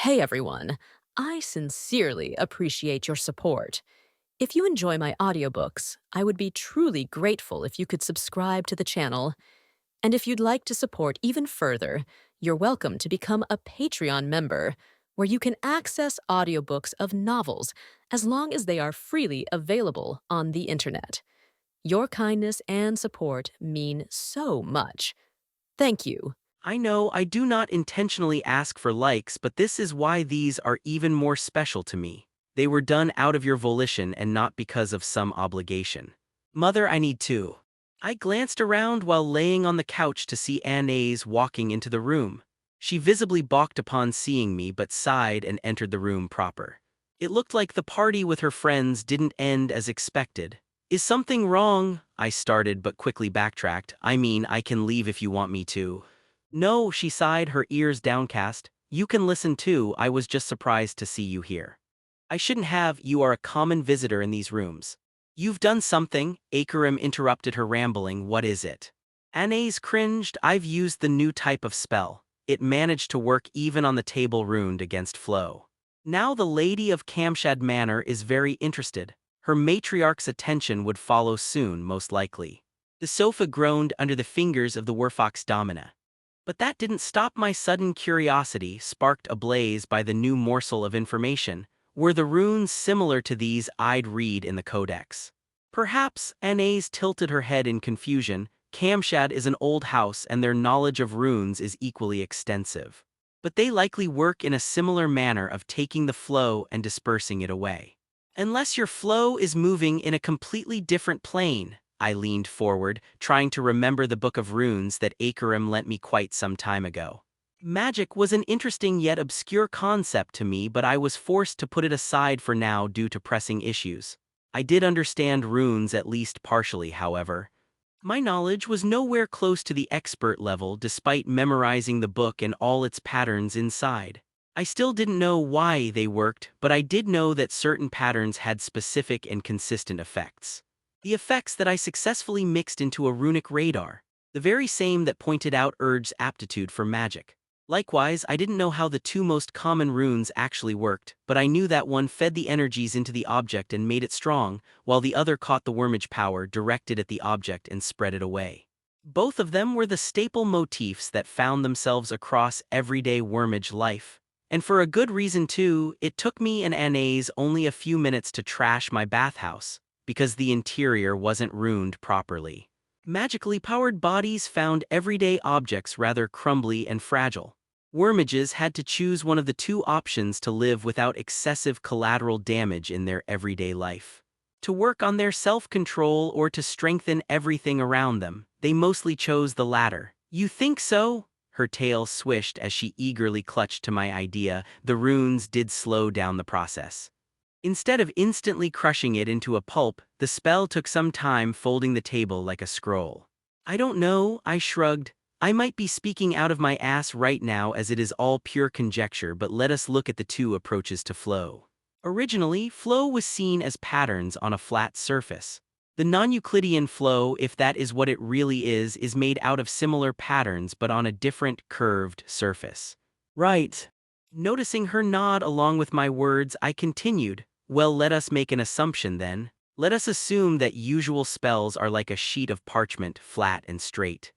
Hey everyone, I sincerely appreciate your support. If you enjoy my audiobooks, I would be truly grateful if you could subscribe to the channel. And if you'd like to support even further, you're welcome to become a Patreon member, where you can access audiobooks of novels as long as they are freely available on the internet. Your kindness and support mean so much. Thank you. I know I do not intentionally ask for likes, but this is why these are even more special to me. They were done out of your volition and not because of some obligation. Mother, I need two. I glanced around while laying on the couch to see Anais walking into the room. She visibly balked upon seeing me but sighed and entered the room proper. It looked like the party with her friends didn't end as expected. Is something wrong? I started but quickly backtracked. I mean, I can leave if you want me to. No, she sighed, her ears downcast. You can listen too, I was just surprised to see you here. I shouldn't have, you are a common visitor in these rooms. You've done something, Akarim interrupted her rambling, what is it? Anais cringed, I've used the new type of spell. It managed to work even on the table ruined against Flo. Now the lady of Camshad Manor is very interested. Her matriarch's attention would follow soon, most likely. The sofa groaned under the fingers of the Werfox Domina. But that didn't stop my sudden curiosity, sparked ablaze by the new morsel of information. Were the runes similar to these I'd read in the codex? Perhaps, Anais tilted her head in confusion. Camshad is an old house and their knowledge of runes is equally extensive. But they likely work in a similar manner of taking the flow and dispersing it away. Unless your flow is moving in a completely different plane. I leaned forward, trying to remember the book of runes that Akarim lent me quite some time ago. Magic was an interesting yet obscure concept to me, but I was forced to put it aside for now due to pressing issues. I did understand runes at least partially, however. My knowledge was nowhere close to the expert level despite memorizing the book and all its patterns inside. I still didn't know why they worked, but I did know that certain patterns had specific and consistent effects. The effects that I successfully mixed into a runic radar, the very same that pointed out Urd's aptitude for magic. Likewise, I didn't know how the two most common runes actually worked, but I knew that one fed the energies into the object and made it strong, while the other caught the wormage power directed at the object and spread it away. Both of them were the staple motifs that found themselves across everyday wormage life. And for a good reason too, it took me and Anais only a few minutes to trash my bathhouse, because the interior wasn't ruined properly. Magically powered bodies found everyday objects rather crumbly and fragile. Wormages had to choose one of the two options to live without excessive collateral damage in their everyday life. To work on their self-control or to strengthen everything around them, they mostly chose the latter. You think so? Her tail swished as she eagerly clutched to my idea. The runes did slow down the process. Instead of instantly crushing it into a pulp, the spell took some time folding the table like a scroll. I don't know, I shrugged. I might be speaking out of my ass right now as it is all pure conjecture, but let us look at the two approaches to flow. Originally, flow was seen as patterns on a flat surface. The non-Euclidean flow, if that is what it really is made out of similar patterns but on a different, curved surface. Right. Noticing her nod along with my words, I continued. Well, let us make an assumption then. Let us assume that usual spells are like a sheet of parchment, flat and straight,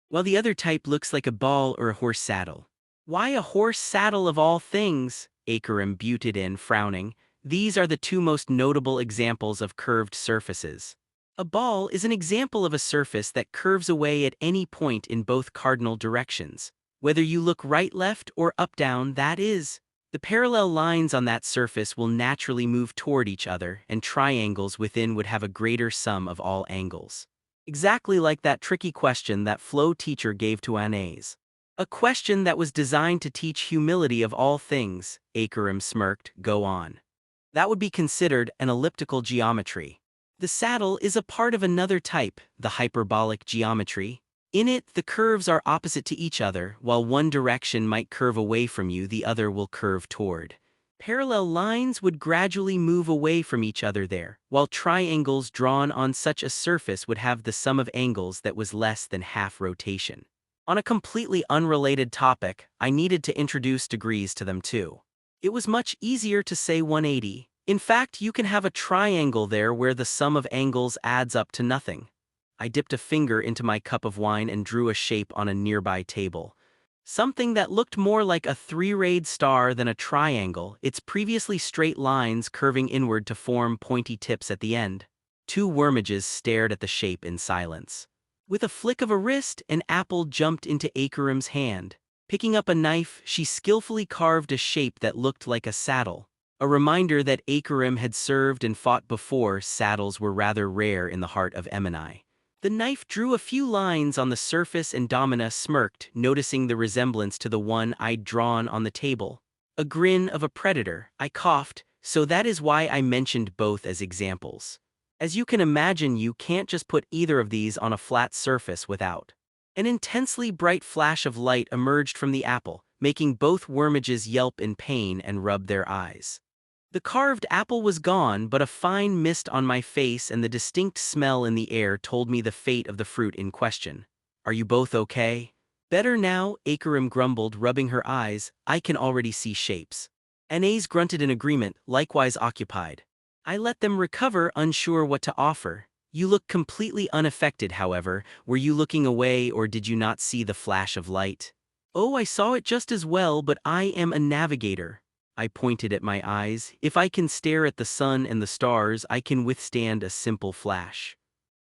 while the other type looks like a ball or a horse saddle. Why a horse saddle of all things? Akarim butted in, frowning. These are the two most notable examples of curved surfaces. A ball is an example of a surface that curves away at any point in both cardinal directions. Whether you look right, left, or up, down, that is. The parallel lines on that surface will naturally move toward each other, and triangles within would have a greater sum of all angles. Exactly like that tricky question that Flo teacher gave to Anais. A question that was designed to teach humility of all things, Akarim smirked, go on. That would be considered an elliptical geometry. The saddle is a part of another type, the hyperbolic geometry. In it, the curves are opposite to each other, while one direction might curve away from you, the other will curve toward. Parallel lines would gradually move away from each other there, while triangles drawn on such a surface would have the sum of angles that was less than half rotation. On a completely unrelated topic, I needed to introduce degrees to them too. It was much easier to say 180. In fact, you can have a triangle there where the sum of angles adds up to nothing. I dipped a finger into my cup of wine and drew a shape on a nearby table. Something that looked more like a three-rayed star than a triangle, its previously straight lines curving inward to form pointy tips at the end. Two wormages stared at the shape in silence. With a flick of a wrist, an apple jumped into Akarim's hand. Picking up a knife, she skillfully carved a shape that looked like a saddle. A reminder that Akarim had served and fought before. Saddles were rather rare in the heart of Emini. The knife drew a few lines on the surface and Domina smirked, noticing the resemblance to the one I'd drawn on the table. A grin of a predator. I coughed, so that is why I mentioned both as examples. As you can imagine, you can't just put either of these on a flat surface without. An intensely bright flash of light emerged from the apple, making both wormages yelp in pain and rub their eyes. The carved apple was gone, but a fine mist on my face and the distinct smell in the air told me the fate of the fruit in question. Are you both okay? Better now, Akarim grumbled, rubbing her eyes. I can already see shapes. Anais grunted in agreement, likewise occupied. I let them recover, unsure what to offer. You look completely unaffected, however. Were you looking away or did you not see the flash of light? Oh, I saw it just as well, but I am a navigator. I pointed at my eyes. If I can stare at the sun and the stars, I can withstand a simple flash.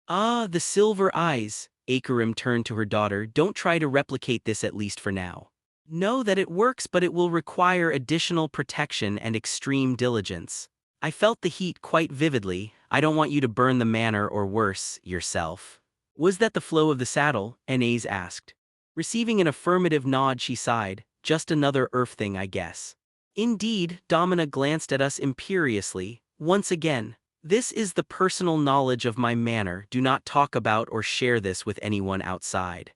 Ah, the silver eyes. Akarim turned to her daughter. Don't try to replicate this, at least for now. Know that it works, but it will require additional protection and extreme diligence. I felt the heat quite vividly. I don't want you to burn the manor or worse, yourself. Was that the flow of the saddle? Anais asked. Receiving an affirmative nod, she sighed. Just another earth thing, I guess. Indeed, Domina glanced at us imperiously. Once again, this is the personal knowledge of my manor. Do not talk about or share this with anyone outside.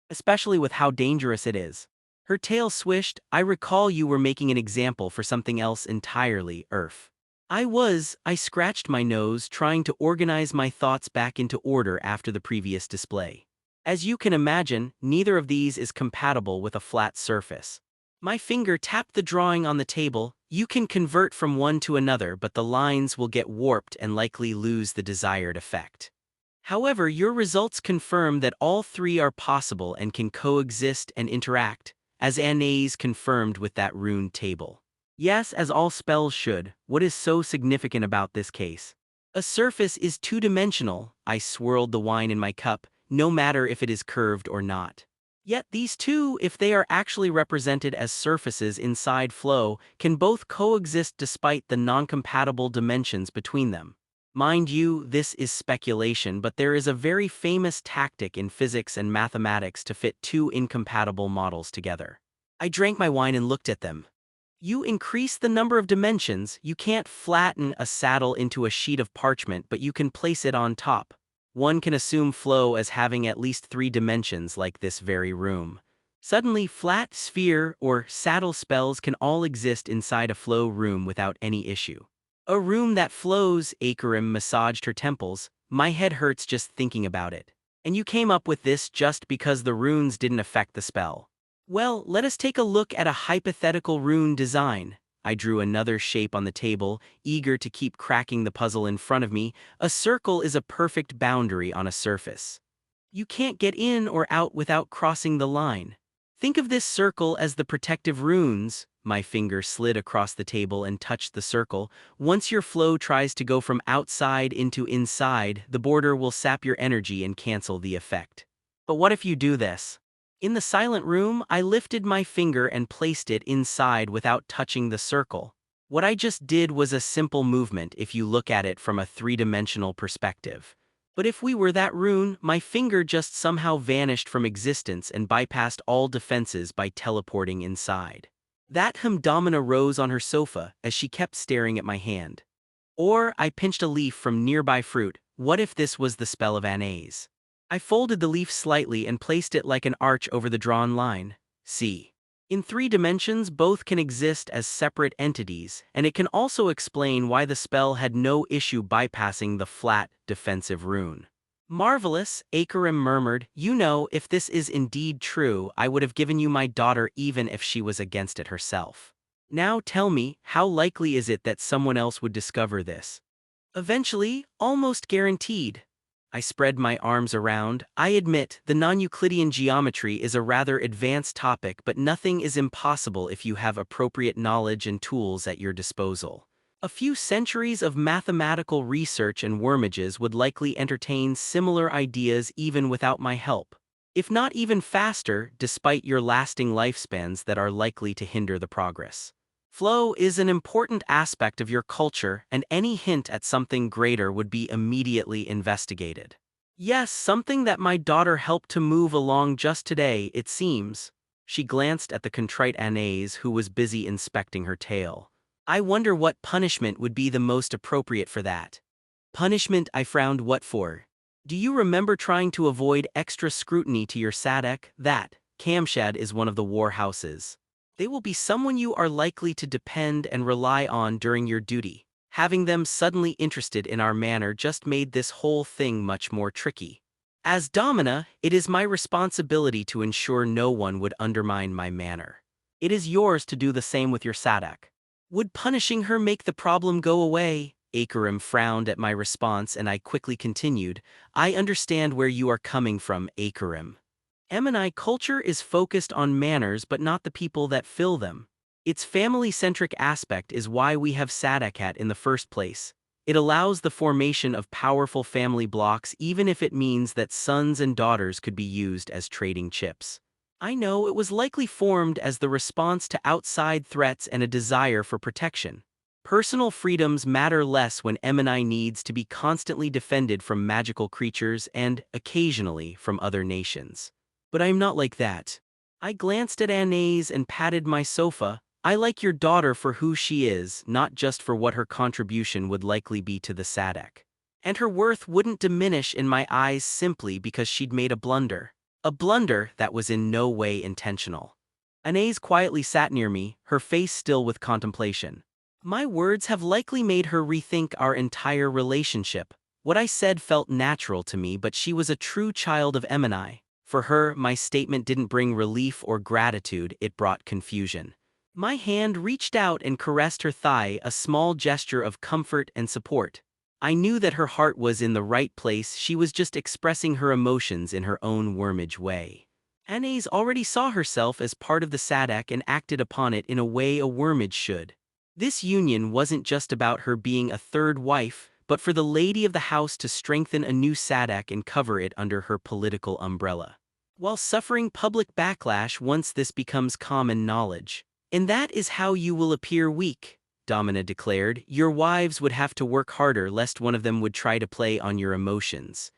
Especially with how dangerous it is. Her tail swished. I recall you were making an example for something else entirely, Earth. I scratched my nose, trying to organize my thoughts back into order after the previous display. As you can imagine, neither of these is compatible with a flat surface. My finger tapped the drawing on the table. You can convert from one to another, but the lines will get warped and likely lose the desired effect. However, your results confirm that all three are possible and can coexist and interact, as Anais confirmed with that runed table. Yes, as all spells should. What is so significant about this case? A surface is two-dimensional. I swirled the wine in my cup, no matter if it is curved or not. Yet these two, if they are actually represented as surfaces inside flow, can both coexist despite the non-compatible dimensions between them. Mind you, this is speculation, but there is a very famous tactic in physics and mathematics to fit two incompatible models together. I drank my wine and looked at them. You increase the number of dimensions. You can't flatten a saddle into a sheet of parchment, but you can place it on top. One can assume flow as having at least 3 dimensions, like this very room. Suddenly, flat, sphere, or saddle spells can all exist inside a flow room without any issue. A room that flows. Akarim massaged her temples. My head hurts just thinking about it. And you came up with this just because the runes didn't affect the spell. Well, let us take a look at a hypothetical rune design. I drew another shape on the table, eager to keep cracking the puzzle in front of me. A circle is a perfect boundary on a surface. You can't get in or out without crossing the line. Think of this circle as the protective runes. My finger slid across the table and touched the circle. Once your flow tries to go from outside into inside, the border will sap your energy and cancel the effect. But what if you do this? In the silent room, I lifted my finger and placed it inside without touching the circle. What I just did was a simple movement if you look at it from a three-dimensional perspective. But if we were that rune, my finger just somehow vanished from existence and bypassed all defenses by teleporting inside. That Domina rose on her sofa as she kept staring at my hand. Or I pinched a leaf from nearby fruit. What if this was the spell of Anais? I folded the leaf slightly and placed it like an arch over the drawn line. See. In 3 dimensions, both can exist as separate entities, and it can also explain why the spell had no issue bypassing the flat, defensive rune. Marvelous, Akarim murmured. You know, if this is indeed true, I would have given you my daughter even if she was against it herself. Now tell me, how likely is it that someone else would discover this? Eventually, almost guaranteed. I spread my arms around. I admit, the non-Euclidean geometry is a rather advanced topic, but nothing is impossible if you have appropriate knowledge and tools at your disposal. A few centuries of mathematical research and wormages would likely entertain similar ideas even without my help. If not even faster, despite your lasting lifespans that are likely to hinder the progress. Flow is an important aspect of your culture, and any hint at something greater would be immediately investigated. Yes, something that my daughter helped to move along just today, it seems. She glanced at the contrite Anais, who was busy inspecting her tail. I wonder what punishment would be the most appropriate for that. Punishment, I frowned. What for? Do you remember trying to avoid extra scrutiny to your Sadek? That, Kamshad, is one of the war houses. They will be someone you are likely to depend and rely on during your duty. Having them suddenly interested in our manner just made this whole thing much more tricky. As Domina, it is my responsibility to ensure no one would undermine my manner. It is yours to do the same with your Sadak. Would punishing her make the problem go away? Akarim frowned at my response, and I quickly continued, I understand where you are coming from, Akarim. Emini culture is focused on manners but not the people that fill them. Its family-centric aspect is why we have Sadakat in the first place. It allows the formation of powerful family blocks even if it means that sons and daughters could be used as trading chips. I know it was likely formed as the response to outside threats and a desire for protection. Personal freedoms matter less when Emini needs to be constantly defended from magical creatures and, occasionally, from other nations. But I'm not like that. I glanced at Anais and patted my sofa. I like your daughter for who she is, not just for what her contribution would likely be to the Sadek. And her worth wouldn't diminish in my eyes simply because she'd made a blunder. A blunder that was in no way intentional. Anais quietly sat near me, her face still with contemplation. My words have likely made her rethink our entire relationship. What I said felt natural to me, but she was a true child of Emini. For her, my statement didn't bring relief or gratitude, it brought confusion. My hand reached out and caressed her thigh, a small gesture of comfort and support. I knew that her heart was in the right place, she was just expressing her emotions in her own wormage way. Anais already saw herself as part of the Sadak and acted upon it in a way a wormage should. This union wasn't just about her being a third wife, but for the lady of the house to strengthen a new Sadak and cover it under her political umbrella. While suffering public backlash once this becomes common knowledge. And that is how you will appear weak, Domina declared. Your wives would have to work harder lest one of them would try to play on your emotions.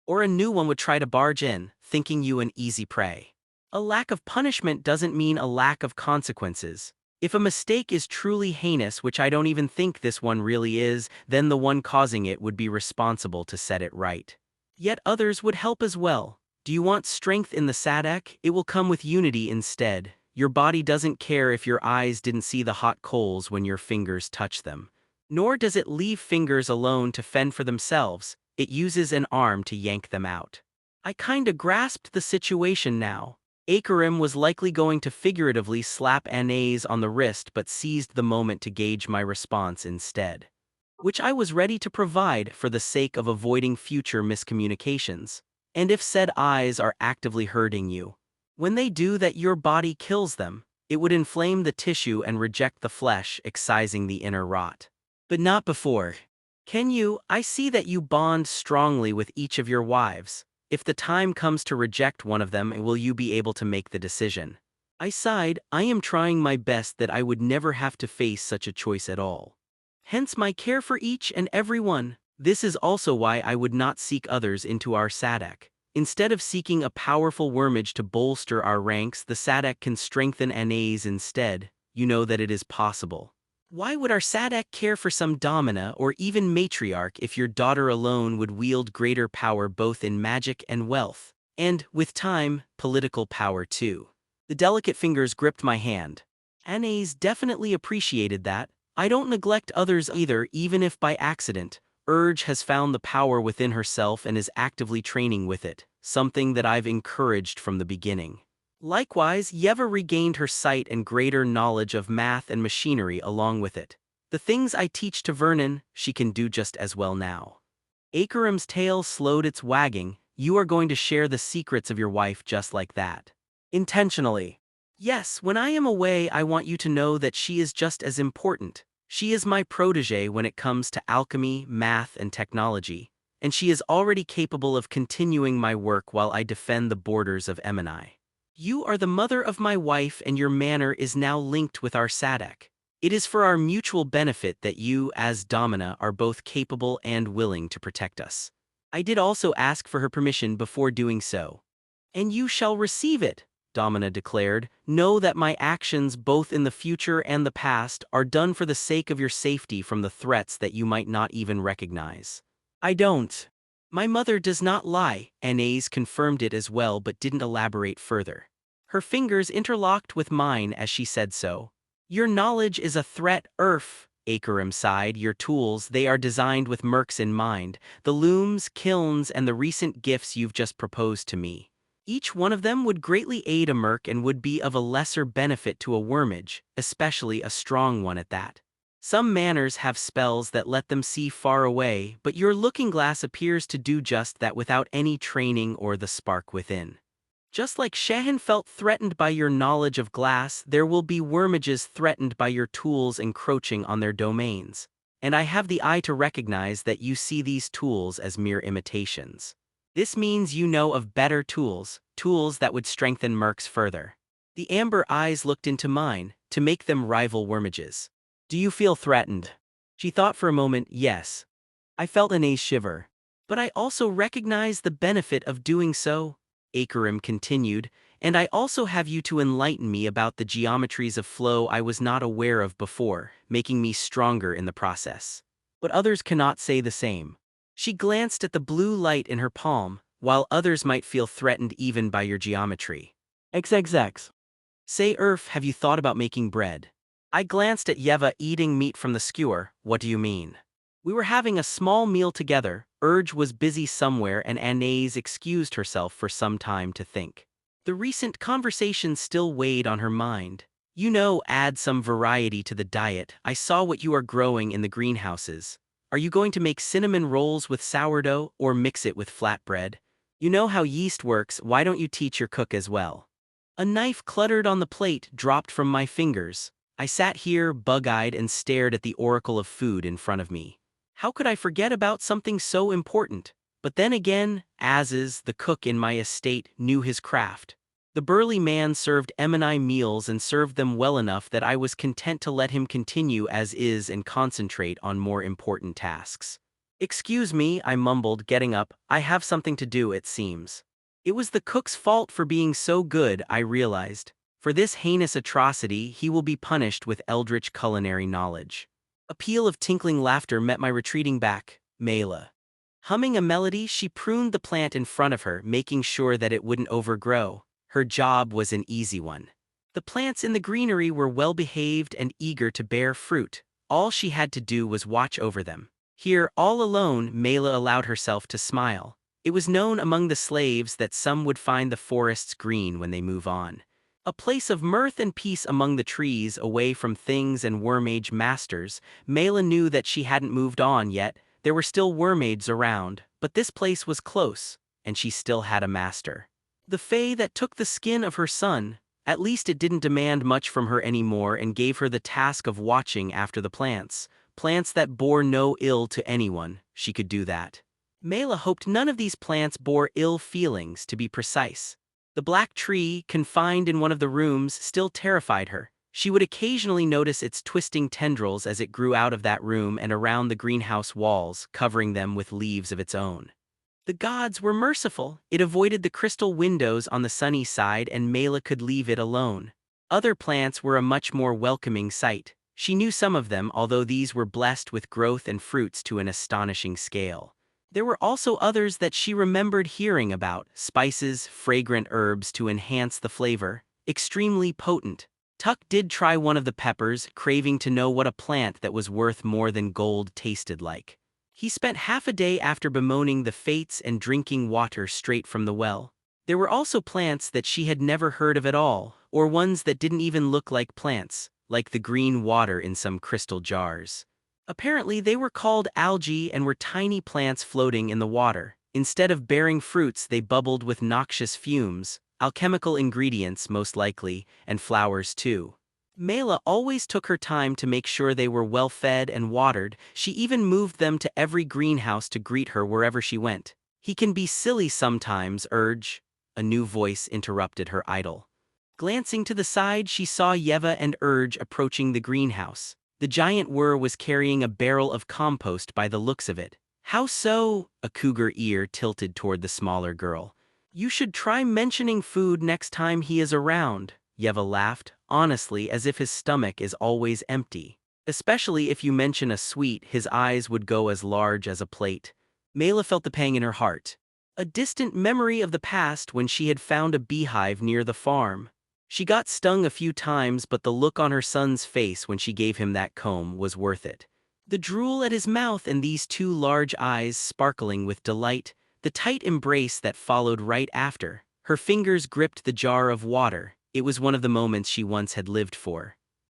Or a new one would try to barge in, thinking you an easy prey. A lack of punishment doesn't mean a lack of consequences. If a mistake is truly heinous, which I don't even think this one really is, then the one causing it would be responsible to set it right. Yet others would help as well. Do you want strength in the Sadak? It will come with unity instead. Your body doesn't care if your eyes didn't see the hot coals when your fingers touch them. Nor does it leave fingers alone to fend for themselves, it uses an arm to yank them out. I kinda grasped the situation now. Akarim was likely going to figuratively slap Anais on the wrist but seized the moment to gauge my response instead. Which I was ready to provide for the sake of avoiding future miscommunications. And if said eyes are actively hurting you, when they do that your body kills them, it would inflame the tissue and reject the flesh, excising the inner rot. But not before. Can you? I see that you bond strongly with each of your wives. If the time comes to reject one of them, will you be able to make the decision? I sighed. I am trying my best that I would never have to face such a choice at all. Hence my care for each and every one. This is also why I would not seek others into our Sadak. Instead of seeking a powerful wormage to bolster our ranks, the Sadak can strengthen Anais instead. You know that it is possible. Why would our Sadak care for some domina or even matriarch if your daughter alone would wield greater power both in magic and wealth? And, with time, political power too. The delicate fingers gripped my hand. Anais definitely appreciated that. I don't neglect others either, even if by accident. Urge has found the power within herself and is actively training with it, something that I've encouraged from the beginning. Likewise, Yeva regained her sight and greater knowledge of math and machinery along with it. The things I teach to Vernon, she can do just as well now. Akaram's tail slowed its wagging. You are going to share the secrets of your wife just like that. Intentionally. Yes, when I am away, I want you to know that she is just as important. She is my protege when it comes to alchemy, math, and technology, and she is already capable of continuing my work while I defend the borders of Emini. You are the mother of my wife, and your manor is now linked with our Sadek. It is for our mutual benefit that you, as Domina, are both capable and willing to protect us. I did also ask for her permission before doing so. And you shall receive it, Domina declared. Know that my actions, both in the future and the past, are done for the sake of your safety from the threats that you might not even recognize. I don't. My mother does not lie, Anais confirmed it as well but didn't elaborate further. Her fingers interlocked with mine as she said so. Your knowledge is a threat, Urf, Akaram sighed. Your tools, they are designed with mercs in mind, the looms, kilns, and the recent gifts you've just proposed to me. Each one of them would greatly aid a merc and would be of a lesser benefit to a wormage, especially a strong one at that. Some manors have spells that let them see far away, but your looking glass appears to do just that without any training or the spark within. Just like Shahan felt threatened by your knowledge of glass, there will be wormages threatened by your tools encroaching on their domains. And I have the eye to recognize that you see these tools as mere imitations. This means you know of better tools, tools that would strengthen mercs further. The amber eyes looked into mine, to make them rival wormages. Do you feel threatened? She thought for a moment. Yes. I felt Anais shiver. But I also recognize the benefit of doing so, Akarim continued, and I also have you to enlighten me about the geometries of flow I was not aware of before, making me stronger in the process. But others cannot say the same. She glanced at the blue light in her palm, while others might feel threatened even by your geometry. XXX. Say, Urf, have you thought about making bread? I glanced at Yeva eating meat from the skewer. What do you mean? We were having a small meal together. Urge was busy somewhere and Anais excused herself for some time to think. The recent conversation still weighed on her mind. You know, add some variety to the diet. I saw what you are growing in the greenhouses. Are you going to make cinnamon rolls with sourdough or mix it with flatbread? You know how yeast works, why don't you teach your cook as well? A knife cluttered on the plate dropped from my fingers. I sat here, bug-eyed, and stared at the oracle of food in front of me. How could I forget about something so important? But then again, Azaz, the cook in my estate, knew his craft. The burly man served Emini meals and served them well enough that I was content to let him continue as is and concentrate on more important tasks. Excuse me, I mumbled, getting up. I have something to do, it seems. It was the cook's fault for being so good, I realized. For this heinous atrocity, he will be punished with eldritch culinary knowledge. A peal of tinkling laughter met my retreating back. Mela. Humming a melody, she pruned the plant in front of her, making sure that it wouldn't overgrow. Her job was an easy one. The plants in the greenery were well-behaved and eager to bear fruit. All she had to do was watch over them. Here, all alone, Mela allowed herself to smile. It was known among the slaves that some would find the forests green when they move on. A place of mirth and peace among the trees, away from things and wormage masters. Mela knew that she hadn't moved on yet. There were still wormaids around, but this place was close, and she still had a master. The fae that took the skin of her son. At least it didn't demand much from her anymore and gave her the task of watching after the plants. Plants that bore no ill to anyone. She could do that. Mela hoped none of these plants bore ill feelings, to be precise. The black tree, confined in one of the rooms, still terrified her. She would occasionally notice its twisting tendrils as it grew out of that room and around the greenhouse walls, covering them with leaves of its own. The gods were merciful. It avoided the crystal windows on the sunny side and Mela could leave it alone. Other plants were a much more welcoming sight. She knew some of them, although these were blessed with growth and fruits to an astonishing scale. There were also others that she remembered hearing about, spices, fragrant herbs to enhance the flavor, extremely potent. Tuck did try one of the peppers, craving to know what a plant that was worth more than gold tasted like. He spent half a day after bemoaning the fates and drinking water straight from the well. There were also plants that she had never heard of at all, or ones that didn't even look like plants, like the green water in some crystal jars. Apparently, they were called algae and were tiny plants floating in the water. Instead of bearing fruits, they bubbled with noxious fumes, alchemical ingredients most likely, and flowers too. Mela always took her time to make sure they were well fed and watered. She even moved them to every greenhouse to greet her wherever she went. He can be silly sometimes, Urge. A new voice interrupted her idle. Glancing to the side, she saw Yeva and Urge approaching the greenhouse. The giant were was carrying a barrel of compost by the looks of it. How so? A cougar ear tilted toward the smaller girl. You should try mentioning food next time he is around, Yeva laughed, honestly, as if his stomach is always empty. Especially if you mention a sweet, his eyes would go as large as a plate. Mela felt the pang in her heart. A distant memory of the past when she had found a beehive near the farm. She got stung a few times, but the look on her son's face when she gave him that comb was worth it. The drool at his mouth and these two large eyes sparkling with delight, the tight embrace that followed right after. Her fingers gripped the jar of water. It was one of the moments she once had lived for.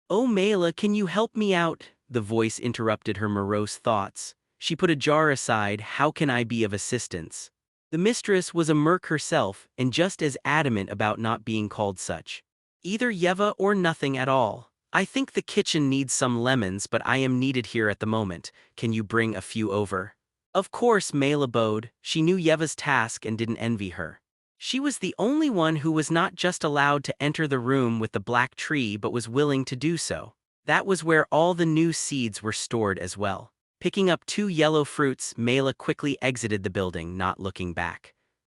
"Oh, Mela, can you help me out?" The voice interrupted her morose thoughts. She put a jar aside. "How can I be of assistance?" The mistress was a merc herself, and just as adamant about not being called such. "Either Yeva or nothing at all. I think the kitchen needs some lemons, but I am needed here at the moment. Can you bring a few over?" Of course, Mela bowed. She knew Yeva's task and didn't envy her. She was the only one who was not just allowed to enter the room with the black tree but was willing to do so. That was where all the new seeds were stored as well. Picking up 2 yellow fruits, Mela quickly exited the building, not looking back.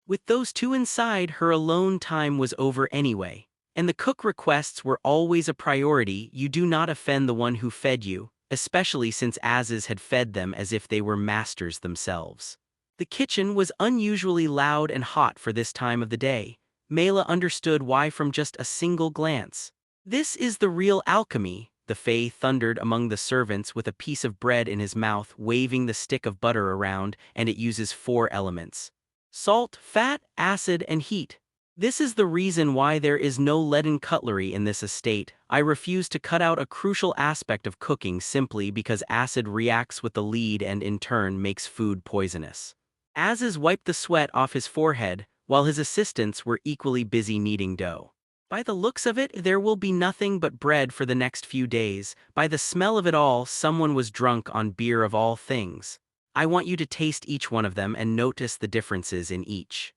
With those 2 inside, her alone time was over anyway. And the cook requests were always a priority. You do not offend the one who fed you, especially since Azes had fed them as if they were masters themselves. The kitchen was unusually loud and hot for this time of the day. Mela understood why from just a single glance. "This is the real alchemy," the Fae thundered among the servants with a piece of bread in his mouth, waving the stick of butter around, "and it uses 4 elements. Salt, fat, acid, and heat. This is the reason why there is no leaden cutlery in this estate. I refuse to cut out a crucial aspect of cooking simply because acid reacts with the lead and in turn makes food poisonous." Azes wiped the sweat off his forehead, while his assistants were equally busy kneading dough. "By the looks of it, there will be nothing but bread for the next few days. By the smell of it all, someone was drunk on beer of all things. I want you to taste each one of them and notice the differences in each.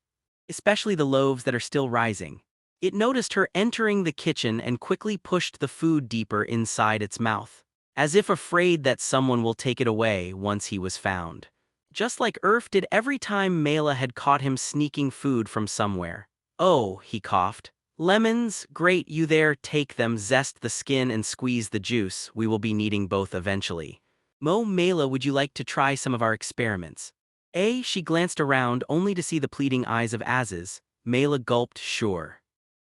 Especially the loaves that are still rising." It noticed her entering the kitchen and quickly pushed the food deeper inside its mouth, as if afraid that someone will take it away once he was found. Just like Urf did every time Mela had caught him sneaking food from somewhere. "Oh," he coughed. "Lemons, great, you there, take them, zest the skin and squeeze the juice. We will be needing both eventually. Mela, would you like to try some of our experiments?" She glanced around only to see the pleading eyes of Azes. Mela gulped, "Sure."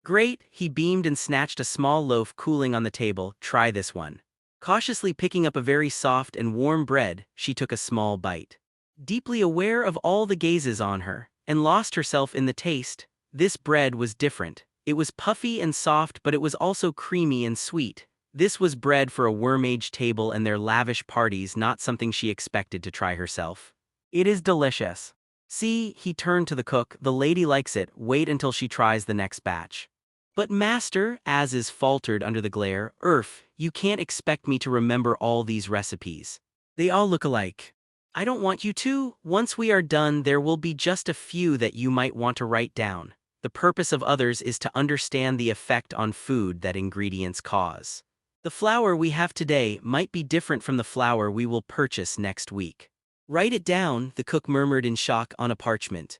"Great," he beamed and snatched a small loaf cooling on the table. "Try this one." Cautiously picking up a very soft and warm bread, she took a small bite. Deeply aware of all the gazes on her, and lost herself in the taste. This bread was different. It was puffy and soft, but it was also creamy and sweet. This was bread for a worm-age table and their lavish parties, not something she expected to try herself. "It is delicious. See," he turned to the cook, "the lady likes it. Wait until she tries the next batch." "But master," Azes faltered under the glare, "Urf, you can't expect me to remember all these recipes. They all look alike." "I don't want you to. Once we are done, there will be just a few that you might want to write down. The purpose of others is to understand the effect on food that ingredients cause. The flour we have today might be different from the flour we will purchase next week." "Write it down," the cook murmured in shock, "on a parchment."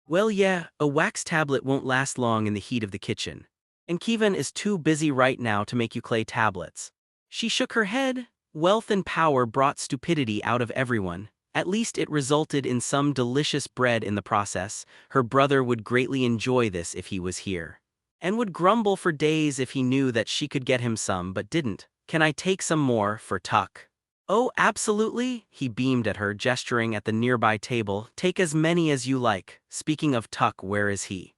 "Well, yeah, a wax tablet won't last long in the heat of the kitchen. And Kivan is too busy right now to make you clay tablets." She shook her head. Wealth and power brought stupidity out of everyone. At least it resulted in some delicious bread in the process. Her brother would greatly enjoy this if he was here. And would grumble for days if he knew that she could get him some but didn't. "Can I take some more for Tuck?" "Oh, absolutely," he beamed at her, gesturing at the nearby table. "Take as many as you like. Speaking of Tuck, where is he?"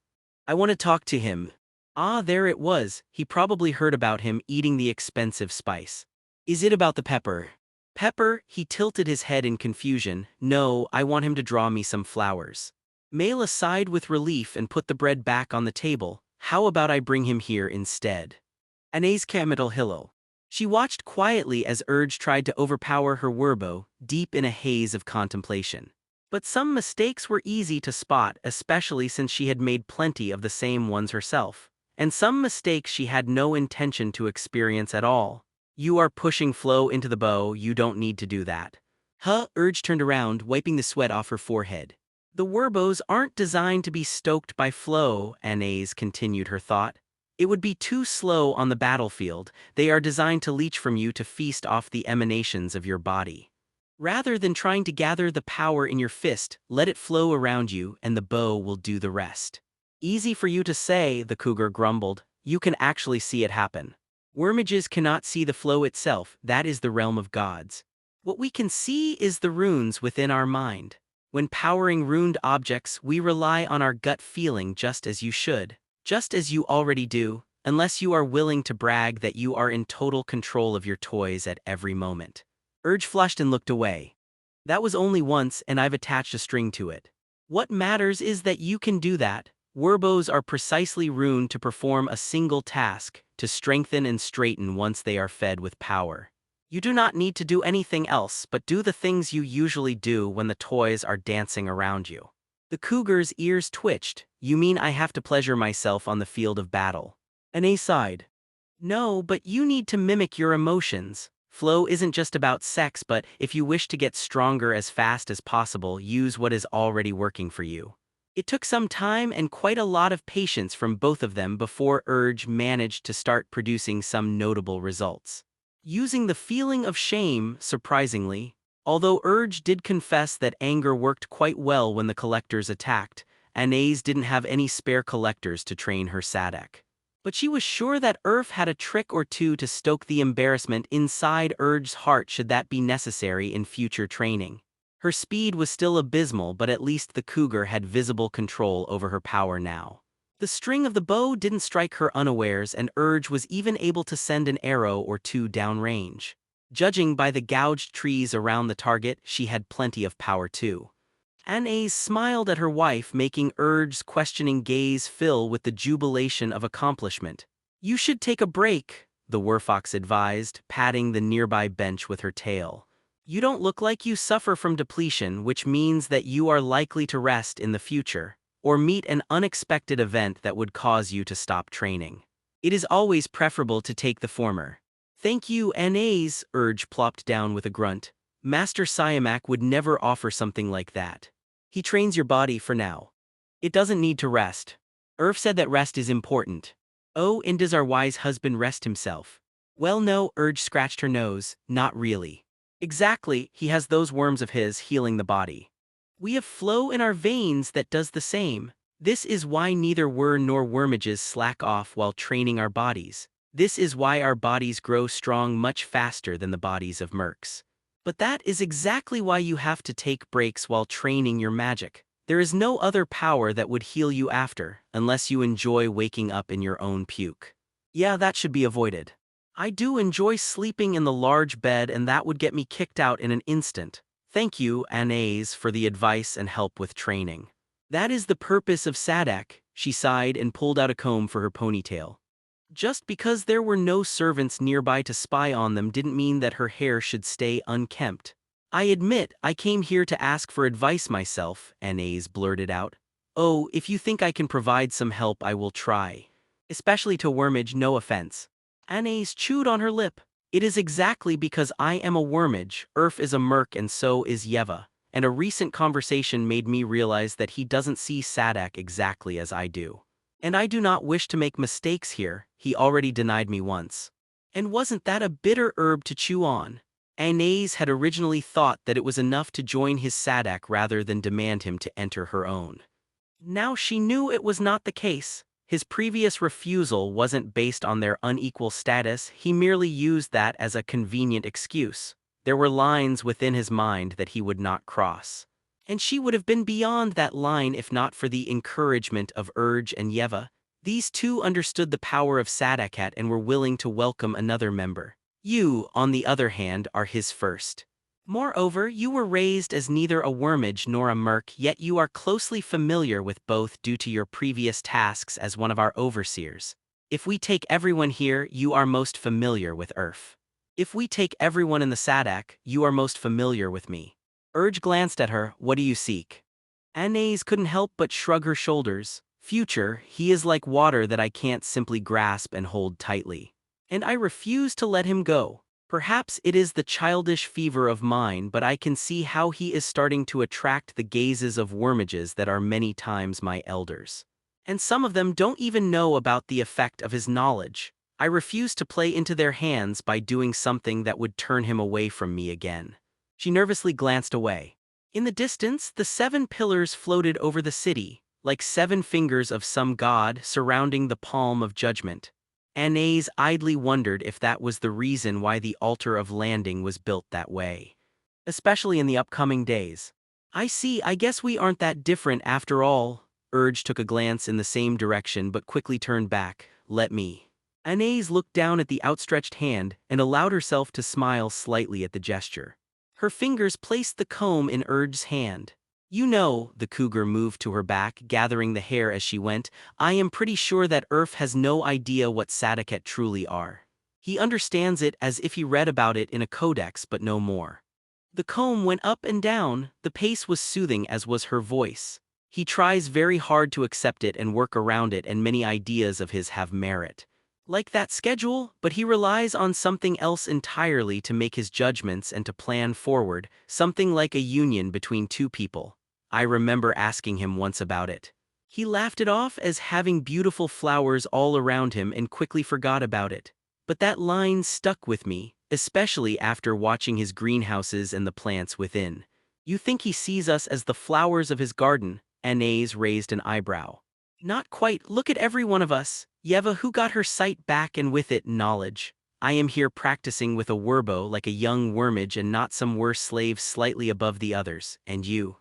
I want to talk to him. Ah, there it was. He probably heard about him eating the expensive spice. Is it about the pepper? Pepper, he tilted his head in confusion. No, I want him to draw me some flowers. Mela sighed with relief and put the bread back on the table. How about I bring him here instead? Anais Kamital Hillel. She watched quietly as Urge tried to overpower her Werbo, deep in a haze of contemplation. But some mistakes were easy to spot, especially since she had made plenty of the same ones herself. And some mistakes she had no intention to experience at all. You are pushing flow into the bow, you don't need to do that. Urge turned around, wiping the sweat off her forehead. The Werbos aren't designed to be stoked by flow, Anais continued her thought. It would be too slow on the battlefield. They are designed to leech from you to feast off the emanations of your body. Rather than trying to gather the power in your fist, let it flow around you and the bow will do the rest. Easy for you to say, the cougar grumbled. You can actually see it happen. Wormages cannot see the flow itself, that is the realm of gods. What we can see is the runes within our mind. When powering runed objects, we rely on our gut feeling just as you should. Just as you already do, unless you are willing to brag that you are in total control of your toys at every moment. Urge flushed and looked away. That was only once and I've attached a string to it. What matters is that you can do that. Werbos are precisely runed to perform a single task, to strengthen and straighten once they are fed with power. You do not need to do anything else but do the things you usually do when the toys are dancing around you. The cougar's ears twitched. You mean I have to pleasure myself on the field of battle? Anais sighed. No, but you need to mimic your emotions. Flow isn't just about sex, but if you wish to get stronger as fast as possible, use what is already working for you. It took some time and quite a lot of patience from both of them before Urge managed to start producing some notable results. Using the feeling of shame, surprisingly, although Urge did confess that anger worked quite well when the collectors attacked, Anais didn't have any spare collectors to train her Sadek. But she was sure that Urf had a trick or two to stoke the embarrassment inside Urge's heart should that be necessary in future training. Her speed was still abysmal, but at least the cougar had visible control over her power now. The string of the bow didn't strike her unawares, and Urge was even able to send an arrow or two downrange. Judging by the gouged trees around the target, she had plenty of power too. Anais smiled at her wife, making Urge's questioning gaze fill with the jubilation of accomplishment. You should take a break, the werfox advised, patting the nearby bench with her tail. You don't look like you suffer from depletion, which means that you are likely to rest in the future, or meet an unexpected event that would cause you to stop training. It is always preferable to take the former. Thank you, Anais, Urge plopped down with a grunt. Master Siamak would never offer something like that. He trains your body for now. It doesn't need to rest. Urf said that rest is important. Oh, and does our wise husband rest himself? Well, no, Urge scratched her nose, not really. Exactly, he has those worms of his healing the body. We have flow in our veins that does the same. This is why neither nor wormages slack off while training our bodies. This is why our bodies grow strong much faster than the bodies of mercs. But that is exactly why you have to take breaks while training your magic. There is no other power that would heal you after, unless you enjoy waking up in your own puke. Yeah, that should be avoided. I do enjoy sleeping in the large bed, and that would get me kicked out in an instant. Thank you, Anais, for the advice and help with training. That is the purpose of Sadak, she sighed and pulled out a comb for her ponytail. Just because there were no servants nearby to spy on them didn't mean that her hair should stay unkempt. I admit, I came here to ask for advice myself, Anais blurted out. Oh, if you think I can provide some help, I will try. Especially to Wormage, no offense. Anais chewed on her lip. It is exactly because I am a Wormage, Urf is a merc, and so is Yeva. And a recent conversation made me realize that he doesn't see Sadak exactly as I do. And I do not wish to make mistakes here, he already denied me once. And wasn't that a bitter herb to chew on? Anais had originally thought that it was enough to join his Sadak rather than demand him to enter her own. Now she knew it was not the case. His previous refusal wasn't based on their unequal status, he merely used that as a convenient excuse. There were lines within his mind that he would not cross. And she would have been beyond that line if not for the encouragement of Urge and Yeva. These two understood the power of Sadakat and were willing to welcome another member. You, on the other hand, are his first. Moreover, you were raised as neither a wormage nor a merc, yet you are closely familiar with both due to your previous tasks as one of our overseers. If we take everyone here, you are most familiar with Urf. If we take everyone in the Sadak, you are most familiar with me. Urge glanced at her. What do you seek? Anais couldn't help but shrug her shoulders. Future, he is like water that I can't simply grasp and hold tightly. And I refuse to let him go. Perhaps it is the childish fever of mine, but I can see how he is starting to attract the gazes of wormages that are many times my elders. And some of them don't even know about the effect of his knowledge. I refuse to play into their hands by doing something that would turn him away from me again. She nervously glanced away. In the distance, the 7 pillars floated over the city, like 7 fingers of some god surrounding the palm of judgment. Anais idly wondered if that was the reason why the altar of landing was built that way. Especially in the upcoming days. I see, I guess we aren't that different after all. Urge took a glance in the same direction but quickly turned back. Let me. Anais looked down at the outstretched hand and allowed herself to smile slightly at the gesture. Her fingers placed the comb in Urge's hand. You know, the cougar moved to her back, gathering the hair as she went. I am pretty sure that Urf has no idea what Sadaket truly are. He understands it as if he read about it in a codex but no more. The comb went up and down, the pace was soothing as was her voice. He tries very hard to accept it and work around it, and many ideas of his have merit. Like that schedule, but he relies on something else entirely to make his judgments and to plan forward, something like a union between two people. I remember asking him once about it. He laughed it off as having beautiful flowers all around him and quickly forgot about it. But that line stuck with me, especially after watching his greenhouses and the plants within. You think he sees us as the flowers of his garden? Anais raised an eyebrow. Not quite. Look at every one of us. Yeva, who got her sight back and with it knowledge. I am here practicing with a werbo like a young wormage and not some worse slave slightly above the others. And you?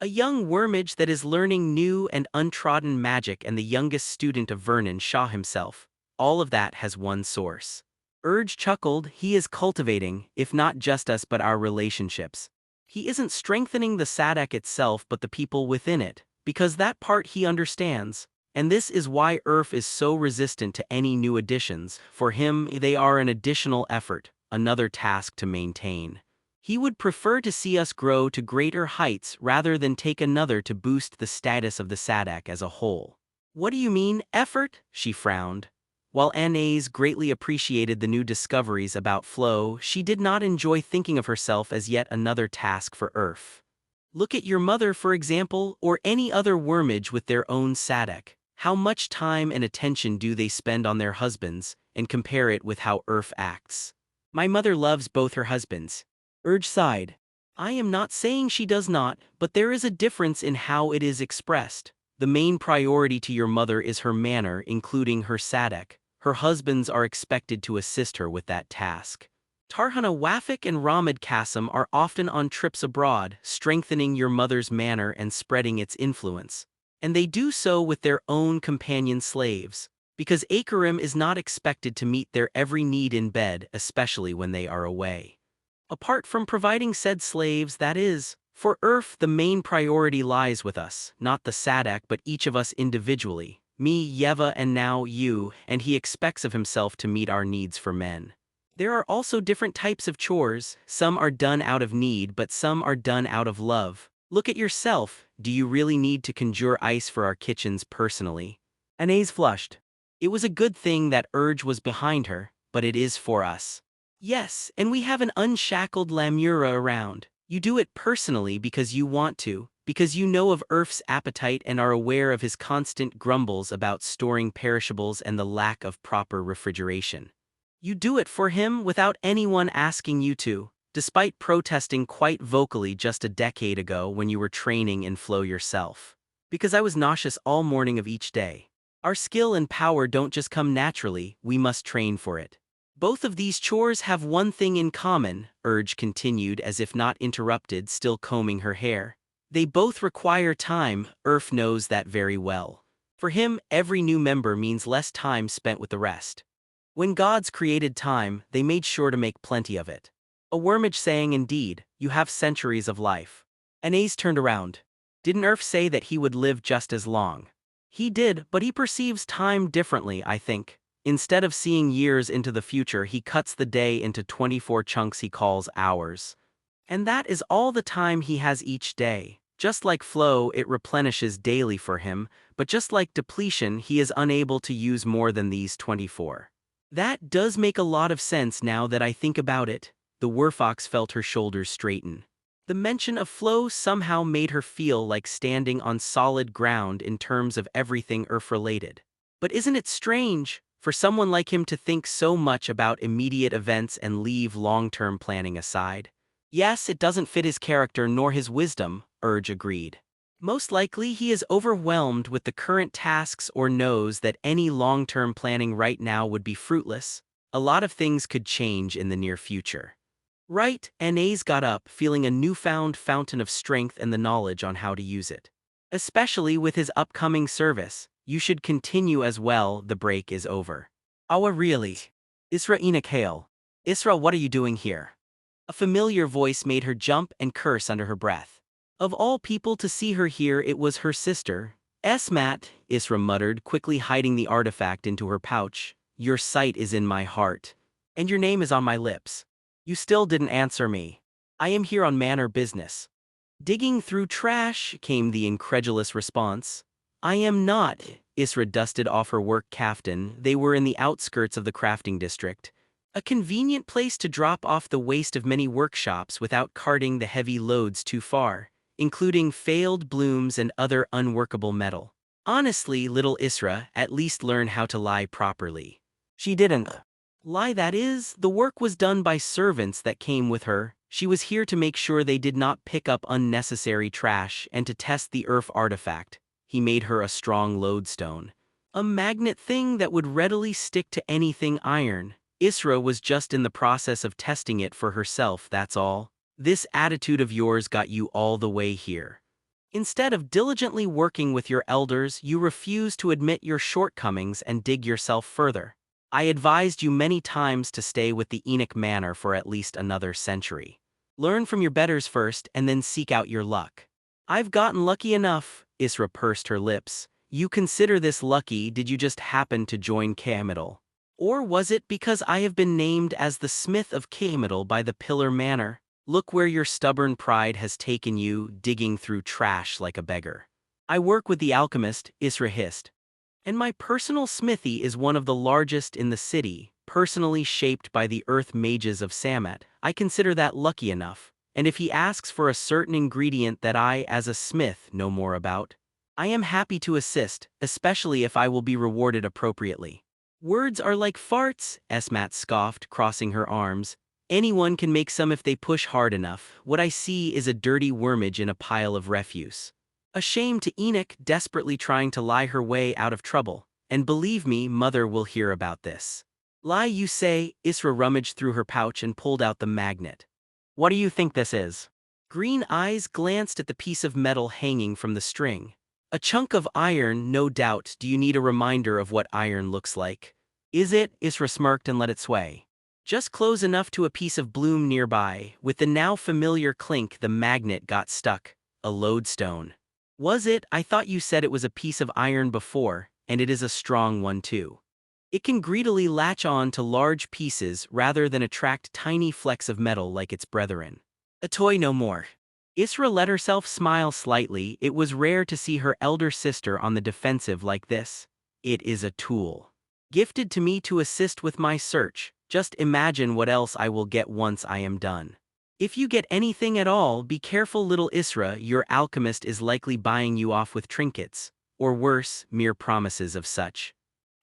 A young wormage that is learning new and untrodden magic and the youngest student of Vernon Shaw himself. All of that has one source. Urge chuckled. He is cultivating, if not just us but our relationships. He isn't strengthening the Sadak itself but the people within it, because that part he understands. And this is why Urf is so resistant to any new additions. For him, they are an additional effort, another task to maintain. He would prefer to see us grow to greater heights rather than take another to boost the status of the Sadak as a whole. What do you mean, effort? She frowned. While Anais greatly appreciated the new discoveries about flow, she did not enjoy thinking of herself as yet another task for Urf. Look at your mother, for example, or any other wormage with their own Sadak. How much time and attention do they spend on their husbands, and compare it with how Urf acts. My mother loves both her husbands. Urge sighed. I am not saying she does not, but there is a difference in how it is expressed. The main priority to your mother is her manner, including her Sadak. Her husbands are expected to assist her with that task. Tarhana Wafik and Ramad Qasim are often on trips abroad, strengthening your mother's manner and spreading its influence. And they do so with their own companion slaves, because Akarim is not expected to meet their every need in bed, especially when they are away. Apart from providing said slaves, that is, for Urf the main priority lies with us, not the Sadak but each of us individually, me, Yeva and now you, and he expects of himself to meet our needs for men. There are also different types of chores, some are done out of need but some are done out of love. Look at yourself, do you really need to conjure ice for our kitchens personally? Anais flushed. It was a good thing that Urge was behind her, but it is for us. Yes, and we have an unshackled Lamura around. You do it personally because you want to, because you know of Urf's appetite and are aware of his constant grumbles about storing perishables and the lack of proper refrigeration. You do it for him without anyone asking you to, despite protesting quite vocally just a decade ago when you were training in flow yourself. Because I was nauseous all morning of each day. Our skill and power don't just come naturally, we must train for it. Both of these chores have one thing in common, Urge continued as if not interrupted, still combing her hair. They both require time, Urf knows that very well. For him, every new member means less time spent with the rest. When gods created time, they made sure to make plenty of it. A wormage saying indeed, you have centuries of life. Anais turned around. Didn't Urf say that he would live just as long? He did, but he perceives time differently, I think. Instead of seeing years into the future, he cuts the day into 24 chunks he calls hours. And that is all the time he has each day. Just like flow, it replenishes daily for him, but just like depletion, he is unable to use more than these 24. That does make a lot of sense now that I think about it. The werfox felt her shoulders straighten. The mention of flow somehow made her feel like standing on solid ground in terms of everything Earth-related. But isn't it strange for someone like him to think so much about immediate events and leave long-term planning aside? Yes, it doesn't fit his character nor his wisdom, Urge agreed. Most likely he is overwhelmed with the current tasks or knows that any long-term planning right now would be fruitless. A lot of things could change in the near future. Right, Anais got up, feeling a newfound fountain of strength and the knowledge on how to use it. Especially with his upcoming service, you should continue as well, the break is over. Awa really? Isra Inakale. Isra, what are you doing here? A familiar voice made her jump and curse under her breath. Of all people to see her here, it was her sister. Esmat, Isra muttered, quickly hiding the artifact into her pouch. Your sight is in my heart. And your name is on my lips. You still didn't answer me. I am here on manor business. Digging through trash, came the incredulous response. I am not. Isra dusted off her work kaftan. They were in the outskirts of the crafting district. A convenient place to drop off the waste of many workshops without carting the heavy loads too far, including failed blooms and other unworkable metal. Honestly, little Isra, at least learn how to lie properly. She didn't. Lie, that is, the work was done by servants that came with her. She was here to make sure they did not pick up unnecessary trash and to test the earth artifact. He made her a strong lodestone. A magnet thing that would readily stick to anything iron. Isra was just in the process of testing it for herself, that's all. This attitude of yours got you all the way here. Instead of diligently working with your elders, you refuse to admit your shortcomings and dig yourself further. I advised you many times to stay with the Enoch Manor for at least another century. Learn from your betters first and then seek out your luck. I've gotten lucky enough, Isra pursed her lips. You consider this lucky? Did you just happen to join Kaimidal? Or was it because I have been named as the Smith of Kaimidal by the Pillar Manor? Look where your stubborn pride has taken you, digging through trash like a beggar. I work with the alchemist, Isra hissed. And my personal smithy is one of the largest in the city, personally shaped by the earth mages of Samet. I consider that lucky enough. And if he asks for a certain ingredient that I, as a smith, know more about, I am happy to assist, especially if I will be rewarded appropriately. Words are like farts, Esmat scoffed, crossing her arms. Anyone can make some if they push hard enough. What I see is a dirty wormage in a pile of refuse. A shame to Enoch, desperately trying to lie her way out of trouble. And believe me, Mother will hear about this. Lie, you say? Isra rummaged through her pouch and pulled out the magnet. What do you think this is? Green eyes glanced at the piece of metal hanging from the string. A chunk of iron, no doubt. Do you need a reminder of what iron looks like? Is it? Isra smirked and let it sway. Just close enough to a piece of bloom nearby. With the now familiar clink, the magnet got stuck. A lodestone. Was it? I thought you said it was a piece of iron before, and it is a strong one too. It can greedily latch on to large pieces rather than attract tiny flecks of metal like its brethren. A toy no more. Isra let herself smile slightly. It was rare to see her elder sister on the defensive like this. It is a tool. Gifted to me to assist with my search. Just imagine what else I will get once I am done. If you get anything at all, be careful, little Isra, your alchemist is likely buying you off with trinkets, or worse, mere promises of such.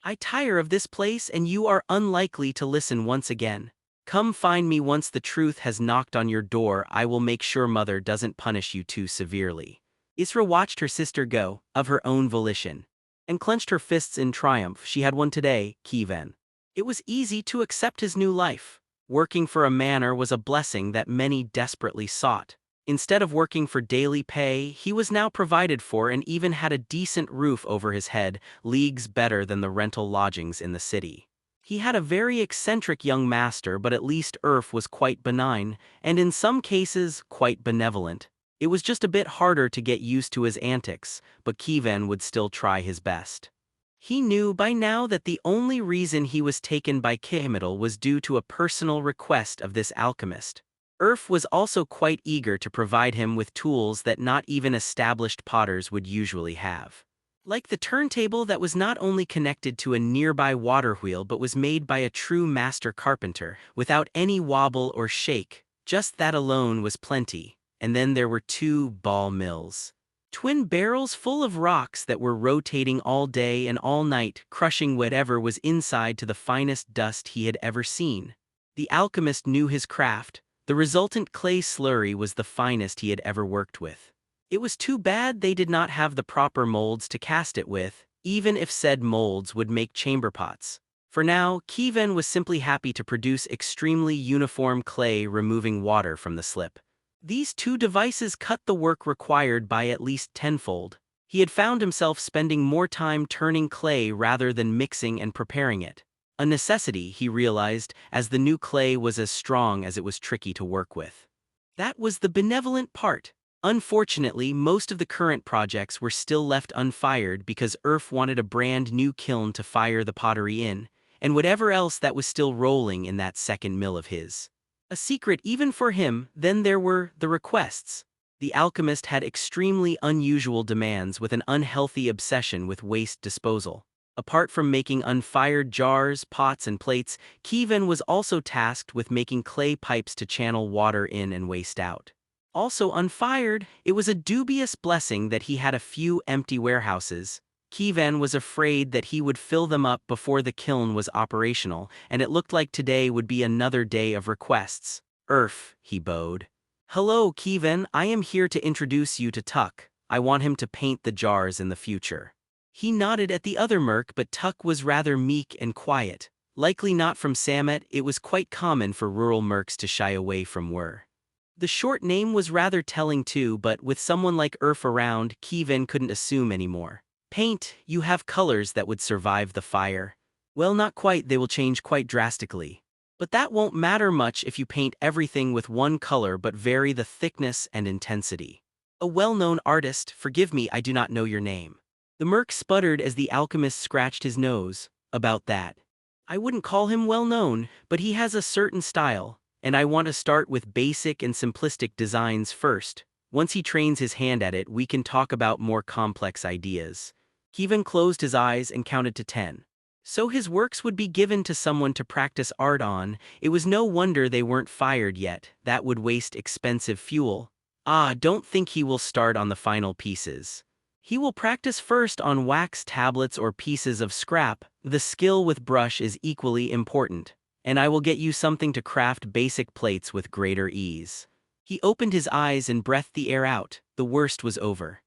I tire of this place and you are unlikely to listen once again. Come find me once the truth has knocked on your door. I will make sure Mother doesn't punish you too severely. Isra watched her sister go, of her own volition, and clenched her fists in triumph. She had won today, Kiven. It was easy to accept his new life. Working for a manor was a blessing that many desperately sought. Instead of working for daily pay, he was now provided for and even had a decent roof over his head, leagues better than the rental lodgings in the city. He had a very eccentric young master, but at least Urf was quite benign, and in some cases, quite benevolent. It was just a bit harder to get used to his antics, but Kievan would still try his best. He knew by now that the only reason he was taken by Kihimidal was due to a personal request of this alchemist. Urf was also quite eager to provide him with tools that not even established potters would usually have. Like the turntable that was not only connected to a nearby water wheel but was made by a true master carpenter, without any wobble or shake, just that alone was plenty. And then there were 2 ball mills. Twin barrels full of rocks that were rotating all day and all night, crushing whatever was inside to the finest dust he had ever seen. The alchemist knew his craft. The resultant clay slurry was the finest he had ever worked with. It was too bad they did not have the proper molds to cast it with, even if said molds would make chamber pots. For now, Kievan was simply happy to produce extremely uniform clay, removing water from the slip. These 2 devices cut the work required by at least tenfold. He had found himself spending more time turning clay rather than mixing and preparing it. A necessity, he realized, as the new clay was as strong as it was tricky to work with. That was the benevolent part. Unfortunately, most of the current projects were still left unfired because Urf wanted a brand new kiln to fire the pottery in, and whatever else that was still rolling in that second mill of his. A secret even for him. Then there were the requests. The alchemist had extremely unusual demands with an unhealthy obsession with waste disposal. Apart from making unfired jars, pots, and plates, Kievan was also tasked with making clay pipes to channel water in and waste out. Also unfired, it was a dubious blessing that he had a few empty warehouses. Kievan was afraid that he would fill them up before the kiln was operational, and it looked like today would be another day of requests. Urf, he bowed. Hello, Kievan, I am here to introduce you to Tuck. I want him to paint the jars in the future. He nodded at the other merc, but Tuck was rather meek and quiet. Likely not from Samet, it was quite common for rural mercs to shy away from Wur. The short name was rather telling too, but with someone like Urf around, Kievan couldn't assume anymore. Paint, you have colors that would survive the fire. Well, not quite, they will change quite drastically. But that won't matter much if you paint everything with one color but vary the thickness and intensity. A well-known artist, forgive me, I do not know your name. The merc sputtered as the alchemist scratched his nose. About that. I wouldn't call him well-known, but he has a certain style, and I want to start with basic and simplistic designs first. Once he trains his hand at it, we can talk about more complex ideas. Kievan closed his eyes and counted to 10. So his works would be given to someone to practice art on. It was no wonder they weren't fired yet. That would waste expensive fuel. Don't think he will start on the final pieces. He will practice first on wax tablets or pieces of scrap. The skill with brush is equally important. And I will get you something to craft basic plates with greater ease. He opened his eyes and breathed the air out. The worst was over.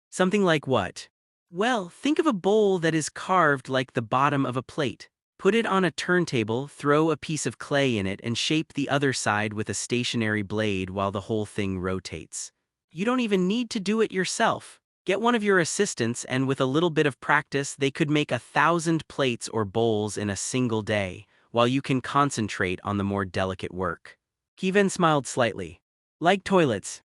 Something like what? Well, think of a bowl that is carved like the bottom of a plate. Put it on a turntable, throw a piece of clay in it, and shape the other side with a stationary blade while the whole thing rotates. You don't even need to do it yourself. Get one of your assistants, and with a little bit of practice, they could make 1,000 plates or bowls in a single day, while you can concentrate on the more delicate work. Kievan smiled slightly. Like toilets.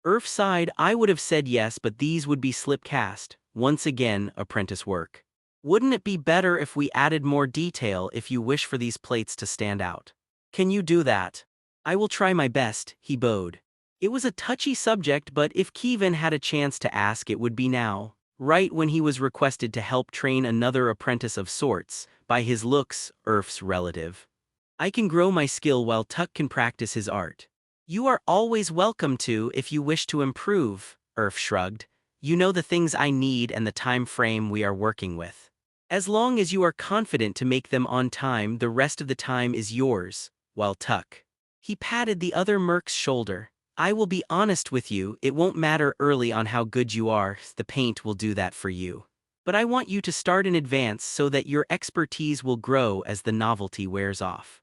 Urf sighed. I would have said yes, but these would be slip-cast. Once again, apprentice work. Wouldn't it be better if we added more detail if you wish for these plates to stand out? Can you do that? I will try my best, he bowed. It was a touchy subject, but if Kievan had a chance to ask, it would be now, right when he was requested to help train another apprentice of sorts, by his looks, Urf's relative. I can grow my skill while Tuck can practice his art. You are always welcome to if you wish to improve, Urf shrugged. You know the things I need and the time frame we are working with. As long as you are confident to make them on time, the rest of the time is yours, while Tuck. He patted the other merc's shoulder. I will be honest with you, it won't matter early on how good you are, the paint will do that for you. But I want you to start in advance so that your expertise will grow as the novelty wears off.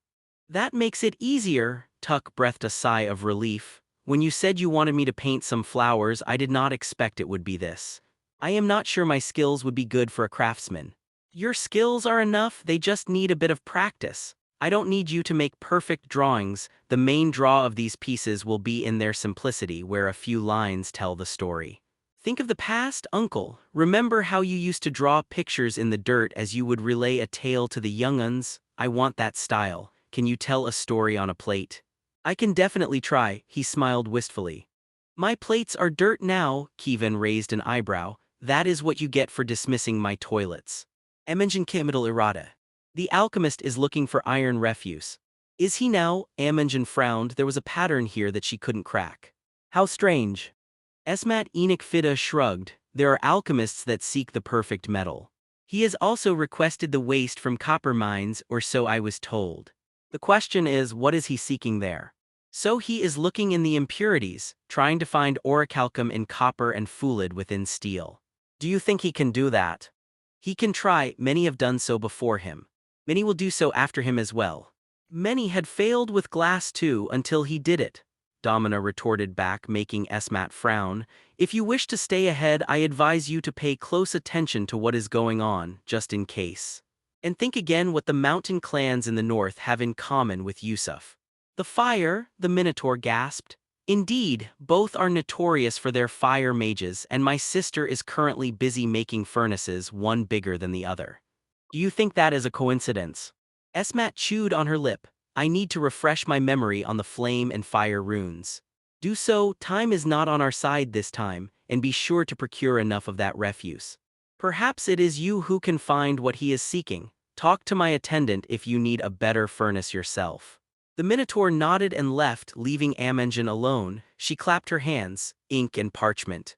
That makes it easier, Tuck breathed a sigh of relief. When you said you wanted me to paint some flowers, I did not expect it would be this. I am not sure my skills would be good for a craftsman. Your skills are enough, they just need a bit of practice. I don't need you to make perfect drawings. The main draw of these pieces will be in their simplicity, where a few lines tell the story. Think of the past, uncle. Remember how you used to draw pictures in the dirt as you would relay a tale to the young uns? I want that style. Can you tell a story on a plate? I can definitely try, he smiled wistfully. My plates are dirt now, Kevin raised an eyebrow. That is what you get for dismissing my toilets. Imogen Kimital Irada. The alchemist is looking for iron refuse. Is he now? Imogen frowned. There was a pattern here that she couldn't crack. How strange. Esmat Enoch Fida shrugged. There are alchemists that seek the perfect metal. He has also requested the waste from copper mines, or so I was told. The question is, what is he seeking there? So he is looking in the impurities, trying to find orichalcum in copper and fulid within steel. Do you think he can do that? He can try, many have done so before him. Many will do so after him as well. Many had failed with glass too until he did it, Domina retorted back, making Esmat frown. If you wish to stay ahead, I advise you to pay close attention to what is going on, just in case. And think again what the mountain clans in the north have in common with Yusuf. The fire, the Minotaur gasped. Indeed, both are notorious for their fire mages, and my sister is currently busy making furnaces, one bigger than the other. Do you think that is a coincidence? Esmat chewed on her lip. I need to refresh my memory on the flame and fire runes. Do so, time is not on our side this time, and be sure to procure enough of that refuse. Perhaps it is you who can find what he is seeking. Talk to my attendant if you need a better furnace yourself. The Minotaur nodded and left, leaving Imogen alone. She clapped her hands, ink and parchment.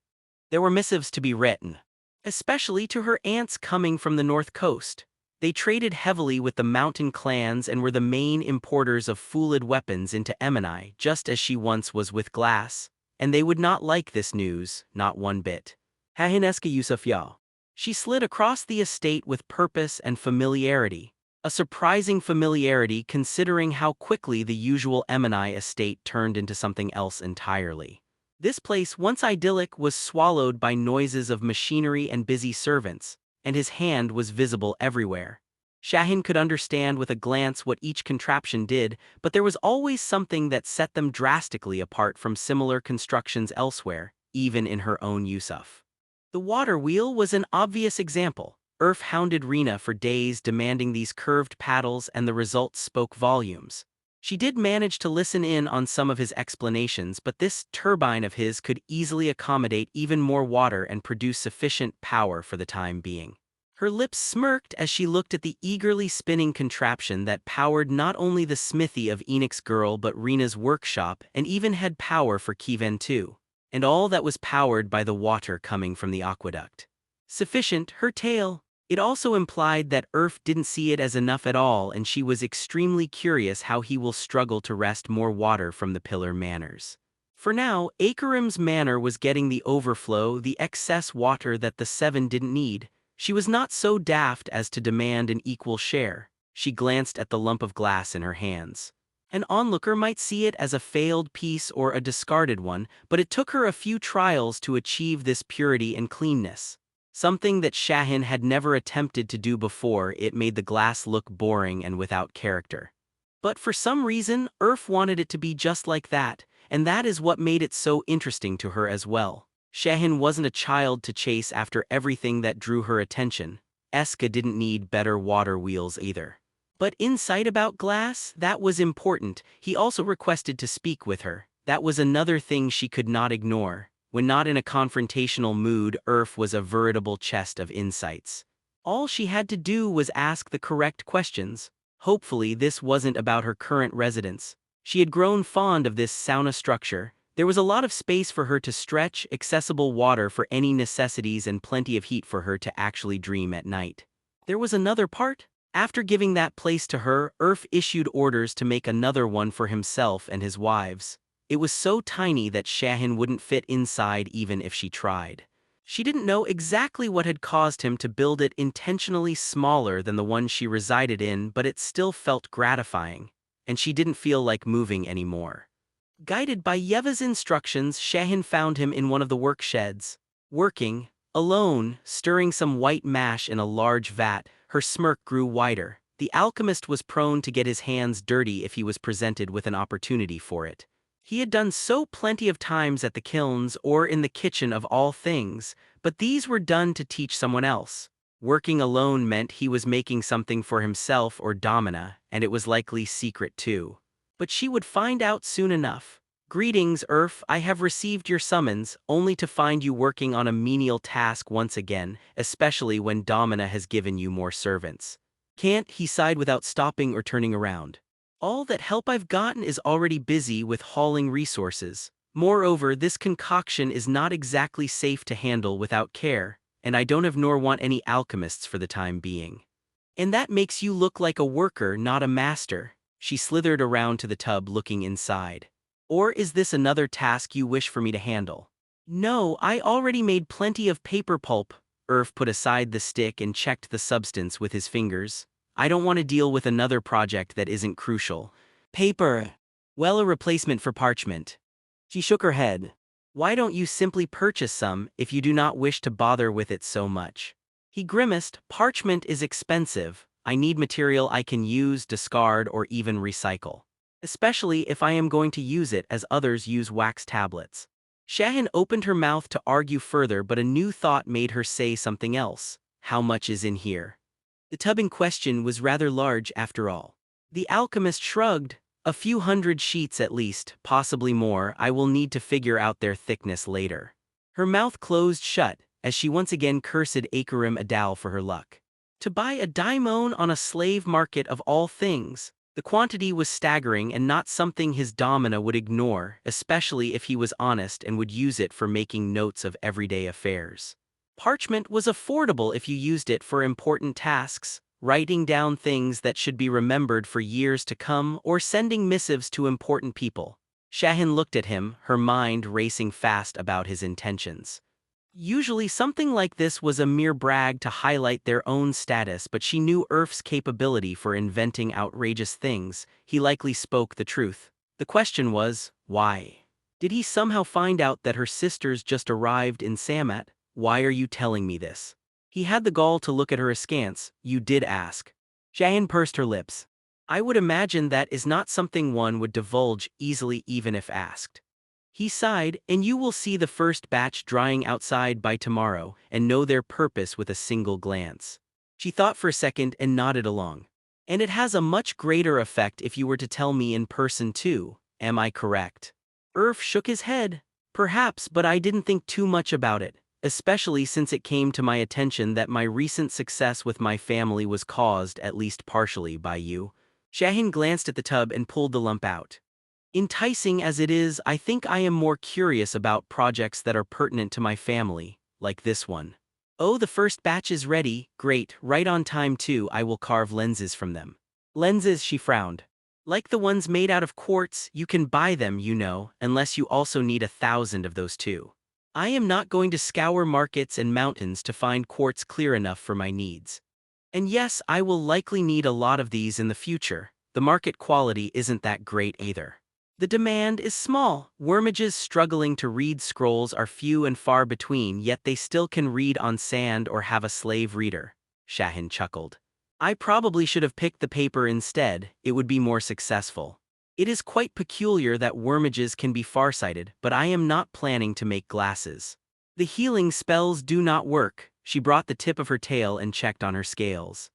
There were missives to be written, especially to her aunts coming from the north coast. They traded heavily with the mountain clans and were the main importers of fulid weapons into Emini, just as she once was with glass, and they would not like this news, not one bit. Hahineska Yusufya. She slid across the estate with purpose and familiarity. A surprising familiarity considering how quickly the usual Emini estate turned into something else entirely. This place, once idyllic, was swallowed by noises of machinery and busy servants, and his hand was visible everywhere. Shahin could understand with a glance what each contraption did, but there was always something that set them drastically apart from similar constructions elsewhere, even in her own Yusuf. The water wheel was an obvious example. Urf hounded Rena for days demanding these curved paddles, and the results spoke volumes. She did manage to listen in on some of his explanations, but this turbine of his could easily accommodate even more water and produce sufficient power for the time being. Her lips smirked as she looked at the eagerly spinning contraption that powered not only the smithy of Enoch's girl but Rena's workshop, and even had power for Kiven too. And all that was powered by the water coming from the aqueduct. Sufficient, her tale. It also implied that Urf didn't see it as enough at all, and she was extremely curious how he will struggle to wrest more water from the pillar manors. For now, Akarim's manor was getting the overflow, the excess water that the seven didn't need. She was not so daft as to demand an equal share. She glanced at the lump of glass in her hands. An onlooker might see it as a failed piece or a discarded one, but it took her a few trials to achieve this purity and cleanness. Something that Shahin had never attempted to do before. It made the glass look boring and without character. But for some reason, Urf wanted it to be just like that, and that is what made it so interesting to her as well. Shahin wasn't a child to chase after everything that drew her attention. Eska didn't need better water wheels either. But insight about glass, that was important. He also requested to speak with her. That was another thing she could not ignore. When not in a confrontational mood, Urf was a veritable chest of insights. All she had to do was ask the correct questions. Hopefully this wasn't about her current residence. She had grown fond of this sauna structure. There was a lot of space for her to stretch, accessible water for any necessities, and plenty of heat for her to actually dream at night. There was another part. After giving that place to her, Urf issued orders to make another one for himself and his wives. It was so tiny that Shahin wouldn't fit inside even if she tried. She didn't know exactly what had caused him to build it intentionally smaller than the one she resided in, but it still felt gratifying, and she didn't feel like moving anymore. Guided by Yeva's instructions, Shahin found him in one of the work sheds. Working, alone, stirring some white mash in a large vat, her smirk grew wider. The alchemist was prone to get his hands dirty if he was presented with an opportunity for it. He had done so plenty of times at the kilns or in the kitchen of all things, but these were done to teach someone else. Working alone meant he was making something for himself or Domina, and it was likely secret too. But she would find out soon enough. Greetings, Urf, I have received your summons, only to find you working on a menial task once again, especially when Domina has given you more servants. Can't, he sighed without stopping or turning around. All that help I've gotten is already busy with hauling resources. Moreover, this concoction is not exactly safe to handle without care, and I don't have nor want any alchemists for the time being. And that makes you look like a worker, not a master. She slithered around to the tub looking inside. Or is this another task you wish for me to handle? No, I already made plenty of paper pulp. Irv put aside the stick and checked the substance with his fingers. I don't want to deal with another project that isn't crucial. Paper. Well, a replacement for parchment. She shook her head. Why don't you simply purchase some if you do not wish to bother with it so much? He grimaced. Parchment is expensive. I need material I can use, discard, or even recycle. Especially if I am going to use it as others use wax tablets. Shahin opened her mouth to argue further, but a new thought made her say something else. How much is in here? The tub in question was rather large after all. The alchemist shrugged. A few hundred sheets at least, possibly more. I will need to figure out their thickness later. Her mouth closed shut as she once again cursed Akarim Adal for her luck. To buy a daimon on a slave market of all things. The quantity was staggering and not something his domina would ignore, especially if he was honest and would use it for making notes of everyday affairs. Parchment was affordable if you used it for important tasks, writing down things that should be remembered for years to come or sending missives to important people. Shahin looked at him, her mind racing fast about his intentions. Usually something like this was a mere brag to highlight their own status, but she knew Irf's capability for inventing outrageous things. He likely spoke the truth. The question was, why? Did he somehow find out that her sisters just arrived in Samat? Why are you telling me this? He had the gall to look at her askance. You did ask. Shahin pursed her lips. I would imagine that is not something one would divulge easily even if asked. He sighed, and you will see the first batch drying outside by tomorrow and know their purpose with a single glance. She thought for a second and nodded along. And it has a much greater effect if you were to tell me in person too, am I correct? Irf shook his head. Perhaps, but I didn't think too much about it, especially since it came to my attention that my recent success with my family was caused at least partially by you. Shahin glanced at the tub and pulled the lump out. Enticing as it is, I think I am more curious about projects that are pertinent to my family, like this one. Oh, the first batch is ready, great, right on time too. I will carve lenses from them. Lenses, she frowned. Like the ones made out of quartz, you can buy them, you know, unless you also need 1,000 of those too. I am not going to scour markets and mountains to find quartz clear enough for my needs. And yes, I will likely need a lot of these in the future. The market quality isn't that great either. The demand is small. Wormages struggling to read scrolls are few and far between, yet they still can read on sand or have a slave reader. Shahin chuckled. I probably should have picked the paper instead, it would be more successful. It is quite peculiar that wormages can be farsighted, but I am not planning to make glasses. The healing spells do not work. She brought the tip of her tail and checked on her scales.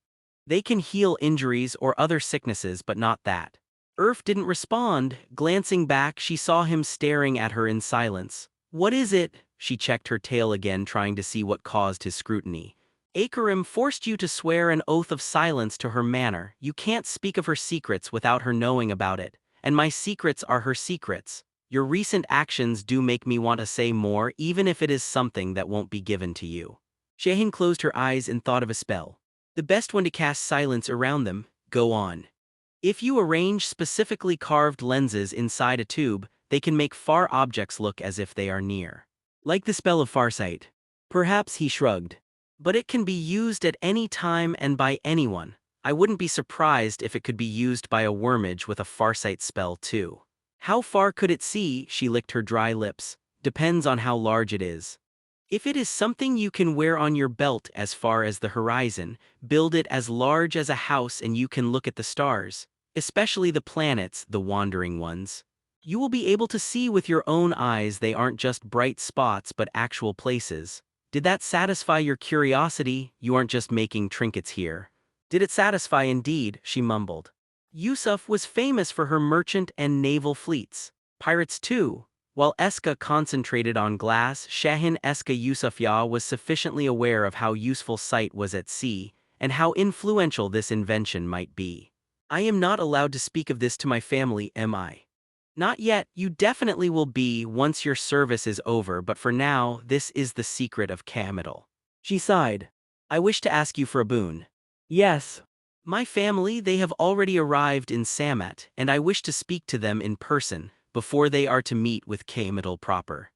They can heal injuries or other sicknesses, but not that. Irf didn't respond. Glancing back, she saw him staring at her in silence. What is it? She checked her tail again, trying to see what caused his scrutiny. Akarim forced you to swear an oath of silence to her manor. You can't speak of her secrets without her knowing about it, and my secrets are her secrets. Your recent actions do make me want to say more, even if it is something that won't be given to you. Shahin closed her eyes and thought of a spell. The best one to cast silence around them. Go on. If you arrange specifically carved lenses inside a tube, they can make far objects look as if they are near. Like the spell of farsight. Perhaps, he shrugged. But it can be used at any time and by anyone. I wouldn't be surprised if it could be used by a wormage with a farsight spell too. How far could it see? She licked her dry lips. Depends on how large it is. If it is something you can wear on your belt as far as the horizon, build it as large as a house and you can look at the stars, especially the planets, the wandering ones. You will be able to see with your own eyes they aren't just bright spots but actual places. Did that satisfy your curiosity? You aren't just making trinkets here. Did it satisfy indeed, she mumbled. Yusuf was famous for her merchant and naval fleets. Pirates too. While Eska concentrated on glass, Shahin Eska Yusufya was sufficiently aware of how useful sight was at sea, and how influential this invention might be. I am not allowed to speak of this to my family, am I? Not yet, you definitely will be once your service is over, but for now, this is the secret of Kamidal. She sighed. I wish to ask you for a boon. Yes. My family, they have already arrived in Samat, and I wish to speak to them in person, before they are to meet with Kamidal proper.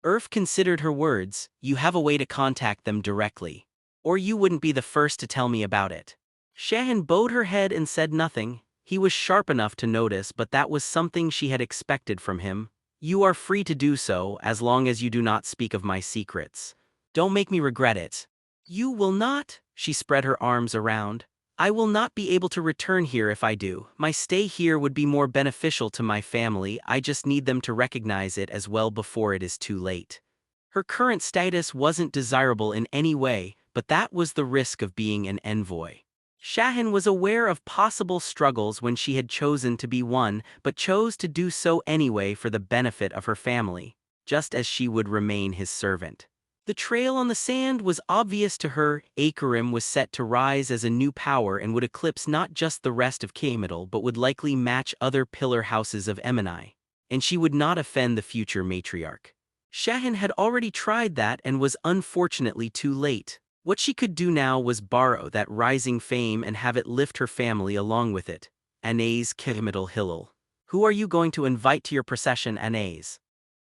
Urf considered her words. You have a way to contact them directly. Or you wouldn't be the first to tell me about it. Shahin bowed her head and said nothing. He was sharp enough to notice, but that was something she had expected from him. You are free to do so, as long as you do not speak of my secrets. Don't make me regret it. You will not? She spread her arms around. I will not be able to return here if I do. My stay here would be more beneficial to my family. I just need them to recognize it as well before it is too late. Her current status wasn't desirable in any way, but that was the risk of being an envoy. Shahin was aware of possible struggles when she had chosen to be one, but chose to do so anyway for the benefit of her family, just as she would remain his servant. The trail on the sand was obvious to her. Akarim was set to rise as a new power and would eclipse not just the rest of Kamidal but would likely match other pillar houses of Emini, and she would not offend the future matriarch. Shahin had already tried that and was unfortunately too late. What she could do now was borrow that rising fame and have it lift her family along with it. Anais Kamidal Hillel. Who are you going to invite to your procession, Anais?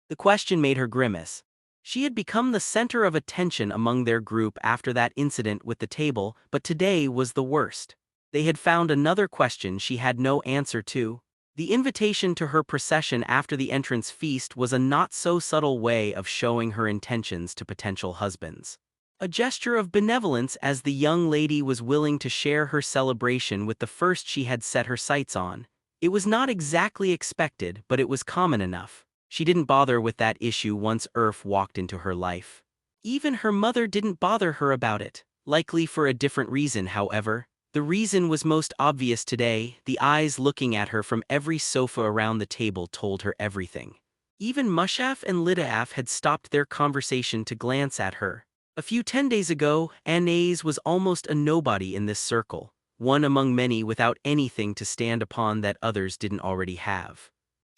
The question made her grimace. She had become the center of attention among their group after that incident with the table, but today was the worst. They had found another question she had no answer to. The invitation to her procession after the entrance feast was a not-so-subtle way of showing her intentions to potential husbands. A gesture of benevolence, as the young lady was willing to share her celebration with the first she had set her sights on. It was not exactly expected, but it was common enough. She didn't bother with that issue once Urf walked into her life. Even her mother didn't bother her about it, likely for a different reason, however. The reason was most obvious today. The eyes looking at her from every sofa around the table told her everything. Even Mushaf and Lidaaf had stopped their conversation to glance at her. A few 10 days ago, Anais was almost a nobody in this circle, one among many without anything to stand upon that others didn't already have.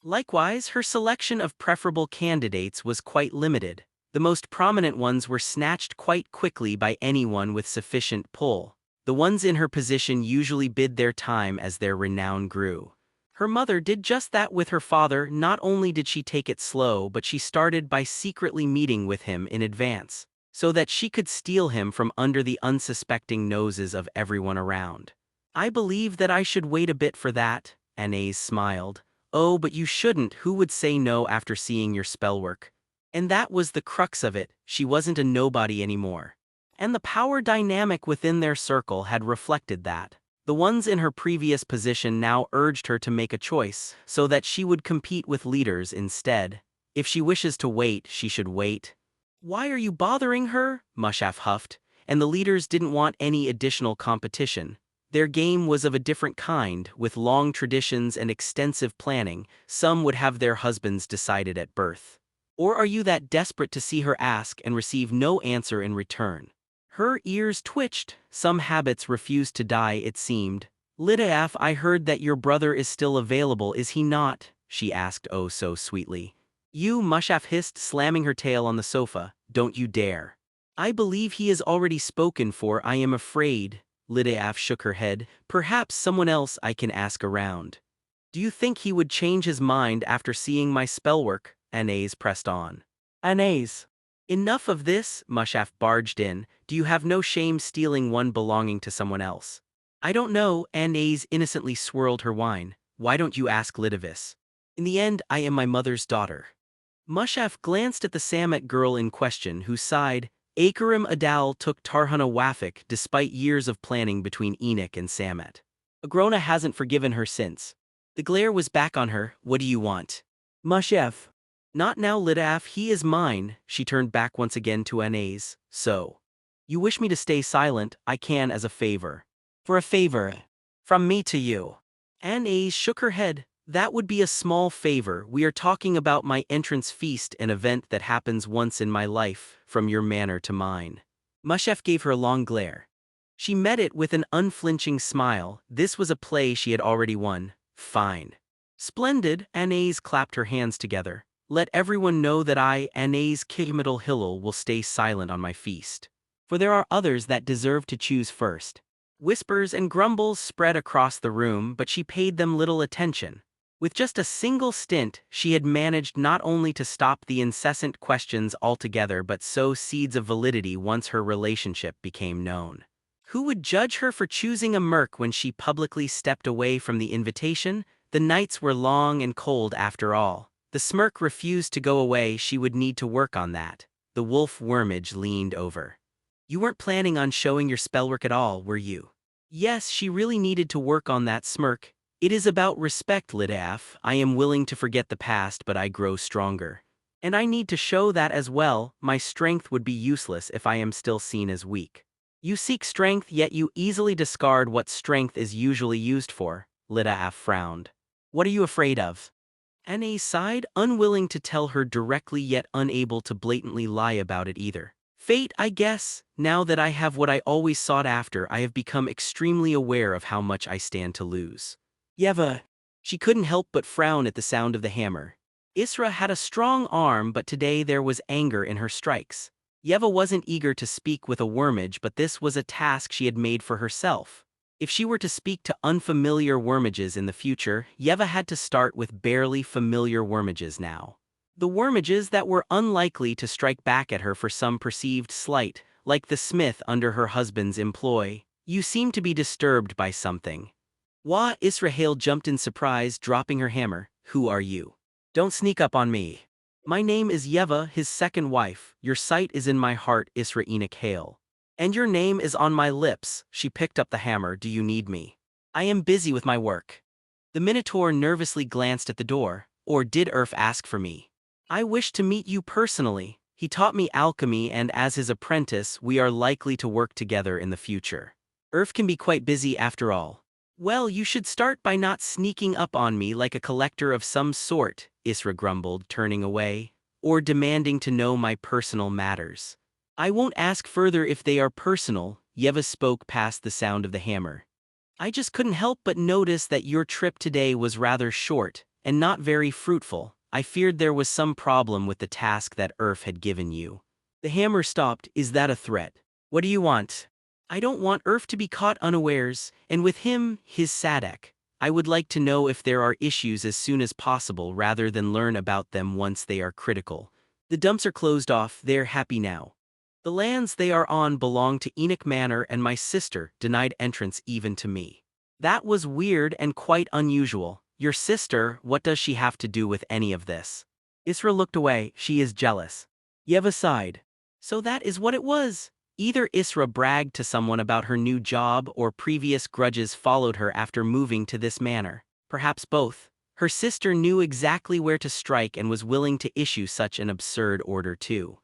Likewise, her selection of preferable candidates was quite limited. The most prominent ones were snatched quite quickly by anyone with sufficient pull. The ones in her position usually bid their time as their renown grew. Her mother did just that with her father. Not only did she take it slow, but she started by secretly meeting with him in advance, so that she could steal him from under the unsuspecting noses of everyone around. I believe that I should wait a bit for that, Anais smiled. Oh, but you shouldn't. Who would say no after seeing your spellwork? And that was the crux of it. She wasn't a nobody anymore. And the power dynamic within their circle had reflected that. The ones in her previous position now urged her to make a choice, so that she would compete with leaders instead. If she wishes to wait, she should wait. Why are you bothering her? Mushaf huffed, and the leaders didn't want any additional competition. Their game was of a different kind, with long traditions and extensive planning. Some would have their husbands decided at birth. Or are you that desperate to see her ask and receive no answer in return? Her ears twitched. Some habits refused to die, it seemed. Lidaaf, I heard that your brother is still available, is he not? She asked, oh so sweetly. You, Mushaf hissed, slamming her tail on the sofa. Don't you dare. I believe he is already spoken for, I am afraid. Lidaaf shook her head. Perhaps someone else I can ask around. Do you think he would change his mind after seeing my spellwork? Anais pressed on. Anais. Enough of this, Mushaf barged in. Do you have no shame stealing one belonging to someone else? I don't know, Anais innocently swirled her wine. Why don't you ask Lidavis? In the end, I am my mother's daughter. Mushaf glanced at the Samet girl in question, who sighed. Akarim Adal took Tarhana Wafik despite years of planning between Enoch and Samet. Agrona hasn't forgiven her since. The glare was back on her. What do you want? Mushaf. Not now, Lidaf, he is mine. She turned back once again to Anais. So. You wish me to stay silent, I can as a favor. For a favor. From me to you. Anais shook her head. That would be a small favor. We are talking about my entrance feast, an event that happens once in my life, from your manor to mine. Mushaf gave her a long glare. She met it with an unflinching smile. This was a play she had already won. Fine. Splendid, Anais clapped her hands together. Let everyone know that I, Anais Kigmiddle Hillel, will stay silent on my feast. For there are others that deserve to choose first. Whispers and grumbles spread across the room, but she paid them little attention. With just a single stint, she had managed not only to stop the incessant questions altogether but sow seeds of validity once her relationship became known. Who would judge her for choosing a merc when she publicly stepped away from the invitation? The nights were long and cold after all. The smirk refused to go away. She would need to work on that. The wolf wormage leaned over. You weren't planning on showing your spellwork at all, were you? Yes, she really needed to work on that smirk. It is about respect, Lidaf. I am willing to forget the past, but I grow stronger. And I need to show that as well. My strength would be useless if I am still seen as weak. You seek strength, yet you easily discard what strength is usually used for. Lidaf frowned. What are you afraid of? Anais sighed, unwilling to tell her directly yet unable to blatantly lie about it either. Fate, I guess. Now that I have what I always sought after, I have become extremely aware of how much I stand to lose. Yeva. She couldn't help but frown at the sound of the hammer. Isra had a strong arm, but today there was anger in her strikes. Yeva wasn't eager to speak with a wormage, but this was a task she had made for herself. If she were to speak to unfamiliar wormages in the future, Yeva had to start with barely familiar wormages now. The wormages that were unlikely to strike back at her for some perceived slight, like the smith under her husband's employ. You seem to be disturbed by something. Wah, Israel jumped in surprise, dropping her hammer. Who are you? Don't sneak up on me. My name is Yeva, his second wife. Your sight is in my heart, Isra Enoch Hale. And your name is on my lips. She picked up the hammer. Do you need me? I am busy with my work. The Minotaur nervously glanced at the door. Or did Urf ask for me? I wish to meet you personally. He taught me alchemy, and as his apprentice, we are likely to work together in the future. Urf can be quite busy after all. Well, you should start by not sneaking up on me like a collector of some sort, Isra grumbled, turning away, or demanding to know my personal matters. I won't ask further if they are personal, Yeva spoke past the sound of the hammer. I just couldn't help but notice that your trip today was rather short, and not very fruitful. I feared there was some problem with the task that Urf had given you. The hammer stopped. Is that a threat? What do you want? I don't want Urf to be caught unawares, and with him, his Sadek. I would like to know if there are issues as soon as possible rather than learn about them once they are critical. The dumps are closed off, they're happy now. The lands they are on belong to Enoch Manor, and my sister denied entrance even to me. That was weird and quite unusual. Your sister, what does she have to do with any of this? Isra looked away. She is jealous. Yeva sighed. So that is what it was. Either Isra bragged to someone about her new job or previous grudges followed her after moving to this manor. Perhaps both. Her sister knew exactly where to strike and was willing to issue such an absurd order too.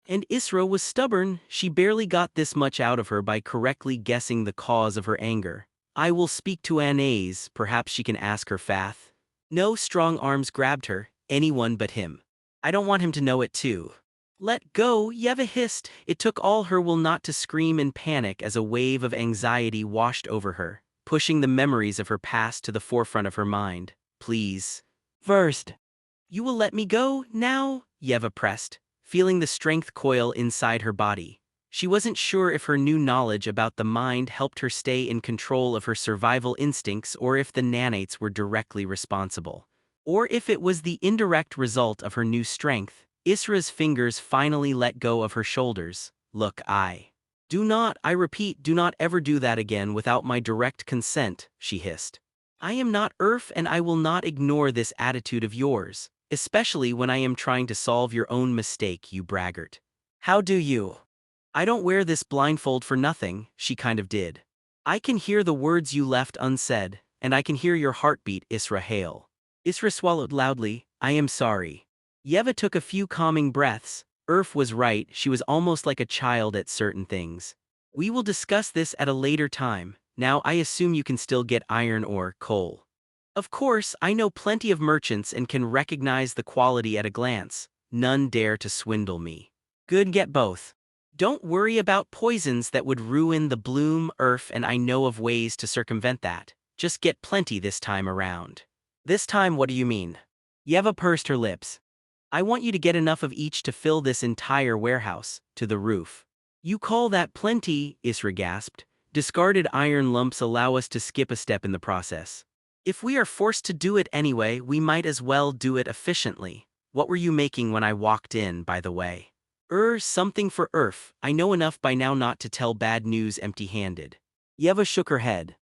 And Isra was stubborn. She barely got this much out of her by correctly guessing the cause of her anger. I will speak to Anais, perhaps she can ask her Fath. No, strong arms grabbed her, anyone but him. I don't want him to know it too. Let go, Yeva hissed. It took all her will not to scream in panic as a wave of anxiety washed over her, pushing the memories of her past to the forefront of her mind. Please. First. You will let me go, now? Yeva pressed, feeling the strength coil inside her body. She wasn't sure if her new knowledge about the mind helped her stay in control of her survival instincts or if the nanites were directly responsible. Or if it was the indirect result of her new strength. Isra's fingers finally let go of her shoulders. Look, do not, I repeat, do not ever do that again without my direct consent, she hissed. I am not Earth and I will not ignore this attitude of yours, especially when I am trying to solve your own mistake, you braggart. How do you? I don't wear this blindfold for nothing, she kind of did. I can hear the words you left unsaid, and I can hear your heartbeat, Isra Hale. Isra swallowed loudly. I am sorry. Yeva took a few calming breaths. Irf was right, she was almost like a child at certain things. We will discuss this at a later time. Now I assume you can still get iron or coal. Of course, I know plenty of merchants and can recognize the quality at a glance. None dare to swindle me. Good, get both. Don't worry about poisons that would ruin the bloom, Irf, and I know of ways to circumvent that. Just get plenty this time around. This time, what do you mean? Yeva pursed her lips. I want you to get enough of each to fill this entire warehouse, to the roof. You call that plenty, Isra gasped. Discarded iron lumps allow us to skip a step in the process. If we are forced to do it anyway, we might as well do it efficiently. What were you making when I walked in, by the way? Something for Irf. I know enough by now not to tell bad news empty-handed. Yeva shook her head.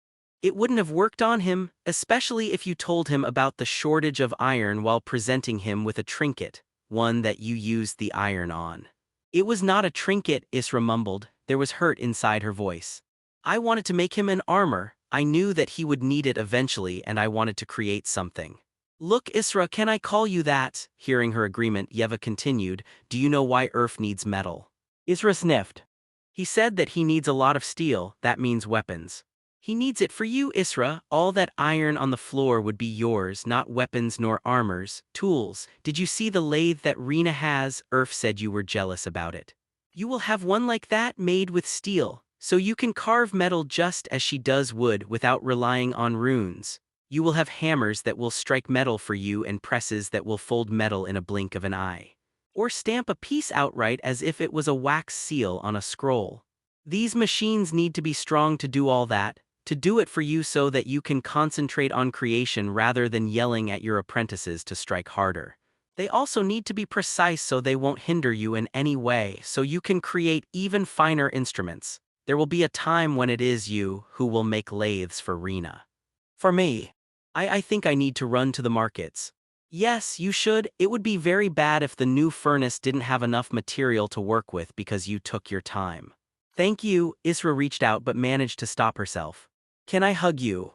It wouldn't have worked on him, especially if you told him about the shortage of iron while presenting him with a trinket, one that you used the iron on. It was not a trinket, Isra mumbled. There was hurt inside her voice. I wanted to make him an armor. I knew that he would need it eventually and I wanted to create something. Look, Isra, can I call you that? Hearing her agreement, Yeva continued, do you know why Irf needs metal? Isra sniffed. He said that he needs a lot of steel, that means weapons. He needs it for you, Isra. All that iron on the floor would be yours, not weapons nor armors, tools. Did you see the lathe that Rena has? Irf said you were jealous about it. You will have one like that made with steel, so you can carve metal just as she does wood without relying on runes. You will have hammers that will strike metal for you and presses that will fold metal in a blink of an eye. Or stamp a piece outright as if it was a wax seal on a scroll. These machines need to be strong to do all that, to do it for you so that you can concentrate on creation rather than yelling at your apprentices to strike harder. They also need to be precise so they won't hinder you in any way, so you can create even finer instruments. There will be a time when it is you who will make lathes for Rena. For me. I think I need to run to the markets. Yes, you should. It would be very bad if the new furnace didn't have enough material to work with because you took your time. Thank you, Isra reached out but managed to stop herself. Can I hug you?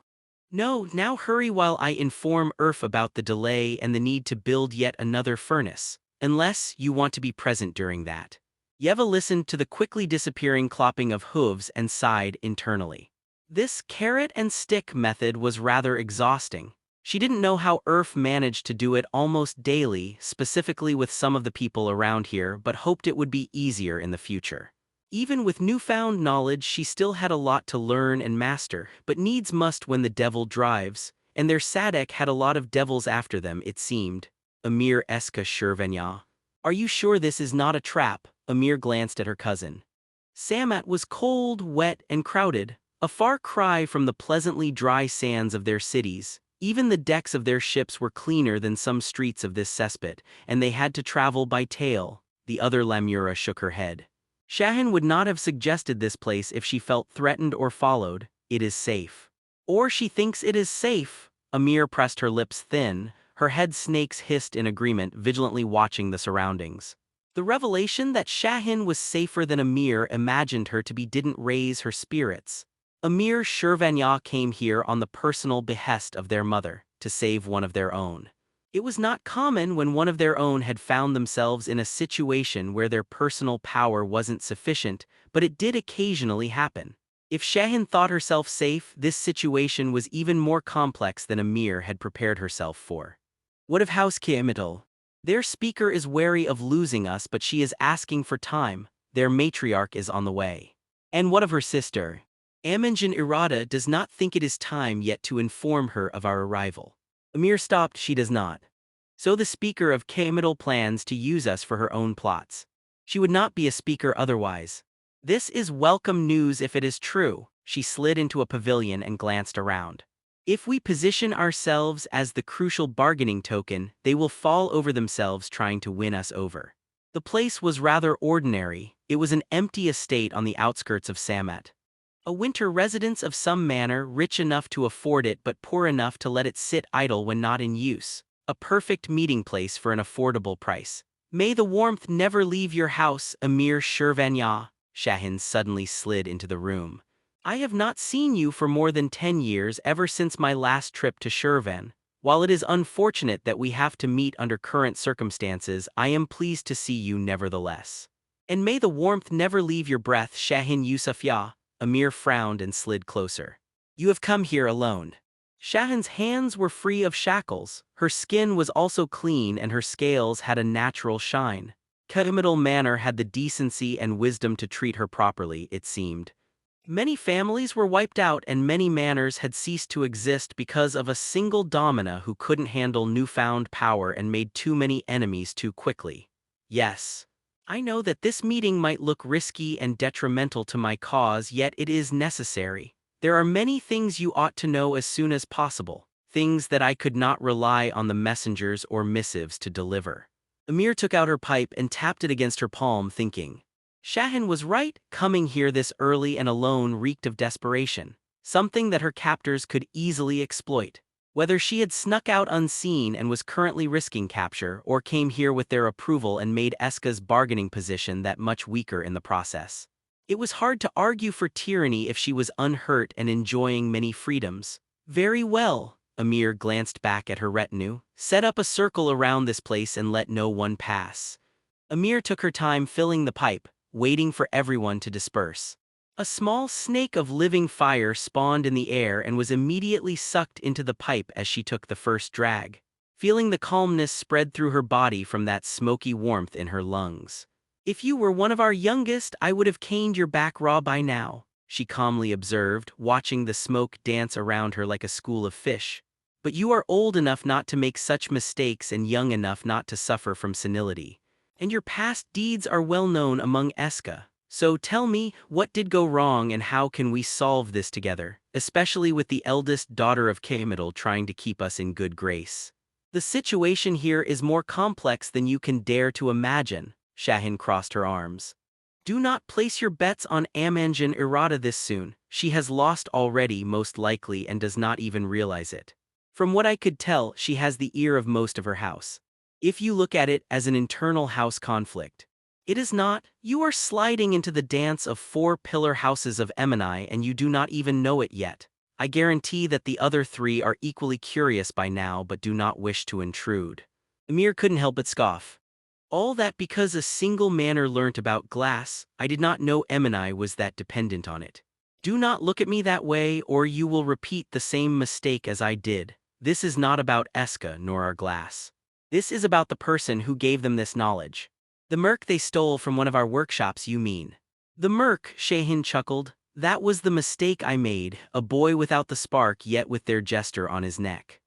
No, now hurry while I inform Irf about the delay and the need to build yet another furnace, unless you want to be present during that. Yeva listened to the quickly disappearing clopping of hooves and sighed internally. This carrot and stick method was rather exhausting. She didn't know how Irf managed to do it almost daily, specifically with some of the people around here, but hoped it would be easier in the future. Even with newfound knowledge, she still had a lot to learn and master, but needs must when the devil drives, and their Sadek had a lot of devils after them, it seemed. Amir Eska Shervenya. Are you sure this is not a trap? Amir glanced at her cousin. Samat was cold, wet, and crowded, a far cry from the pleasantly dry sands of their cities. Even the decks of their ships were cleaner than some streets of this cesspit, and they had to travel by tail. The other Lamura shook her head. Shahin would not have suggested this place if she felt threatened or followed. It is safe. Or she thinks it is safe. Amir pressed her lips thin. Her head snakes hissed in agreement, vigilantly watching the surroundings. The revelation that Shahin was safer than Amir imagined her to be didn't raise her spirits. Amir Shervanya came here on the personal behest of their mother, to save one of their own. It was not common when one of their own had found themselves in a situation where their personal power wasn't sufficient, but it did occasionally happen. If Shahin thought herself safe, this situation was even more complex than Amir had prepared herself for. What of House Kiamital? Their speaker is wary of losing us, but she is asking for time. Their matriarch is on the way. And what of her sister? Aminjan Irada does not think it is time yet to inform her of our arrival. Amir stopped. She does not. So the speaker of Kiamital plans to use us for her own plots. She would not be a speaker otherwise. This is welcome news if it is true. She slid into a pavilion and glanced around. If we position ourselves as the crucial bargaining token, they will fall over themselves trying to win us over. The place was rather ordinary. It was an empty estate on the outskirts of Samet. A winter residence of some manor, rich enough to afford it but poor enough to let it sit idle when not in use. A perfect meeting place for an affordable price. May the warmth never leave your house, Amir Shervanya. Shahin suddenly slid into the room. I have not seen you for more than 10 years, ever since my last trip to Shirvan. While it is unfortunate that we have to meet under current circumstances, I am pleased to see you nevertheless. And may the warmth never leave your breath, Shahin Yusufya. Amir frowned and slid closer. You have come here alone. Shahin's hands were free of shackles, her skin was also clean and her scales had a natural shine. Kehmital Manor had the decency and wisdom to treat her properly, it seemed. Many families were wiped out and many manors had ceased to exist because of a single domina who couldn't handle newfound power and made too many enemies too quickly. Yes. I know that this meeting might look risky and detrimental to my cause, yet it is necessary. There are many things you ought to know as soon as possible, things that I could not rely on the messengers or missives to deliver. Amir took out her pipe and tapped it against her palm, thinking. Shahin was right, coming here this early and alone reeked of desperation, something that her captors could easily exploit. Whether she had snuck out unseen and was currently risking capture, or came here with their approval and made Eska's bargaining position that much weaker in the process. It was hard to argue for tyranny if she was unhurt and enjoying many freedoms. Very well, Amir glanced back at her retinue. Set up a circle around this place and let no one pass. Amir took her time filling the pipe, waiting for everyone to disperse. A small snake of living fire spawned in the air and was immediately sucked into the pipe as she took the first drag, feeling the calmness spread through her body from that smoky warmth in her lungs. If you were one of our youngest, I would have caned your back raw by now, she calmly observed, watching the smoke dance around her like a school of fish. But you are old enough not to make such mistakes and young enough not to suffer from senility. And your past deeds are well known among Eska. So tell me, what did go wrong and how can we solve this together, especially with the eldest daughter of Kehmital trying to keep us in good grace? The situation here is more complex than you can dare to imagine, Shahin crossed her arms. Do not place your bets on Amanjan Irada this soon. She has lost already most likely and does not even realize it. From what I could tell, she has the ear of most of her house. If you look at it as an internal house conflict, it is not. You are sliding into the dance of 4 pillar houses of Emini and you do not even know it yet. I guarantee that the other 3 are equally curious by now but do not wish to intrude. Amir couldn't help but scoff. All that because a single manor learnt about glass. I did not know Emini was that dependent on it. Do not look at me that way or you will repeat the same mistake as I did. This is not about Eska nor our glass. This is about the person who gave them this knowledge. The merc they stole from one of our workshops, you mean? The merc, Shahin chuckled. That was the mistake I made, a boy without the spark yet with their jester on his neck.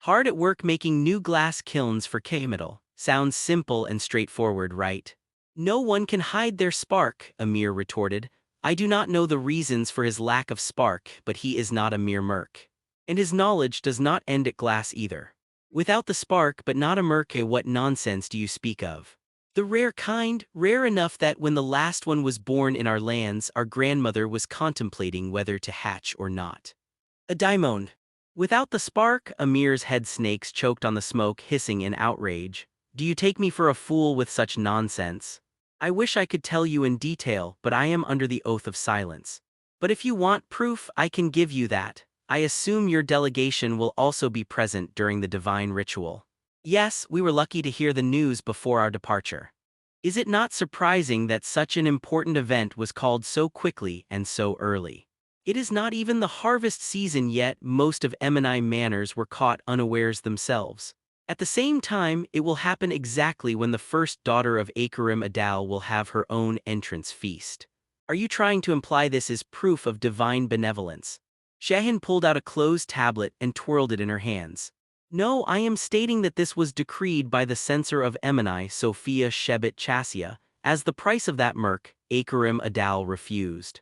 Hard at work making new glass kilns for Kehmital. Sounds simple and straightforward, right? No one can hide their spark, Amir retorted. I do not know the reasons for his lack of spark, but he is not a mere merc. And his knowledge does not end at glass either. Without the spark but not a merc, what nonsense do you speak of? The rare kind, rare enough that when the last one was born in our lands, our grandmother was contemplating whether to hatch or not. A daimon. Without the spark, Amir's head snakes choked on the smoke, hissing in outrage. Do you take me for a fool with such nonsense? I wish I could tell you in detail, but I am under the oath of silence. But if you want proof, I can give you that. I assume your delegation will also be present during the divine ritual. Yes, we were lucky to hear the news before our departure. Is it not surprising that such an important event was called so quickly and so early? It is not even the harvest season yet. Most of Emini manors were caught unawares themselves. At the same time, it will happen exactly when the first daughter of Akarim Adal will have her own entrance feast. Are you trying to imply this is proof of divine benevolence? Shahin pulled out a closed tablet and twirled it in her hands. No, I am stating that this was decreed by the censor of Emini, Sophia Shebet Chasia, as the price of that merc. Akarim Adal refused.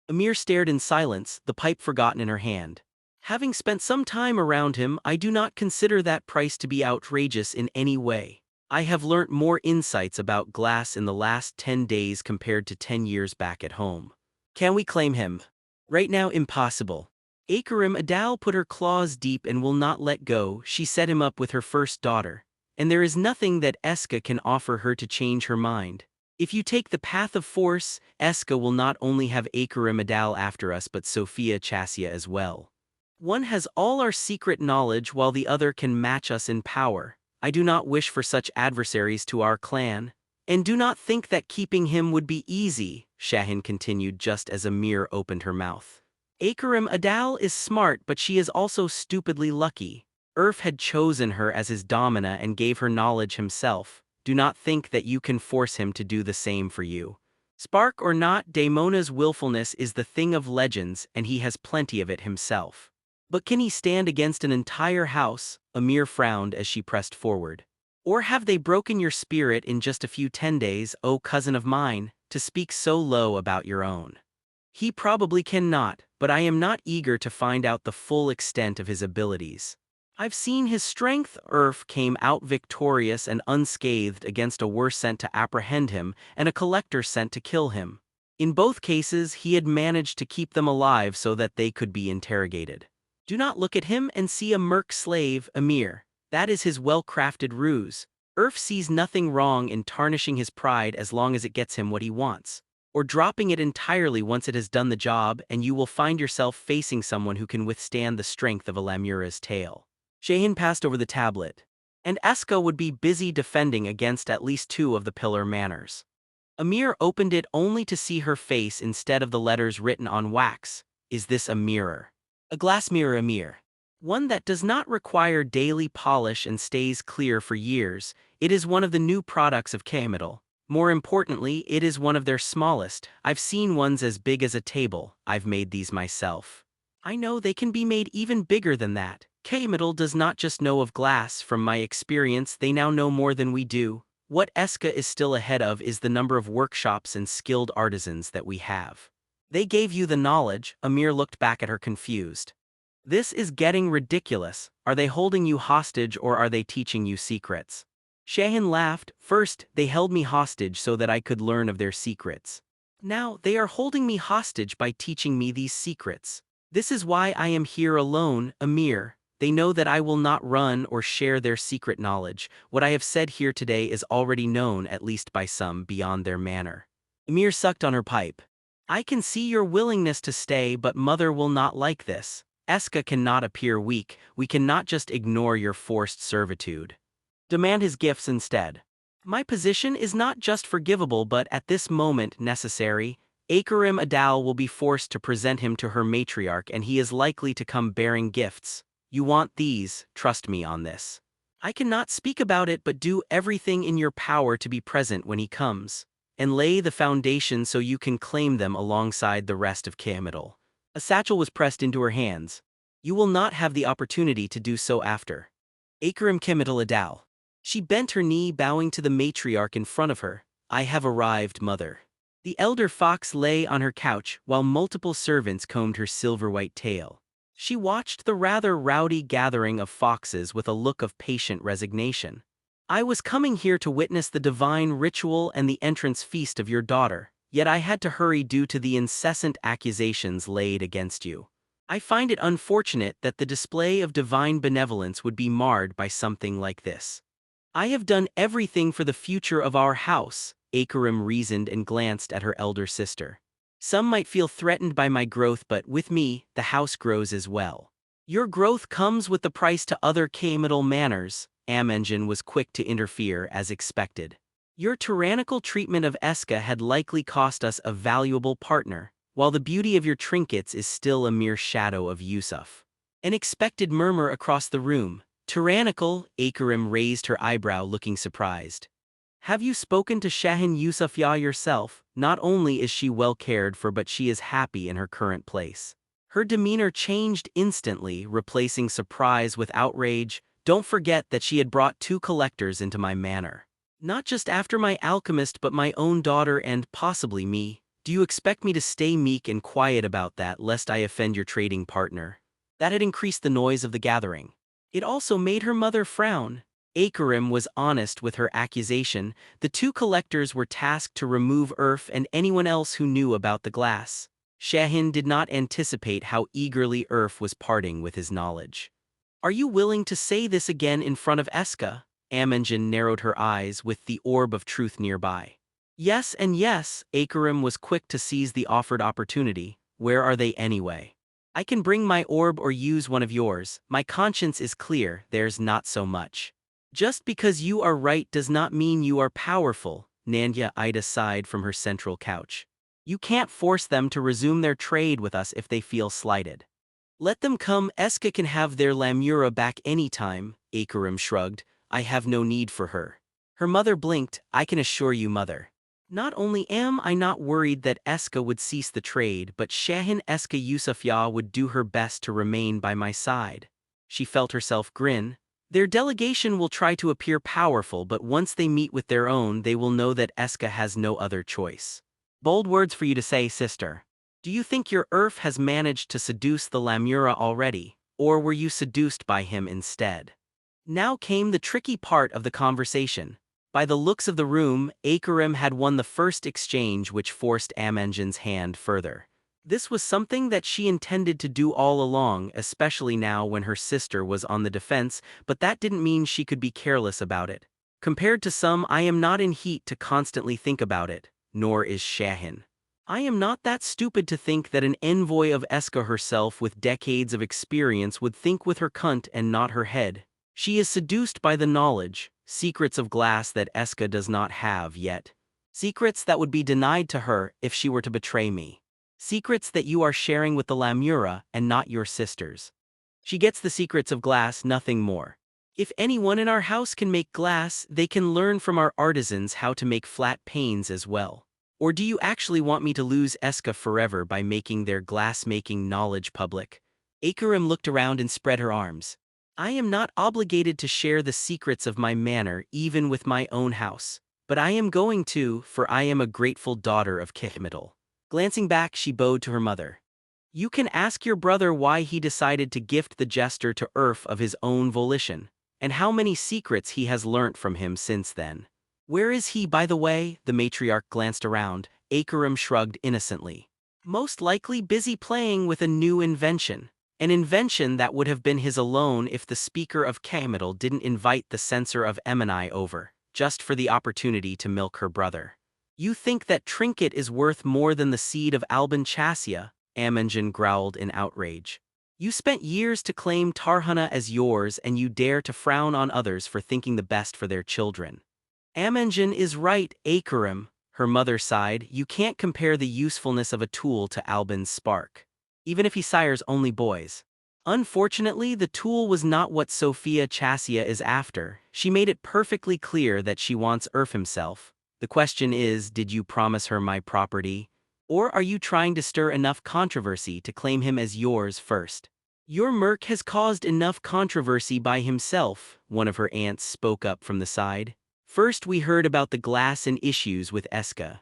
Amir stared in silence, the pipe forgotten in her hand. Having spent some time around him, I do not consider that price to be outrageous in any way. I have learnt more insights about glass in the last 10 days compared to 10 years back at home. Can we claim him? Right now, impossible. Akarim Adal put her claws deep and will not let go. She set him up with her first daughter. And there is nothing that Eska can offer her to change her mind. If you take the path of force, Eska will not only have Akarim Adal after us but Sophia Chassia as well. One has all our secret knowledge while the other can match us in power. I do not wish for such adversaries to our clan. And do not think that keeping him would be easy, Shahin continued just as Amir opened her mouth. Akarim Adal is smart, but she is also stupidly lucky. Urf had chosen her as his domina and gave her knowledge himself. Do not think that you can force him to do the same for you. Spark or not, Daimona's willfulness is the thing of legends, and he has plenty of it himself. But can he stand against an entire house? Amir frowned as she pressed forward. Or have they broken your spirit in just a few 10 days, O cousin of mine, to speak so low about your own? He probably cannot, but I am not eager to find out the full extent of his abilities. I've seen his strength. Urf came out victorious and unscathed against a war sent to apprehend him and a collector sent to kill him. In both cases, he had managed to keep them alive so that they could be interrogated. Do not look at him and see a merc slave, Amir. That is his well-crafted ruse. Urf sees nothing wrong in tarnishing his pride as long as it gets him what he wants. Or dropping it entirely once it has done the job, and you will find yourself facing someone who can withstand the strength of a Lamura's tail. Shahin passed over the tablet, and Eska would be busy defending against at least 2 of the pillar manors. Amir opened it only to see her face instead of the letters written on wax. Is this a mirror? A glass mirror, Amir. One that does not require daily polish and stays clear for years. It is one of the new products of K-Metal. More importantly, it is one of their smallest. I've seen ones as big as a table. I've made these myself. I know they can be made even bigger than that. K-Metal does not just know of glass. From my experience, they now know more than we do. What Eska is still ahead of is the number of workshops and skilled artisans that we have. They gave you the knowledge. Amir looked back at her confused. This is getting ridiculous. Are they holding you hostage or are they teaching you secrets? Shahin laughed. First, they held me hostage so that I could learn of their secrets. Now, they are holding me hostage by teaching me these secrets. This is why I am here alone, Amir. They know that I will not run or share their secret knowledge. What I have said here today is already known at least by some beyond their manor. Amir sucked on her pipe. I can see your willingness to stay, but mother will not like this. Eska cannot appear weak. We cannot just ignore your forced servitude. Demand his gifts instead. My position is not just forgivable but at this moment necessary. Akarim Adal will be forced to present him to her matriarch and he is likely to come bearing gifts. You want these, trust me on this. I cannot speak about it but do everything in your power to be present when he comes, and lay the foundation so you can claim them alongside the rest of K-Metal. A satchel was pressed into her hands. You will not have the opportunity to do so after. Akarim K-Metal Adal. She bent her knee, bowing to the matriarch in front of her. I have arrived, mother. The elder fox lay on her couch while multiple servants combed her silver-white tail. She watched the rather rowdy gathering of foxes with a look of patient resignation. I was coming here to witness the divine ritual and the entrance feast of your daughter, yet I had to hurry due to the incessant accusations laid against you. I find it unfortunate that the display of divine benevolence would be marred by something like this. I have done everything for the future of our house, Akarim reasoned and glanced at her elder sister. Some might feel threatened by my growth, but with me, the house grows as well. Your growth comes with the price to other K-Metal manors. Amengen was quick to interfere as expected. Your tyrannical treatment of Eska had likely cost us a valuable partner, while the beauty of your trinkets is still a mere shadow of Yusuf. An expected murmur across the room. Tyrannical, Akarim raised her eyebrow looking surprised. Have you spoken to Shahin Yusufya yourself? Not only is she well cared for but she is happy in her current place. Her demeanor changed instantly, replacing surprise with outrage. Don't forget that she had brought 2 collectors into my manor. Not just after my alchemist but my own daughter and possibly me. Do you expect me to stay meek and quiet about that lest I offend your trading partner? That had increased the noise of the gathering. It also made her mother frown. Akarim was honest with her accusation. The 2 collectors were tasked to remove Urf and anyone else who knew about the glass. Shahin did not anticipate how eagerly Urf was parting with his knowledge. Are you willing to say this again in front of Eska? Amunjan narrowed her eyes with the orb of truth nearby. Yes and yes, Akarim was quick to seize the offered opportunity. Where are they anyway? I can bring my orb or use one of yours. My conscience is clear, there's not so much. Just because you are right does not mean you are powerful, Nanya Ida sighed from her central couch. You can't force them to resume their trade with us if they feel slighted. Let them come, Eska can have their Lamura back anytime, Akarim shrugged. I have no need for her. Her mother blinked. I can assure you, mother. Not only am I not worried that Eska would cease the trade, but Shahin Eska Yusufya would do her best to remain by my side. She felt herself grin. Their delegation will try to appear powerful, but once they meet with their own, they will know that Eska has no other choice. Bold words for you to say, sister. Do you think your Urf has managed to seduce the Lamura already, or were you seduced by him instead? Now came the tricky part of the conversation. By the looks of the room, Akarim had won the first exchange, which forced Amunjan's hand further. This was something that she intended to do all along, especially now when her sister was on the defense, but that didn't mean she could be careless about it. Compared to some, I am not in heat to constantly think about it, nor is Shahin. I am not that stupid to think that an envoy of Eska herself with decades of experience would think with her cunt and not her head. She is seduced by the knowledge, secrets of glass that Eska does not have yet. Secrets that would be denied to her if she were to betray me. Secrets that you are sharing with the Lamura and not your sisters. She gets the secrets of glass, nothing more. If anyone in our house can make glass, they can learn from our artisans how to make flat panes as well. Or do you actually want me to lose Eska forever by making their glass-making knowledge public? Akarim looked around and spread her arms. I am not obligated to share the secrets of my manor even with my own house. But I am going to, for I am a grateful daughter of Kihmiddle. Glancing back, she bowed to her mother. You can ask your brother why he decided to gift the jester to Urf of his own volition, and how many secrets he has learnt from him since then. Where is he, by the way? The matriarch glanced around. Akarim shrugged innocently. Most likely busy playing with a new invention. An invention that would have been his alone if the speaker of Kamital didn't invite the censor of Emini over, just for the opportunity to milk her brother. You think that trinket is worth more than the seed of Alban Chassia? Amunjan growled in outrage. You spent years to claim Tarhana as yours, and you dare to frown on others for thinking the best for their children. Amunjan is right, Akarim, her mother sighed. You can't compare the usefulness of a tool to Alban's spark. Even if he sires only boys. Unfortunately, the tool was not what Sophia Chassia is after. She made it perfectly clear that she wants Urf himself. The question is, did you promise her my property? Or are you trying to stir enough controversy to claim him as yours first? Your Merc has caused enough controversy by himself, one of her aunts spoke up from the side. First we heard about the glass and issues with Eska.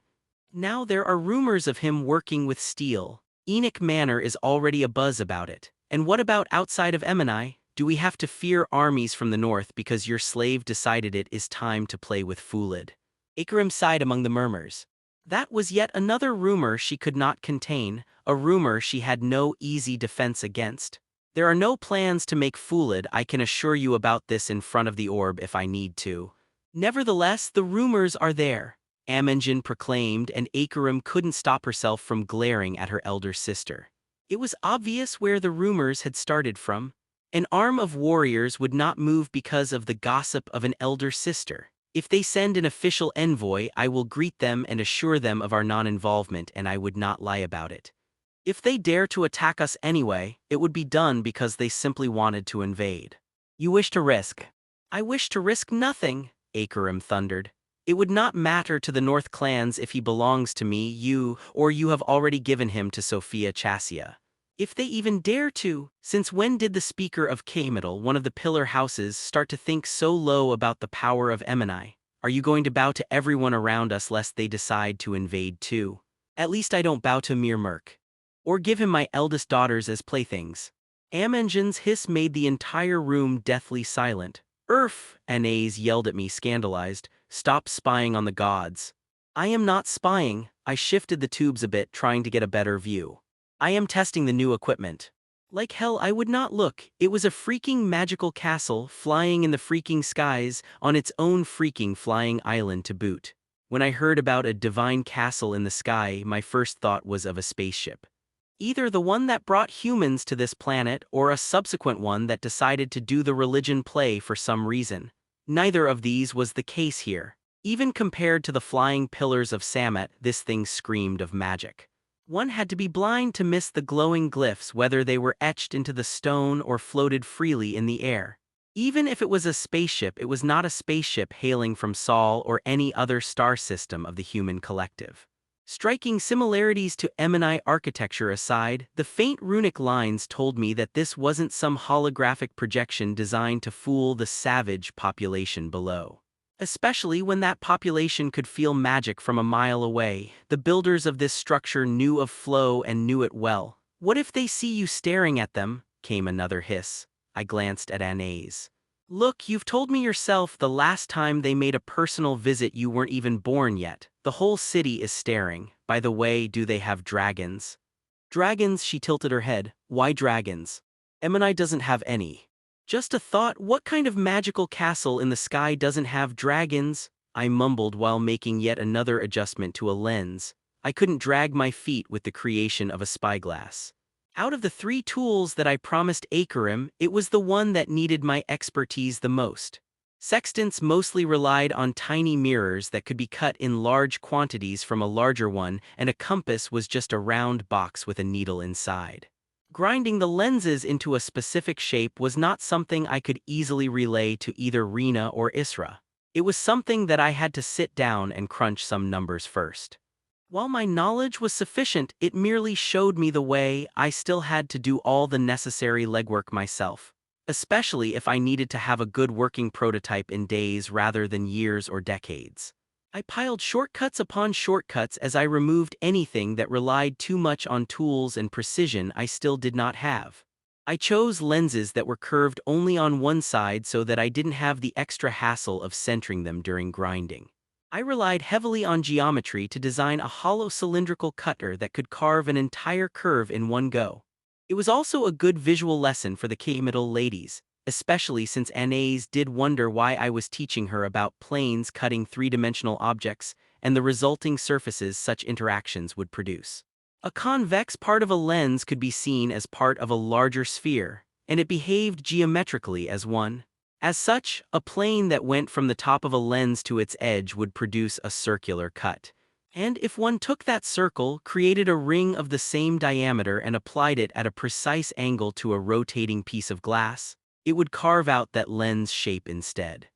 Now there are rumors of him working with steel. Enoch Manor is already abuzz about it. And what about outside of Emini? Do we have to fear armies from the north because your slave decided it is time to play with Fulid? Akarim sighed among the murmurs. That was yet another rumor she could not contain, a rumor she had no easy defense against. There are no plans to make Fulid. I can assure you about this in front of the orb if I need to. Nevertheless, the rumors are there, Amunjan proclaimed, and Akarim couldn't stop herself from glaring at her elder sister. It was obvious where the rumors had started from. An arm of warriors would not move because of the gossip of an elder sister. If they send an official envoy, I will greet them and assure them of our non-involvement, and I would not lie about it. If they dare to attack us anyway, it would be done because they simply wanted to invade. You wish to risk. I wish to risk nothing, Akarim thundered. It would not matter to the North clans if he belongs to me, you have already given him to Sophia Chassia. If they even dare to, since when did the speaker of Kamital, one of the pillar houses, start to think so low about the power of Emini? Are you going to bow to everyone around us lest they decide to invade too? At least I don't bow to mere Merc. Or give him my eldest daughters as playthings. Amunjan's hiss made the entire room deathly silent. Urf, Anais yelled at me, scandalized. Stop spying on the gods. I am not spying. I shifted the tubes a bit, trying to get a better view. I am testing the new equipment. Like hell, I would not look. It was a freaking magical castle flying in the freaking skies on its own freaking flying island to boot. When I heard about a divine castle in the sky, my first thought was of a spaceship. Either the one that brought humans to this planet or a subsequent one that decided to do the religion play for some reason. Neither of these was the case here. Even compared to the flying pillars of Samet, this thing screamed of magic. One had to be blind to miss the glowing glyphs, whether they were etched into the stone or floated freely in the air. Even if it was a spaceship, it was not a spaceship hailing from Sol or any other star system of the human collective. Striking similarities to Emini architecture aside, the faint runic lines told me that this wasn't some holographic projection designed to fool the savage population below. Especially when that population could feel magic from a mile away. The builders of this structure knew of flow and knew it well. What if they see you staring at them? Came another hiss. I glanced at Anais. Look, you've told me yourself the last time they made a personal visit you weren't even born yet. The whole city is staring. By the way, do they have dragons? Dragons, she tilted her head. Why dragons? Emini doesn't have any. Just a thought, what kind of magical castle in the sky doesn't have dragons? I mumbled while making yet another adjustment to a lens. I couldn't drag my feet with the creation of a spyglass. Out of the 3 tools that I promised Akarim, it was the one that needed my expertise the most. Sextants mostly relied on tiny mirrors that could be cut in large quantities from a larger one, and a compass was just a round box with a needle inside. Grinding the lenses into a specific shape was not something I could easily relay to either Rena or Isra. It was something that I had to sit down and crunch some numbers first. While my knowledge was sufficient, it merely showed me the way. I still had to do all the necessary legwork myself, especially if I needed to have a good working prototype in days rather than years or decades. I piled shortcuts upon shortcuts as I removed anything that relied too much on tools and precision I still did not have. I chose lenses that were curved only on one side so that I didn't have the extra hassle of centering them during grinding. I relied heavily on geometry to design a hollow cylindrical cutter that could carve an entire curve in one go. It was also a good visual lesson for the K-middle ladies, especially since Anais did wonder why I was teaching her about planes cutting 3-dimensional objects and the resulting surfaces such interactions would produce. A convex part of a lens could be seen as part of a larger sphere, and it behaved geometrically as one. As such, a plane that went from the top of a lens to its edge would produce a circular cut. And if one took that circle, created a ring of the same diameter and applied it at a precise angle to a rotating piece of glass, it would carve out that lens shape instead.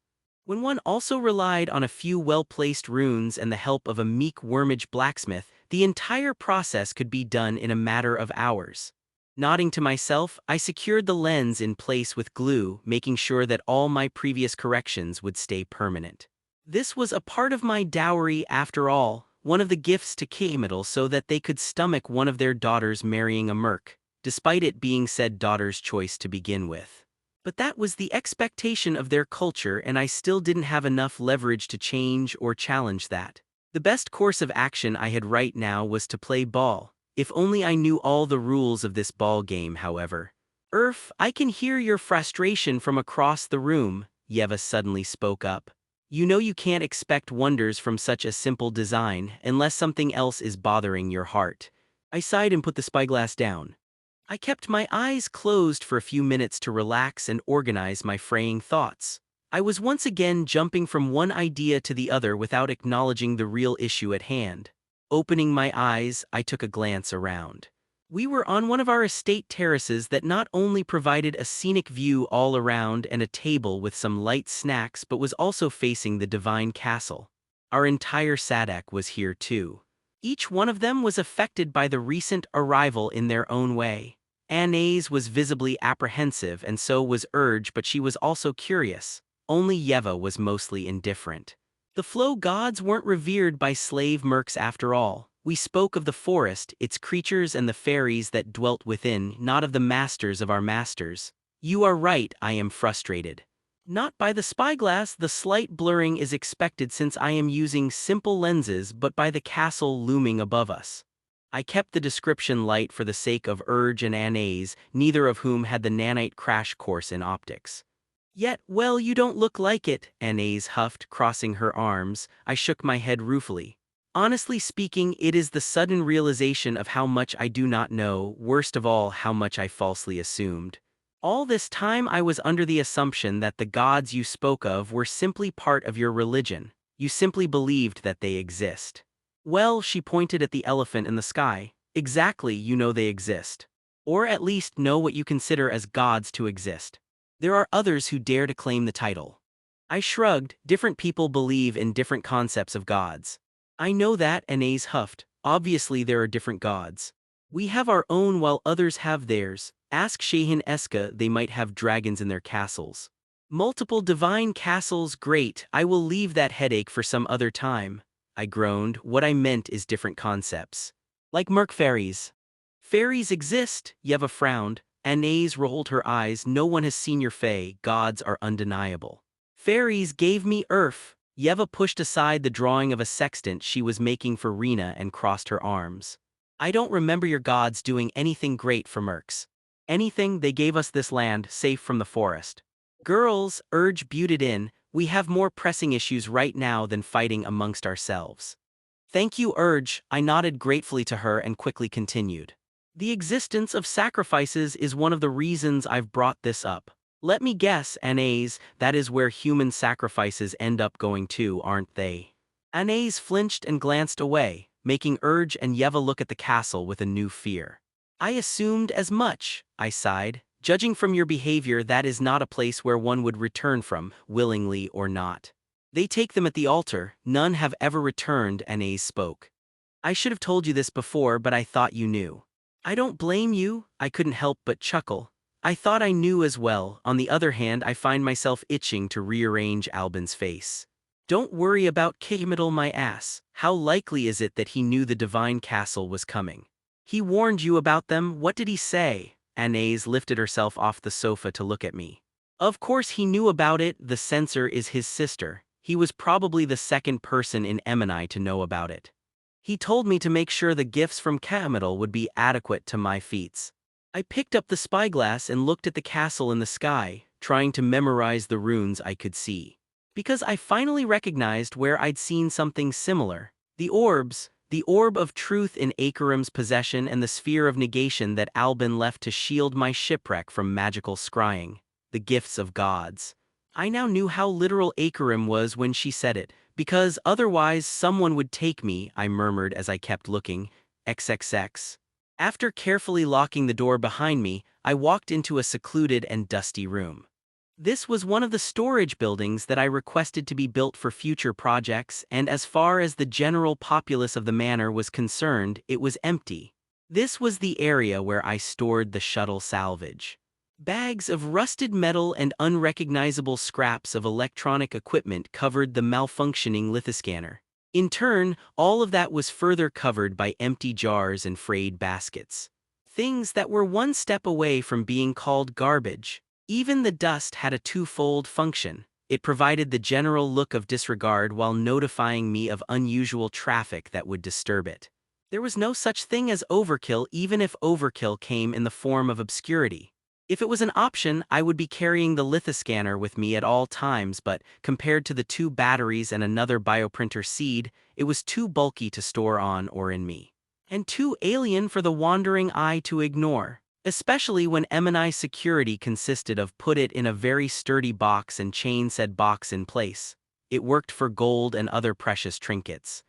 When one also relied on a few well-placed runes and the help of a meek wormage blacksmith, the entire process could be done in a matter of hours. Nodding to myself, I secured the lens in place with glue, making sure that all my previous corrections would stay permanent. This was a part of my dowry after all, one of the gifts to K-middle so that they could stomach one of their daughters marrying a merc, despite it being said daughter's choice to begin with. But that was the expectation of their culture, and I still didn't have enough leverage to change or challenge that. The best course of action I had right now was to play ball. If only I knew all the rules of this ball game, however. I can hear your frustration from across the room, Yeva suddenly spoke up. You know you can't expect wonders from such a simple design unless something else is bothering your heart. I sighed and put the spyglass down. I kept my eyes closed for a few minutes to relax and organize my fraying thoughts. I was once again jumping from one idea to the other without acknowledging the real issue at hand. Opening my eyes, I took a glance around. We were on one of our estate terraces that not only provided a scenic view all around and a table with some light snacks but was also facing the divine castle. Our entire Sadak was here too. Each one of them was affected by the recent arrival in their own way. Anais was visibly apprehensive and so was Urge, but she was also curious. Only Yeva was mostly indifferent. The flow gods weren't revered by slave mercs after all. We spoke of the forest, its creatures and the fairies that dwelt within, not of the masters of our masters. You are right, I am frustrated. Not by the spyglass, the slight blurring is expected since I am using simple lenses, but by the castle looming above us. I kept the description light for the sake of Urge and Anais, neither of whom had the nanite crash course in optics. Yet, well, you don't look like it, Anais huffed, crossing her arms. I shook my head ruefully. Honestly speaking, it is the sudden realization of how much I do not know, worst of all, how much I falsely assumed. All this time I was under the assumption that the gods you spoke of were simply part of your religion. You simply believed that they exist. Well, she pointed at the elephant in the sky. Exactly, you know they exist. Or at least know what you consider as gods to exist. There are others who dare to claim the title. I shrugged. Different people believe in different concepts of gods. I know that, Anais huffed. Obviously there are different gods. We have our own while others have theirs. Ask Shehin Eska, they might have dragons in their castles. Multiple divine castles, great, I will leave that headache for some other time. I groaned. What I meant is different concepts. Like merc fairies. Fairies exist, Yeva frowned. Anais rolled her eyes. No one has seen your fae, gods are undeniable. Fairies gave me earth. Yeva pushed aside the drawing of a sextant she was making for Rena and crossed her arms. I don't remember your gods doing anything great for mercs. Anything, they gave us this land, safe from the forest. Girls, Urge buted in, we have more pressing issues right now than fighting amongst ourselves. Thank you, Urge, I nodded gratefully to her and quickly continued. The existence of sacrifices is one of the reasons I've brought this up. Let me guess, Anais, that is where human sacrifices end up going too, aren't they? Anais flinched and glanced away, making Urge and Yeva look at the castle with a new fear. I assumed as much, I sighed. Judging from your behavior, that is not a place where one would return from, willingly or not. They take them at the altar, none have ever returned, Anais spoke. I should have told you this before, but I thought you knew. I don't blame you, I couldn't help but chuckle. I thought I knew as well. On the other hand, I find myself itching to rearrange Albin's face. Don't worry about Kimiddle, my ass. How likely is it that he knew the divine castle was coming? He warned you about them, what did he say? Anais lifted herself off the sofa to look at me. Of course he knew about it, the censor is his sister. He was probably the second person in Emini to know about it. He told me to make sure the gifts from Kamiddle would be adequate to my feats. I picked up the spyglass and looked at the castle in the sky, trying to memorize the runes I could see. Because I finally recognized where I'd seen something similar. The orbs, the orb of truth in Akarim's possession and the sphere of negation that Albin left to shield my shipwreck from magical scrying. The gifts of gods. I now knew how literal Akarim was when she said it, because otherwise someone would take me, I murmured as I kept looking. XXX. After carefully locking the door behind me, I walked into a secluded and dusty room. This was one of the storage buildings that I requested to be built for future projects, and as far as the general populace of the manor was concerned, it was empty. This was the area where I stored the shuttle salvage. Bags of rusted metal and unrecognizable scraps of electronic equipment covered the malfunctioning lithoscanner. In turn, all of that was further covered by empty jars and frayed baskets. Things that were one step away from being called garbage. Even the dust had a twofold function. It provided the general look of disregard while notifying me of unusual traffic that would disturb it. There was no such thing as overkill, even if overkill came in the form of obscurity. If it was an option, I would be carrying the lithoscanner with me at all times, but compared to the 2 batteries and another bioprinter seed, it was too bulky to store on or in me. And too alien for the wandering eye to ignore. Especially when Emini security consisted of put it in a very sturdy box and chain said box in place. It worked for gold and other precious trinkets.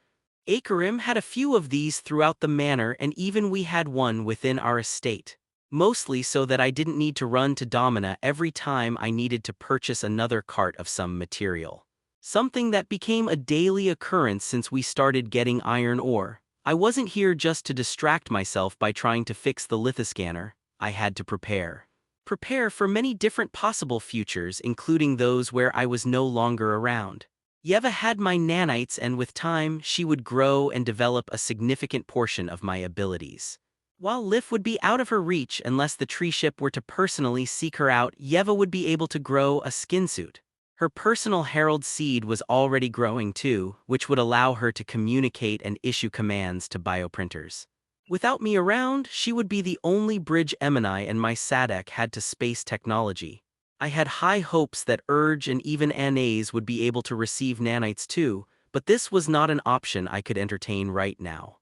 Akarim had a few of these throughout the manor, and even we had one within our estate. Mostly so that I didn't need to run to Domina every time I needed to purchase another cart of some material. Something that became a daily occurrence since we started getting iron ore. I wasn't here just to distract myself by trying to fix the lithoscanner. I had to prepare. Prepare for many different possible futures, including those where I was no longer around. Yeva had my nanites, and with time, she would grow and develop a significant portion of my abilities. While Lif would be out of her reach unless the tree ship were to personally seek her out, Yeva would be able to grow a skin suit. Her personal herald seed was already growing too, which would allow her to communicate and issue commands to bioprinters. Without me around, she would be the only bridge Emini and my Sadek had to space technology. I had high hopes that Urge and even Anais would be able to receive nanites too, but this was not an option I could entertain right now.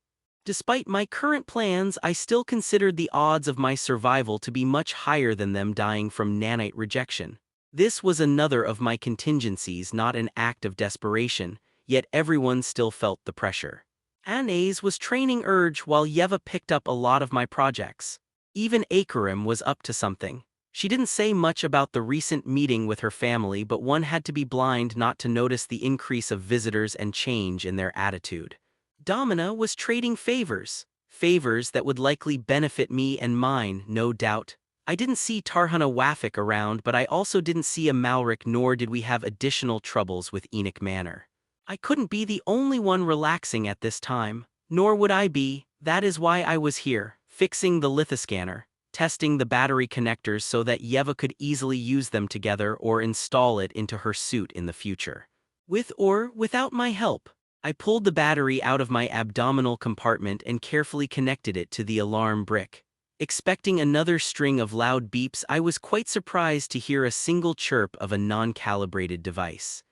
Despite my current plans, I still considered the odds of my survival to be much higher than them dying from nanite rejection. This was another of my contingencies, not an act of desperation, yet everyone still felt the pressure. Anais was training Urge while Yeva picked up a lot of my projects. Even Akarim was up to something. She didn't say much about the recent meeting with her family, but one had to be blind not to notice the increase of visitors and change in their attitude. Domina was trading favors. Favors that would likely benefit me and mine, no doubt. I didn't see Tarhana Wafik around, but I also didn't see a Malric, nor did we have additional troubles with Enoch Manor. I couldn't be the only one relaxing at this time, nor would I be. That is why I was here, fixing the lithoscanner, testing the battery connectors so that Yeva could easily use them together or install it into her suit in the future. With or without my help, I pulled the battery out of my abdominal compartment and carefully connected it to the alarm brick. Expecting another string of loud beeps, I was quite surprised to hear a single chirp of a non-calibrated device.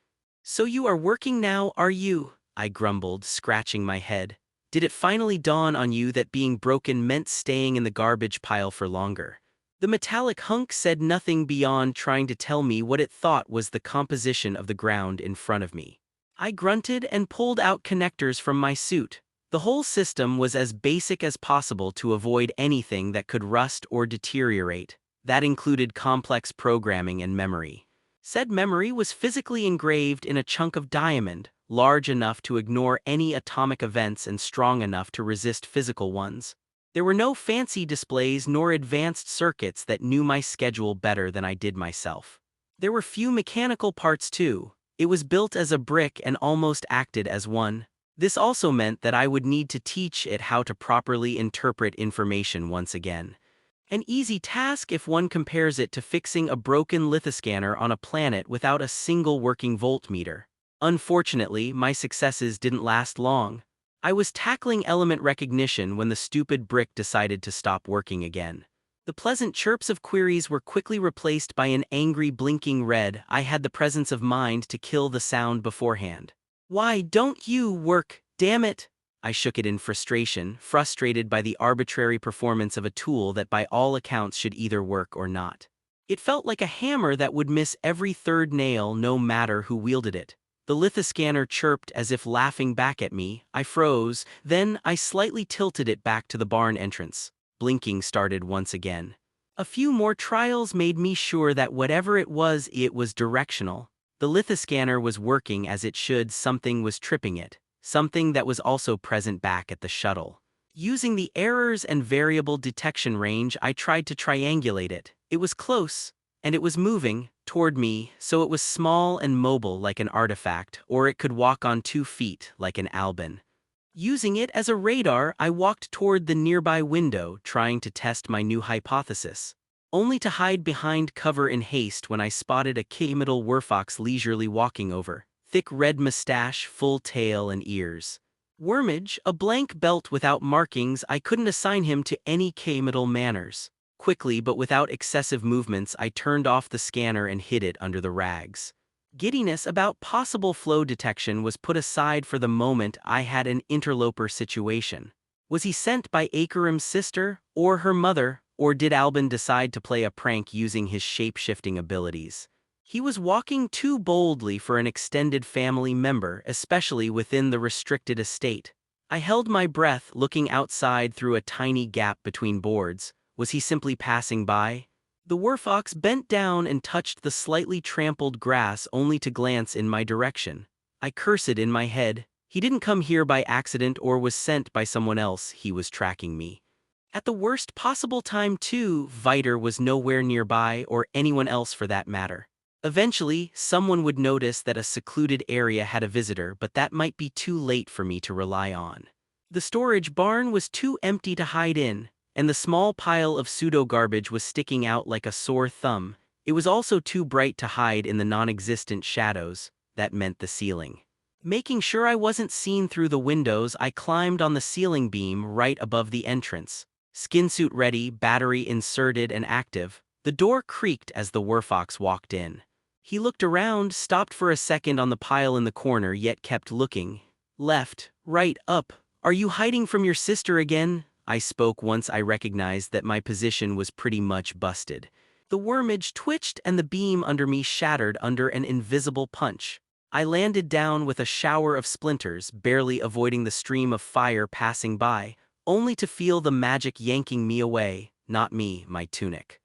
"So you are working now, are you?" I grumbled, scratching my head. "Did it finally dawn on you that being broken meant staying in the garbage pile for longer?" The metallic hunk said nothing beyond trying to tell me what it thought was the composition of the ground in front of me. I grunted and pulled out connectors from my suit. The whole system was as basic as possible to avoid anything that could rust or deteriorate. That included complex programming and memory. Said memory was physically engraved in a chunk of diamond, large enough to ignore any atomic events and strong enough to resist physical ones. There were no fancy displays nor advanced circuits that knew my schedule better than I did myself. There were few mechanical parts too. It was built as a brick and almost acted as one. This also meant that I would need to teach it how to properly interpret information once again. An easy task if one compares it to fixing a broken lithoscanner on a planet without a single working voltmeter. Unfortunately, my successes didn't last long. I was tackling element recognition when the stupid brick decided to stop working again. The pleasant chirps of queries were quickly replaced by an angry blinking red. I had the presence of mind to kill the sound beforehand. "Why don't you work, damn it?" I shook it in frustration, frustrated by the arbitrary performance of a tool that by all accounts should either work or not. It felt like a hammer that would miss every third nail no matter who wielded it. The lithoscanner chirped as if laughing back at me. I froze, then I slightly tilted it back to the barn entrance. Blinking started once again. A few more trials made me sure that whatever it was directional. The lithoscanner was working as it should. Something was tripping it. Something that was also present back at the shuttle. Using the errors and variable detection range, I tried to triangulate it. It was close, and it was moving toward me, so it was small and mobile like an artifact, or it could walk on 2 feet like an albin. Using it as a radar, I walked toward the nearby window, trying to test my new hypothesis. Only to hide behind cover in haste when I spotted a K-middle werfox leisurely walking over. Thick red mustache, full tail and ears. Wormage, a blank belt without markings. I couldn't assign him to any K-middle manners. Quickly but without excessive movements, I turned off the scanner and hid it under the rags. Giddiness about possible flow detection was put aside for the moment. I had an interloper situation. Was he sent by Akarim's sister, or her mother, or did Albin decide to play a prank using his shape-shifting abilities? He was walking too boldly for an extended family member, especially within the restricted estate. I held my breath, looking outside through a tiny gap between boards. Was he simply passing by? The werfox bent down and touched the slightly trampled grass only to glance in my direction. I cursed in my head. He didn't come here by accident or was sent by someone else. He was tracking me. At the worst possible time too. Viter was nowhere nearby, or anyone else for that matter. Eventually, someone would notice that a secluded area had a visitor, but that might be too late for me to rely on. The storage barn was too empty to hide in, and the small pile of pseudo-garbage was sticking out like a sore thumb. It was also too bright to hide in the non-existent shadows. That meant the ceiling. Making sure I wasn't seen through the windows, I climbed on the ceiling beam right above the entrance. Skinsuit ready, battery inserted and active. The door creaked as the werfox walked in. He looked around, stopped for a second on the pile in the corner, yet kept looking. Left, right, up. Are you hiding from your sister again? I spoke once I recognized that my position was pretty much busted. The wormage twitched and the beam under me shattered under an invisible punch. I landed down with a shower of splinters, barely avoiding the stream of fire passing by, only to feel the magic yanking me away, not me, my tunic.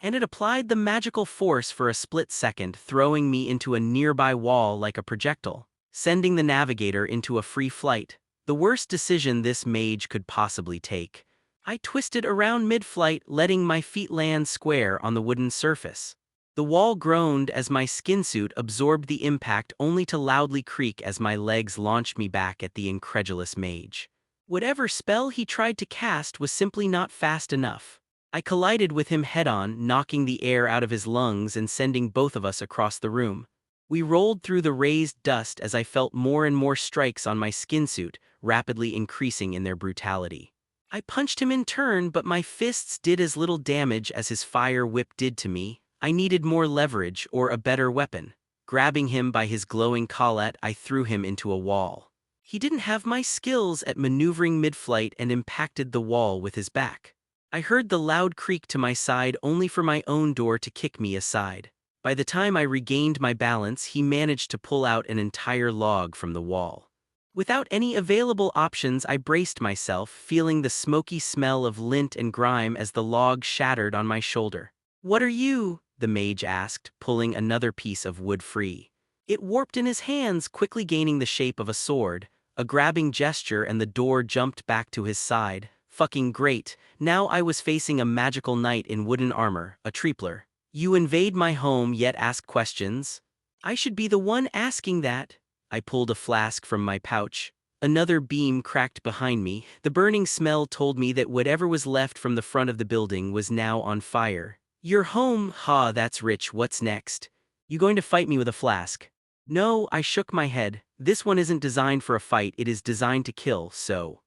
And it applied the magical force for a split second, throwing me into a nearby wall like a projectile, sending the navigator into a free flight, the worst decision this mage could possibly take. I twisted around mid-flight, letting my feet land square on the wooden surface. The wall groaned as my skinsuit absorbed the impact, only to loudly creak as my legs launched me back at the incredulous mage. Whatever spell he tried to cast was simply not fast enough. I collided with him head-on, knocking the air out of his lungs and sending both of us across the room. We rolled through the raised dust as I felt more and more strikes on my skinsuit, rapidly increasing in their brutality. I punched him in turn, but my fists did as little damage as his fire whip did to me. I needed more leverage or a better weapon. Grabbing him by his glowing collet, I threw him into a wall. He didn't have my skills at maneuvering mid-flight and impacted the wall with his back. I heard the loud creak to my side, only for my own door to kick me aside. By the time I regained my balance, he managed to pull out an entire log from the wall. Without any available options, I braced myself, feeling the smoky smell of lint and grime as the log shattered on my shoulder. "What are you?" the mage asked, pulling another piece of wood free. It warped in his hands, quickly gaining the shape of a sword. A grabbing gesture and the door jumped back to his side. Fucking great, now I was facing a magical knight in wooden armor, a tripler. "You invade my home yet ask questions?" "I should be the one asking that." I pulled a flask from my pouch. Another beam cracked behind me. The burning smell told me that whatever was left from the front of the building was now on fire. "Your home, ha, that's rich, what's next? You going to fight me with a flask?" "No," I shook my head. "This one isn't designed for a fight, it is designed to kill, so."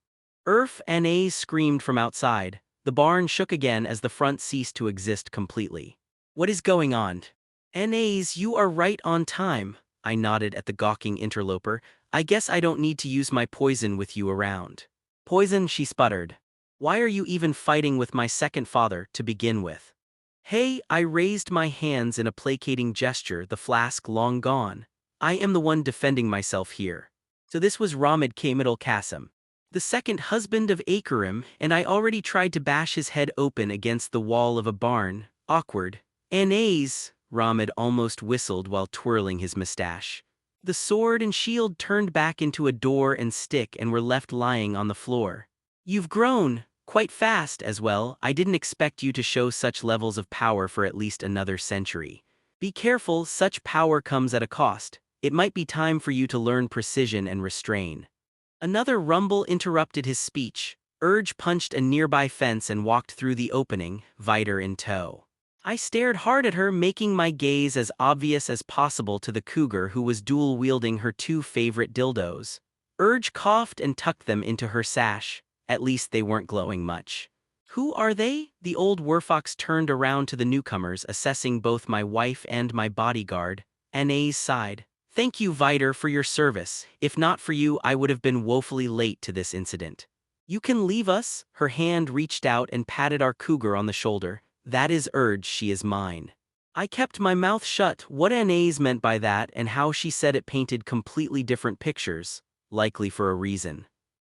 "Na" screamed from outside. The barn shook again as the front ceased to exist completely. "What is going on?" "Nas, you are right on time." I nodded at the gawking interloper. "I guess I don't need to use my poison with you around." "Poison?" she sputtered. "Why are you even fighting with my second father to begin with?" "Hey," I raised my hands in a placating gesture, the flask long gone. "I am the one defending myself here." So this was Ramid Kamidul Qasim, the second husband of Akarim, and I already tried to bash his head open against the wall of a barn. Awkward. "Nas," Ramid almost whistled while twirling his mustache. The sword and shield turned back into a door and stick and were left lying on the floor. "You've grown. Quite fast as well. I didn't expect you to show such levels of power for at least another century. Be careful, such power comes at a cost. It might be time for you to learn precision and restrain." Another rumble interrupted his speech. Urge punched a nearby fence and walked through the opening, Vider in tow. I stared hard at her, making my gaze as obvious as possible to the cougar who was dual-wielding her two favorite dildos. Urge coughed and tucked them into her sash. At least they weren't glowing much. "Who are they?" The old werfox turned around to the newcomers, assessing both my wife and my bodyguard. Anais sighed. "Thank you, Vider, for your service. If not for you, I would have been woefully late to this incident." "You can leave us." Her hand reached out and patted our cougar on the shoulder. "That is Urge, she is mine." I kept my mouth shut. What Anais meant by that and how she said it painted completely different pictures, likely for a reason.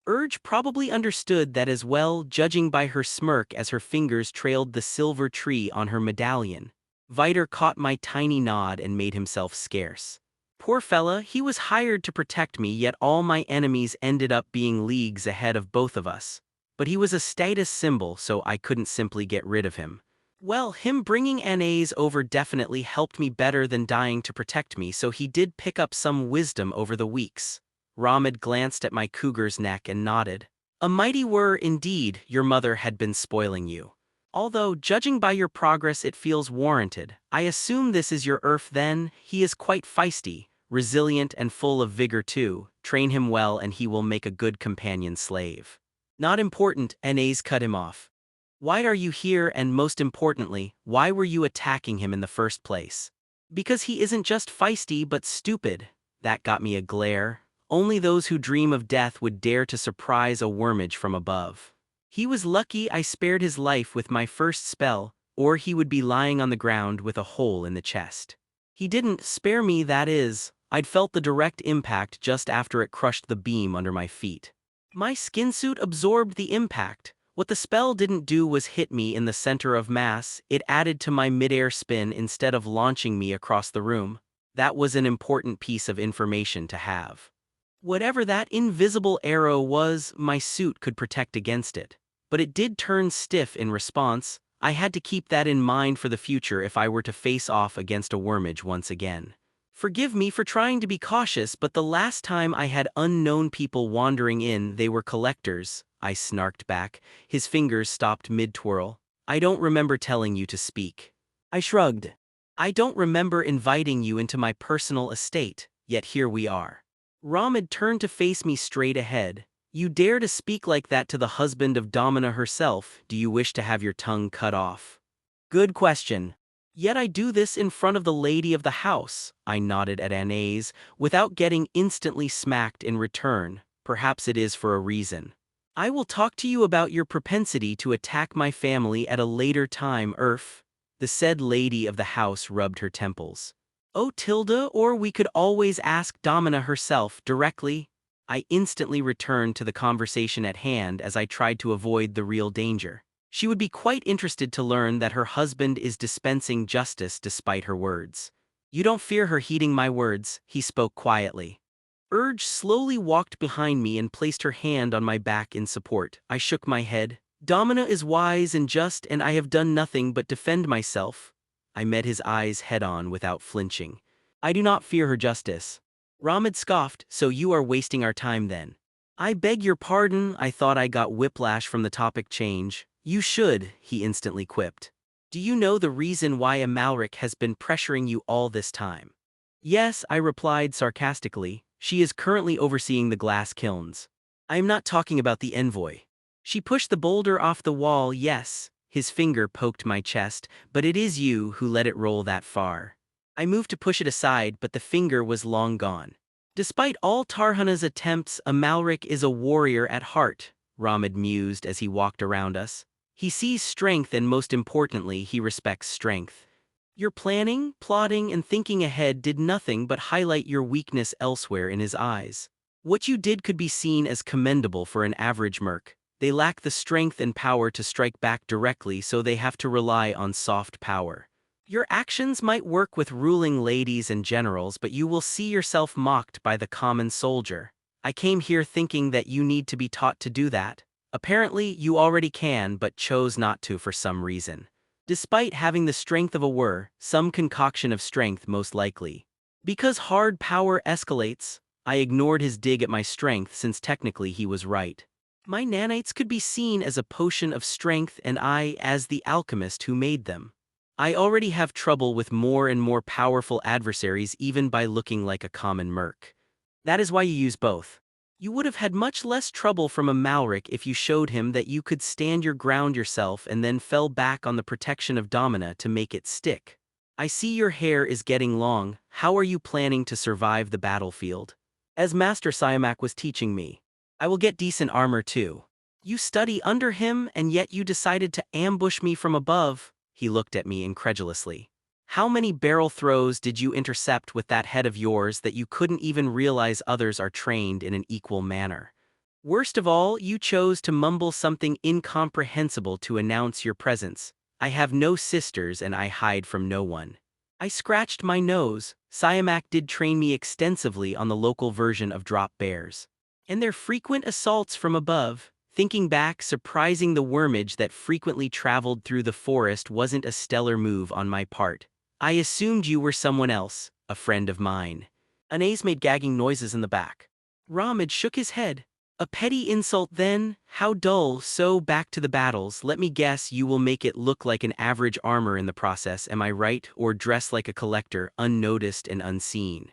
Urge probably understood that as well, judging by her smirk as her fingers trailed the silver tree on her medallion. Vider caught my tiny nod and made himself scarce. Poor fella, he was hired to protect me, yet all my enemies ended up being leagues ahead of both of us. But he was a status symbol, so I couldn't simply get rid of him. Well, him bringing Anais over definitely helped me better than dying to protect me, so he did pick up some wisdom over the weeks. Ramid glanced at my cougar's neck and nodded. "A mighty were indeed, your mother had been spoiling you. Although, judging by your progress, it feels warranted. I assume this is your Earth then?" "He is quite feisty." resilient and full of vigor too. Train him well and he will make a good companion slave. Not important, Enes cut him off. Why are you here, and most importantly, why were you attacking him in the first place? Because he isn't just feisty but stupid. That got me a glare. Only those who dream of death would dare to surprise a wormage from above. He was lucky I spared his life with my first spell, or he would be lying on the ground with a hole in the chest. He didn't spare me, that is. I'd felt the direct impact just after it crushed the beam under my feet. My skin suit absorbed the impact. What the spell didn't do was hit me in the center of mass. It added to my midair spin instead of launching me across the room. That was an important piece of information to have. Whatever that invisible arrow was, my suit could protect against it. But it did turn stiff in response. I had to keep that in mind for the future if I were to face off against a wormage once again. Forgive me for trying to be cautious, but the last time I had unknown people wandering in, they were collectors, I snarked back. His fingers stopped mid-twirl. I don't remember telling you to speak. I shrugged. I don't remember inviting you into my personal estate, yet here we are. Ramid turned to face me straight ahead. You dare to speak like that to the husband of Domina herself? Do you wish to have your tongue cut off? Good question. Yet I do this in front of the lady of the house, I nodded at Anais, without getting instantly smacked in return. Perhaps it is for a reason. I will talk to you about your propensity to attack my family at a later time, Urf. The said lady of the house rubbed her temples. Oh, Tilda, or we could always ask Domina herself directly. I instantly returned to the conversation at hand as I tried to avoid the real danger. She would be quite interested to learn that her husband is dispensing justice despite her words. You don't fear her heeding my words, he spoke quietly. Urge slowly walked behind me and placed her hand on my back in support. I shook my head. Domina is wise and just, and I have done nothing but defend myself. I met his eyes head-on without flinching. I do not fear her justice. Ramid scoffed. So you are wasting our time then. I beg your pardon, I thought I got whiplash from the topic change. You should, he instantly quipped. Do you know the reason why Amalric has been pressuring you all this time? Yes, I replied sarcastically. She is currently overseeing the glass kilns. I am not talking about the envoy. She pushed the boulder off the wall, yes. His finger poked my chest, but it is you who let it roll that far. I moved to push it aside, but the finger was long gone. Despite all Tarhana's attempts, Amalric is a warrior at heart, Ramid mused as he walked around us. He sees strength and most importantly, he respects strength. Your planning, plotting, and thinking ahead did nothing but highlight your weakness elsewhere in his eyes. What you did could be seen as commendable for an average merc. They lack the strength and power to strike back directly, so they have to rely on soft power. Your actions might work with ruling ladies and generals, but you will see yourself mocked by the common soldier. I came here thinking that you need to be taught to do that. Apparently, you already can, but chose not to for some reason. Despite having the strength of a some concoction of strength most likely. Because hard power escalates, I ignored his dig at my strength since technically he was right. My nanites could be seen as a potion of strength and I as the alchemist who made them. I already have trouble with more and more powerful adversaries even by looking like a common merc. That is why you use both. You would have had much less trouble from Amalric if you showed him that you could stand your ground yourself and then fell back on the protection of Domina to make it stick. I see your hair is getting long. How are you planning to survive the battlefield? As Master Siamak was teaching me. I will get decent armor too. You study under him and yet you decided to ambush me from above. He looked at me incredulously. How many barrel throws did you intercept with that head of yours that you couldn't even realize others are trained in an equal manner? Worst of all, you chose to mumble something incomprehensible to announce your presence. I have no sisters and I hide from no one. I scratched my nose. Siamak did train me extensively on the local version of drop bears. And their frequent assaults from above. Thinking back, surprising the wormage that frequently traveled through the forest wasn't a stellar move on my part. I assumed you were someone else, a friend of mine. Anais made gagging noises in the back. Ramid shook his head. A petty insult then? How dull. So back to the battles. Let me guess, you will make it look like an average armor in the process, am I right? Or dress like a collector, unnoticed and unseen.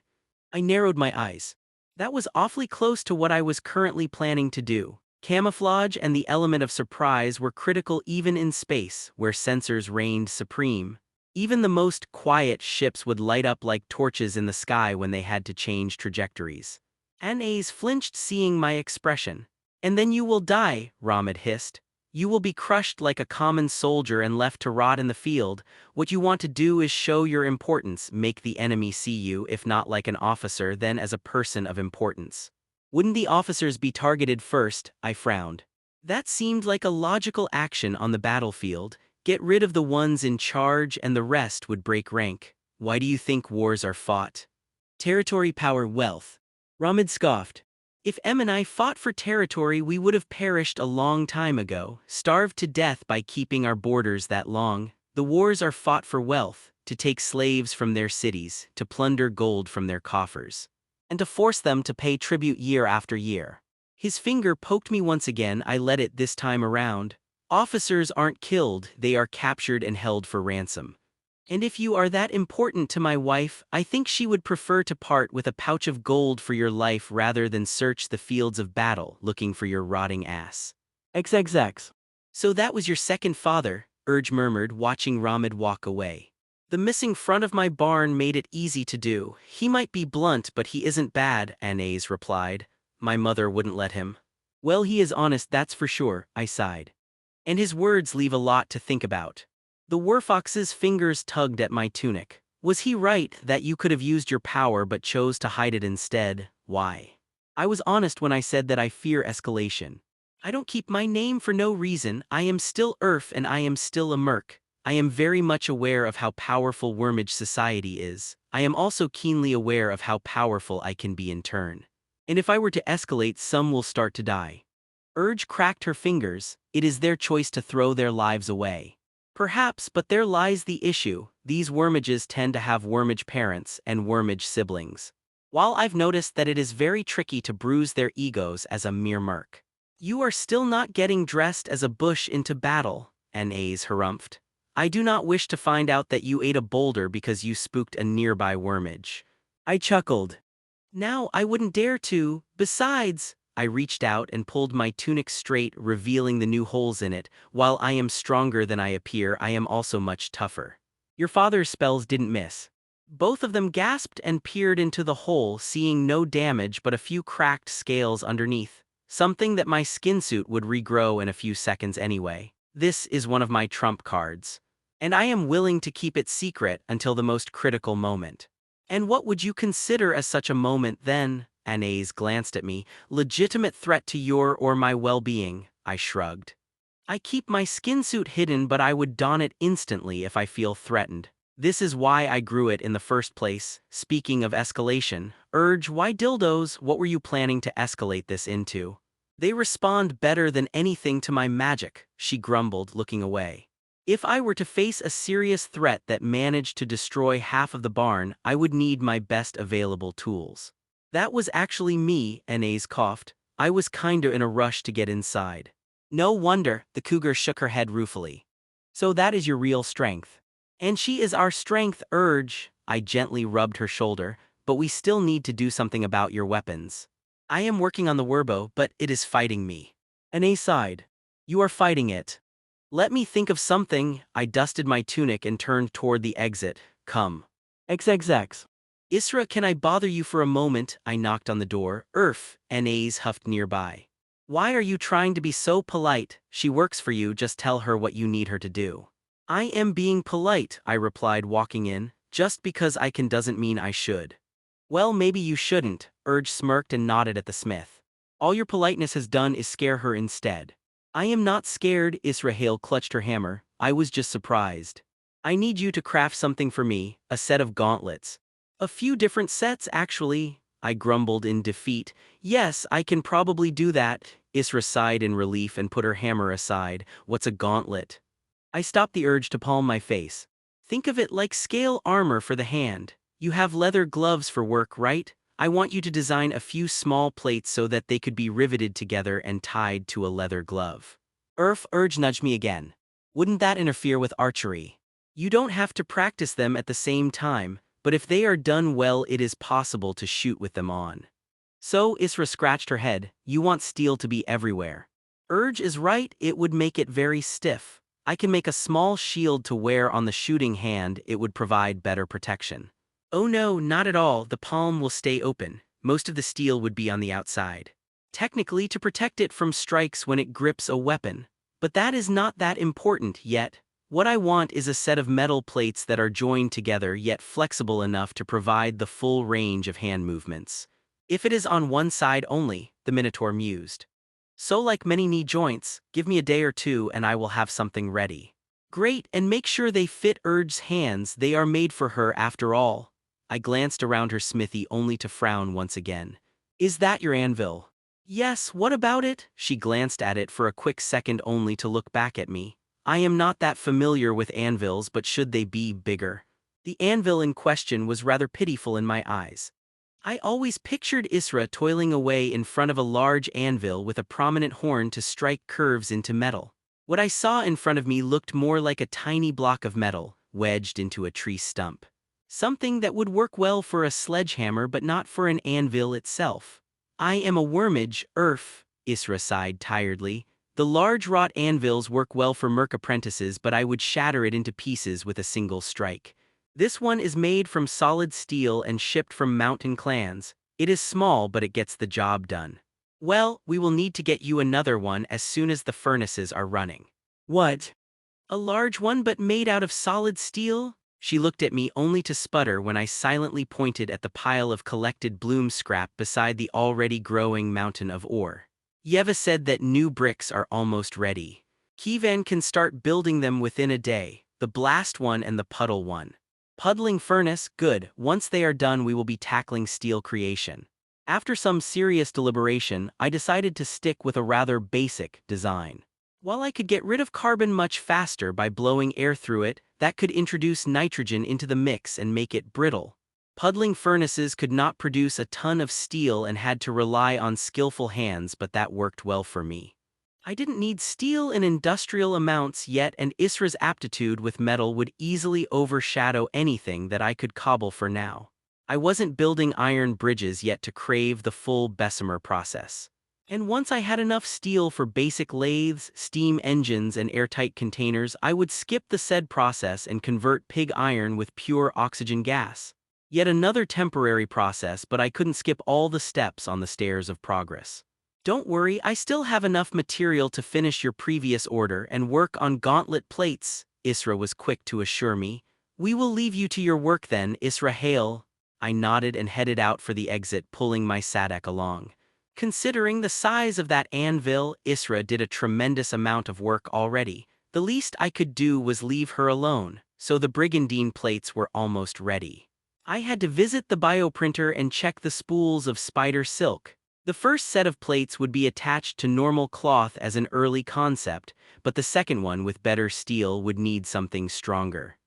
I narrowed my eyes. That was awfully close to what I was currently planning to do. Camouflage and the element of surprise were critical even in space, where sensors reigned supreme. Even the most quiet ships would light up like torches in the sky when they had to change trajectories. Anais flinched seeing my expression. "And then you will die," Ramad hissed. "You will be crushed like a common soldier and left to rot in the field. What you want to do is show your importance, make the enemy see you, if not like an officer, then as a person of importance." "Wouldn't the officers be targeted first?" I frowned. That seemed like a logical action on the battlefield. Get rid of the ones in charge and the rest would break rank. Why do you think wars are fought? Territory, power, wealth. Ramad scoffed. If Em and I fought for territory, we would have perished a long time ago, starved to death by keeping our borders that long. The wars are fought for wealth, to take slaves from their cities, to plunder gold from their coffers, and to force them to pay tribute year after year. His finger poked me once again. I let it this time around. Officers aren't killed, they are captured and held for ransom. And if you are that important to my wife, I think she would prefer to part with a pouch of gold for your life rather than search the fields of battle looking for your rotting ass. XXX. So that was your second father, Urge murmured, watching Ramad walk away. The missing front of my barn made it easy to do. He might be blunt, but he isn't bad, Anais replied. My mother wouldn't let him. Well, he is honest, that's for sure, I sighed. And his words leave a lot to think about. The werfox's fingers tugged at my tunic. Was he right that you could have used your power but chose to hide it instead? Why? I was honest when I said that I fear escalation. I don't keep my name for no reason. I am still Earth and I am still a merc. I am very much aware of how powerful Wormage society is. I am also keenly aware of how powerful I can be in turn. And if I were to escalate, some will start to die. Urge cracked her fingers. It is their choice to throw their lives away. Perhaps, but there lies the issue. These Wormages tend to have Wormage parents and Wormage siblings. While I've noticed that it is very tricky to bruise their egos as a mere merc. You are still not getting dressed as a bush into battle, Anais harumphed. I do not wish to find out that you ate a boulder because you spooked a nearby Wormage. I chuckled. Now I wouldn't dare to. Besides, I reached out and pulled my tunic straight, revealing the new holes in it. While I am stronger than I appear, I am also much tougher. Your father's spells didn't miss. Both of them gasped and peered into the hole, seeing no damage but a few cracked scales underneath. Something that my skin suit would regrow in a few seconds anyway. This is one of my trump cards. And I am willing to keep it secret until the most critical moment. And what would you consider as such a moment then? Anais glanced at me. Legitimate threat to your or my well-being, I shrugged. I keep my skin suit hidden, but I would don it instantly if I feel threatened. This is why I grew it in the first place. Speaking of escalation, Urge, why dildos? What were you planning to escalate this into? They respond better than anything to my magic, she grumbled, looking away. If I were to face a serious threat that managed to destroy half of the barn, I would need my best available tools. That was actually me, Anais coughed. I was kinda in a rush to get inside. No wonder, the cougar shook her head ruefully. So that is your real strength. And she is our strength, Urge. I gently rubbed her shoulder, but we still need to do something about your weapons. I am working on the werbo, but it is fighting me. Anais sighed. You are fighting it. Let me think of something. I dusted my tunic and turned toward the exit. Come. XXX. Isra, can I bother you for a moment? I knocked on the door. Anais huffed nearby. Why are you trying to be so polite? She works for you, just tell her what you need her to do. I am being polite, I replied, walking in. Just because I can doesn't mean I should. Well, maybe you shouldn't, Urge smirked and nodded at the smith. All your politeness has done is scare her instead. I am not scared, Israel clutched her hammer. I was just surprised. I need you to craft something for me, a set of gauntlets. A few different sets, actually, I grumbled in defeat. Yes, I can probably do that. Isra sighed in relief and put her hammer aside. What's a gauntlet? I stopped the urge to palm my face. Think of it like scale armor for the hand. You have leather gloves for work, right? I want you to design a few small plates so that they could be riveted together and tied to a leather glove. Urge nudged me again. Wouldn't that interfere with archery? You don't have to practice them at the same time, but if they are done well it is possible to shoot with them on. So Isra scratched her head, you want steel to be everywhere. Urge is right, it would make it very stiff. I can make a small shield to wear on the shooting hand, it would provide better protection. Oh no, not at all, the palm will stay open. Most of the steel would be on the outside. Technically to protect it from strikes when it grips a weapon. But that is not that important yet. What I want is a set of metal plates that are joined together yet flexible enough to provide the full range of hand movements. If it is on one side only, the Minotaur mused. So like many knee joints, give me a day or two and I will have something ready. Great, and make sure they fit Urge's hands, they are made for her after all. I glanced around her smithy only to frown once again. Is that your anvil? Yes, what about it? She glanced at it for a quick second only to look back at me. I am not that familiar with anvils, but should they be bigger? The anvil in question was rather pitiful in my eyes. I always pictured Isra toiling away in front of a large anvil with a prominent horn to strike curves into metal. What I saw in front of me looked more like a tiny block of metal, wedged into a tree stump. Something that would work well for a sledgehammer but not for an anvil itself. I am a wormage, Isra sighed tiredly. The large wrought anvils work well for merc apprentices, but I would shatter it into pieces with a single strike. This one is made from solid steel and shipped from mountain clans. It is small but it gets the job done. Well, we will need to get you another one as soon as the furnaces are running. What? A large one but made out of solid steel? She looked at me only to sputter when I silently pointed at the pile of collected bloom scrap beside the already growing mountain of ore. Yeva said that new bricks are almost ready. Kivan can start building them within a day, the blast one and the puddle one. Puddling furnace, good, once they are done we will be tackling steel creation. After some serious deliberation, I decided to stick with a rather basic design. While I could get rid of carbon much faster by blowing air through it, that could introduce nitrogen into the mix and make it brittle. Puddling furnaces could not produce a ton of steel and had to rely on skillful hands, but that worked well for me. I didn't need steel in industrial amounts yet, and Isra's aptitude with metal would easily overshadow anything that I could cobble for now. I wasn't building iron bridges yet to crave the full Bessemer process. And once I had enough steel for basic lathes, steam engines, and airtight containers, I would skip the said process and convert pig iron with pure oxygen gas. Yet another temporary process, but I couldn't skip all the steps on the stairs of progress. Don't worry, I still have enough material to finish your previous order and work on gauntlet plates, Isra was quick to assure me. We will leave you to your work then, Isra Hail. I nodded and headed out for the exit, pulling my Sadak along. Considering the size of that anvil, Isra did a tremendous amount of work already. The least I could do was leave her alone, so the brigandine plates were almost ready. I had to visit the bioprinter and check the spools of spider silk. The first set of plates would be attached to normal cloth as an early concept, but the second one with better steel would need something stronger.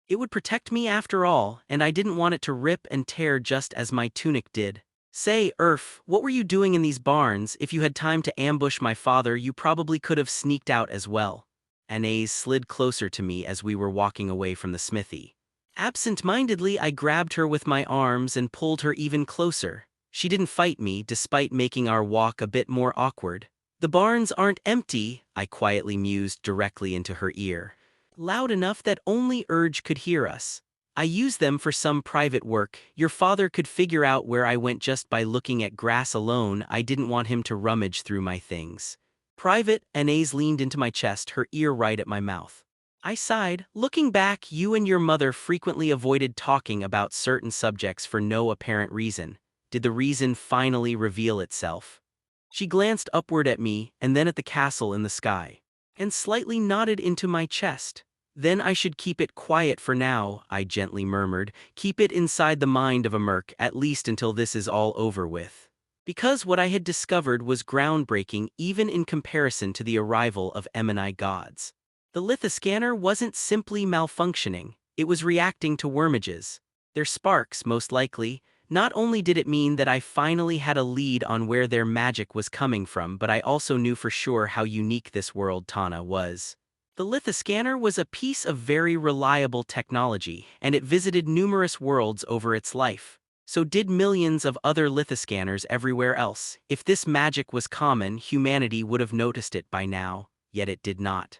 It would protect me after all, and I didn't want it to rip and tear just as my tunic did. Say, what were you doing in these barns? If you had time to ambush my father, you probably could have sneaked out as well. Anais slid closer to me as we were walking away from the smithy. Absent-mindedly, I grabbed her with my arms and pulled her even closer. She didn't fight me, despite making our walk a bit more awkward. The barns aren't empty, I quietly mused directly into her ear. Loud enough that only Urge could hear us. I used them for some private work. Your father could figure out where I went just by looking at grass alone. I didn't want him to rummage through my things. Private, Anais leaned into my chest, her ear right at my mouth. I sighed. Looking back, you and your mother frequently avoided talking about certain subjects for no apparent reason. Did the reason finally reveal itself? She glanced upward at me, and then at the castle in the sky, and slightly nodded into my chest. Then I should keep it quiet for now, I gently murmured. Keep it inside the mind of a merc, at least until this is all over with. Because what I had discovered was groundbreaking even in comparison to the arrival of Emini gods. The lithoscanner wasn't simply malfunctioning, it was reacting to wormages. Their sparks, most likely. Not only did it mean that I finally had a lead on where their magic was coming from, but I also knew for sure how unique this world Tana was. The lithoscanner was a piece of very reliable technology, and it visited numerous worlds over its life. So did millions of other lithoscanners everywhere else. If this magic was common, humanity would have noticed it by now, yet it did not.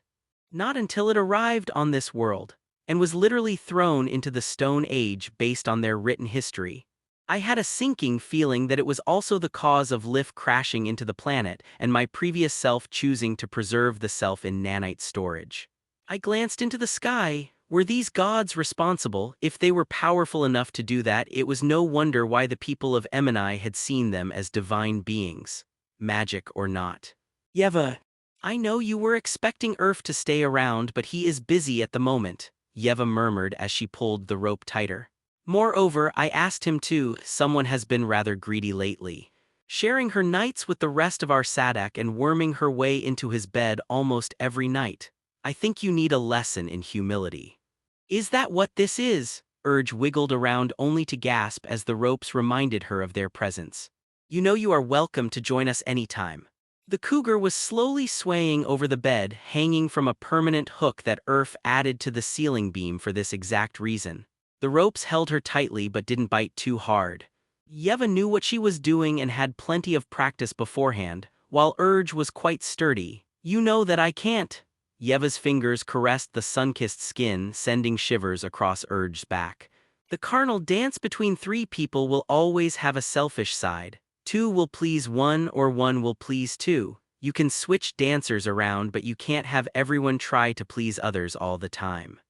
Not until it arrived on this world, and was literally thrown into the Stone Age based on their written history. I had a sinking feeling that it was also the cause of Lif crashing into the planet and my previous self choosing to preserve the self in nanite storage. I glanced into the sky. Were these gods responsible? If they were powerful enough to do that, it was no wonder why the people of Emini had seen them as divine beings, magic or not. Yeva, I know you were expecting Earth to stay around, but he is busy at the moment, Yeva murmured as she pulled the rope tighter. Moreover, I asked him too. Someone has been rather greedy lately, sharing her nights with the rest of our Sadak and worming her way into his bed almost every night. I think you need a lesson in humility. Is that what this is? Urge wiggled around only to gasp as the ropes reminded her of their presence. You know you are welcome to join us anytime. The cougar was slowly swaying over the bed, hanging from a permanent hook that Urf added to the ceiling beam for this exact reason. The ropes held her tightly but didn't bite too hard. Yeva knew what she was doing and had plenty of practice beforehand, while Urge was quite sturdy. You know that I can't. Yeva's fingers caressed the sun-kissed skin, sending shivers across Urge's back. The carnal dance between three people will always have a selfish side. Two will please one or one will please two. You can switch dancers around, but you can't have everyone try to please others all the time.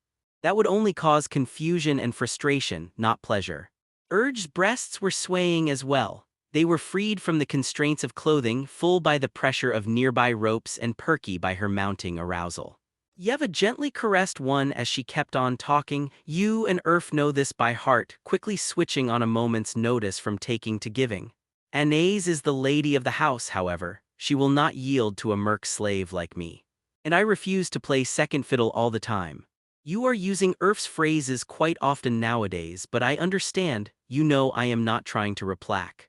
That would only cause confusion and frustration, not pleasure. Urge's breasts were swaying as well. They were freed from the constraints of clothing, full by the pressure of nearby ropes and perky by her mounting arousal. Yeva gently caressed one as she kept on talking. You and Urf know this by heart, quickly switching on a moment's notice from taking to giving. Anais is the lady of the house, however. She will not yield to a merc slave like me. And I refuse to play second fiddle all the time. You are using Urf's phrases quite often nowadays, but I understand. You know I am not trying to replac.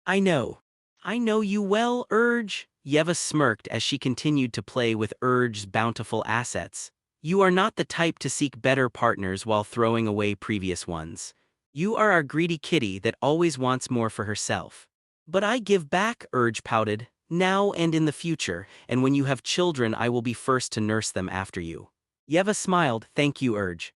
I know. I know you well, Urge. Yeva smirked as she continued to play with Urge's bountiful assets. You are not the type to seek better partners while throwing away previous ones. You are our greedy kitty that always wants more for herself. But I give back, Urge pouted, now and in the future, and when you have children I will be first to nurse them after you. Yeva smiled. Thank you, Urge.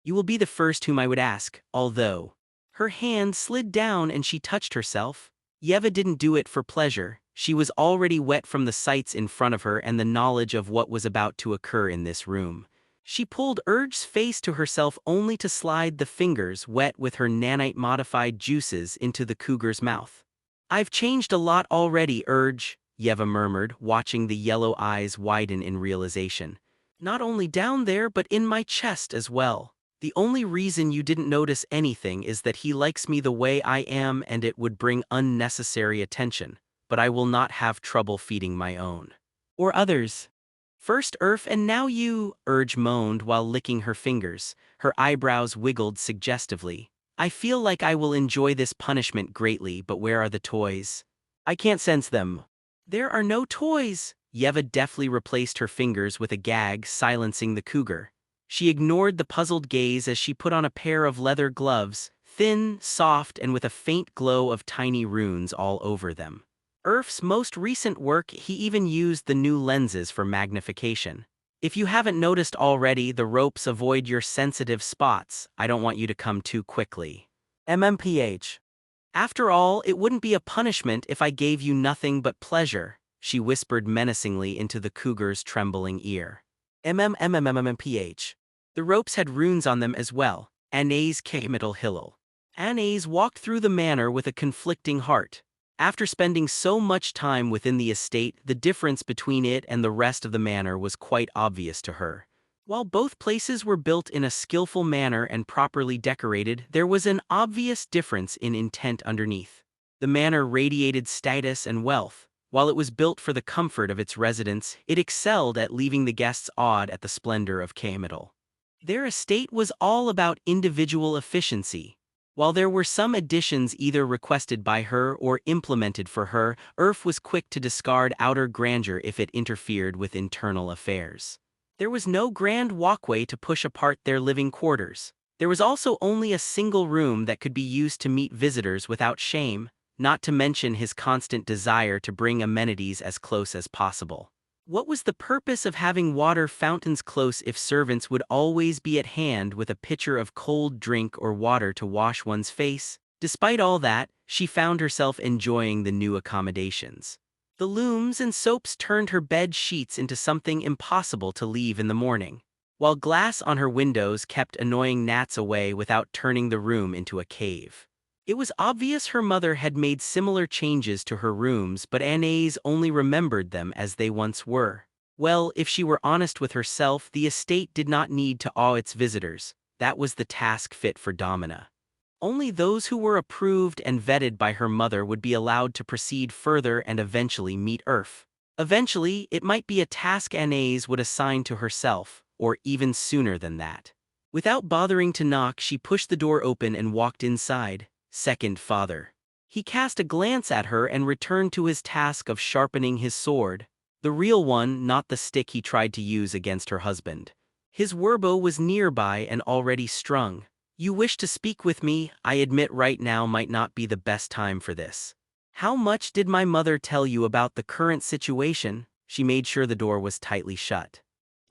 You will be the first whom I would ask, although. Her hand slid down and she touched herself. Yeva didn't do it for pleasure. She was already wet from the sights in front of her and the knowledge of what was about to occur in this room. She pulled Urge's face to herself only to slide the fingers wet with her nanite-modified juices into the cougar's mouth. I've changed a lot already, Urge, Yeva murmured, watching the yellow eyes widen in realization. Not only down there but in my chest as well. The only reason you didn't notice anything is that he likes me the way I am and it would bring unnecessary attention, but I will not have trouble feeding my own. Or others. First Urf and now you, Urge moaned while licking her fingers. Her eyebrows wiggled suggestively. I feel like I will enjoy this punishment greatly, but where are the toys? I can't sense them. There are no toys. Yeva deftly replaced her fingers with a gag, silencing the cougar. She ignored the puzzled gaze as she put on a pair of leather gloves, thin, soft, and with a faint glow of tiny runes all over them. Urf's most recent work, he even used the new lenses for magnification. If you haven't noticed already, the ropes avoid your sensitive spots. I don't want you to come too quickly. MMPH. After all, it wouldn't be a punishment if I gave you nothing but pleasure, she whispered menacingly into the cougar's trembling ear. MMMMMMPH. The ropes had runes on them as well. Anais Kamital Hillel. Anais walked through the manor with a conflicting heart. After spending so much time within the estate, the difference between it and the rest of the manor was quite obvious to her. While both places were built in a skillful manner and properly decorated, there was an obvious difference in intent underneath. The manor radiated status and wealth. While it was built for the comfort of its residents, it excelled at leaving the guests awed at the splendor of Kamital. Their estate was all about individual efficiency. While there were some additions either requested by her or implemented for her, Urf was quick to discard outer grandeur if it interfered with internal affairs. There was no grand walkway to push apart their living quarters. There was also only a single room that could be used to meet visitors without shame, not to mention his constant desire to bring amenities as close as possible. What was the purpose of having water fountains close if servants would always be at hand with a pitcher of cold drink or water to wash one's face? Despite all that, she found herself enjoying the new accommodations. The looms and soaps turned her bed sheets into something impossible to leave in the morning, while glass on her windows kept annoying gnats away without turning the room into a cave. It was obvious her mother had made similar changes to her rooms, but Anais only remembered them as they once were. Well, if she were honest with herself, the estate did not need to awe its visitors. That was the task fit for Domina. Only those who were approved and vetted by her mother would be allowed to proceed further and eventually meet Earth. Eventually, it might be a task Anais would assign to herself, or even sooner than that. Without bothering to knock, she pushed the door open and walked inside. Second father. He cast a glance at her and returned to his task of sharpening his sword. The real one, not the stick he tried to use against her husband. His werbow was nearby and already strung. You wish to speak with me? I admit right now might not be the best time for this. How much did my mother tell you about the current situation? She made sure the door was tightly shut.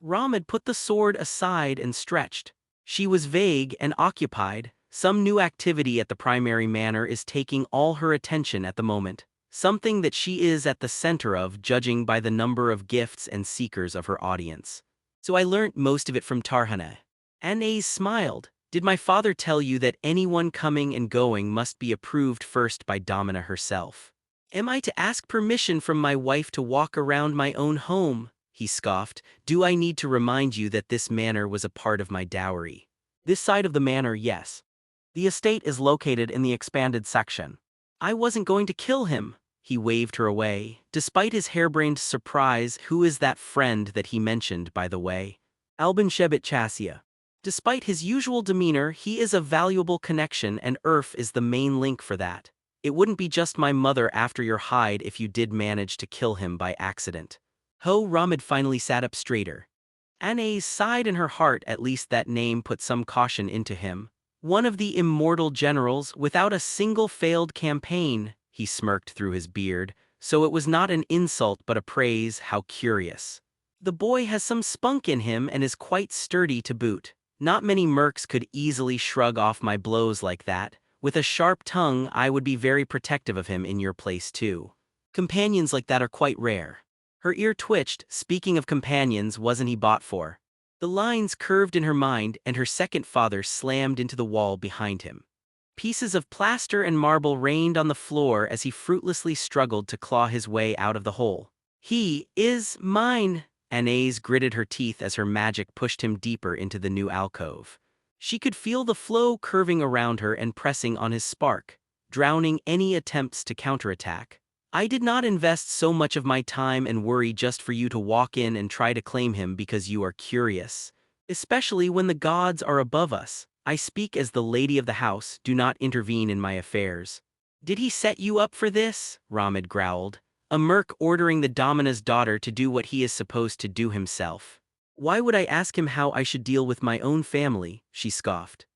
Ramad put the sword aside and stretched. She was vague and occupied. Some new activity at the primary manor is taking all her attention at the moment. Something that she is at the center of, judging by the number of gifts and seekers of her audience. So I learnt most of it from Tarhana. Anais smiled. Did my father tell you that anyone coming and going must be approved first by Domina herself? Am I to ask permission from my wife to walk around my own home? He scoffed. Do I need to remind you that this manor was a part of my dowry? This side of the manor, yes. The estate is located in the expanded section. I wasn't going to kill him. He waved her away. Despite his harebrained surprise, who is that friend that he mentioned, by the way? Albin Shebit Chassia. Despite his usual demeanor, he is a valuable connection, and Urf is the main link for that. It wouldn't be just my mother after your hide if you did manage to kill him by accident. Ho Ramad finally sat up straighter. Anais sighed in her heart. At least that name put some caution into him. One of the immortal generals, without a single failed campaign, he smirked through his beard, so it was not an insult but a praise. How curious. The boy has some spunk in him and is quite sturdy to boot. Not many mercs could easily shrug off my blows like that. With a sharp tongue, I would be very protective of him in your place too. Companions like that are quite rare. Her ear twitched. Speaking of companions, wasn't he bought for? The lines curved in her mind, and her second father slammed into the wall behind him. Pieces of plaster and marble rained on the floor as he fruitlessly struggled to claw his way out of the hole. He is mine. Anais gritted her teeth as her magic pushed him deeper into the new alcove. She could feel the flow curving around her and pressing on his spark, drowning any attempts to counterattack. I did not invest so much of my time and worry just for you to walk in and try to claim him because you are curious. Especially when the gods are above us. I speak as the lady of the house. Do not intervene in my affairs. Did he set you up for this? Ramad growled. A merc ordering the Domina's daughter to do what he is supposed to do himself. Why would I ask him how I should deal with my own family? She scoffed.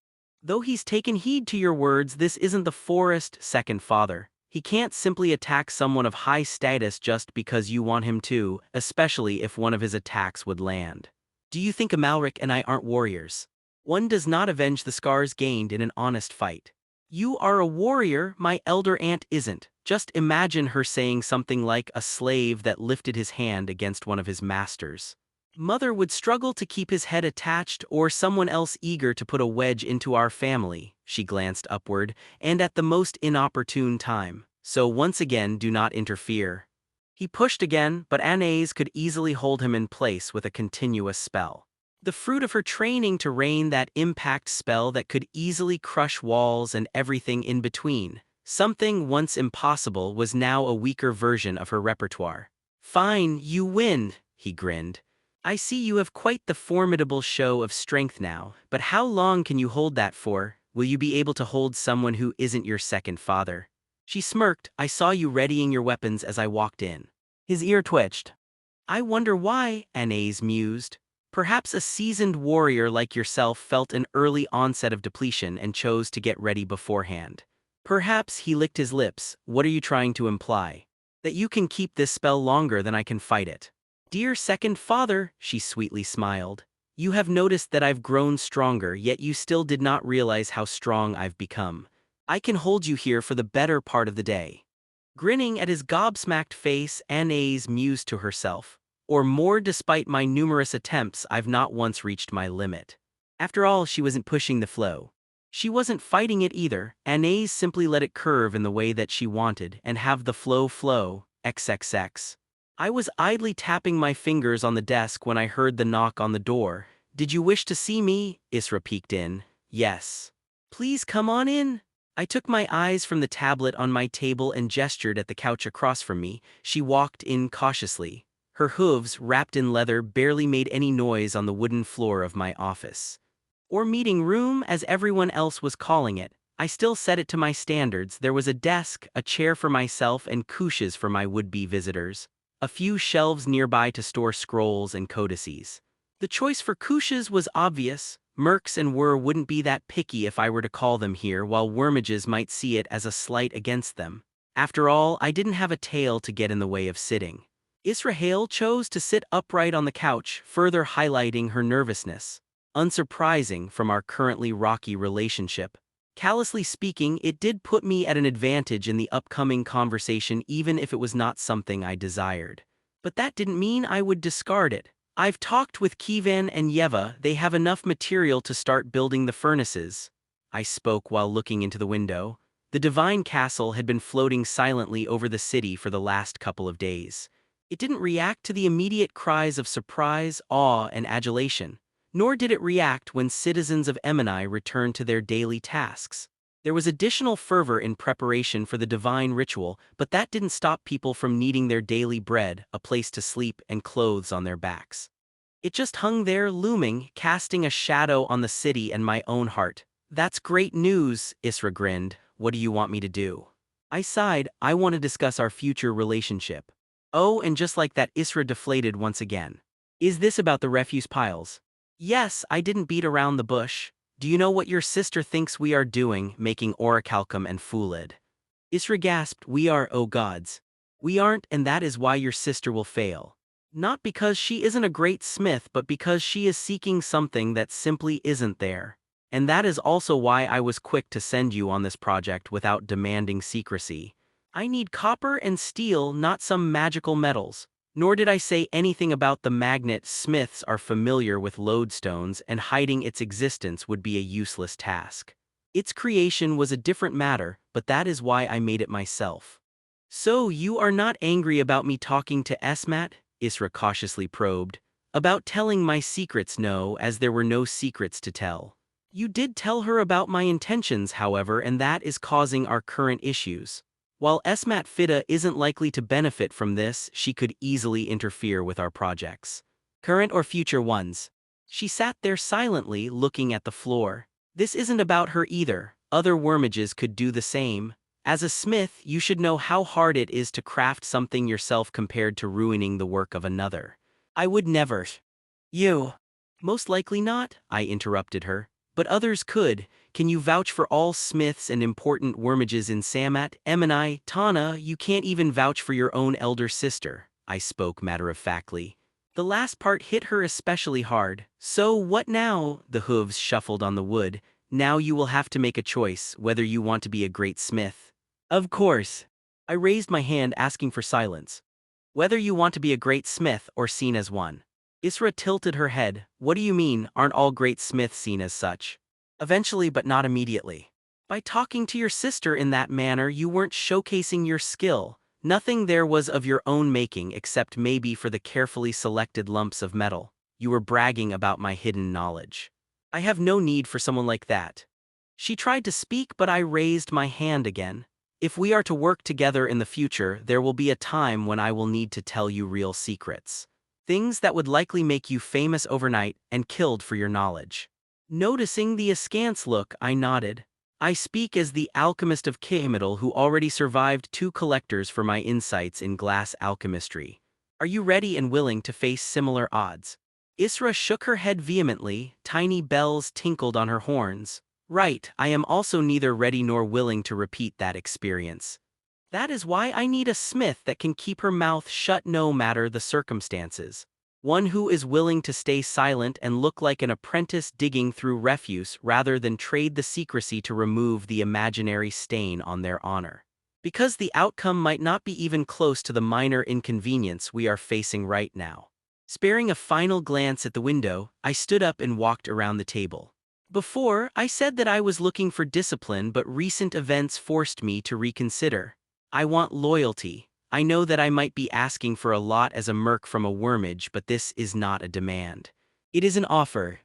Though he's taken heed to your words, this isn't the forest, second father. He can't simply attack someone of high status just because you want him to, especially if one of his attacks would land. Do you think Amalric and I aren't warriors? One does not avenge the scars gained in an honest fight. You are a warrior, my elder aunt isn't. Just imagine her saying something like a slave that lifted his hand against one of his masters. Mother would struggle to keep his head attached, or someone else eager to put a wedge into our family. She glanced upward, and at the most inopportune time. So once again, do not interfere. He pushed again, but Anais could easily hold him in place with a continuous spell. The fruit of her training to rain that impact spell that could easily crush walls and everything in between. Something once impossible was now a weaker version of her repertoire. Fine, you win, he grinned. I see you have quite the formidable show of strength now, but how long can you hold that for? Will you be able to hold someone who isn't your second father? She smirked. I saw you readying your weapons as I walked in. His ear twitched. I wonder why, Anais mused. Perhaps a seasoned warrior like yourself felt an early onset of depletion and chose to get ready beforehand. Perhaps he licked his lips. What are you trying to imply? That you can keep this spell longer than I can fight it. Dear second father, she sweetly smiled. You have noticed that I've grown stronger, yet you still did not realize how strong I've become. I can hold you here for the better part of the day. Grinning at his gobsmacked face, Anais mused to herself. Or more, despite my numerous attempts, I've not once reached my limit. After all, she wasn't pushing the flow. She wasn't fighting it either. Anais simply let it curve in the way that she wanted and have the flow flow, XXX. I was idly tapping my fingers on the desk when I heard the knock on the door. Did you wish to see me? Isra peeked in. Yes. Please come on in. I took my eyes from the tablet on my table and gestured at the couch across from me. She walked in cautiously. Her hooves, wrapped in leather, barely made any noise on the wooden floor of my office. Or meeting room, as everyone else was calling it. I still set it to my standards. There was a desk, a chair for myself, and couches for my would-be visitors. A few shelves nearby to store scrolls and codices. The choice for couches was obvious. Mercs and Wur wouldn't be that picky if I were to call them here, while Wormages might see it as a slight against them. After all, I didn't have a tail to get in the way of sitting. Israel chose to sit upright on the couch, further highlighting her nervousness. Unsurprising from our currently rocky relationship. Callously speaking, it did put me at an advantage in the upcoming conversation, even if it was not something I desired. But that didn't mean I would discard it. I've talked with Kivan and Yeva. They have enough material to start building the furnaces. I spoke while looking into the window. The divine castle had been floating silently over the city for the last couple of days. It didn't react to the immediate cries of surprise, awe, and adulation. Nor did it react when citizens of Emini returned to their daily tasks. There was additional fervor in preparation for the divine ritual, but that didn't stop people from needing their daily bread, a place to sleep, and clothes on their backs. It just hung there looming, casting a shadow on the city and my own heart. That's great news, Isra grinned. What do you want me to do? I sighed. I want to discuss our future relationship. Oh, and just like that, Isra deflated once again. Is this about the refuse piles? Yes, I didn't beat around the bush. Do you know what your sister thinks we are doing, making orichalcum and foolid? Isra gasped. We are, oh gods. We aren't, and that is why your sister will fail. Not because she isn't a great smith, but because she is seeking something that simply isn't there. And that is also why I was quick to send you on this project without demanding secrecy. I need copper and steel, not some magical metals. Nor did I say anything about the magnet. Smiths are familiar with lodestones, and hiding its existence would be a useless task. Its creation was a different matter, but that is why I made it myself. So you are not angry about me talking to Esmat? Isra cautiously probed. About telling my secrets? No, as there were no secrets to tell. You did tell her about my intentions, however, and that is causing our current issues. While Esmat Fida isn't likely to benefit from this, she could easily interfere with our projects. Current or future ones. She sat there silently, looking at the floor. This isn't about her either. Other Wormages could do the same. As a smith, you should know how hard it is to craft something yourself compared to ruining the work of another. I would never. You. Most likely not, I interrupted her. But others could. Can you vouch for all smiths and important Wormages in Samat, Emini, Tana? You can't even vouch for your own elder sister, I spoke matter-of-factly. The last part hit her especially hard. So what now? The hooves shuffled on the wood. Now you will have to make a choice, whether you want to be a great smith. Of course. I raised my hand, asking for silence. Whether you want to be a great smith or seen as one. Isra tilted her head. What do you mean? Aren't all great smiths seen as such? Eventually, but not immediately. By talking to your sister in that manner, you weren't showcasing your skill. Nothing there was of your own making, except maybe for the carefully selected lumps of metal. You were bragging about my hidden knowledge. I have no need for someone like that. She tried to speak, but I raised my hand again. If we are to work together in the future, there will be a time when I will need to tell you real secrets. Things that would likely make you famous overnight and killed for your knowledge. Noticing the askance look, I nodded. I speak as the alchemist of Kemetal who already survived 2 collectors for my insights in glass alchemistry. Are you ready and willing to face similar odds? Isra shook her head vehemently, tiny bells tinkled on her horns. Right, I am also neither ready nor willing to repeat that experience. That is why I need a smith that can keep her mouth shut no matter the circumstances. One who is willing to stay silent and look like an apprentice digging through refuse rather than trade the secrecy to remove the imaginary stain on their honor. Because the outcome might not be even close to the minor inconvenience we are facing right now. Sparing a final glance at the window, I stood up and walked around the table. Before, I said that I was looking for discipline, but recent events forced me to reconsider. I want loyalty. I know that I might be asking for a lot as a merc from a wormage, but this is not a demand. It is an offer.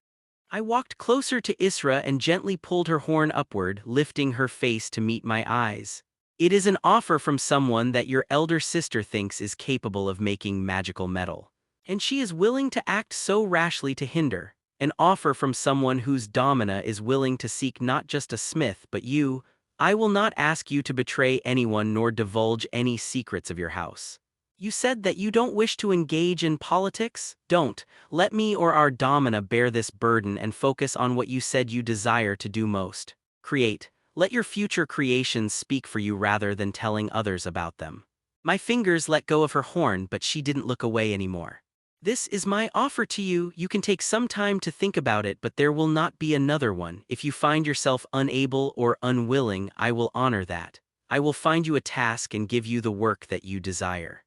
I walked closer to Isra and gently pulled her horn upward, lifting her face to meet my eyes. It is an offer from someone that your elder sister thinks is capable of making magical metal. And she is willing to act so rashly to hinder. An offer from someone whose domina is willing to seek not just a smith but you. I will not ask you to betray anyone nor divulge any secrets of your house. You said that you don't wish to engage in politics? Don't. Let me or our domina bear this burden and focus on what you said you desire to do most. Create. Let your future creations speak for you rather than telling others about them. My fingers let go of her horn, but she didn't look away anymore. This is my offer to you. You can take some time to think about it, but there will not be another one. If you find yourself unable or unwilling, I will honor that. I will find you a task and give you the work that you desire.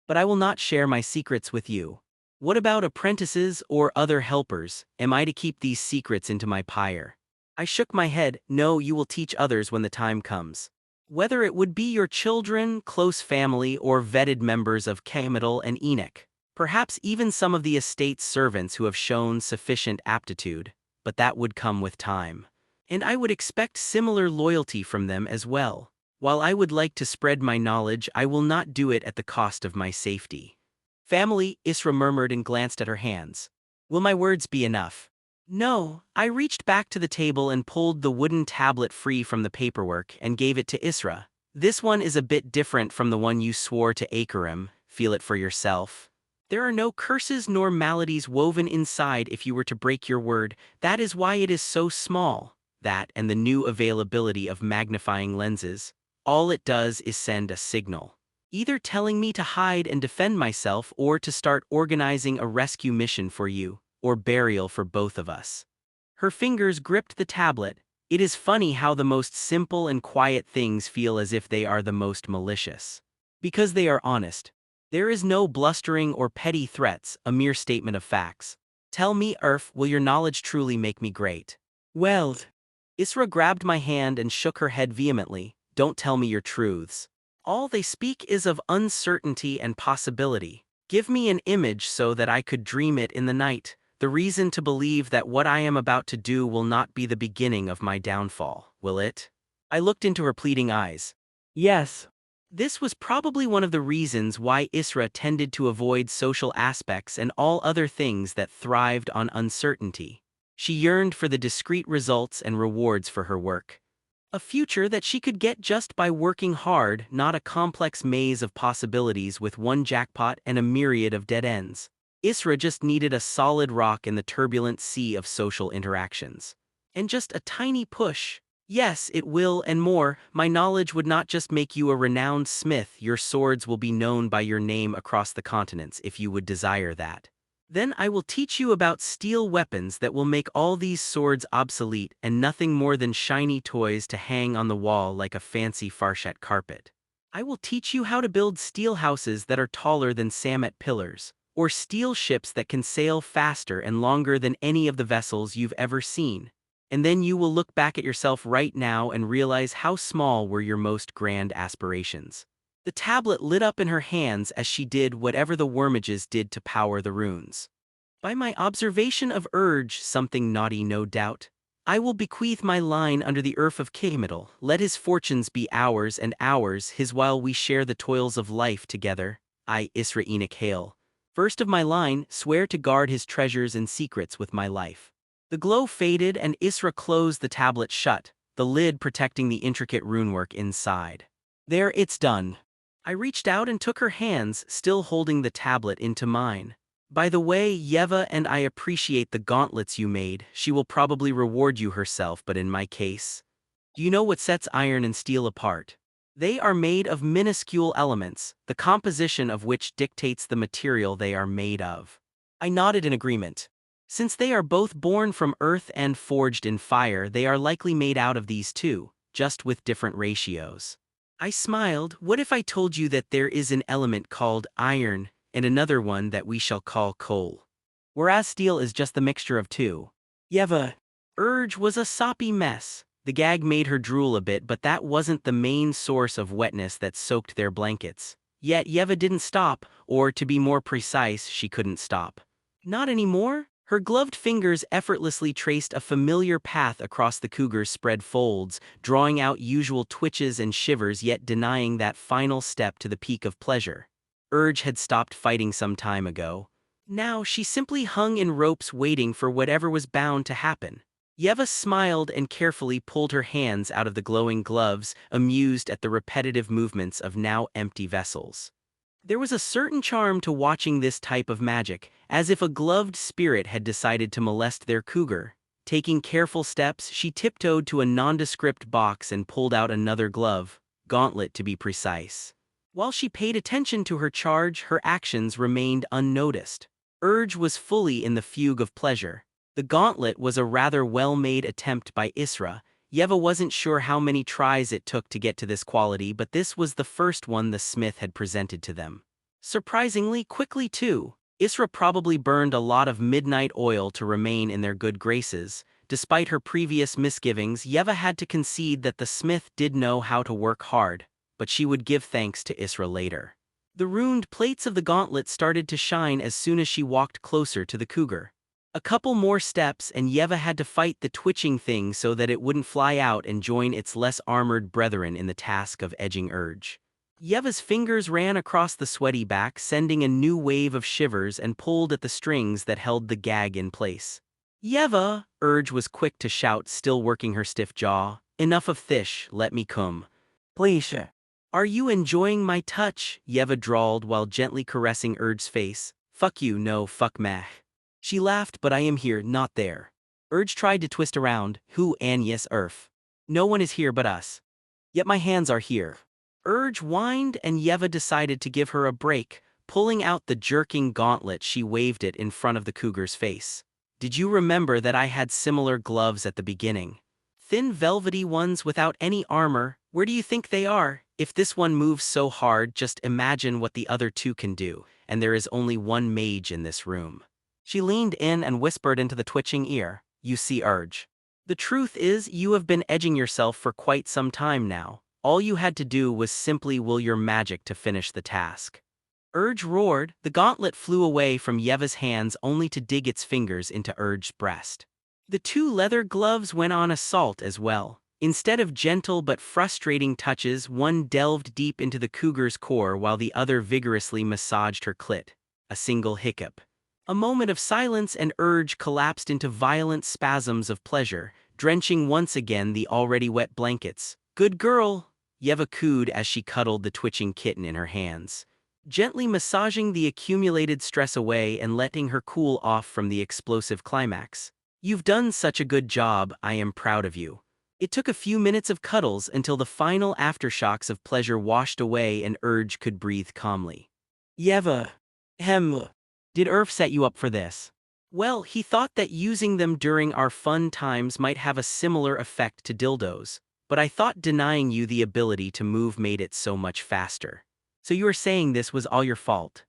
But I will not share my secrets with you. What about apprentices or other helpers? Am I to keep these secrets into my pyre? I shook my head. No, you will teach others when the time comes. Whether it would be your children, close family, or vetted members of Cametal and Enoch. Perhaps even some of the estate's servants who have shown sufficient aptitude, but that would come with time. And I would expect similar loyalty from them as well. While I would like to spread my knowledge, I will not do it at the cost of my safety. Family, Isra murmured and glanced at her hands. Will my words be enough? No. I reached back to the table and pulled the wooden tablet free from the paperwork and gave it to Isra. This one is a bit different from the one you swore to Akarim. Feel it for yourself. There are no curses nor maladies woven inside if you were to break your word. That is why it is so small. That and the new availability of magnifying lenses. All it does is send a signal. Either telling me to hide and defend myself or to start organizing a rescue mission for you, or burial for both of us. Her fingers gripped the tablet. It is funny how the most simple and quiet things feel as if they are the most malicious. Because they are honest. There is no blustering or petty threats, a mere statement of facts. Tell me, Urf, will your knowledge truly make me great? Well, Isra grabbed my hand and shook her head vehemently. Don't tell me your truths. All they speak is of uncertainty and possibility. Give me an image so that I could dream it in the night, the reason to believe that what I am about to do will not be the beginning of my downfall, will it? I looked into her pleading eyes. Yes. This was probably one of the reasons why Isra tended to avoid social aspects and all other things that thrived on uncertainty. She yearned for the discrete results and rewards for her work. A future that she could get just by working hard, not a complex maze of possibilities with one jackpot and a myriad of dead ends. Isra just needed a solid rock in the turbulent sea of social interactions. And just a tiny push. Yes, it will, and more. My knowledge would not just make you a renowned smith, your swords will be known by your name across the continents if you would desire that. Then I will teach you about steel weapons that will make all these swords obsolete and nothing more than shiny toys to hang on the wall like a fancy Farshette carpet. I will teach you how to build steel houses that are taller than Samet pillars, or steel ships that can sail faster and longer than any of the vessels you've ever seen. And then you will look back at yourself right now and realize how small were your most grand aspirations. The tablet lit up in her hands as she did whatever the wormages did to power the runes. By my observation of urge, something naughty no doubt, I will bequeath my line under the earth of Cametal. Let his fortunes be ours and ours, his while we share the toils of life together. I, Isra Enoch hail. First of my line, swear to guard his treasures and secrets with my life. The glow faded and Isra closed the tablet shut, the lid protecting the intricate runework inside. There, it's done. I reached out and took her hands, still holding the tablet, into mine. By the way, Yeva and I appreciate the gauntlets you made. She will probably reward you herself, but in my case, do you know what sets iron and steel apart? They are made of minuscule elements, the composition of which dictates the material they are made of. I nodded in agreement. Since they are both born from earth and forged in fire, they are likely made out of these too, just with different ratios. I smiled. What if I told you that there is an element called iron and another one that we shall call coal? Whereas steel is just the mixture of two. Yeva. Urge was a soppy mess. The gag made her drool a bit, but that wasn't the main source of wetness that soaked their blankets. Yet Yeva didn't stop, or to be more precise, she couldn't stop. Not anymore? Her gloved fingers effortlessly traced a familiar path across the cougar's spread folds, drawing out usual twitches and shivers yet denying that final step to the peak of pleasure. Urge had stopped fighting some time ago. Now she simply hung in ropes waiting for whatever was bound to happen. Yeva smiled and carefully pulled her hands out of the glowing gloves, amused at the repetitive movements of now empty vessels. There was a certain charm to watching this type of magic, as if a gloved spirit had decided to molest their cougar. Taking careful steps, she tiptoed to a nondescript box and pulled out another glove, gauntlet to be precise. While she paid attention to her charge, her actions remained unnoticed. Urge was fully in the fugue of pleasure. The gauntlet was a rather well-made attempt by Isra. Yeva wasn't sure how many tries it took to get to this quality, but this was the first one the smith had presented to them. Surprisingly quickly too. Isra probably burned a lot of midnight oil to remain in their good graces. Despite her previous misgivings, Yeva had to concede that the smith did know how to work hard, but she would give thanks to Isra later. The runed plates of the gauntlet started to shine as soon as she walked closer to the cougar. A couple more steps and Yeva had to fight the twitching thing so that it wouldn't fly out and join its less armored brethren in the task of edging Urge. Yeva's fingers ran across the sweaty back, sending a new wave of shivers, and pulled at the strings that held the gag in place. Yeva! Urge was quick to shout, still working her stiff jaw. Enough of thish, let me come. Please. Are you enjoying my touch? Yeva drawled while gently caressing Urge's face. Fuck you, no, fuck meh. She laughed, but I am here, not there. Urge tried to twist around. Who Agnes Earth? No one is here but us. Yet my hands are here. Urge whined and Yeva decided to give her a break. Pulling out the jerking gauntlet, she waved it in front of the cougar's face. Did you remember that I had similar gloves at the beginning? Thin velvety ones without any armor. Where do you think they are? If this one moves so hard, just imagine what the other two can do, and there is only one mage in this room. She leaned in and whispered into the twitching ear, you see, Urge. The truth is, you have been edging yourself for quite some time now. All you had to do was simply will your magic to finish the task. Urge roared. The gauntlet flew away from Yeva's hands only to dig its fingers into Urge's breast. The two leather gloves went on assault as well. Instead of gentle but frustrating touches, one delved deep into the cougar's core while the other vigorously massaged her clit. A single hiccup. A moment of silence and Urge collapsed into violent spasms of pleasure, drenching once again the already wet blankets. Good girl, Yeva cooed as she cuddled the twitching kitten in her hands, gently massaging the accumulated stress away and letting her cool off from the explosive climax. You've done such a good job, I am proud of you. It took a few minutes of cuddles until the final aftershocks of pleasure washed away and Urge could breathe calmly. Yeva. Did Irf set you up for this? Well, he thought that using them during our fun times might have a similar effect to dildos, but I thought denying you the ability to move made it so much faster. So you are saying this was all your fault?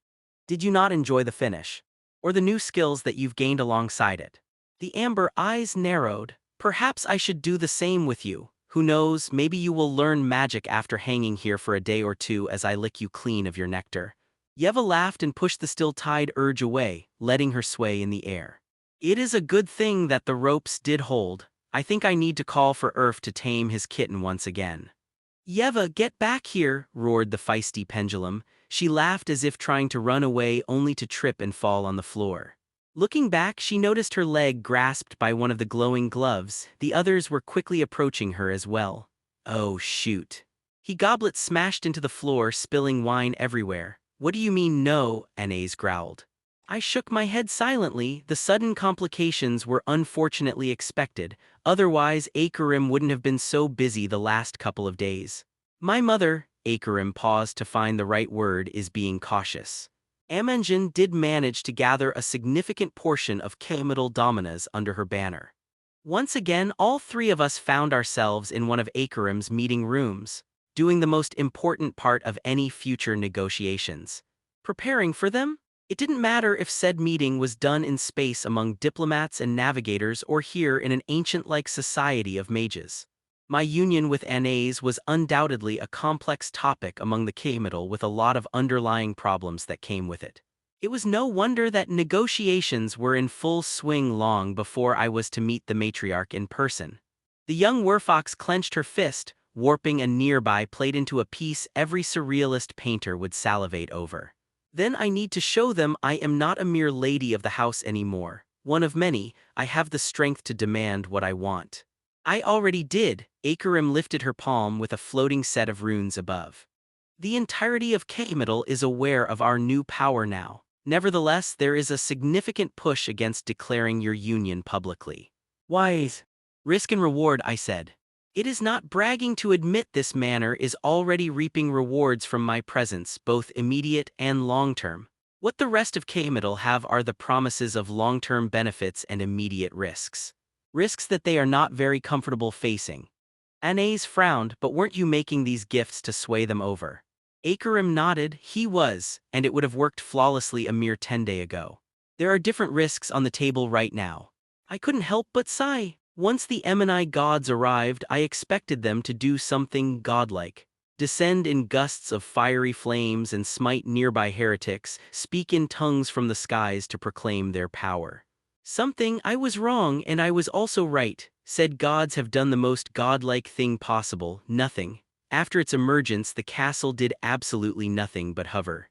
Did you not enjoy the finish? Or the new skills that you've gained alongside it? The amber eyes narrowed. Perhaps I should do the same with you. Who knows, maybe you will learn magic after hanging here for a day or two as I lick you clean of your nectar. Yeva laughed and pushed the still-tied Urge away, letting her sway in the air. It is a good thing that the ropes did hold. I think I need to call for Urf to tame his kitten once again. Yeva, get back here, roared the feisty pendulum. She laughed as if trying to run away only to trip and fall on the floor. Looking back, she noticed her leg grasped by one of the glowing gloves. The others were quickly approaching her as well. Oh, shoot. He goblet smashed into the floor, spilling wine everywhere. What do you mean no? Anais growled. I shook my head silently. The sudden complications were unfortunately expected, otherwise Akarim wouldn't have been so busy the last couple of days. My mother, Akarim paused to find the right word, is being cautious. Amanjan did manage to gather a significant portion of Kamital dominas under her banner. Once again, all three of us found ourselves in one of Akarim's meeting rooms, doing the most important part of any future negotiations. Preparing for them? It didn't matter if said meeting was done in space among diplomats and navigators or here in an ancient-like society of mages. My union with Anais was undoubtedly a complex topic among the Kamital with a lot of underlying problems that came with it. It was no wonder that negotiations were in full swing long before I was to meet the matriarch in person. The young werfox clenched her fist, warping a nearby plate into a piece every surrealist painter would salivate over. Then I need to show them I am not a mere lady of the house anymore. One of many, I have the strength to demand what I want. I already did. Akarim lifted her palm with a floating set of runes above. The entirety of Kamital is aware of our new power now. Nevertheless, there is a significant push against declaring your union publicly. Why? Risk and reward, I said. It is not bragging to admit this manor is already reaping rewards from my presence, both immediate and long-term. What the rest of Kamital have are the promises of long-term benefits and immediate risks. Risks that they are not very comfortable facing. Anais frowned, but weren't you making these gifts to sway them over? Akarim nodded. He was, and it would have worked flawlessly a mere 10 days ago. There are different risks on the table right now. I couldn't help but sigh. Once the Emini gods arrived, I expected them to do something godlike. Descend in gusts of fiery flames and smite nearby heretics, speak in tongues from the skies to proclaim their power. Something. I was wrong, and I was also right. Said gods have done the most godlike thing possible, nothing. After its emergence, the castle did absolutely nothing but hover.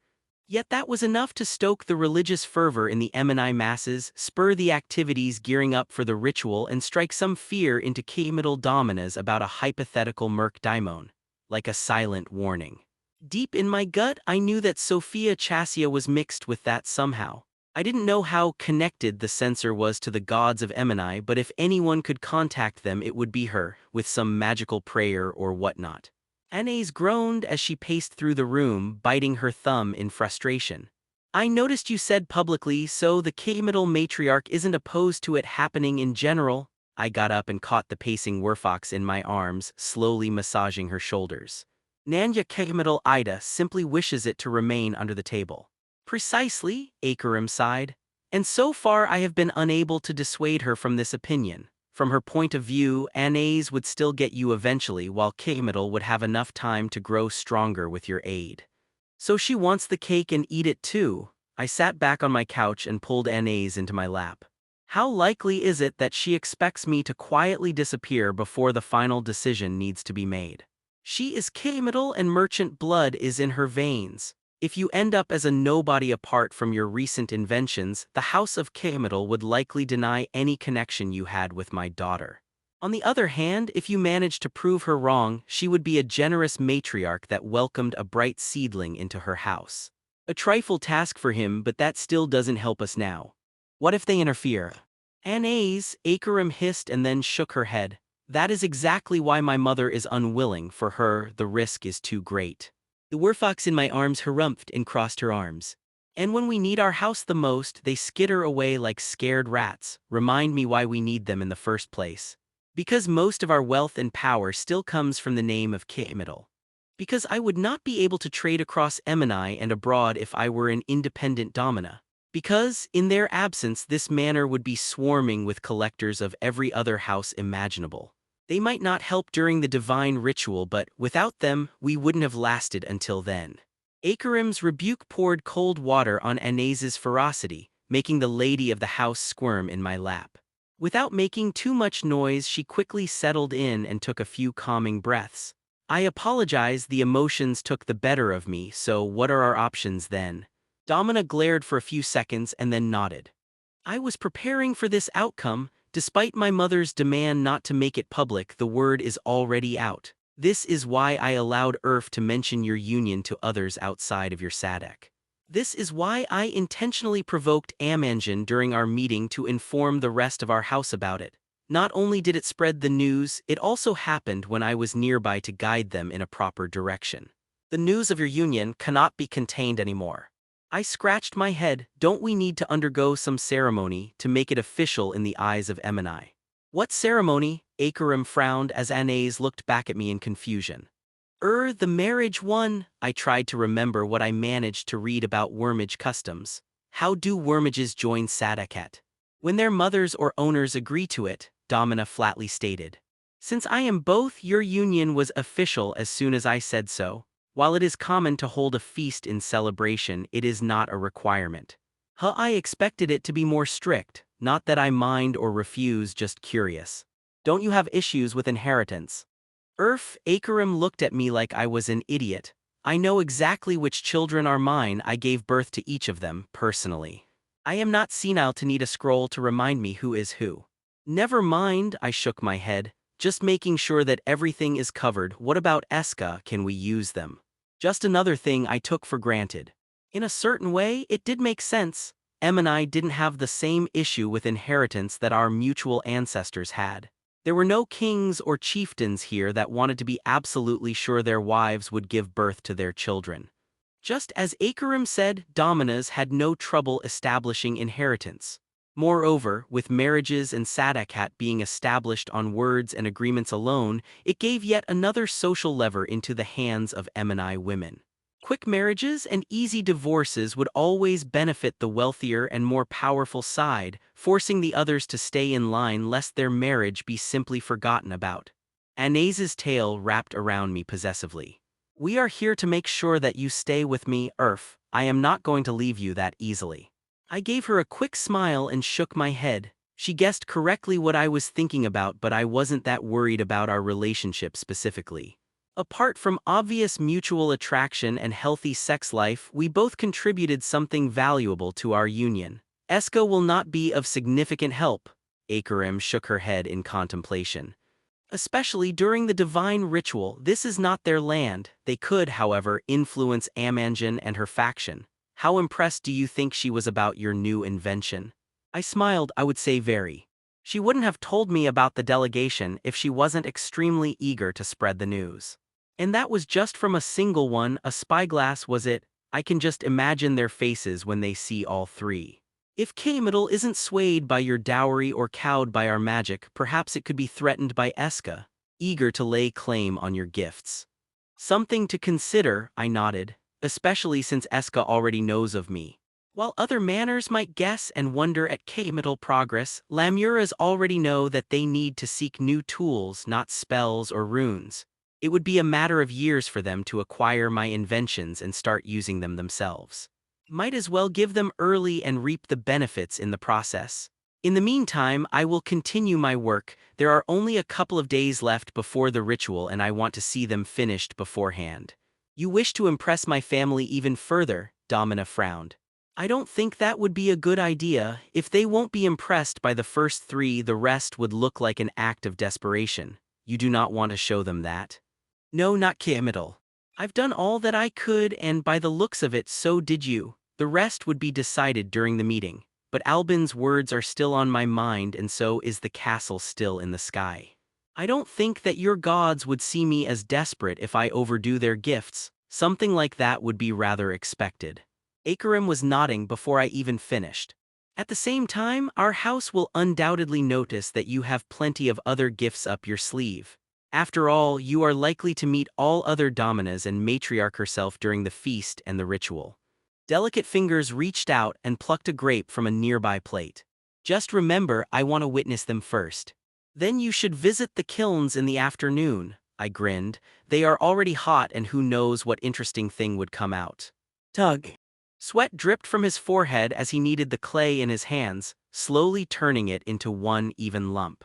Yet that was enough to stoke the religious fervor in the Emini masses, spur the activities gearing up for the ritual, and strike some fear into Kamital dominas about a hypothetical Merc daimon, like a silent warning. Deep in my gut, I knew that Sophia Chassia was mixed with that somehow. I didn't know how connected the censor was to the gods of Emini, but if anyone could contact them, it would be her, with some magical prayer or whatnot. Anais groaned as she paced through the room, biting her thumb in frustration. I noticed you said publicly, so the Kamital matriarch isn't opposed to it happening in general. I got up and caught the pacing werfox in my arms, slowly massaging her shoulders. Nanya Kamital Ida simply wishes it to remain under the table. Precisely, Akarim sighed. And so far I have been unable to dissuade her from this opinion. From her point of view, Anais would still get you eventually, while Kamital would have enough time to grow stronger with your aid. So she wants the cake and eat it too. I sat back on my couch and pulled Anais into my lap. How likely is it that she expects me to quietly disappear before the final decision needs to be made? She is Kamital and merchant blood is in her veins. If you end up as a nobody apart from your recent inventions, the House of Kamital would likely deny any connection you had with my daughter. On the other hand, if you managed to prove her wrong, she would be a generous matriarch that welcomed a bright seedling into her house. A trifle task for him, but that still doesn't help us now. What if they interfere? Anais, Akarim hissed and then shook her head. That is exactly why my mother is unwilling. For her, the risk is too great. The werfox in my arms harumphed and crossed her arms. And when we need our house the most, they skitter away like scared rats. Remind me why we need them in the first place. Because most of our wealth and power still comes from the name of Kamital. Because I would not be able to trade across Emini and abroad if I were an independent domina. Because, in their absence, this manor would be swarming with collectors of every other house imaginable. They might not help during the divine ritual, but without them, we wouldn't have lasted until then. Akarim's rebuke poured cold water on Anais's ferocity, making the lady of the house squirm in my lap. Without making too much noise, she quickly settled in and took a few calming breaths. I apologize, the emotions took the better of me, so what are our options then? Domina glared for a few seconds and then nodded. I was preparing for this outcome. Despite my mother's demand not to make it public, the word is already out. This is why I allowed Urf to mention your union to others outside of your Sadek. This is why I intentionally provoked Amanjan during our meeting to inform the rest of our house about it. Not only did it spread the news, it also happened when I was nearby to guide them in a proper direction. The news of your union cannot be contained anymore. I scratched my head. Don't we need to undergo some ceremony to make it official in the eyes of Emini? What ceremony? Akarim frowned as Anais looked back at me in confusion. The marriage one. I tried to remember what I managed to read about Wormage customs. How do Wormages join Sadakat? When their mothers or owners agree to it, Domina flatly stated. Since I am both, your union was official as soon as I said so. While it is common to hold a feast in celebration, it is not a requirement. I expected it to be more strict, not that I mind or refuse, just curious. Don't you have issues with inheritance? Akarim looked at me like I was an idiot. I know exactly which children are mine. I gave birth to each of them, personally. I am not senile to need a scroll to remind me who is who. Never mind, I shook my head. Just making sure that everything is covered. What about Eska? Can we use them? Just another thing I took for granted. In a certain way, it did make sense. Em and I didn't have the same issue with inheritance that our mutual ancestors had. There were no kings or chieftains here that wanted to be absolutely sure their wives would give birth to their children. Just as Akarim said, Dominas had no trouble establishing inheritance. Moreover, with marriages and Sadakat being established on words and agreements alone, it gave yet another social lever into the hands of Emini women. Quick marriages and easy divorces would always benefit the wealthier and more powerful side, forcing the others to stay in line lest their marriage be simply forgotten about. Anais's tail wrapped around me possessively. We are here to make sure that you stay with me, Urf. I am not going to leave you that easily. I gave her a quick smile and shook my head. She guessed correctly what I was thinking about, but I wasn't that worried about our relationship specifically. Apart from obvious mutual attraction and healthy sex life, we both contributed something valuable to our union. Eska will not be of significant help. Akarim shook her head in contemplation. Especially during the divine ritual, this is not their land. They could, however, influence Amanjan and her faction. How impressed do you think she was about your new invention? I smiled. I would say very. She wouldn't have told me about the delegation if she wasn't extremely eager to spread the news. And that was just from a single one, a spyglass was it? I can just imagine their faces when they see all three. If Kamital isn't swayed by your dowry or cowed by our magic, perhaps it could be threatened by Eska, eager to lay claim on your gifts. Something to consider, I nodded, especially since Eska already knows of me. While other manners might guess and wonder at Kamital progress, Lamuras already know that they need to seek new tools, not spells or runes. It would be a matter of years for them to acquire my inventions and start using them themselves. Might as well give them early and reap the benefits in the process. In the meantime, I will continue my work. There are only a couple of days left before the ritual and I want to see them finished beforehand. You wish to impress my family even further, Domina frowned. I don't think that would be a good idea. If they won't be impressed by the first three, the rest would look like an act of desperation. You do not want to show them that? No, not Kamital. I've done all that I could, and by the looks of it, so did you. The rest would be decided during the meeting. But Albin's words are still on my mind, and so is the castle still in the sky. I don't think that your gods would see me as desperate if I overdo their gifts. Something like that would be rather expected. Akarim was nodding before I even finished. At the same time, our house will undoubtedly notice that you have plenty of other gifts up your sleeve. After all, you are likely to meet all other dominas and matriarch herself during the feast and the ritual. Delicate fingers reached out and plucked a grape from a nearby plate. Just remember, I want to witness them first. Then you should visit the kilns in the afternoon, I grinned. They are already hot and who knows what interesting thing would come out. Tug. Sweat dripped from his forehead as he kneaded the clay in his hands, slowly turning it into one even lump.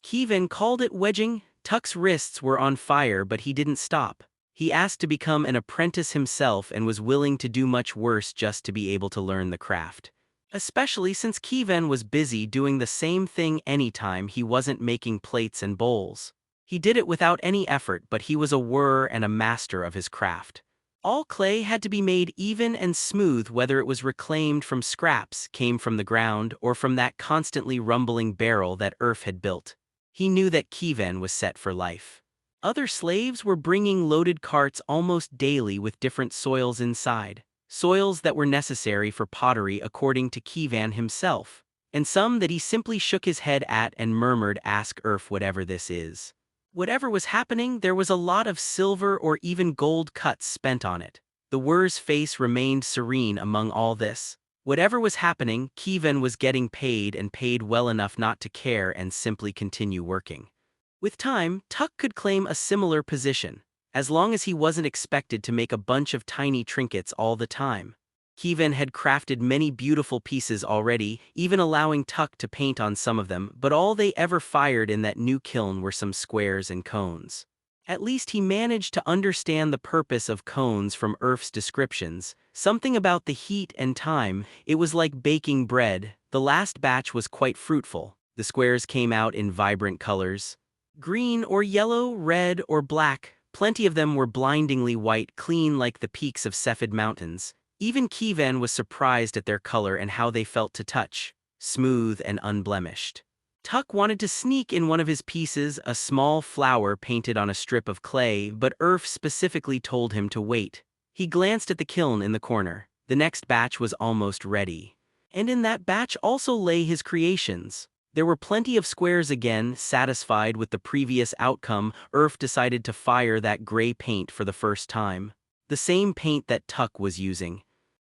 Kevin called it wedging. Tuck's wrists were on fire, but he didn't stop. He asked to become an apprentice himself and was willing to do much worse just to be able to learn the craft. Especially since Kevin was busy doing the same thing anytime he wasn't making plates and bowls. He did it without any effort, but he was a whirrer and a master of his craft. All clay had to be made even and smooth, whether it was reclaimed from scraps, came from the ground, or from that constantly rumbling barrel that Earth had built. He knew that Kievan was set for life. Other slaves were bringing loaded carts almost daily with different soils inside, soils that were necessary for pottery according to Kievan himself, and some that he simply shook his head at and murmured, "Ask Earth whatever this is." Whatever was happening, there was a lot of silver or even gold cuts spent on it. The Wur's face remained serene among all this. Whatever was happening, Kievan was getting paid and paid well enough not to care and simply continue working. With time, Tuck could claim a similar position, as long as he wasn't expected to make a bunch of tiny trinkets all the time. Kievan had crafted many beautiful pieces already, even allowing Tuck to paint on some of them, but all they ever fired in that new kiln were some squares and cones. At least he managed to understand the purpose of cones from Earth's descriptions, something about the heat and time. It was like baking bread. The last batch was quite fruitful. The squares came out in vibrant colors. Green or yellow, red or black, plenty of them were blindingly white, clean like the peaks of Cephid Mountains. Even Kievan was surprised at their color and how they felt to touch, smooth and unblemished. Tuck wanted to sneak in one of his pieces, a small flower painted on a strip of clay, but Earth specifically told him to wait. He glanced at the kiln in the corner. The next batch was almost ready. And in that batch also lay his creations. There were plenty of squares again. Satisfied with the previous outcome, Earth decided to fire that gray paint for the first time. The same paint that Tuck was using.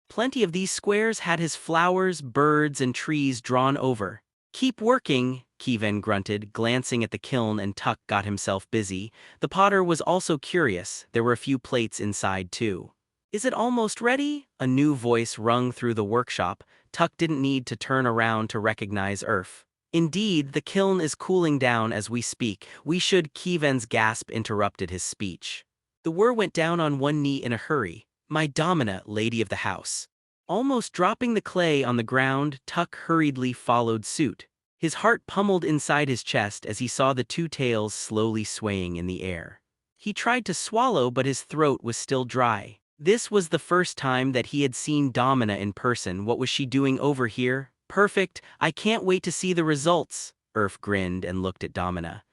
Plenty of these squares had his flowers, birds, and trees drawn over. "Keep working," Kievan grunted, glancing at the kiln, and Tuck got himself busy. The potter was also curious. There were a few plates inside too. "Is it almost ready?" A new voice rung through the workshop. Tuck didn't need to turn around to recognize Earth. "Indeed, the kiln is cooling down as we speak. We should—" Kievan's gasp interrupted his speech. The Wur went down on one knee in a hurry. "My Domina, lady of the house." Almost dropping the clay on the ground, Tuck hurriedly followed suit. His heart pummeled inside his chest as he saw the two tails slowly swaying in the air. He tried to swallow, but his throat was still dry. This was the first time that he had seen Domina in person. What was she doing over here? "Perfect, I can't wait to see the results." Earth grinned and looked at Domina.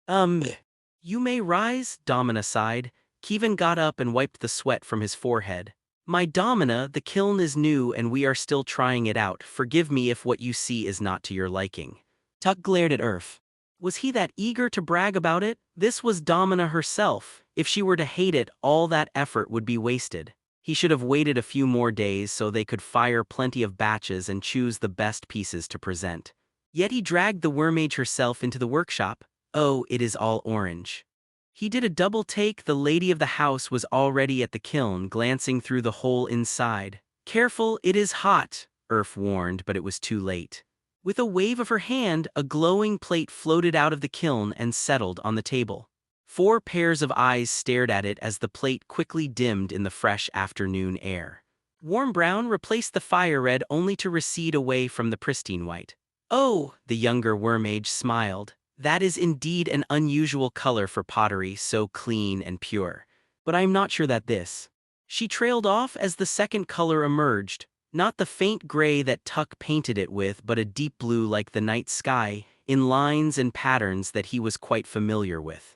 You may rise," Domina sighed. Kievan got up and wiped the sweat from his forehead. "My Domina, the kiln is new and we are still trying it out. Forgive me if what you see is not to your liking." Tuck glared at Earth. Was he that eager to brag about it? This was Domina herself. If she were to hate it, all that effort would be wasted. He should have waited a few more days so they could fire plenty of batches and choose the best pieces to present. Yet he dragged the Wurmage herself into the workshop. "Oh, it is all orange." He did a double take. The lady of the house was already at the kiln, glancing through the hole inside. "Careful, it is hot," Earth warned, but it was too late. With a wave of her hand, a glowing plate floated out of the kiln and settled on the table. 4 pairs of eyes stared at it as the plate quickly dimmed in the fresh afternoon air. Warm brown replaced the fire red, only to recede away from the pristine white. "Oh," the younger Wurmage smiled. "That is indeed an unusual color for pottery, so clean and pure. But I am not sure that this—" She trailed off as the second color emerged, not the faint gray that Tuck painted it with, but a deep blue like the night sky, in lines and patterns that he was quite familiar with.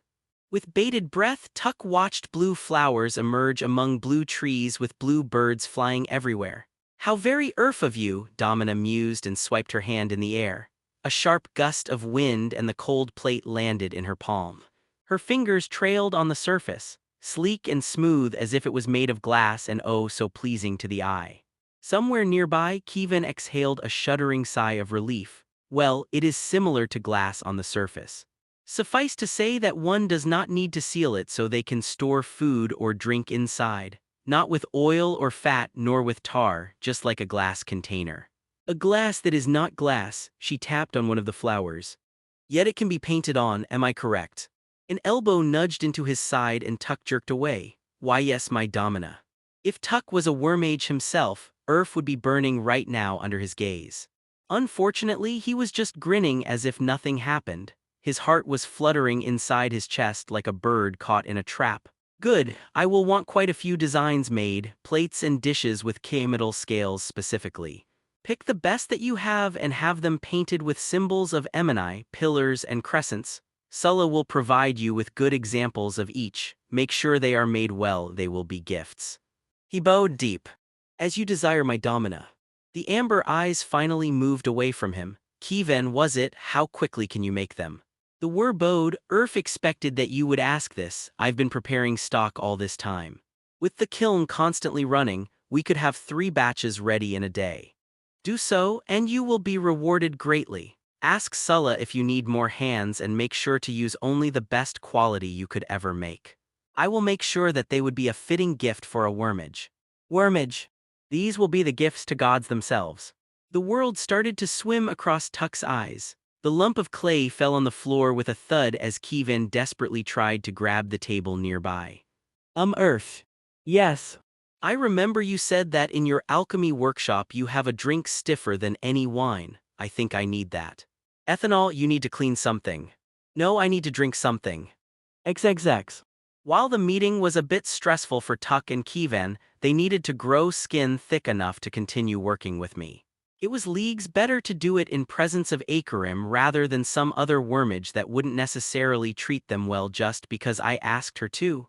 With bated breath, Tuck watched blue flowers emerge among blue trees with blue birds flying everywhere. "How very Earth of you," Domina mused and swiped her hand in the air. A sharp gust of wind and the cold plate landed in her palm. Her fingers trailed on the surface, sleek and smooth as if it was made of glass and oh so pleasing to the eye. Somewhere nearby, Kievan exhaled a shuddering sigh of relief. Well, it is similar to glass on the surface. Suffice to say that one does not need to seal it so they can store food or drink inside. Not with oil or fat nor with tar, just like a glass container. "A glass that is not glass," she tapped on one of the flowers. "Yet it can be painted on, am I correct?" An elbow nudged into his side and Tuck jerked away. "Why yes, my Domina." If Tuck was a Wurmage himself, Earth would be burning right now under his gaze. Unfortunately, he was just grinning as if nothing happened. His heart was fluttering inside his chest like a bird caught in a trap. Good, I will want quite a few designs made, plates and dishes with pyramidal scales specifically. Pick the best that you have and have them painted with symbols of emini, pillars, and crescents. Sulla will provide you with good examples of each. Make sure they are made well, they will be gifts. He bowed deep. As you desire, my domina. The amber eyes finally moved away from him. Kievan, was it? How quickly can you make them? The were bowed. Urf expected that you would ask this. I've been preparing stock all this time. With the kiln constantly running, we could have 3 batches ready in a day. Do so, and you will be rewarded greatly. Ask Sulla if you need more hands and make sure to use only the best quality you could ever make. I will make sure that they would be a fitting gift for a wormage. Wormage. These will be the gifts to gods themselves. The world started to swim across Tuck's eyes. The lump of clay fell on the floor with a thud as Kievan desperately tried to grab the table nearby. Earth. Yes. I remember you said that in your alchemy workshop you have a drink stiffer than any wine. I think I need that. Ethanol, you need to clean something. No, I need to drink something. XXX. While the meeting was a bit stressful for Tuck and Kievan, they needed to grow skin thick enough to continue working with me. It was leagues better to do it in presence of Akarim rather than some other wormage that wouldn't necessarily treat them well just because I asked her to.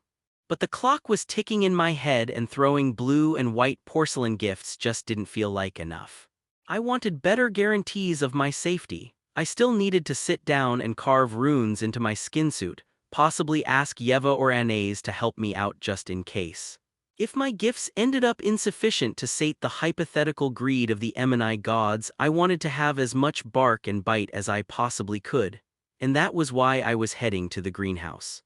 But the clock was ticking in my head and throwing blue and white porcelain gifts just didn't feel like enough. I wanted better guarantees of my safety. I still needed to sit down and carve runes into my skin suit, possibly ask Yeva or Anais to help me out just in case. If my gifts ended up insufficient to sate the hypothetical greed of the Emini gods, I wanted to have as much bark and bite as I possibly could, and that was why I was heading to the greenhouse.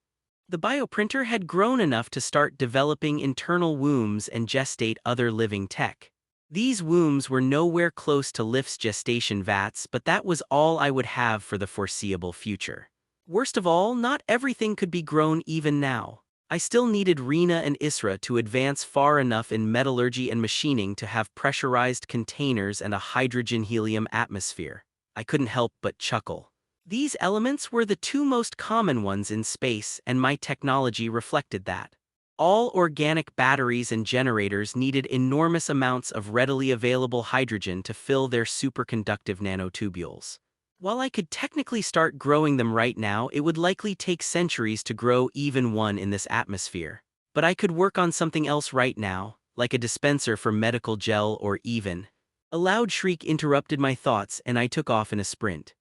The bioprinter had grown enough to start developing internal wombs and gestate other living tech. These wombs were nowhere close to Lift's gestation vats, but that was all I would have for the foreseeable future. Worst of all, not everything could be grown even now. I still needed Rena and Isra to advance far enough in metallurgy and machining to have pressurized containers and a hydrogen-helium atmosphere. I couldn't help but chuckle. These elements were the 2 most common ones in space, and my technology reflected that. All organic batteries and generators needed enormous amounts of readily available hydrogen to fill their superconductive nanotubules. While I could technically start growing them right now, it would likely take centuries to grow even one in this atmosphere. But I could work on something else right now, like a dispenser for medical gel or even. A loud shriek interrupted my thoughts and I took off in a sprint.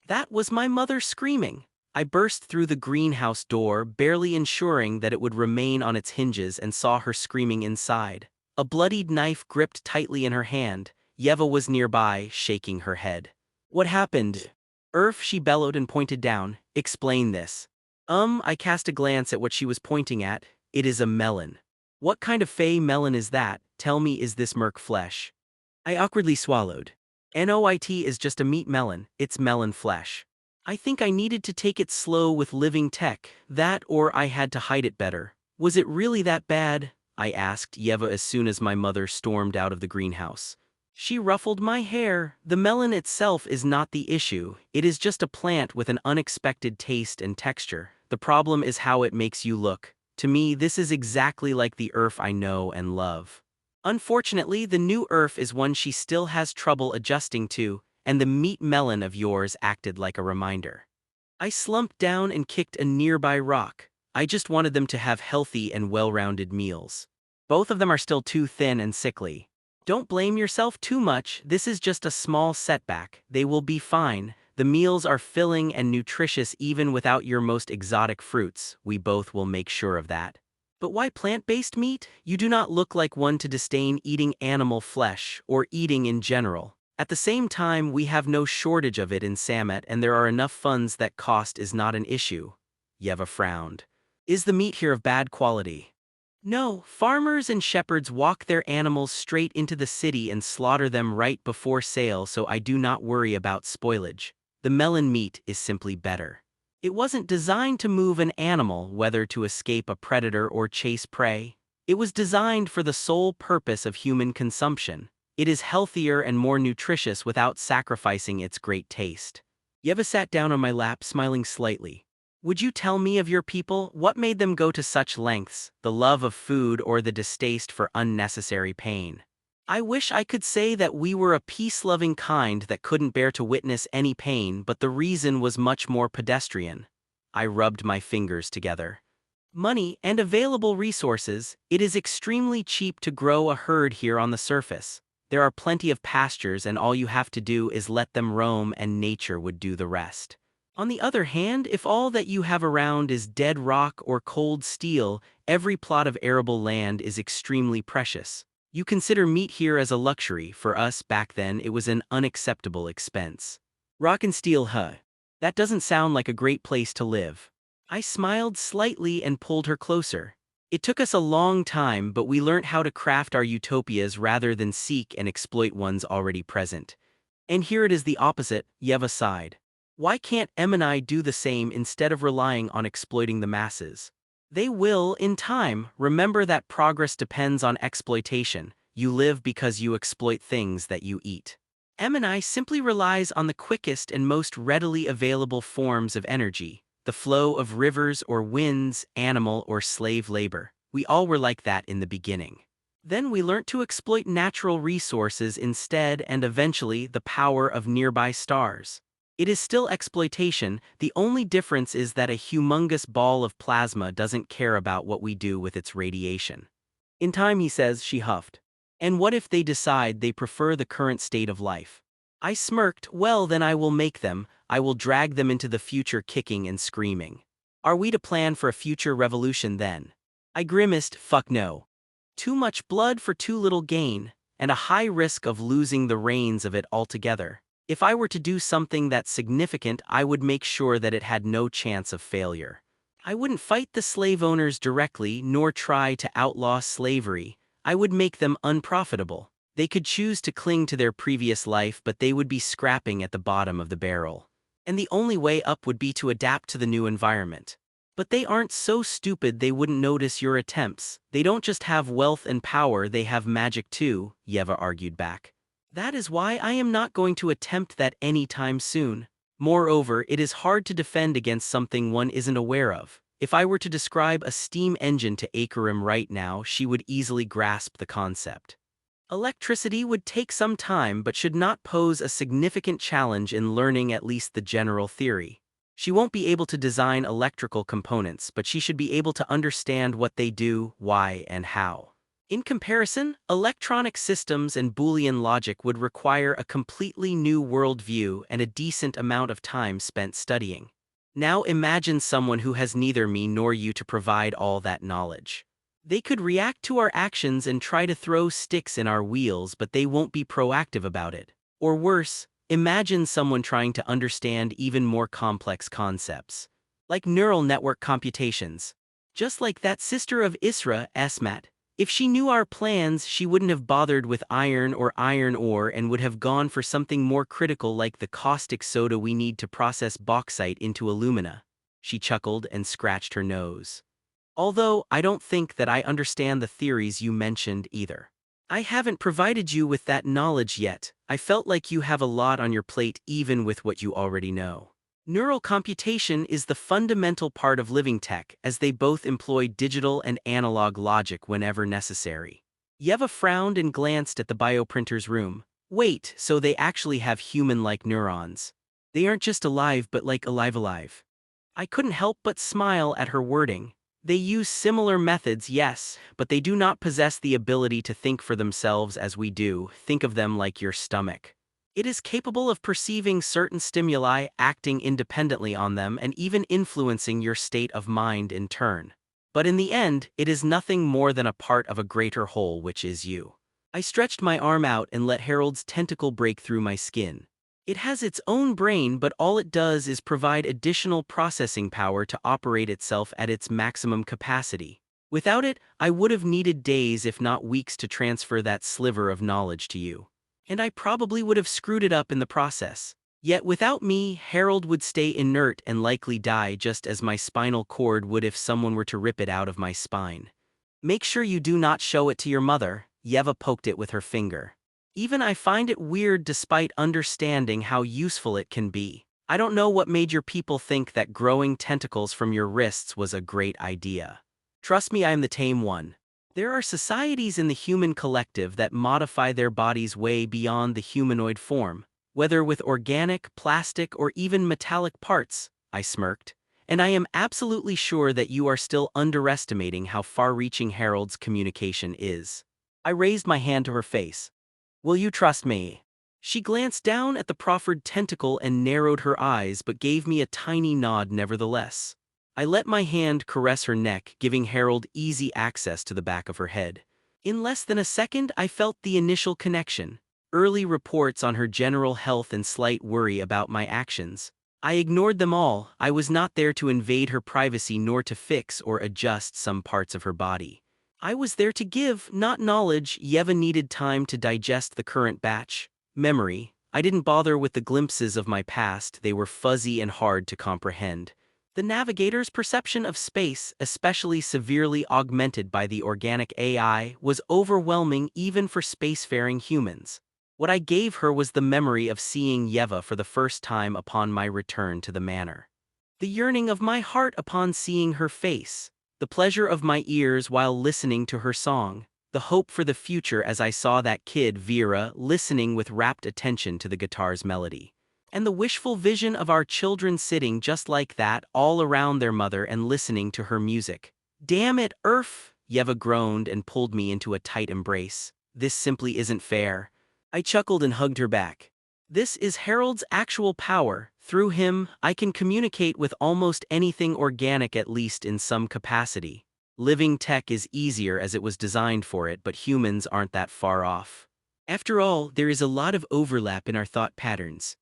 That was my mother screaming. I burst through the greenhouse door, barely ensuring that it would remain on its hinges, and saw her screaming inside. A bloodied knife gripped tightly in her hand. Yeva was nearby, shaking her head. What happened? She bellowed and pointed down. Explain this. I cast a glance at what she was pointing at. It is a melon. What kind of fey melon is that? Tell me, is this merc flesh? I awkwardly swallowed. Noit is just a meat melon, it's melon flesh. I think I needed to take it slow with living tech, that or I had to hide it better. Was it really that bad? I asked Yeva as soon as my mother stormed out of the greenhouse. She ruffled my hair. The melon itself is not the issue, it is just a plant with an unexpected taste and texture. The problem is how it makes you look. To me, this is exactly like the earth I know and love. Unfortunately, the new earth is one she still has trouble adjusting to, and the meat melon of yours acted like a reminder. I slumped down and kicked a nearby rock. I just wanted them to have healthy and well-rounded meals. Both of them are still too thin and sickly. Don't blame yourself too much, this is just a small setback, they will be fine. The meals are filling and nutritious even without your most exotic fruits, we both will make sure of that. But why plant-based meat? You do not look like one to disdain eating animal flesh, or eating in general. At the same time, we have no shortage of it in Samet and there are enough funds that cost is not an issue. Yeva frowned. Is the meat here of bad quality? No, farmers and shepherds walk their animals straight into the city and slaughter them right before sale, so I do not worry about spoilage. The melon meat is simply better. It wasn't designed to move an animal, whether to escape a predator or chase prey. It was designed for the sole purpose of human consumption. It is healthier and more nutritious without sacrificing its great taste. Yeva sat down on my lap, smiling slightly. Would you tell me of your people? What made them go to such lengths, the love of food or the distaste for unnecessary pain? I wish I could say that we were a peace-loving kind that couldn't bear to witness any pain, but the reason was much more pedestrian. I rubbed my fingers together. Money and available resources, it is extremely cheap to grow a herd here on the surface. There are plenty of pastures and all you have to do is let them roam and nature would do the rest. On the other hand, if all that you have around is dead rock or cold steel, every plot of arable land is extremely precious. You consider meat here as a luxury. For us back then it was an unacceptable expense. Rock and steel, huh? That doesn't sound like a great place to live. I smiled slightly and pulled her closer. It took us a long time, but we learnt how to craft our utopias rather than seek and exploit ones already present. And here it is the opposite, Yeva sighed. Why can't Em and I do the same instead of relying on exploiting the masses? They will, in time. Remember that progress depends on exploitation. You live because you exploit things that you eat. Em and I simply relies on the quickest and most readily available forms of energy. The flow of rivers or winds, animal or slave labor. We all were like that in the beginning. Then we learnt to exploit natural resources instead and eventually the power of nearby stars. It is still exploitation, the only difference is that a humongous ball of plasma doesn't care about what we do with its radiation. In time, he says, she huffed. And what if they decide they prefer the current state of life? I smirked. Well, then I will make them. I will drag them into the future kicking and screaming. Are we to plan for a future revolution then? I grimaced. Fuck no. Too much blood for too little gain, and a high risk of losing the reins of it altogether. If I were to do something that's significant, I would make sure that it had no chance of failure. I wouldn't fight the slave owners directly, nor try to outlaw slavery. I would make them unprofitable. They could choose to cling to their previous life, but they would be scrapping at the bottom of the barrel. And the only way up would be to adapt to the new environment. But they aren't so stupid they wouldn't notice your attempts. They don't just have wealth and power, they have magic too, Yeva argued back. That is why I am not going to attempt that anytime soon. Moreover, it is hard to defend against something one isn't aware of. If I were to describe a steam engine to Akarim right now, she would easily grasp the concept. Electricity would take some time but should not pose a significant challenge in learning at least the general theory. She won't be able to design electrical components, but she should be able to understand what they do, why, and how. In comparison, electronic systems and Boolean logic would require a completely new worldview and a decent amount of time spent studying. Now imagine someone who has neither me nor you to provide all that knowledge. They could react to our actions and try to throw sticks in our wheels, but they won't be proactive about it. Or worse, imagine someone trying to understand even more complex concepts, like neural network computations. Just like that sister of Isra, Esmat. If she knew our plans, she wouldn't have bothered with iron or iron ore and would have gone for something more critical like the caustic soda we need to process bauxite into alumina. She chuckled and scratched her nose. Although, I don't think that I understand the theories you mentioned either. I haven't provided you with that knowledge yet. I felt like you have a lot on your plate even with what you already know. Neural computation is the fundamental part of living tech, as they both employ digital and analog logic whenever necessary. Yeva frowned and glanced at the bioprinter's room. Wait, so they actually have human-like neurons. They aren't just alive but like alive. I couldn't help but smile at her wording. They use similar methods, yes, but they do not possess the ability to think for themselves as we do. Think of them like your stomach. It is capable of perceiving certain stimuli, acting independently on them, and even influencing your state of mind in turn. But in the end, it is nothing more than a part of a greater whole, which is you. I stretched my arm out and let Harold's tentacle break through my skin. It has its own brain, but all it does is provide additional processing power to operate itself at its maximum capacity. Without it, I would have needed days if not weeks to transfer that sliver of knowledge to you. And I probably would have screwed it up in the process. Yet without me, Harold would stay inert and likely die just as my spinal cord would if someone were to rip it out of my spine. Make sure you do not show it to your mother, Yeva poked it with her finger. Even I find it weird despite understanding how useful it can be. I don't know what made your people think that growing tentacles from your wrists was a great idea. Trust me, I am the tame one. There are societies in the human collective that modify their bodies way beyond the humanoid form, whether with organic, plastic, or even metallic parts, I smirked. And I am absolutely sure that you are still underestimating how far-reaching Harold's communication is. I raised my hand to her face. Will you trust me? She glanced down at the proffered tentacle and narrowed her eyes but gave me a tiny nod nevertheless. I let my hand caress her neck, giving Harold easy access to the back of her head. In less than a second, I felt the initial connection. Early reports on her general health and slight worry about my actions. I ignored them all. I was not there to invade her privacy nor to fix or adjust some parts of her body. I was there to give, not knowledge. Yeva needed time to digest the current batch. Memory. I didn't bother with the glimpses of my past, they were fuzzy and hard to comprehend. The navigator's perception of space, especially severely augmented by the organic AI, was overwhelming even for spacefaring humans. What I gave her was the memory of seeing Yeva for the first time upon my return to the manor. The yearning of my heart upon seeing her face. The pleasure of my ears while listening to her song. The hope for the future as I saw that kid, Vera, listening with rapt attention to the guitar's melody. And the wishful vision of our children sitting just like that, all around their mother and listening to her music. Damn it, Urf! Yeva groaned and pulled me into a tight embrace. This simply isn't fair. I chuckled and hugged her back. This is Harold's actual power. Through him, I can communicate with almost anything organic, at least in some capacity. Living tech is easier as it was designed for it, but humans aren't that far off. After all, there is a lot of overlap in our thought patterns.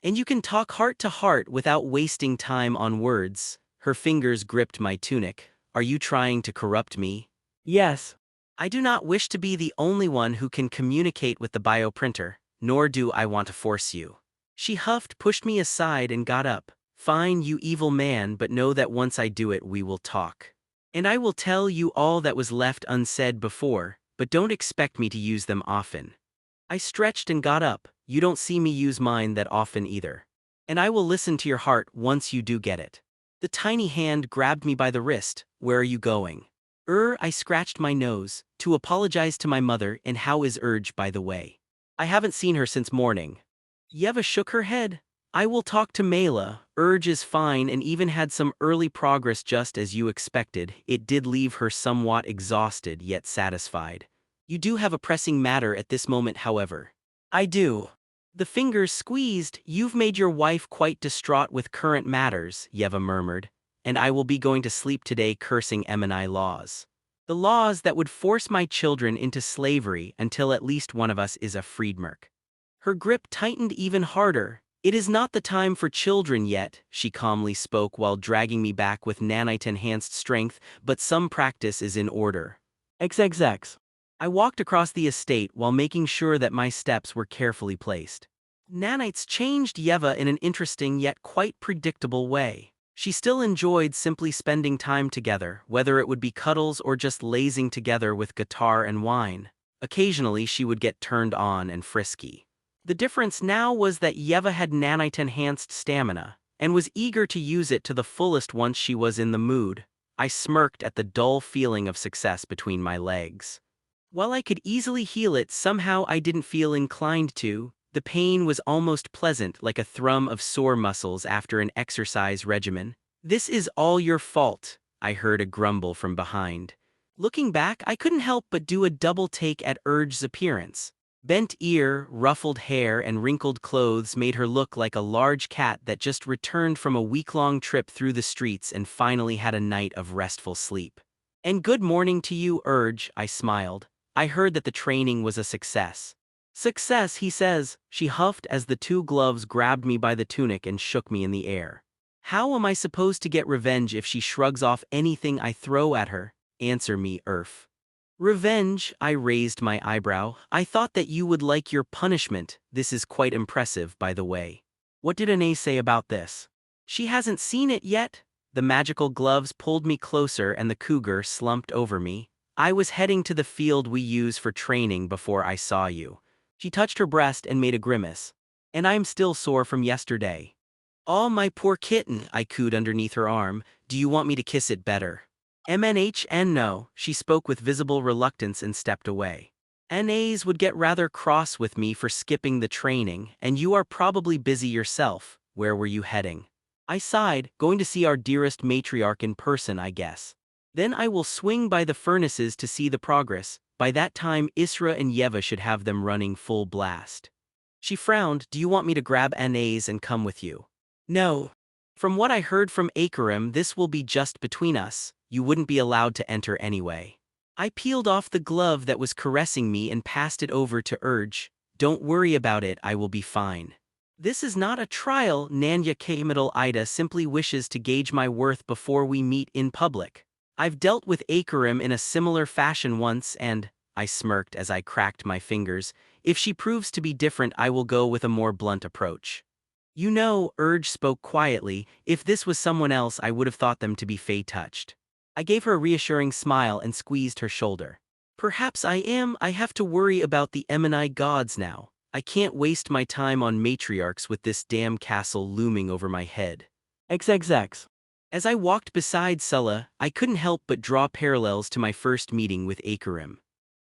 And you can talk heart to heart without wasting time on words. Her fingers gripped my tunic. Are you trying to corrupt me? Yes. I do not wish to be the only one who can communicate with the bioprinter, nor do I want to force you. She huffed, pushed me aside, and got up. Fine, you evil man, but know that once I do it, we will talk. And I will tell you all that was left unsaid before, but don't expect me to use them often. I stretched and got up. You don't see me use mine that often either. And I will listen to your heart once you do get it. The tiny hand grabbed me by the wrist. Where are you going? I scratched my nose. To apologize to my mother. And how is Urge, by the way? I haven't seen her since morning. Yeva shook her head. I will talk to Mela. Urge is fine and even had some early progress just as you expected. It did leave her somewhat exhausted yet satisfied. You do have a pressing matter at this moment, however. I do. The fingers squeezed. You've made your wife quite distraught with current matters, Yeva murmured, and I will be going to sleep today cursing M&I laws. The laws that would force my children into slavery until at least one of us is a freedmerc. Her grip tightened even harder. It is not the time for children yet, she calmly spoke while dragging me back with nanite-enhanced strength, but some practice is in order. XXX. I walked across the estate while making sure that my steps were carefully placed. Nanites changed Yeva in an interesting yet quite predictable way. She still enjoyed simply spending time together, whether it would be cuddles or just lazing together with guitar and wine. Occasionally she would get turned on and frisky. The difference now was that Yeva had nanite-enhanced stamina, and was eager to use it to the fullest once she was in the mood. I smirked at the dull feeling of success between my legs. While I could easily heal it, somehow I didn't feel inclined to. The pain was almost pleasant, like a thrum of sore muscles after an exercise regimen. This is all your fault, I heard a grumble from behind. Looking back, I couldn't help but do a double take at Urge's appearance. Bent ear, ruffled hair, and wrinkled clothes made her look like a large cat that just returned from a week-long trip through the streets and finally had a night of restful sleep. And good morning to you, Urge, I smiled. I heard that the training was a success. Success, he says, she huffed as the two gloves grabbed me by the tunic and shook me in the air. How am I supposed to get revenge if she shrugs off anything I throw at her? Answer me, Urf. Revenge, I raised my eyebrow. I thought that you would like your punishment. This is quite impressive, by the way. What did Anae say about this? She hasn't seen it yet. The magical gloves pulled me closer and the cougar slumped over me. I was heading to the field we use for training before I saw you. She touched her breast and made a grimace. And I'm still sore from yesterday. "Oh, my poor kitten," I cooed underneath her arm. "Do you want me to kiss it better?" MNHN no, she spoke with visible reluctance and stepped away. NAs would get rather cross with me for skipping the training, and you are probably busy yourself. Where were you heading? I sighed, going to see our dearest matriarch in person, I guess. Then I will swing by the furnaces to see the progress. By that time Isra and Yeva should have them running full blast. She frowned. "Do you want me to grab NAs and come with you?" "No. From what I heard from Akarim, this will be just between us. You wouldn't be allowed to enter anyway." I peeled off the glove that was caressing me and passed it over to Urge. "Don't worry about it, I will be fine. This is not a trial, Nanya Kamital Ida simply wishes to gauge my worth before we meet in public. I've dealt with Akarim in a similar fashion once and," I smirked as I cracked my fingers, "if she proves to be different I will go with a more blunt approach." "You know," Urge spoke quietly, "if this was someone else I would have thought them to be fey-touched." I gave her a reassuring smile and squeezed her shoulder. "Perhaps I am. I have to worry about the Emini gods now. I can't waste my time on matriarchs with this damn castle looming over my head." XXX. As I walked beside Sulla, I couldn't help but draw parallels to my first meeting with Akarim.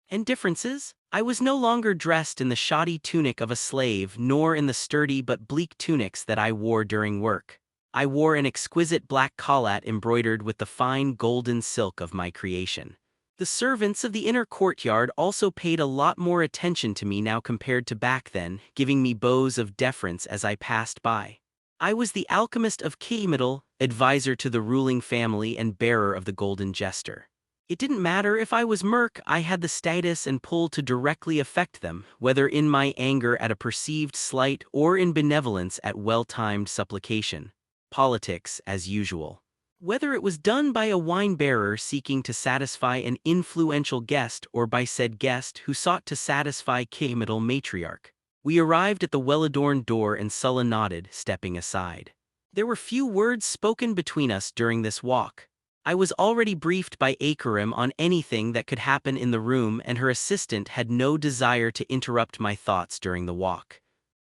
And differences? I was no longer dressed in the shoddy tunic of a slave, nor in the sturdy but bleak tunics that I wore during work. I wore an exquisite black collat embroidered with the fine golden silk of my creation. The servants of the inner courtyard also paid a lot more attention to me now compared to back then, giving me bows of deference as I passed by. I was the alchemist of Kamital, advisor to the ruling family and bearer of the golden jester. It didn't matter if I was Merc, I had the status and pull to directly affect them, whether in my anger at a perceived slight or in benevolence at well-timed supplication. Politics, as usual. Whether it was done by a wine-bearer seeking to satisfy an influential guest or by said guest who sought to satisfy Kamital matriarch. We arrived at the well-adorned door and Sulla nodded, stepping aside. There were few words spoken between us during this walk. I was already briefed by Akarim on anything that could happen in the room and her assistant had no desire to interrupt my thoughts during the walk.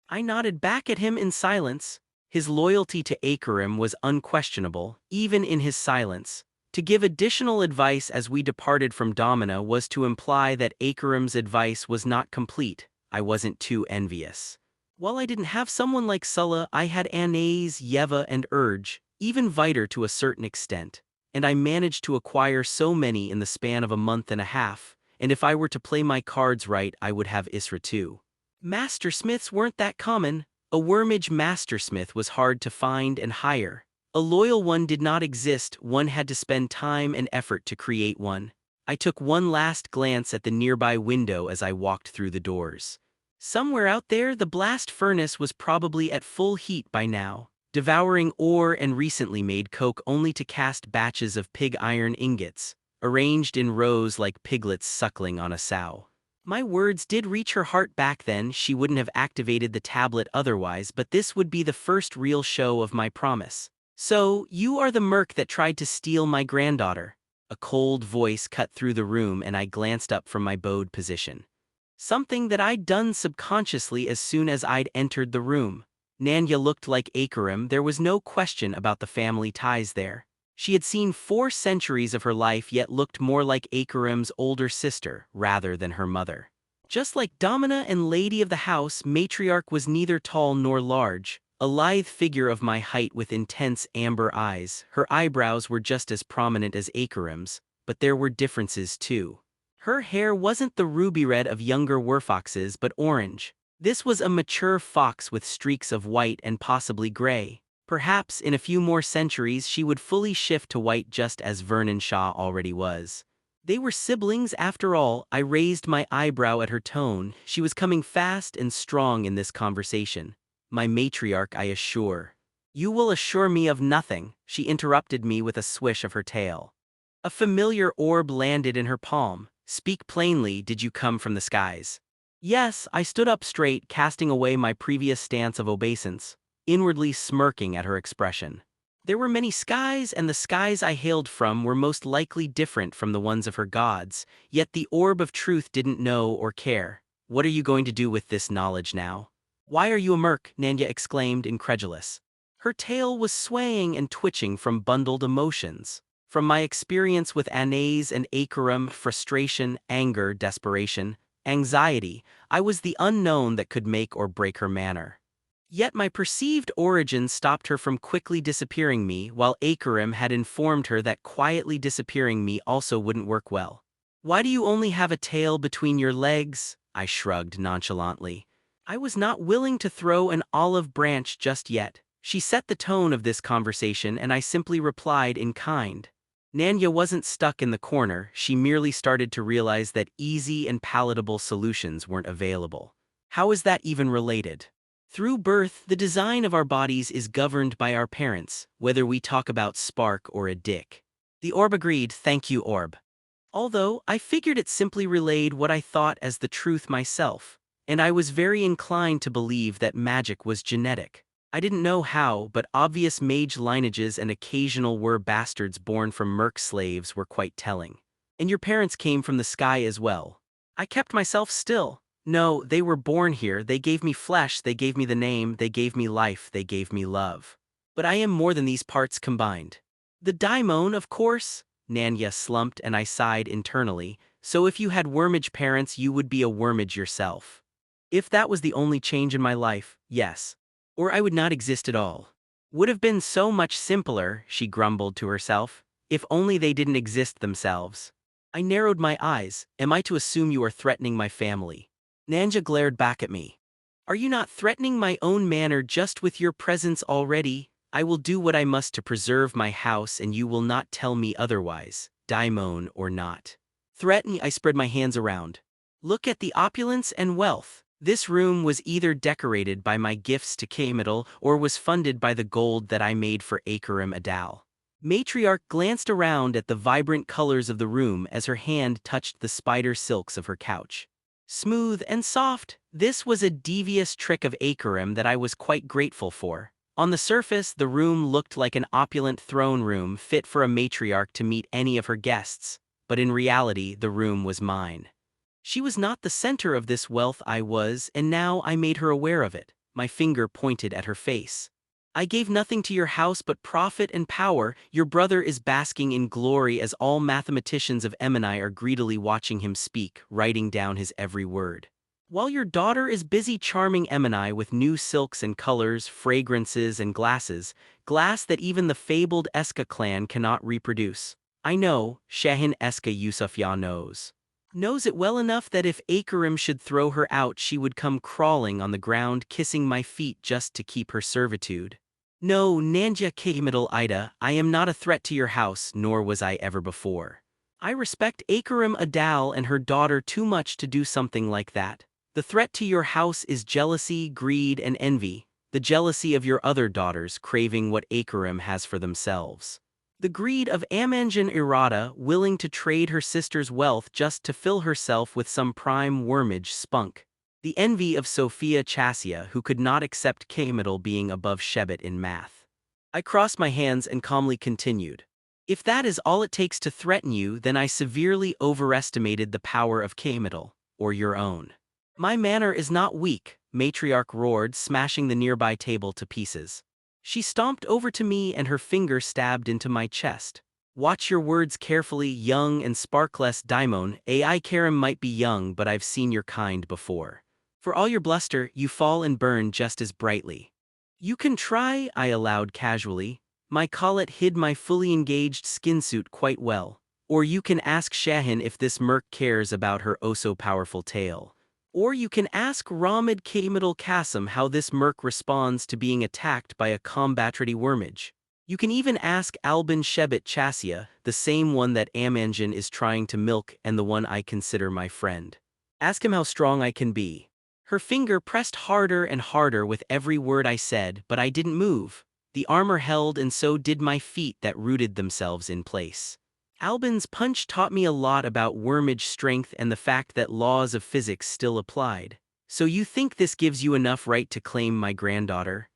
I nodded back at him in silence. His loyalty to Akarim was unquestionable, even in his silence. To give additional advice as we departed from Domina was to imply that Akarim's advice was not complete. I wasn't too envious. While I didn't have someone like Sulla, I had Anais, Yeva, and Urge, even Viter to a certain extent. And I managed to acquire so many in the span of a month and a half, and if I were to play my cards right I would have Isra too. Mastersmiths weren't that common. A wormage mastersmith was hard to find and hire. A loyal one did not exist, one had to spend time and effort to create one. I took one last glance at the nearby window as I walked through the doors. Somewhere out there the blast furnace was probably at full heat by now, devouring ore and recently made coke only to cast batches of pig iron ingots, arranged in rows like piglets suckling on a sow. My words did reach her heart back then, she wouldn't have activated the tablet otherwise, but this would be the first real show of my promise. "So, you are the merc that tried to steal my granddaughter." A cold voice cut through the room and I glanced up from my bowed position. Something that I'd done subconsciously as soon as I'd entered the room. Nanya looked like Akarim, there was no question about the family ties there. She had seen 4 centuries of her life yet looked more like Akarim's older sister rather than her mother. Just like Domina and lady of the house, matriarch was neither tall nor large, a lithe figure of my height with intense amber eyes. Her eyebrows were just as prominent as Akarim's, but there were differences too. Her hair wasn't the ruby red of younger werfoxes but orange. This was a mature fox with streaks of white and possibly gray. Perhaps in a few more centuries she would fully shift to white just as Vernon Shaw already was. They were siblings after all. I raised my eyebrow at her tone. She was coming fast and strong in this conversation. "My matriarch, I assure." "You will assure me of nothing," she interrupted me with a swish of her tail. A familiar orb landed in her palm. "Speak plainly, did you come from the skies?" Yes, I stood up straight, casting away my previous stance of obeisance, inwardly smirking at her expression. There were many skies, and the skies I hailed from were most likely different from the ones of her gods, yet the orb of truth didn't know or care. "What are you going to do with this knowledge now?" "Why are you a merc?" Nanya exclaimed, incredulous. Her tail was swaying and twitching from bundled emotions. From my experience with Anais and Acherum, frustration, anger, desperation, anxiety, I was the unknown that could make or break her manner. Yet my perceived origin stopped her from quickly disappearing me, while Acherum had informed her that quietly disappearing me also wouldn't work well. "Why do you only have a tail between your legs?" I shrugged nonchalantly. I was not willing to throw an olive branch just yet. She set the tone of this conversation and I simply replied in kind. Nanya wasn't stuck in the corner, she merely started to realize that easy and palatable solutions weren't available. How is that even related? Through birth, the design of our bodies is governed by our parents, whether we talk about Spark or a dick. The orb agreed, thank you orb. Although, I figured it simply relayed what I thought as the truth myself, and I was very inclined to believe that magic was genetic. I didn't know how, but obvious mage lineages and occasional bastards born from merc slaves were quite telling. And your parents came from the sky as well. I kept myself still. No, they were born here, they gave me flesh, they gave me the name, they gave me life, they gave me love. But I am more than these parts combined. The daimon, of course? Nanya slumped and I sighed internally. So if you had wormage parents, you would be a wormage yourself. If that was the only change in my life, yes. Or I would not exist at all. Would have been so much simpler, she grumbled to herself, if only they didn't exist themselves. I narrowed my eyes. Am I to assume you are threatening my family? Nanja glared back at me. Are you not threatening my own manor just with your presence already? I will do what I must to preserve my house and you will not tell me otherwise, daimon or not. Threaten, I spread my hands around. Look at the opulence and wealth. This room was either decorated by my gifts to Kaimital or was funded by the gold that I made for Acherum Adal. Matriarch glanced around at the vibrant colors of the room as her hand touched the spider silks of her couch. Smooth and soft, this was a devious trick of Acherum that I was quite grateful for. On the surface, the room looked like an opulent throne room fit for a matriarch to meet any of her guests, but in reality, the room was mine. She was not the center of this wealth, I was, and now I made her aware of it. My finger pointed at her face. I gave nothing to your house but profit and power. Your brother is basking in glory as all mathematicians of Emini are greedily watching him speak, writing down his every word. While your daughter is busy charming Emini with new silks and colors, fragrances and glass that even the fabled Eska clan cannot reproduce. I know, Shahin Eska Yusufya knows it well enough that if Acherum should throw her out she would come crawling on the ground kissing my feet just to keep her servitude. No, Nanja Kaimital Ida, I am not a threat to your house, nor was I ever before. I respect Acherum Adal and her daughter too much to do something like that. The threat to your house is jealousy, greed, and envy, the jealousy of your other daughters craving what Acherum has for themselves. The greed of Amanjan Irada, willing to trade her sister's wealth just to fill herself with some prime wormage spunk. The envy of Sophia Chassia, who could not accept Kaimital being above Shebet in math. I crossed my hands and calmly continued. If that is all it takes to threaten you, then I severely overestimated the power of Kaimital, or your own. My manner is not weak, Matriarch roared, smashing the nearby table to pieces. She stomped over to me and her finger stabbed into my chest. Watch your words carefully, young and sparkless daimon. AI Karim might be young, but I've seen your kind before. For all your bluster, you fall and burn just as brightly. You can try, I allowed casually. My collet hid my fully engaged skin suit quite well. Or you can ask Shahin if this merc cares about her oh-so-powerful tail. Or you can ask Ramid Kaimital Qasim how this merc responds to being attacked by a combat-ready wormage. You can even ask Albin Shebet Chassia, the same one that Amanjan is trying to milk and the one I consider my friend. Ask him how strong I can be. Her finger pressed harder and harder with every word I said, but I didn't move. The armor held and so did my feet that rooted themselves in place. Albin's punch taught me a lot about wormage strength and the fact that laws of physics still applied. So you think this gives you enough right to claim my granddaughter?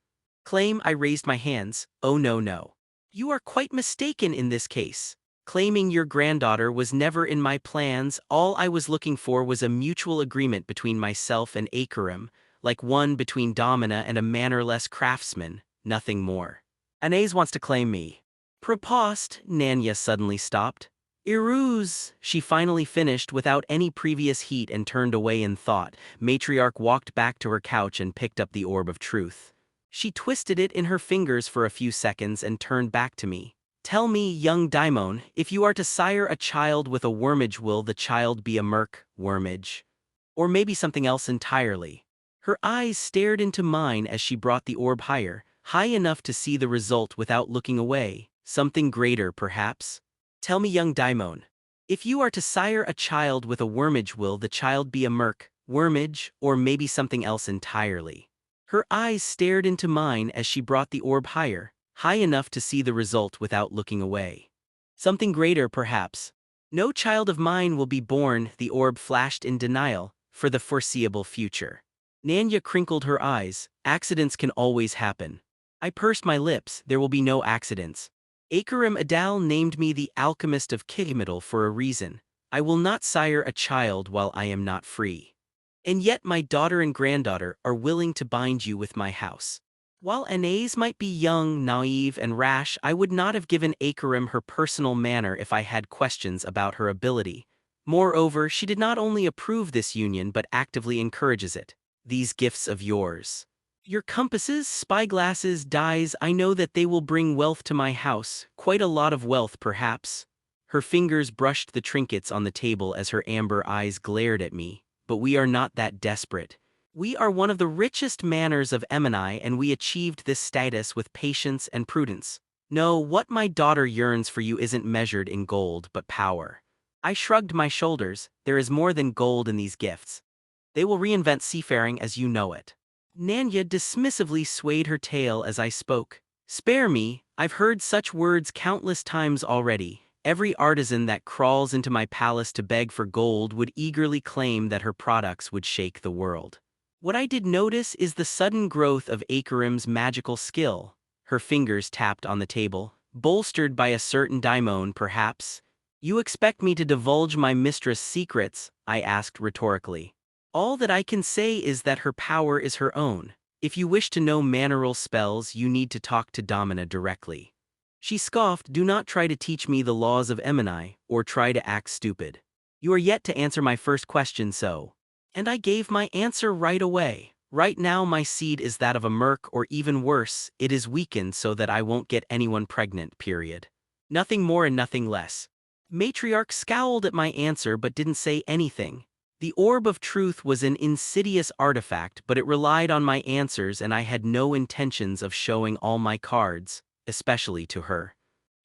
Claim? I raised my hands. Oh no. You are quite mistaken in this case. Claiming your granddaughter was never in my plans. All I was looking for was a mutual agreement between myself and Acherum, like one between Domina and a mannerless craftsman. nothing more. Anais wants to claim me. Prepost, Nanya suddenly stopped. Iruz, she finally finished without any previous heat and turned away in thought. Matriarch walked back to her couch and picked up the orb of truth. She twisted it in her fingers for a few seconds and turned back to me. Tell me, young Daimon, if you are to sire a child with a wormage, will the child be a merc, wormage? Or maybe something else entirely? Her eyes stared into mine as she brought the orb higher, high enough to see the result without looking away. Something greater, perhaps? Tell me, young Daimon, if you are to sire a child with a wormage, will the child be a merc, wormage, or maybe something else entirely? Her eyes stared into mine as she brought the orb higher, high enough to see the result without looking away. Something greater, perhaps? No child of mine will be born, the orb flashed in denial, for the foreseeable future. Nanya crinkled her eyes. Accidents can always happen. I pursed my lips. There will be no accidents. Akarim Adal named me the alchemist of Kihimetal for a reason. I will not sire a child while I am not free. And yet my daughter and granddaughter are willing to bind you with my house. While Anais might be young, naive, and rash, I would not have given Akarim her personal manor if I had questions about her ability. Moreover, she did not only approve this union but actively encourages it. These gifts of yours. Your compasses, spyglasses, dyes, I know that they will bring wealth to my house, quite a lot of wealth perhaps. Her fingers brushed the trinkets on the table as her amber eyes glared at me, but we are not that desperate. We are one of the richest manors of Emini and we achieved this status with patience and prudence. No, what my daughter yearns for you isn't measured in gold but power. I shrugged my shoulders. There is more than gold in these gifts. They will reinvent seafaring as you know it. Nanya dismissively swayed her tail as I spoke. Spare me, I've heard such words countless times already. Every artisan that crawls into my palace to beg for gold would eagerly claim that her products would shake the world. What I did notice is the sudden growth of Akarim's magical skill. Her fingers tapped on the table, bolstered by a certain daimon perhaps. You expect me to divulge my mistress' secrets? I asked rhetorically. All that I can say is that her power is her own. If you wish to know manorial spells, you need to talk to Domina directly. She scoffed, do not try to teach me the laws of Emini, or try to act stupid. You are yet to answer my first question, so. And I gave my answer right away. Right now my seed is that of a merc, or even worse, it is weakened so that I won't get anyone pregnant, period. Nothing more and nothing less. Matriarch scowled at my answer but didn't say anything. The orb of truth was an insidious artifact, but it relied on my answers and I had no intentions of showing all my cards, especially to her.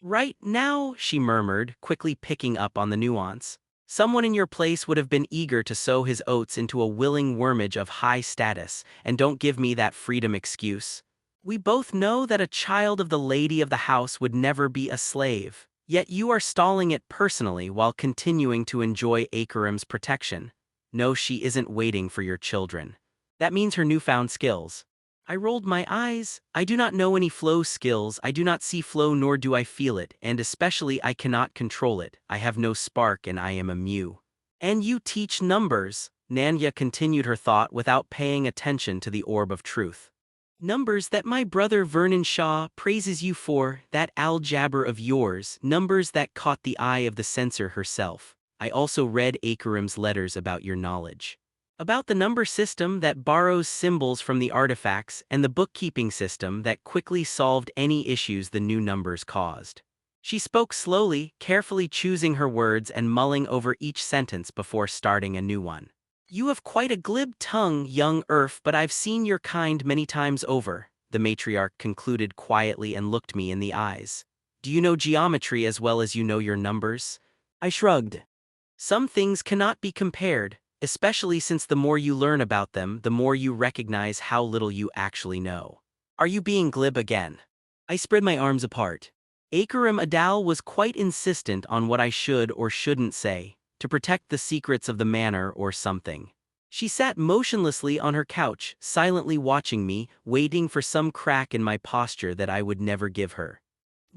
Right now, she murmured, quickly picking up on the nuance. Someone in your place would have been eager to sow his oats into a willing wormage of high status, and don't give me that freedom excuse. We both know that a child of the lady of the house would never be a slave, yet you are stalling it personally while continuing to enjoy Akarim's protection. No, she isn't waiting for your children. That means her newfound skills. I rolled my eyes. I do not know any flow skills. I do not see flow nor do I feel it, and especially I cannot control it. I have no spark and I am a mew. And you teach numbers. Nanya continued her thought without paying attention to the orb of truth. Numbers that my brother Vernon Shaw praises you for, that algebra of yours, numbers that caught the eye of the censor herself. I also read Akarim's letters about your knowledge. About the number system that borrows symbols from the artifacts and the bookkeeping system that quickly solved any issues the new numbers caused. She spoke slowly, carefully choosing her words and mulling over each sentence before starting a new one. You have quite a glib tongue, young Earth, but I've seen your kind many times over, the matriarch concluded quietly and looked me in the eyes. Do you know geometry as well as you know your numbers? I shrugged. Some things cannot be compared, especially since the more you learn about them, the more you recognize how little you actually know. Are you being glib again? I spread my arms apart. Akarim Adal was quite insistent on what I should or shouldn't say, to protect the secrets of the manor or something. She sat motionlessly on her couch, silently watching me, waiting for some crack in my posture that I would never give her.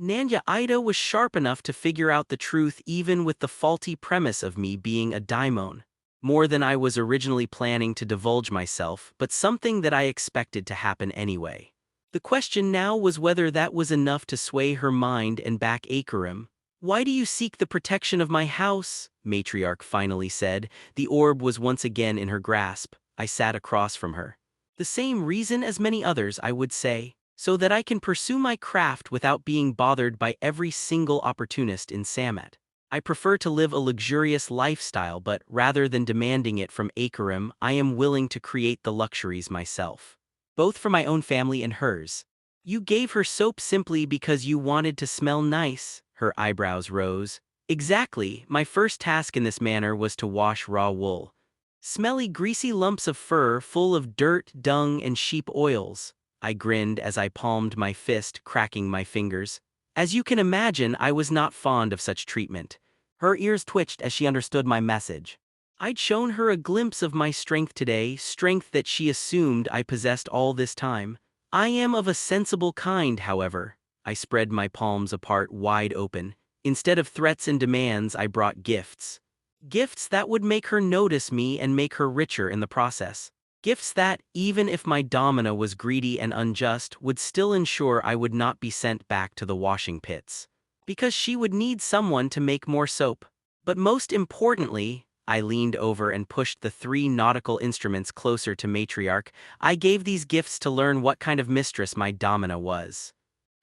Nanya Ida was sharp enough to figure out the truth even with the faulty premise of me being a daimon. More than I was originally planning to divulge myself, but something that I expected to happen anyway. The question now was whether that was enough to sway her mind and back Akarim. "Why do you seek the protection of my house?" Matriarch finally said. The orb was once again in her grasp. I sat across from her. "The same reason as many others, I would say. So that I can pursue my craft without being bothered by every single opportunist in Samet. I prefer to live a luxurious lifestyle, but rather than demanding it from Akarim, I am willing to create the luxuries myself. Both for my own family and hers." "You gave her soap simply because you wanted to smell nice." Her eyebrows rose. "Exactly, my first task in this manner was to wash raw wool. Smelly, greasy lumps of fur full of dirt, dung, and sheep oils." I grinned as I palmed my fist, cracking my fingers. As you can imagine, I was not fond of such treatment. Her ears twitched as she understood my message. I'd shown her a glimpse of my strength today, strength that she assumed I possessed all this time. "I am of a sensible kind, however." I spread my palms apart wide open. "Instead of threats and demands, I brought gifts. Gifts that would make her notice me and make her richer in the process. Gifts that, even if my domina was greedy and unjust, would still ensure I would not be sent back to the washing pits. Because she would need someone to make more soap. But most importantly," I leaned over and pushed the 3 nautical instruments closer to Matriarch. "I gave these gifts to learn what kind of mistress my domina was.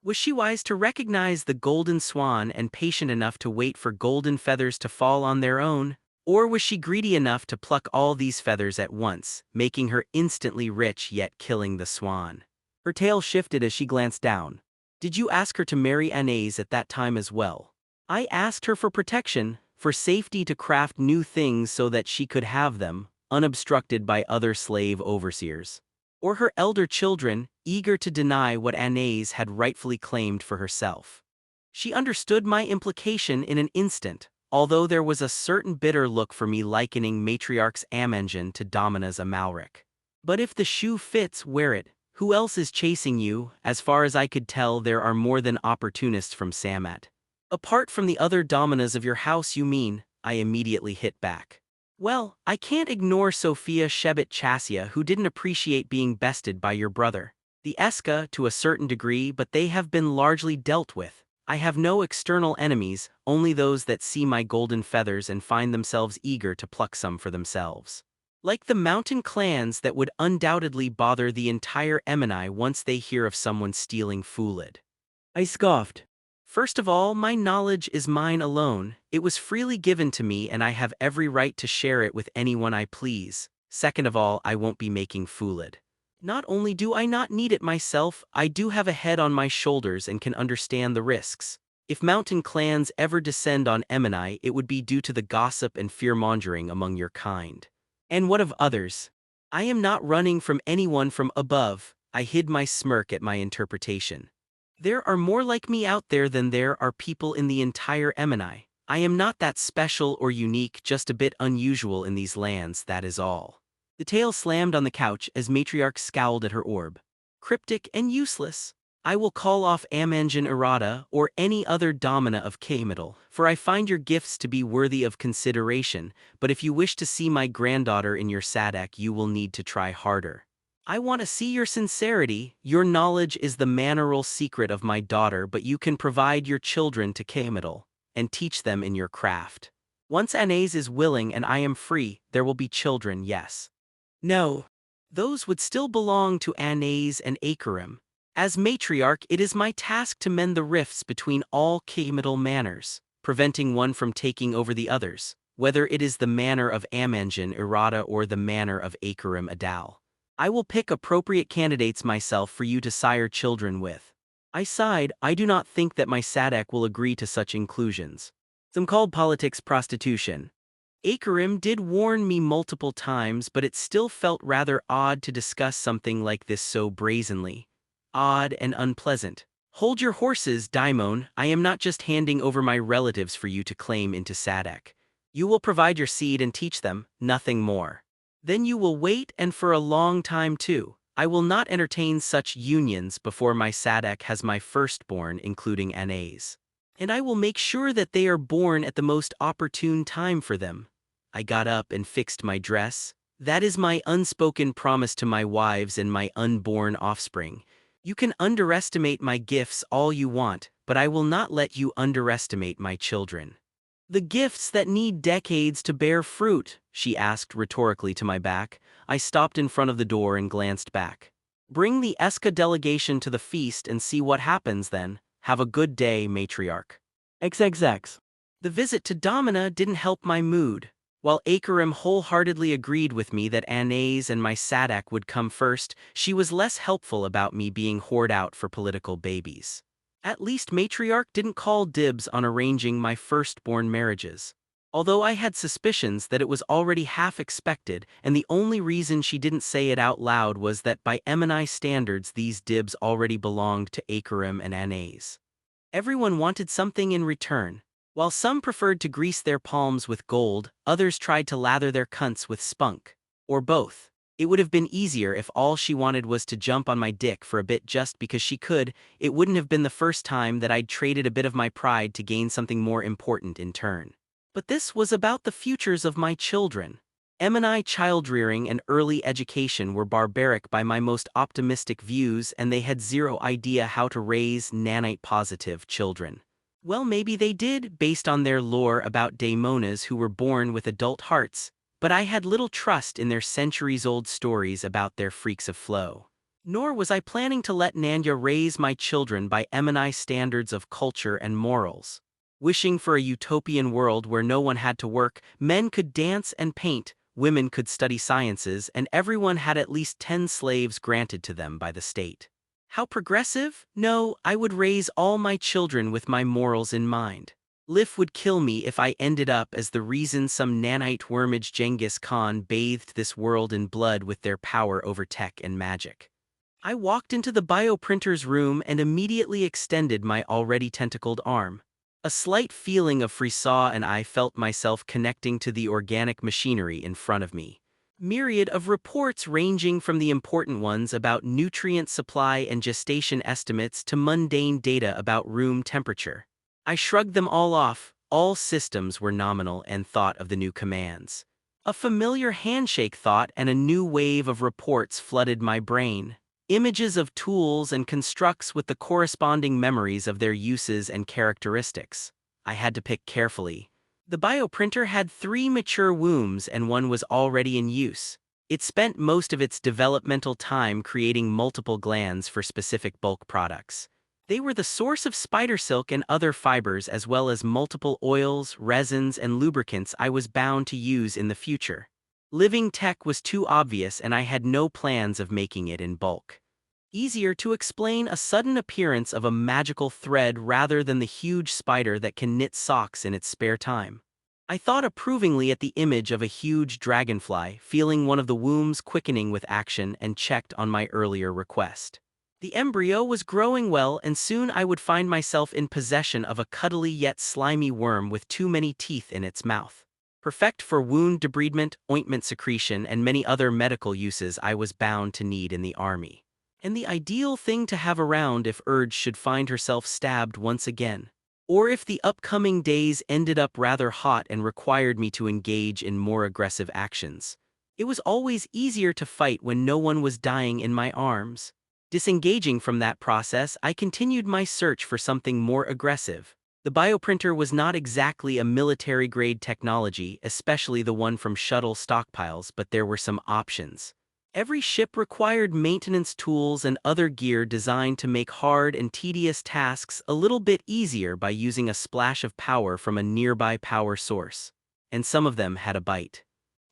Was she wise to recognize the golden swan and patient enough to wait for golden feathers to fall on their own? Or was she greedy enough to pluck all these feathers at once, making her instantly rich yet killing the swan?" Her tail shifted as she glanced down. "Did you ask her to marry Anais at that time as well?" "I asked her for protection, for safety to craft new things so that she could have them, unobstructed by other slave overseers. Or her elder children, eager to deny what Anais had rightfully claimed for herself." She understood my implication in an instant, although there was a certain bitter look for me likening Matriarch's Amengen to Domina's Amalric. "But if the shoe fits, wear it. Who else is chasing you? As far as I could tell, there are more than opportunists from Samat." "Apart from the other dominas of your house, you mean?" I immediately hit back. "Well, I can't ignore Sophia Shebet Chassia, who didn't appreciate being bested by your brother. The Eska, to a certain degree, but they have been largely dealt with. I have no external enemies, only those that see my golden feathers and find themselves eager to pluck some for themselves. Like the mountain clans that would undoubtedly bother the entire Emini once they hear of someone stealing Fulid." I scoffed. "First of all, my knowledge is mine alone. It was freely given to me and I have every right to share it with anyone I please. Second of all, I won't be making Fulid. Not only do I not need it myself, I do have a head on my shoulders and can understand the risks. If mountain clans ever descend on Emini, it would be due to the gossip and fear-mongering among your kind. And what of others? I am not running from anyone from above." I hid my smirk at my interpretation. "There are more like me out there than there are people in the entire Emini. I am not that special or unique, just a bit unusual in these lands, that is all." The tail slammed on the couch as Matriarch scowled at her orb. "Cryptic and useless. I will call off Amengen Errata or any other domina of Kametal, for I find your gifts to be worthy of consideration, but if you wish to see my granddaughter in your Sadak, you will need to try harder. I want to see your sincerity. Your knowledge is the manneral secret of my daughter, but you can provide your children to Kametal and teach them in your craft. Once Anais is willing and I am free, there will be children, yes. No. Those would still belong to Anais and Akarim. As matriarch, it is my task to mend the rifts between all Kametal manners, preventing one from taking over the others, whether it is the manor of Amengen Errata or the manor of Akarim Adal. I will pick appropriate candidates myself for you to sire children with." I sighed. I do not think that my Sadak will agree to such inclusions. Some called politics prostitution. Akarim did warn me multiple times, but it still felt rather odd to discuss something like this so brazenly. Odd and unpleasant. "Hold your horses, Daimon. I am not just handing over my relatives for you to claim into Sadak. You will provide your seed and teach them, nothing more. Then you will wait, and for a long time too. I will not entertain such unions before my Sadak has my firstborn, including Anais. And I will make sure that they are born at the most opportune time for them." I got up and fixed my dress. "That is my unspoken promise to my wives and my unborn offspring. You can underestimate my gifts all you want, but I will not let you underestimate my children. The gifts that need decades to bear fruit, she asked rhetorically to my back. I stopped in front of the door and glanced back. Bring the Eska delegation to the feast and see what happens then. Have a good day, matriarch. XXX. The visit to Domina didn't help my mood. While Akarim wholeheartedly agreed with me that Anais and my Sadak would come first, she was less helpful about me being whored out for political babies. At least Matriarch didn't call dibs on arranging my firstborn marriages. Although I had suspicions that it was already half expected, and the only reason she didn't say it out loud was that by Emini standards these dibs already belonged to Akarim and Anais. Everyone wanted something in return. While some preferred to grease their palms with gold, others tried to lather their cunts with spunk. Or both. It would have been easier if all she wanted was to jump on my dick for a bit just because she could. It wouldn't have been the first time that I'd traded a bit of my pride to gain something more important in turn. But this was about the futures of my children. Emini child-rearing and early education were barbaric by my most optimistic views, and they had zero idea how to raise nanite-positive children. Well, maybe they did, based on their lore about daimonas who were born with adult hearts, but I had little trust in their centuries-old stories about their freaks of flow. Nor was I planning to let Nanya raise my children by Emini standards of culture and morals. Wishing for a utopian world where no one had to work, men could dance and paint, women could study sciences, and everyone had at least 10 slaves granted to them by the state. How progressive? No, I would raise all my children with my morals in mind. Lif would kill me if I ended up as the reason some nanite wormage Genghis Khan bathed this world in blood with their power over tech and magic. I walked into the bioprinter's room and immediately extended my already tentacled arm. A slight feeling of frisson and I felt myself connecting to the organic machinery in front of me. Myriad of reports ranging from the important ones about nutrient supply and gestation estimates to mundane data about room temperature. I shrugged them all off. All systems were nominal and thought of the new commands. A familiar handshake thought and a new wave of reports flooded my brain. Images of tools and constructs with the corresponding memories of their uses and characteristics. I had to pick carefully. The bioprinter had 3 mature wombs and one was already in use. It spent most of its developmental time creating multiple glands for specific bulk products. They were the source of spider silk and other fibers as well as multiple oils, resins, and lubricants I was bound to use in the future. Living tech was too obvious and I had no plans of making it in bulk. Easier to explain a sudden appearance of a magical thread rather than the huge spider that can knit socks in its spare time. I thought approvingly at the image of a huge dragonfly, feeling one of the wombs quickening with action, and checked on my earlier request. The embryo was growing well and soon I would find myself in possession of a cuddly yet slimy worm with too many teeth in its mouth. Perfect for wound debridement, ointment secretion, and many other medical uses I was bound to need in the army. And the ideal thing to have around if Urge should find herself stabbed once again. Or if the upcoming days ended up rather hot and required me to engage in more aggressive actions. It was always easier to fight when no one was dying in my arms. Disengaging from that process, I continued my search for something more aggressive. The bioprinter was not exactly a military-grade technology, especially the one from shuttle stockpiles, but there were some options. Every ship required maintenance tools and other gear designed to make hard and tedious tasks a little bit easier by using a splash of power from a nearby power source. And some of them had a bite.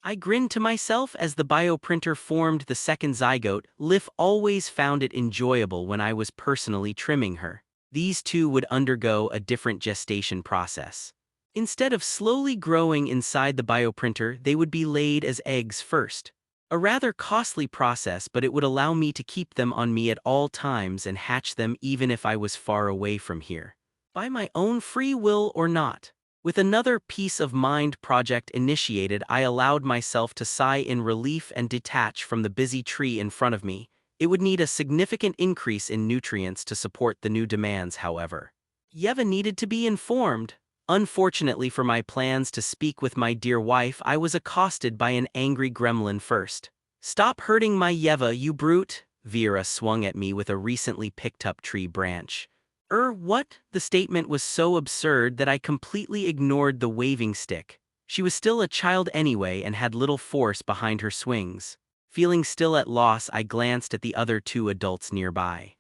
I grinned to myself as the bioprinter formed the second zygote. Lif always found it enjoyable when I was personally trimming her. These two would undergo a different gestation process. Instead of slowly growing inside the bioprinter, they would be laid as eggs first. A rather costly process, but it would allow me to keep them on me at all times and hatch them even if I was far away from here. By my own free will or not. With another peace of mind project initiated, I allowed myself to sigh in relief and detach from the busy tree in front of me. It would need a significant increase in nutrients to support the new demands, however. Yeva needed to be informed. Unfortunately for my plans to speak with my dear wife, I was accosted by an angry gremlin first. "Stop hurting my Yeva, you brute!" Vera swung at me with a recently picked-up tree branch. What? The statement was so absurd that I completely ignored the waving stick. She was still a child anyway and had little force behind her swings. Feeling still at loss, I glanced at the other two adults nearby.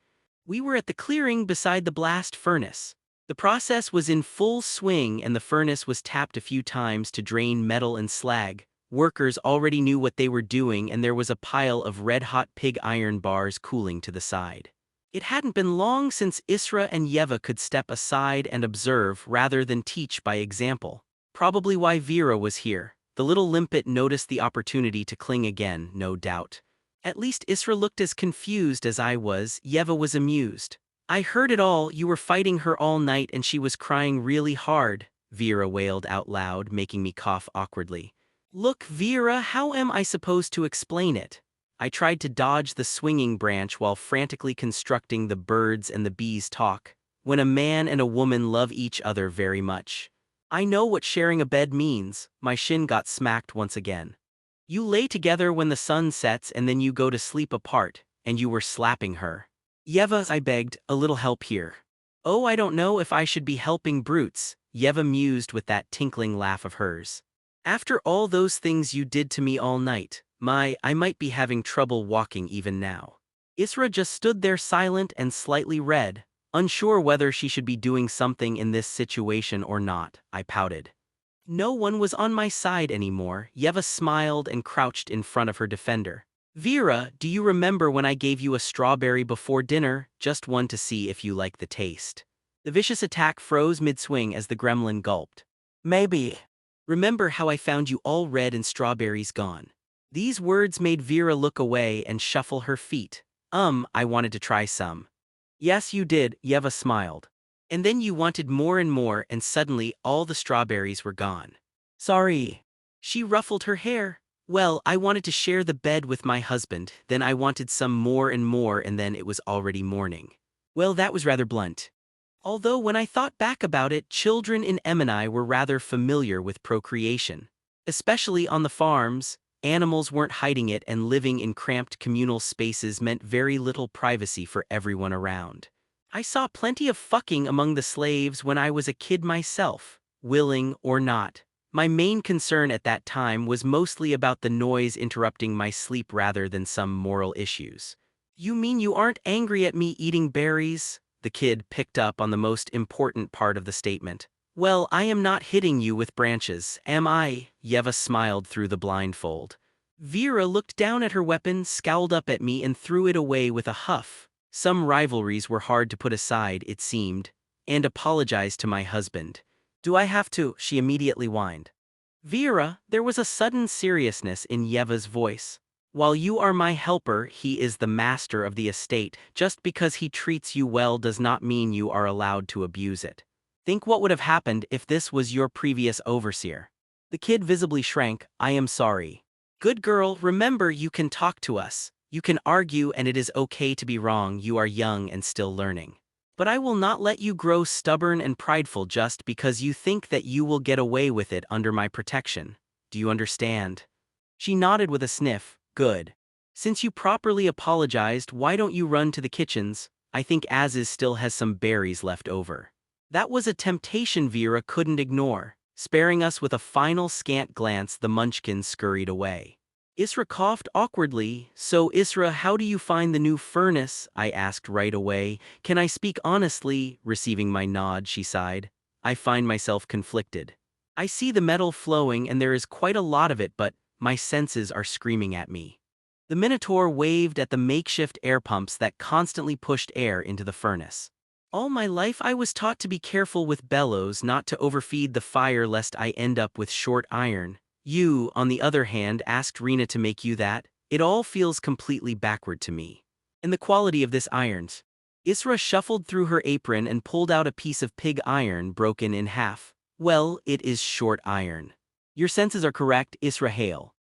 We were at the clearing beside the blast furnace. The process was in full swing and the furnace was tapped a few times to drain metal and slag. Workers already knew what they were doing and there was a pile of red-hot pig iron bars cooling to the side. It hadn't been long since Isra and Yeva could step aside and observe rather than teach by example. Probably why Vera was here. The little limpet noticed the opportunity to cling again, no doubt. At least Isra looked as confused as I was. Yeva was amused. I heard it all. You were fighting her all night and she was crying really hard, Vera wailed out loud, making me cough awkwardly. Look, Vera, how am I supposed to explain it? I tried to dodge the swinging branch while frantically constructing the birds and the bees talk. When a man and a woman love each other very much. I know what sharing a bed means. My shin got smacked once again. You lay together when the sun sets and then you go to sleep apart, and you were slapping her. Yeva, I begged, a little help here. Oh, I don't know if I should be helping brutes, Yeva mused with that tinkling laugh of hers. After all those things you did to me all night, I might be having trouble walking even now. Isra just stood there silent and slightly red, unsure whether she should be doing something in this situation or not. I pouted. No one was on my side anymore. Yeva smiled and crouched in front of her defender. Vera, do you remember when I gave you a strawberry before dinner? Just one to see if you like the taste. The vicious attack froze mid-swing as the gremlin gulped. Maybe. Remember how I found you all red and strawberries gone? These words made Vera look away and shuffle her feet. I wanted to try some. Yes, you did, Yeva smiled. And then you wanted more and suddenly all the strawberries were gone. Sorry. She ruffled her hair. Well, I wanted to share the bed with my husband, then I wanted some more and then it was already morning. Well, that was rather blunt. Although when I thought back about it, children in Emini were rather familiar with procreation. Especially on the farms, animals weren't hiding it and living in cramped communal spaces meant very little privacy for everyone around. I saw plenty of fucking among the slaves when I was a kid myself, willing or not. My main concern at that time was mostly about the noise interrupting my sleep rather than some moral issues. You mean you aren't angry at me eating berries? The kid picked up on the most important part of the statement. Well, I am not hitting you with branches, am I? Yeva smiled through the blindfold. Vera looked down at her weapon, scowled up at me and threw it away with a huff. Some rivalries were hard to put aside, it seemed, and apologized to my husband. Do I have to? She immediately whined. Vera, there was a sudden seriousness in Yeva's voice. While you are my helper, he is the master of the estate. Just because he treats you well does not mean you are allowed to abuse it. Think what would have happened if this was your previous overseer. The kid visibly shrank. I am sorry. Good girl, remember you can talk to us. You can argue and it is okay to be wrong. You are young and still learning. But I will not let you grow stubborn and prideful just because you think that you will get away with it under my protection. Do you understand? She nodded with a sniff. Good. Since you properly apologized, why don't you run to the kitchens? I think Aziz still has some berries left over. That was a temptation Vera couldn't ignore. Sparing us with a final scant glance, the munchkins scurried away. Isra coughed awkwardly. So Isra, how do you find the new furnace? I asked right away. Can I speak honestly? Receiving my nod, she sighed. I find myself conflicted. I see the metal flowing and there is quite a lot of it, but my senses are screaming at me. The Minotaur waved at the makeshift air pumps that constantly pushed air into the furnace. All my life I was taught to be careful with bellows, not to overfeed the fire lest I end up with short iron. You, on the other hand, asked Rena to make you that. It all feels completely backward to me. And the quality of this irons. Isra shuffled through her apron and pulled out a piece of pig iron broken in half. Well, it is short iron. Your senses are correct, Isra Hale.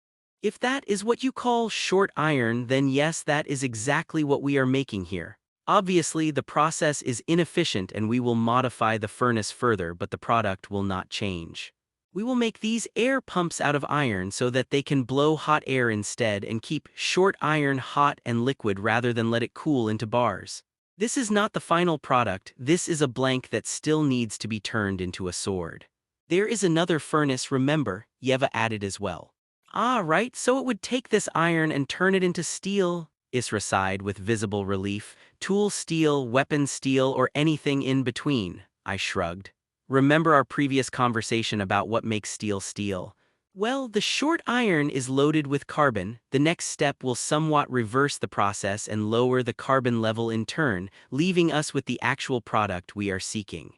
If that is what you call short iron, then yes, that is exactly what we are making here. Obviously, the process is inefficient and we will modify the furnace further, but the product will not change. We will make these air pumps out of iron so that they can blow hot air instead and keep short iron hot and liquid rather than let it cool into bars. This is not the final product, this is a blank that still needs to be turned into a sword. There is another furnace, remember, Yeva added as well. Ah, right, so it would take this iron and turn it into steel, Isra sighed with visible relief. Tool steel, weapon steel, or anything in between, I shrugged. Remember our previous conversation about what makes steel steel? Well, the short iron is loaded with carbon. The next step will somewhat reverse the process and lower the carbon level in turn, leaving us with the actual product we are seeking.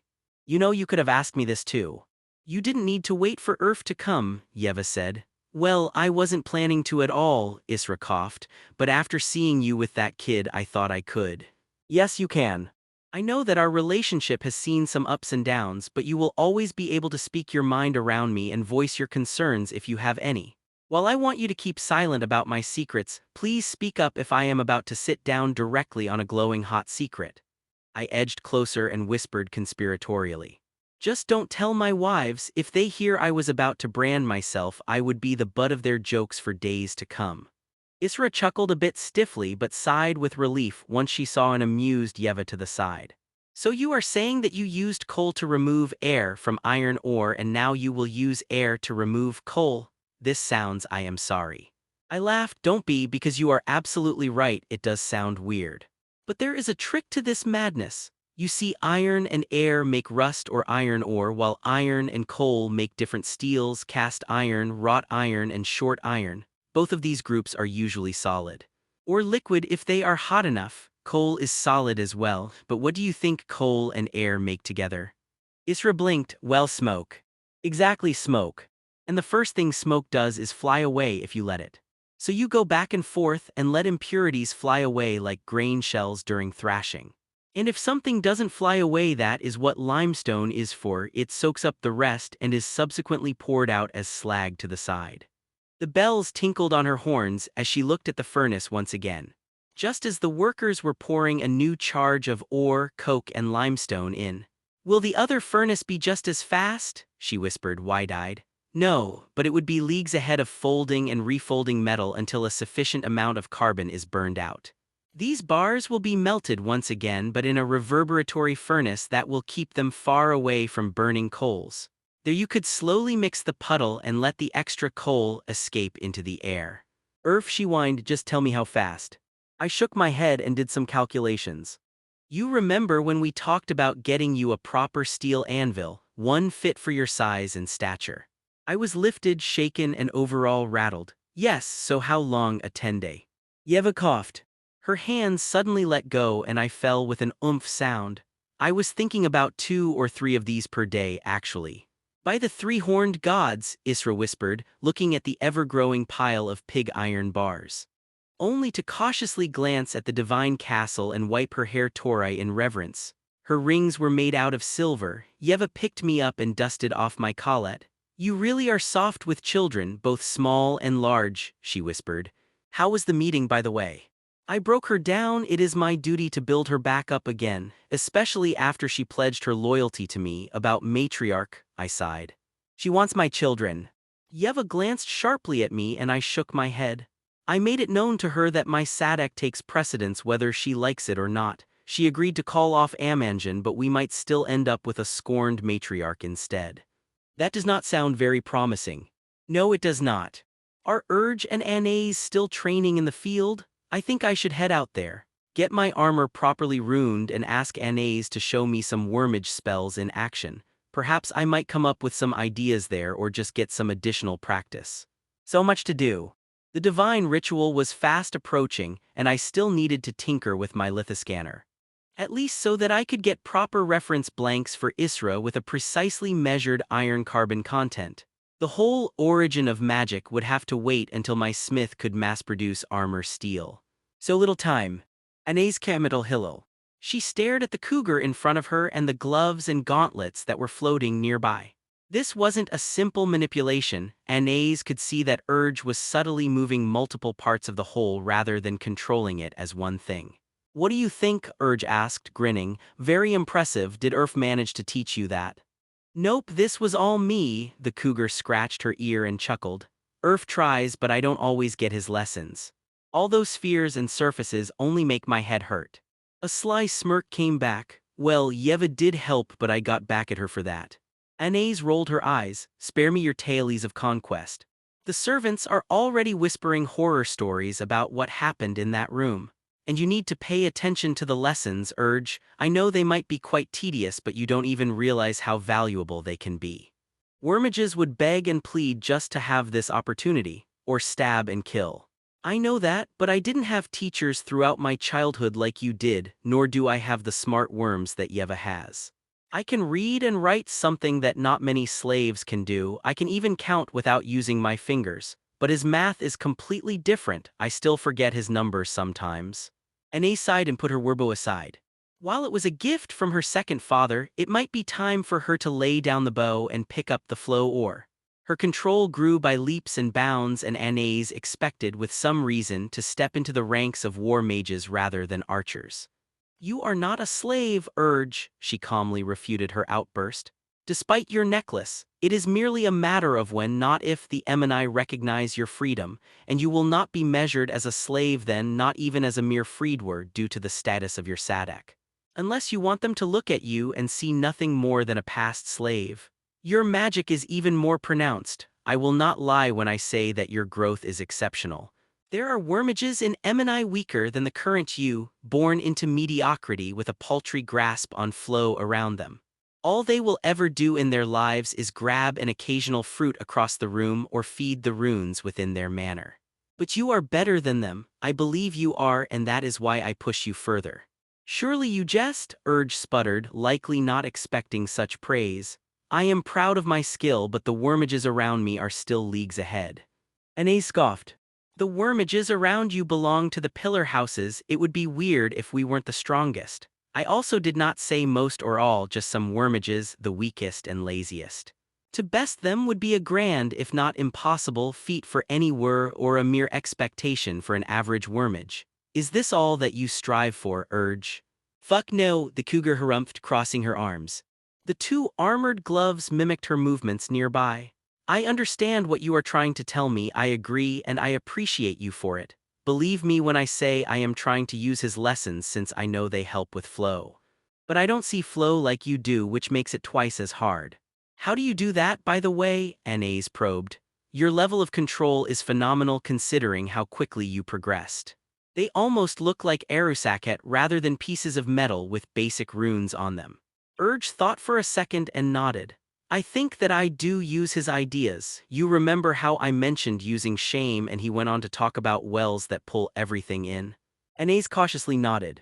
You know, you could have asked me this too. You didn't need to wait for Earth to come, Yeva said. Well, I wasn't planning to at all, Isra coughed, but after seeing you with that kid I thought I could. Yes, you can. I know that our relationship has seen some ups and downs, but you will always be able to speak your mind around me and voice your concerns if you have any. While I want you to keep silent about my secrets, please speak up if I am about to sit down directly on a glowing hot secret. I edged closer and whispered conspiratorially. Just don't tell my wives. If they hear I was about to brand myself, I would be the butt of their jokes for days to come. Isra chuckled a bit stiffly but sighed with relief once she saw an amused Yeva to the side. So you are saying that you used coal to remove air from iron ore and now you will use air to remove coal? This sounds, I am sorry. I laughed. Don't be, because you are absolutely right, it does sound weird. But there is a trick to this madness. You see, iron and air make rust or iron ore, while iron and coal make different steels, cast iron, wrought iron, and short iron. Both of these groups are usually solid. Or liquid if they are hot enough. Coal is solid as well, but what do you think coal and air make together? Isra blinked. Well, smoke. Exactly, smoke. And the first thing smoke does is fly away if you let it. So you go back and forth and let impurities fly away like grain shells during thrashing. And if something doesn't fly away, that is what limestone is for. It soaks up the rest and is subsequently poured out as slag to the side. The bells tinkled on her horns as she looked at the furnace once again. Just as the workers were pouring a new charge of ore, coke, and limestone in. Will the other furnace be just as fast? She whispered, wide-eyed. No, but it would be leagues ahead of folding and refolding metal until a sufficient amount of carbon is burned out. These bars will be melted once again, but in a reverberatory furnace that will keep them far away from burning coals. There you could slowly mix the puddle and let the extra coal escape into the air. She whined, just tell me how fast. I shook my head and did some calculations. You remember when we talked about getting you a proper steel anvil, one fit for your size and stature. I was lifted, shaken, and overall rattled. Yes, so how long a 10-day? Yeva coughed. Her hands suddenly let go and I fell with an oomph sound. I was thinking about 2 or 3 of these per day, actually. By the 3-horned gods, Isra whispered, looking at the ever-growing pile of pig iron bars. Only to cautiously glance at the divine castle and wipe her hair Torai in reverence. Her rings were made out of silver. Yeva picked me up and dusted off my collet. You really are soft with children, both small and large, she whispered. How was the meeting, by the way? I broke her down. It is my duty to build her back up again, especially after she pledged her loyalty to me. About matriarch, I sighed. She wants my children. Yeva glanced sharply at me and I shook my head. I made it known to her that my Sadek takes precedence whether she likes it or not. She agreed to call off Amanjan, but we might still end up with a scorned matriarch instead. That does not sound very promising. No, it does not. Are Urge and Anais still training in the field? I think I should head out there, get my armor properly runed, and ask Anais to show me some wormage spells in action. Perhaps I might come up with some ideas there or just get some additional practice. So much to do. The divine ritual was fast approaching, and I still needed to tinker with my lithoscanner. At least so that I could get proper reference blanks for Isra with a precisely measured iron-carbon content. The whole origin of magic would have to wait until my smith could mass-produce armor steel. So little time. Anais Kamital Hillel. She stared at the cougar in front of her and the gloves and gauntlets that were floating nearby. This wasn't a simple manipulation. Anais could see that Urge was subtly moving multiple parts of the whole rather than controlling it as one thing. What do you think? Urge asked, grinning. Very impressive. Did Urf manage to teach you that? Nope, this was all me, the cougar scratched her ear and chuckled. Urf tries, but I don't always get his lessons. All those spheres and surfaces only make my head hurt. A sly smirk came back. Well, Yeva did help, but I got back at her for that. Anais rolled her eyes. Spare me your tales of conquest. The servants are already whispering horror stories about what happened in that room. And you need to pay attention to the lessons, Urge. I know they might be quite tedious, but you don't even realize how valuable they can be. Wormages would beg and plead just to have this opportunity, or stab and kill. I know that, but I didn't have teachers throughout my childhood like you did, nor do I have the smart worms that Yeva has. I can read and write, something that not many slaves can do. I can even count without using my fingers. But his math is completely different. I still forget his numbers sometimes. Anais sighed and put her werbo aside. While it was a gift from her second father, it might be time for her to lay down the bow and pick up the flow oar. Her control grew by leaps and bounds, and Anais expected, with some reason, to step into the ranks of war mages rather than archers. You are not a slave, Urge, she calmly refuted her outburst. Despite your necklace, it is merely a matter of when, not if, the Emini recognize your freedom, and you will not be measured as a slave then, not even as a mere freedward due to the status of your Sadak. Unless you want them to look at you and see nothing more than a past slave. Your magic is even more pronounced. I will not lie when I say that your growth is exceptional. There are wormages in Emini weaker than the current you, born into mediocrity with a paltry grasp on flow around them. All they will ever do in their lives is grab an occasional fruit across the room or feed the runes within their manor. But you are better than them, I believe you are, and that is why I push you further. Surely you jest, Urge sputtered, likely not expecting such praise. I am proud of my skill, but the wormages around me are still leagues ahead. Anais scoffed. The wormages around you belong to the pillar houses. It would be weird if we weren't the strongest. I also did not say most or all, just some wormages, the weakest and laziest. To best them would be a grand, if not impossible, feat for any were, or a mere expectation for an average wormage. Is this all that you strive for, Urge? Fuck no, the cougar harumphed, crossing her arms. The two armored gloves mimicked her movements nearby. I understand what you are trying to tell me, I agree, and I appreciate you for it. Believe me when I say I am trying to use his lessons since I know they help with flow. But I don't see flow like you do, which makes it twice as hard. How do you do that, by the way? Anais probed. Your level of control is phenomenal considering how quickly you progressed. They almost look like Arusaket rather than pieces of metal with basic runes on them. Urge thought for a second and nodded. I think that I do use his ideas. You remember how I mentioned using shame and he went on to talk about wells that pull everything in? Anais cautiously nodded.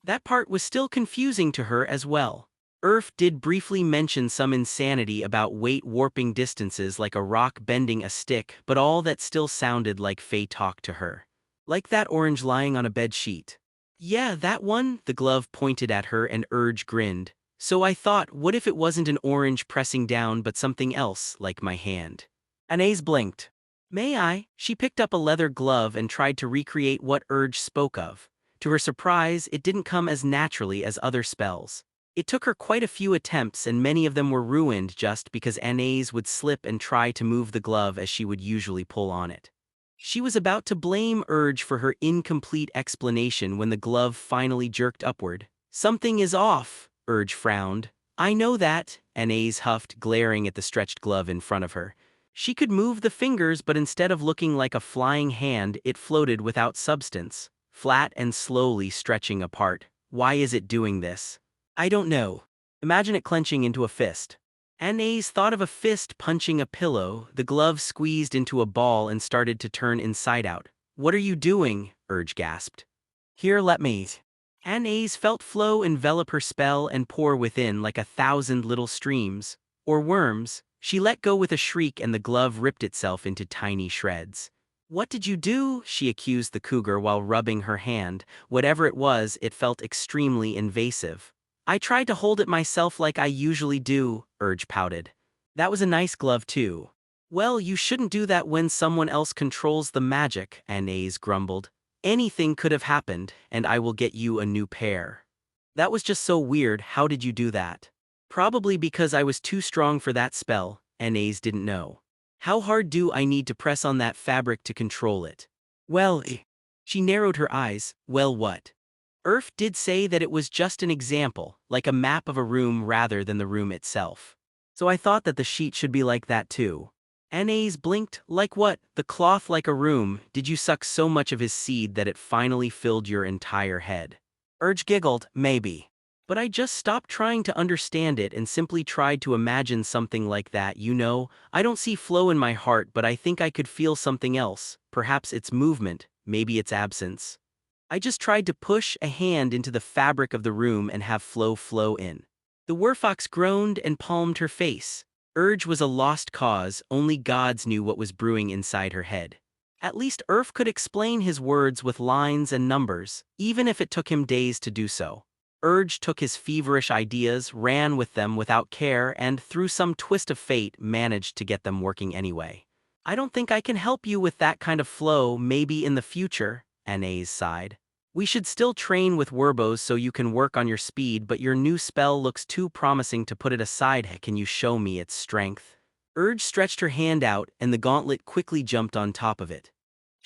That part was still confusing to her as well. Urf did briefly mention some insanity about weight warping distances like a rock bending a stick, but all that still sounded like Fey talk to her. Like that orange lying on a bed sheet. Yeah, that one, the glove pointed at her and Urge grinned. So I thought, what if it wasn't an orange pressing down but something else, like my hand? Anais blinked. May I? She picked up a leather glove and tried to recreate what Urge spoke of. To her surprise, it didn't come as naturally as other spells. It took her quite a few attempts, and many of them were ruined just because Anais would slip and try to move the glove as she would usually pull on it. She was about to blame Urge for her incomplete explanation when the glove finally jerked upward. Something is off. Urge frowned. I know that, Anais huffed, glaring at the stretched glove in front of her. She could move the fingers, but instead of looking like a flying hand, it floated without substance, flat and slowly stretching apart. Why is it doing this? I don't know. Imagine it clenching into a fist. Anais thought of a fist punching a pillow. The glove squeezed into a ball and started to turn inside out. What are you doing? Urge gasped. Here, let me. Anais felt flow envelop her spell and pour within like 1,000 little streams, or worms. She let go with a shriek and the glove ripped itself into tiny shreds. What did you do? She accused the cougar while rubbing her hand. Whatever it was, it felt extremely invasive. I tried to hold it myself like I usually do, Urge pouted. That was a nice glove too. Well, you shouldn't do that when someone else controls the magic, Anais grumbled. Anything could have happened, and I will get you a new pair. That was just so weird. How did you do that? Probably because I was too strong for that spell, Anais didn't know. How hard do I need to press on that fabric to control it? Well, she narrowed her eyes. Well, what? Irf did say that it was just an example, like a map of a room rather than the room itself. So I thought that the sheet should be like that too. Anais blinked. Like what? The cloth like a room. Did you suck so much of his seed that it finally filled your entire head? Urge giggled. Maybe. But I just stopped trying to understand it and simply tried to imagine something like that, you know? I don't see flow in my heart, but I think I could feel something else. Perhaps its movement, maybe its absence. I just tried to push a hand into the fabric of the room and have flow in. The werfox groaned and palmed her face. Urge was a lost cause, only gods knew what was brewing inside her head. At least Urf could explain his words with lines and numbers, even if it took him days to do so. Urge took his feverish ideas, ran with them without care, and through some twist of fate managed to get them working anyway. I don't think I can help you with that kind of flow, maybe in the future, Anais sighed. We should still train with Werbos so you can work on your speed, but your new spell looks too promising to put it aside. Can you show me its strength? Urge stretched her hand out, and the gauntlet quickly jumped on top of it.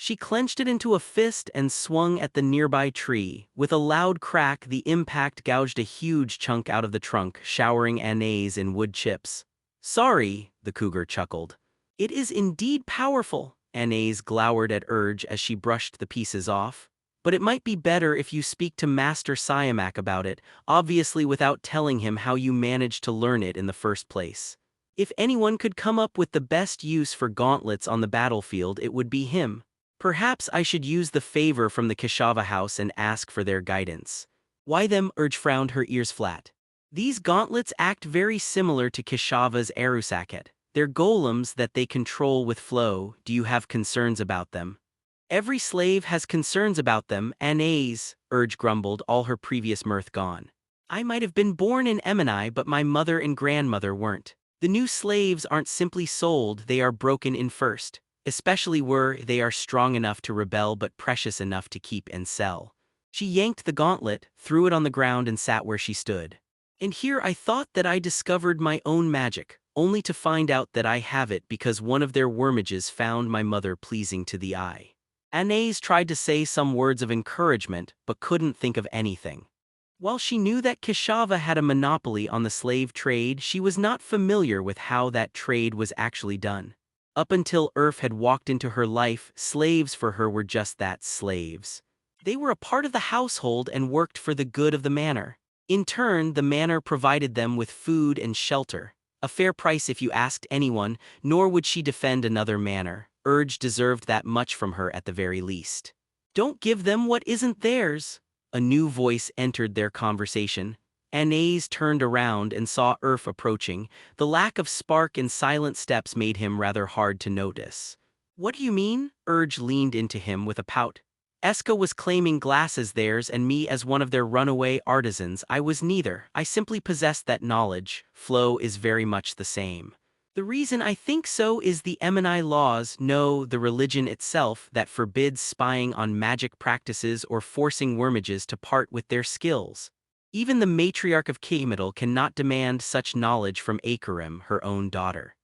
She clenched it into a fist and swung at the nearby tree. With a loud crack, the impact gouged a huge chunk out of the trunk, showering Anais in wood chips. Sorry, the cougar chuckled. It is indeed powerful, Anais glowered at Urge as she brushed the pieces off. But it might be better if you speak to Master Siamak about it, obviously without telling him how you managed to learn it in the first place. If anyone could come up with the best use for gauntlets on the battlefield, it would be him. Perhaps I should use the favor from the Kishava house and ask for their guidance. Why them? Urge frowned, her ears flat. These gauntlets act very similar to Kishava's Arusaket. They're golems that they control with flow. Do you have concerns about them? Every slave has concerns about them, Anais, Urge grumbled, all her previous mirth gone. I might have been born in Emini, but my mother and grandmother weren't. The new slaves aren't simply sold, they are broken in first. Especially were they are strong enough to rebel but precious enough to keep and sell. She yanked the gauntlet, threw it on the ground and sat where she stood. And here I thought that I discovered my own magic, only to find out that I have it because one of their wormages found my mother pleasing to the eye. Anais tried to say some words of encouragement but couldn't think of anything. While she knew that Kishava had a monopoly on the slave trade, she was not familiar with how that trade was actually done. Up until Urf had walked into her life, slaves for her were just that, slaves. They were a part of the household and worked for the good of the manor. In turn, the manor provided them with food and shelter. A fair price if you asked anyone, nor would she defend another manor. Urge deserved that much from her at the very least. Don't give them what isn't theirs. A new voice entered their conversation. Anais turned around and saw Urf approaching. The lack of spark and silent steps made him rather hard to notice. What do you mean? Urge leaned into him with a pout. Eska was claiming glass as theirs and me as one of their runaway artisans. I was neither. I simply possessed that knowledge. Flow is very much the same. The reason I think so is the Emini laws, no, the religion itself, that forbids spying on magic practices or forcing wormages to part with their skills. Even the matriarch of Kemetal cannot demand such knowledge from Akarim, her own daughter.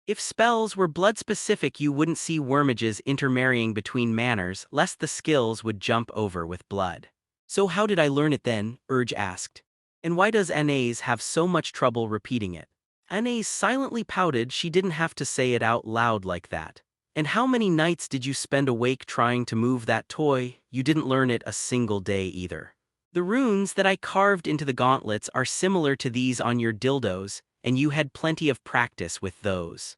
If spells were blood-specific, you wouldn't see wormages intermarrying between manors, lest the skills would jump over with blood. So how did I learn it then? Urge asked. And why does Anais have so much trouble repeating it? Anais silently pouted. She didn't have to say it out loud like that. And how many nights did you spend awake trying to move that toy? You didn't learn it a single day either. The runes that I carved into the gauntlets are similar to these on your dildos, and you had plenty of practice with those.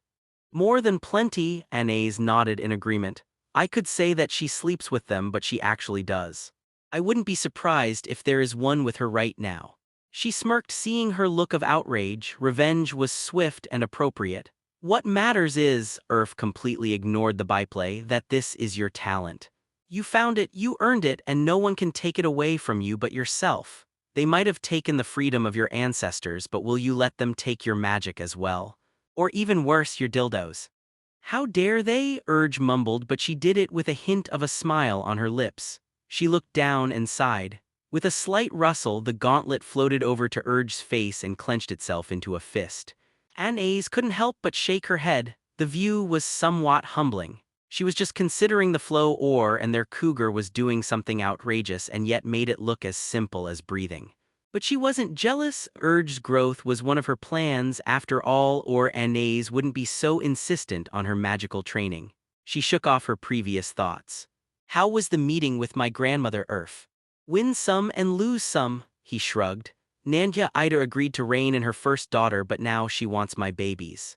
More than plenty, Anais nodded in agreement. I could say that she sleeps with them, but she actually does. I wouldn't be surprised if there is one with her right now. She smirked, seeing her look of outrage. Revenge was swift and appropriate. What matters is, Urf completely ignored the byplay, that this is your talent. You found it, you earned it, and no one can take it away from you but yourself. They might have taken the freedom of your ancestors, but will you let them take your magic as well? Or even worse, your dildos? How dare they? Urge mumbled, but she did it with a hint of a smile on her lips. She looked down and sighed. With a slight rustle, the gauntlet floated over to Urge's face and clenched itself into a fist. Anais couldn't help but shake her head. The view was somewhat humbling. She was just considering the flow ore and their cougar was doing something outrageous and yet made it look as simple as breathing. But she wasn't jealous. Urge's growth was one of her plans after all, or Anais wouldn't be so insistent on her magical training. She shook off her previous thoughts. How was the meeting with my grandmother Urf? Win some and lose some, he shrugged. Nanya Ida agreed to reign in her first daughter, but now she wants my babies.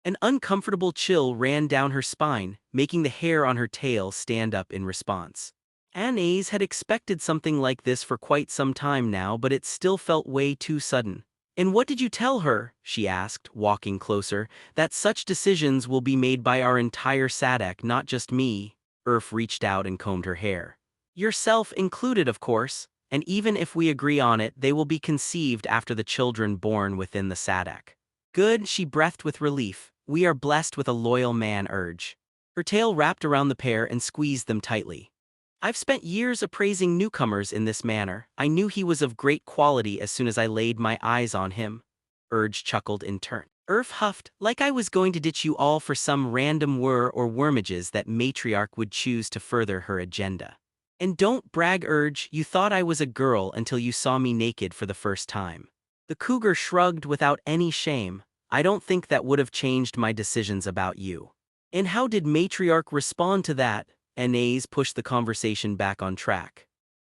An uncomfortable chill ran down her spine, making the hair on her tail stand up in response. Anais had expected something like this for quite some time now, but it still felt way too sudden. And what did you tell her, she asked, walking closer, that such decisions will be made by our entire Sadak, not just me? Urf reached out and combed her hair. Yourself included, of course, and even if we agree on it, they will be conceived after the children born within the Sadak. Good, she breathed with relief. We are blessed with a loyal man, Urge. Her tail wrapped around the pair and squeezed them tightly. I've spent years appraising newcomers in this manner. I knew he was of great quality as soon as I laid my eyes on him. Urge chuckled in turn. Urf huffed, like I was going to ditch you all for some random whir or wormages that matriarch would choose to further her agenda. And don't brag, Urge, you thought I was a girl until you saw me naked for the first time. The cougar shrugged without any shame. I don't think that would have changed my decisions about you. And how did matriarch respond to that? Anais pushed the conversation back on track.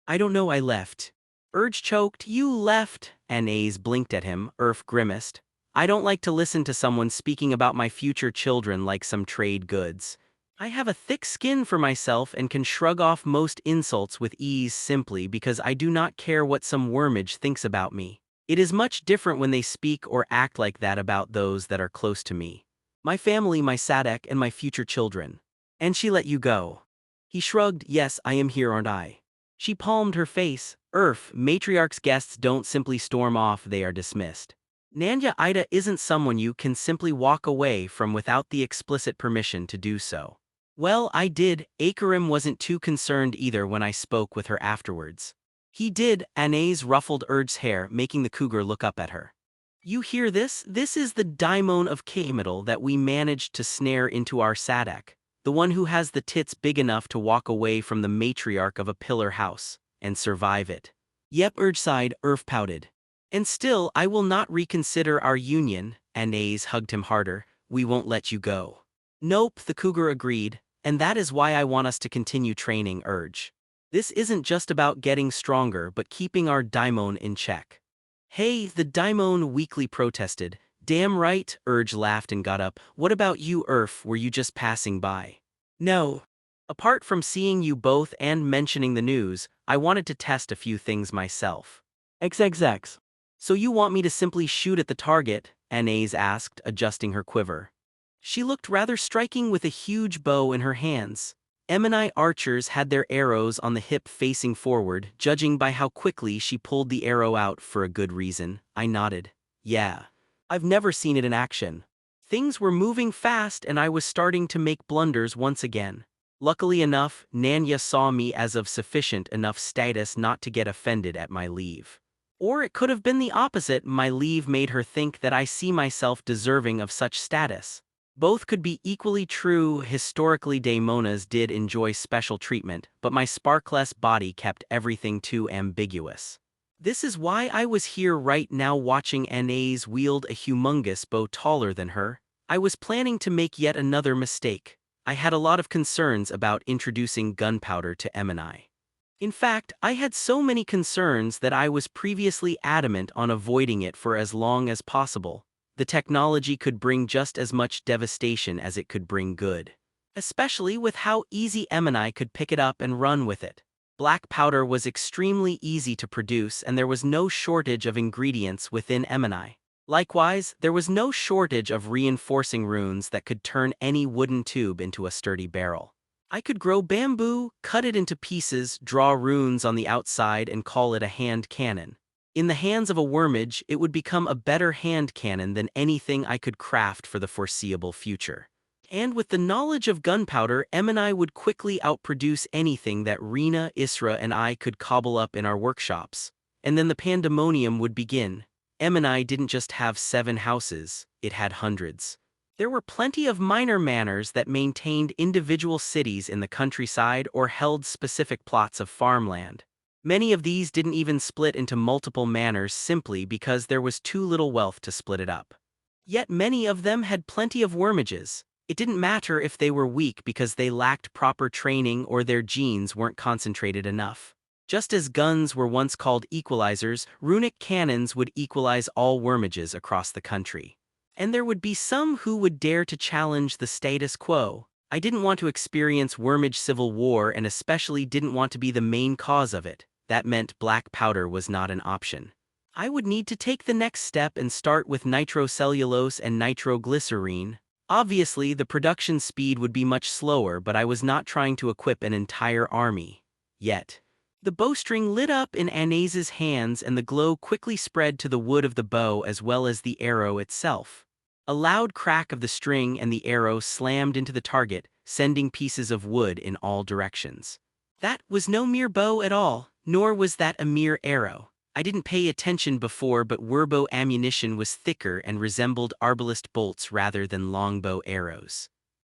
I don't know, I left. Urge choked. You left? Anais blinked at him. Urf grimaced. I don't like to listen to someone speaking about my future children like some trade goods. I have a thick skin for myself and can shrug off most insults with ease simply because I do not care what some wormage thinks about me. It is much different when they speak or act like that about those that are close to me. My family, my Sadak, and my future children. And she let you go. He shrugged. Yes, I am here, aren't I? She palmed her face. Urf, matriarch's guests don't simply storm off, they are dismissed. Nanya Ida isn't someone you can simply walk away from without the explicit permission to do so. Well, I did. Akarim wasn't too concerned either when I spoke with her afterwards. He did. Anais ruffled Urge's hair, making the cougar look up at her. You hear this? This is the daimon of Kamital that we managed to snare into our Sadak. The one who has the tits big enough to walk away from the matriarch of a pillar house and survive it. Yep, Urge sighed. Urf pouted. And still, I will not reconsider our union. Anais hugged him harder. We won't let you go. Nope, the cougar agreed, and that is why I want us to continue training, Urge. This isn't just about getting stronger but keeping our daimon in check. Hey, the daimon weakly protested. Damn right, Urge laughed and got up. What about you, Urf? Were you just passing by? No. Apart from seeing you both and mentioning the news, I wanted to test a few things myself. XXX. So you want me to simply shoot at the target? Anais asked, adjusting her quiver. She looked rather striking with a huge bow in her hands. Emini archers had their arrows on the hip facing forward, judging by how quickly she pulled the arrow out for a good reason. I nodded. Yeah. I've never seen it in action. Things were moving fast and I was starting to make blunders once again. Luckily enough, Nanya saw me as of sufficient enough status not to get offended at my leave. Or it could have been the opposite, my leave made her think that I see myself deserving of such status. Both could be equally true. Historically, daimonas did enjoy special treatment, but my sparkless body kept everything too ambiguous. This is why I was here right now watching Anais wield a humongous bow taller than her. I was planning to make yet another mistake. I had a lot of concerns about introducing gunpowder to Emini. In fact, I had so many concerns that I was previously adamant on avoiding it for as long as possible. The technology could bring just as much devastation as it could bring good. Especially with how easy Emini could pick it up and run with it. Black powder was extremely easy to produce and there was no shortage of ingredients within Emini. Likewise, there was no shortage of reinforcing runes that could turn any wooden tube into a sturdy barrel. I could grow bamboo, cut it into pieces, draw runes on the outside and call it a hand cannon. In the hands of a wormage, it would become a better hand cannon than anything I could craft for the foreseeable future. And with the knowledge of gunpowder, I would quickly outproduce anything that Rena, Isra, and I could cobble up in our workshops. And then the pandemonium would begin. I didn't just have 7 houses, it had hundreds. There were plenty of minor manors that maintained individual cities in the countryside or held specific plots of farmland. Many of these didn't even split into multiple manors simply because there was too little wealth to split it up. Yet many of them had plenty of wormages. It didn't matter if they were weak because they lacked proper training or their genes weren't concentrated enough. Just as guns were once called equalizers, runic cannons would equalize all wormages across the country. And there would be some who would dare to challenge the status quo. I didn't want to experience wormage civil war and especially didn't want to be the main cause of it. That meant black powder was not an option. I would need to take the next step and start with nitrocellulose and nitroglycerine. Obviously, the production speed would be much slower, but I was not trying to equip an entire army. Yet. The bowstring lit up in Anais's hands and the glow quickly spread to the wood of the bow as well as the arrow itself. A loud crack of the string and the arrow slammed into the target, sending pieces of wood in all directions. That was no mere bow at all, nor was that a mere arrow. I didn't pay attention before, but werbow ammunition was thicker and resembled arbalist bolts rather than longbow arrows.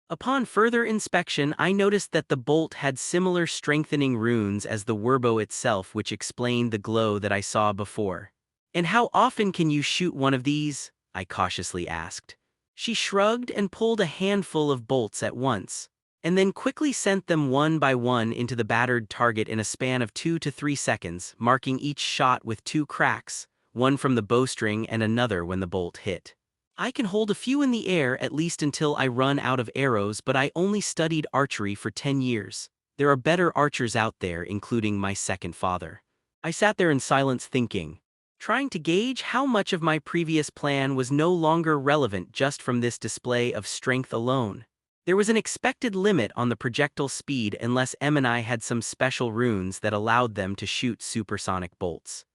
Upon further inspection, I noticed that the bolt had similar strengthening runes as the werbow itself, which explained the glow that I saw before. "And how often can you shoot one of these?" I cautiously asked. She shrugged and pulled a handful of bolts at once, and then quickly sent them one by one into the battered target in a span of 2 to 3 seconds, marking each shot with 2 cracks, one from the bowstring and another when the bolt hit. I can hold a few in the air at least until I run out of arrows, but I only studied archery for 10 years. There are better archers out there, including my second father. I sat there in silence thinking, trying to gauge how much of my previous plan was no longer relevant just from this display of strength alone. There was an expected limit on the projectile speed unless I had some special runes that allowed them to shoot supersonic bolts.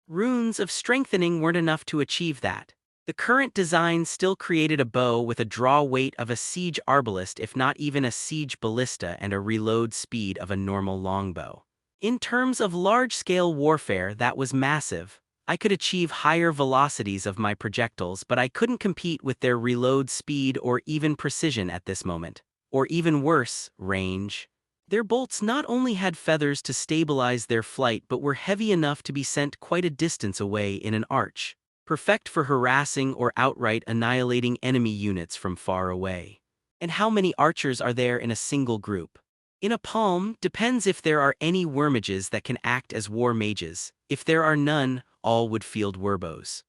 Runes of strengthening weren't enough to achieve that. The current design still created a bow with a draw weight of a siege arbalist, if not even a siege ballista, and a reload speed of a normal longbow. In terms of large-scale warfare, that was massive. I could achieve higher velocities of my projectiles, but I couldn't compete with their reload speed or even precision at this moment. Or even worse, range. Their bolts not only had feathers to stabilize their flight but were heavy enough to be sent quite a distance away in an arch, perfect for harassing or outright annihilating enemy units from far away. And how many archers are there in a single group? In a palm, depends if there are any wormages that can act as war mages. If there are none, all would field werbows.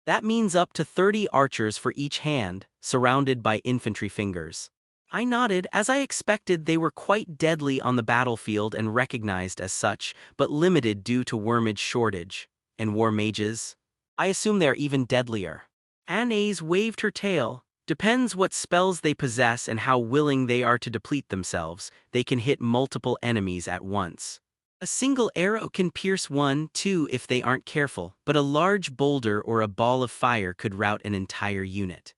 That means up to 30 archers for each hand, surrounded by infantry fingers. I nodded. As I expected, they were quite deadly on the battlefield and recognized as such, but limited due to wormage shortage. And war mages? I assume they're even deadlier. Anais waved her tail. Depends what spells they possess and how willing they are to deplete themselves. They can hit multiple enemies at once. A single arrow can pierce 1, 2 if they aren't careful, but a large boulder or a ball of fire could rout an entire unit.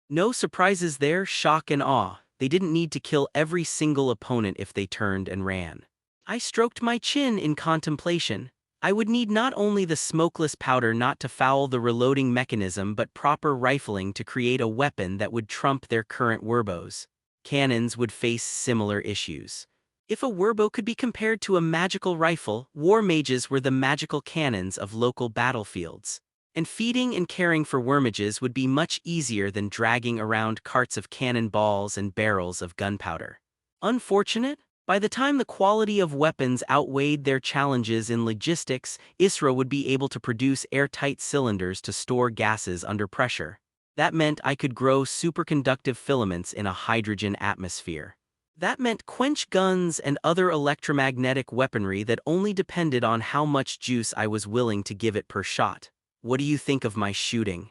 No surprises there, shock and awe. They didn't need to kill every single opponent if they turned and ran. I stroked my chin in contemplation. I would need not only the smokeless powder not to foul the reloading mechanism but proper rifling to create a weapon that would trump their current werbows. Cannons would face similar issues. If a werbow could be compared to a magical rifle, war mages were the magical cannons of local battlefields. And feeding and caring for wormages would be much easier than dragging around carts of cannon balls and barrels of gunpowder. Unfortunate? By the time the quality of weapons outweighed their challenges in logistics, Isra would be able to produce airtight cylinders to store gases under pressure. That meant I could grow superconductive filaments in a hydrogen atmosphere. That meant quench guns and other electromagnetic weaponry that only depended on how much juice I was willing to give it per shot. What do you think of my shooting?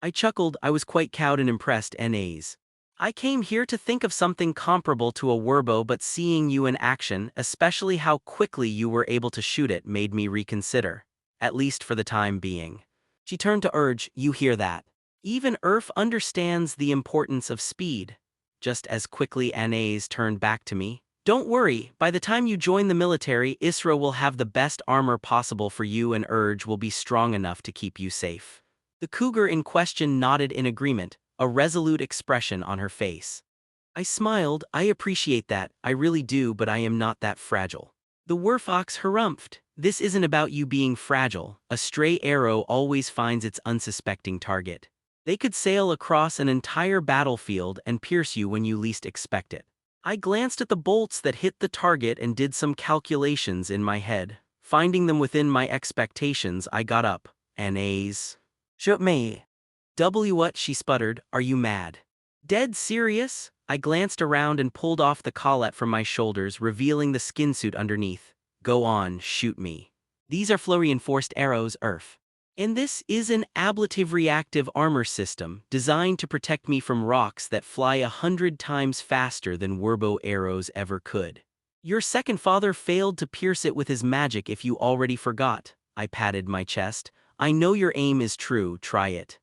I chuckled. I was quite cowed and impressed, Anais. I came here to think of something comparable to a werbow, but seeing you in action, especially how quickly you were able to shoot it, made me reconsider. At least for the time being. She turned to urge, "You hear that? Even Urf understands the importance of speed." just as quickly Anais turned back to me. Don't worry, by the time you join the military, Isra will have the best armor possible for you and Urge will be strong enough to keep you safe. The cougar in question nodded in agreement, a resolute expression on her face. I smiled. I appreciate that, I really do, but I am not that fragile. The werfox harumphed. This isn't about you being fragile. A stray arrow always finds its unsuspecting target. They could sail across an entire battlefield and pierce you when you least expect it. I glanced at the bolts that hit the target and did some calculations in my head. Finding them within my expectations, I got up. Anais. Shoot me. What, she sputtered, are you mad? Dead serious? I glanced around and pulled off the collet from my shoulders, revealing the skin suit underneath. Go on, shoot me. These are flow-reinforced arrows, Earth. And this is an ablative reactive armor system designed to protect me from rocks that fly 100 times faster than Werbo arrows ever could. Your second father failed to pierce it with his magic if you already forgot. I patted my chest. I know your aim is true, try it.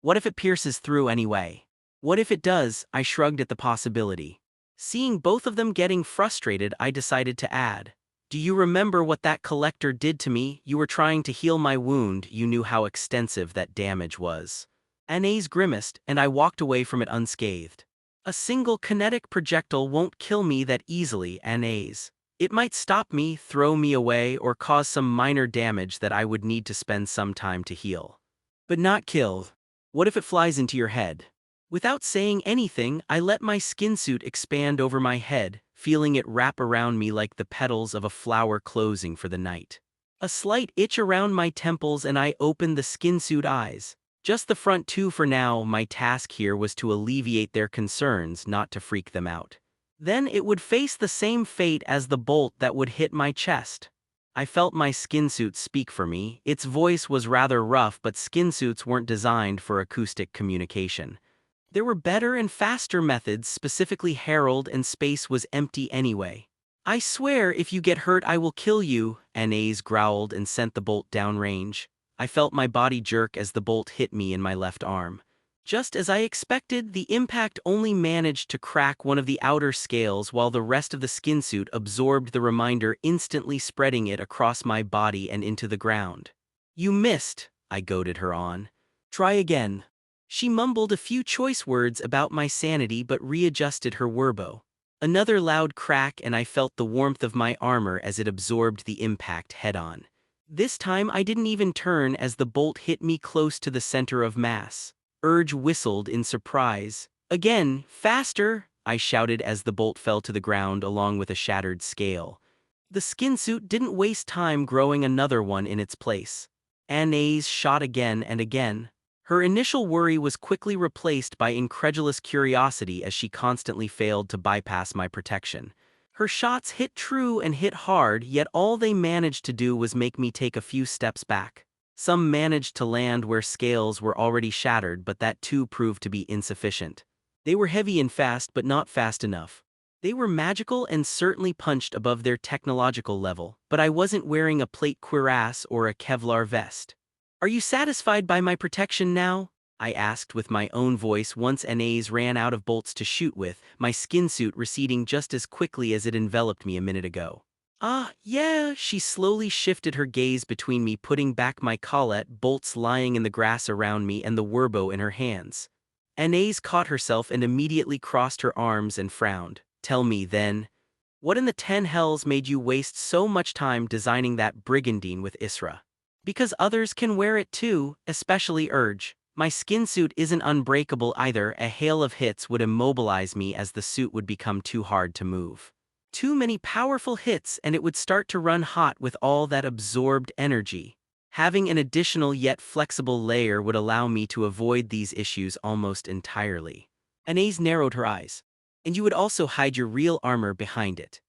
What if it pierces through anyway? What if it does? I shrugged at the possibility. Seeing both of them getting frustrated, I decided to add. Do you remember what that collector did to me? You were trying to heal my wound, you knew how extensive that damage was. Anais grimaced, and I walked away from it unscathed. A single kinetic projectile won't kill me that easily, Anais. It might stop me, throw me away, or cause some minor damage that I would need to spend some time to heal. But not kill. What if it flies into your head? Without saying anything, I let my skin suit expand over my head, feeling it wrap around me like the petals of a flower closing for the night. A slight itch around my temples and I opened the skin suit eyes. Just the front two for now. My task here was to alleviate their concerns, not to freak them out. Then it would face the same fate as the bolt that would hit my chest. I felt my skin suit speak for me. Its voice was rather rough, but skin suits weren't designed for acoustic communication. There were better and faster methods, specifically Herald, and space was empty anyway. I swear if you get hurt I will kill you, Anais growled and sent the bolt downrange. I felt my body jerk as the bolt hit me in my left arm. Just as I expected, the impact only managed to crack one of the outer scales while the rest of the skin suit absorbed the reminder, instantly spreading it across my body and into the ground. You missed, I goaded her on. Try again. She mumbled a few choice words about my sanity but readjusted her werbo. Another loud crack and I felt the warmth of my armor as it absorbed the impact head-on. This time I didn't even turn as the bolt hit me close to the center of mass. Urge whistled in surprise. Again, faster, I shouted as the bolt fell to the ground along with a shattered scale. The skin suit didn't waste time growing another one in its place. Anais shot again and again. Her initial worry was quickly replaced by incredulous curiosity as she constantly failed to bypass my protection. Her shots hit true and hit hard, yet all they managed to do was make me take a few steps back. Some managed to land where scales were already shattered, but that too proved to be insufficient. They were heavy and fast, but not fast enough. They were magical and certainly punched above their technological level, but I wasn't wearing a plate cuirass or a Kevlar vest. Are you satisfied by my protection now? I asked with my own voice once Anais ran out of bolts to shoot with, my skin suit receding just as quickly as it enveloped me a minute ago. Yeah, she slowly shifted her gaze between me, putting back my collet, bolts lying in the grass around me, and the werbo in her hands. Anais caught herself and immediately crossed her arms and frowned. Tell me, then, what in the 10 hells made you waste so much time designing that brigandine with Isra? Because others can wear it too, especially Urge. My skin suit isn't unbreakable either. A hail of hits would immobilize me as the suit would become too hard to move. Too many powerful hits and it would start to run hot with all that absorbed energy. Having an additional yet flexible layer would allow me to avoid these issues almost entirely. Anais narrowed her eyes. And you would also hide your real armor behind it.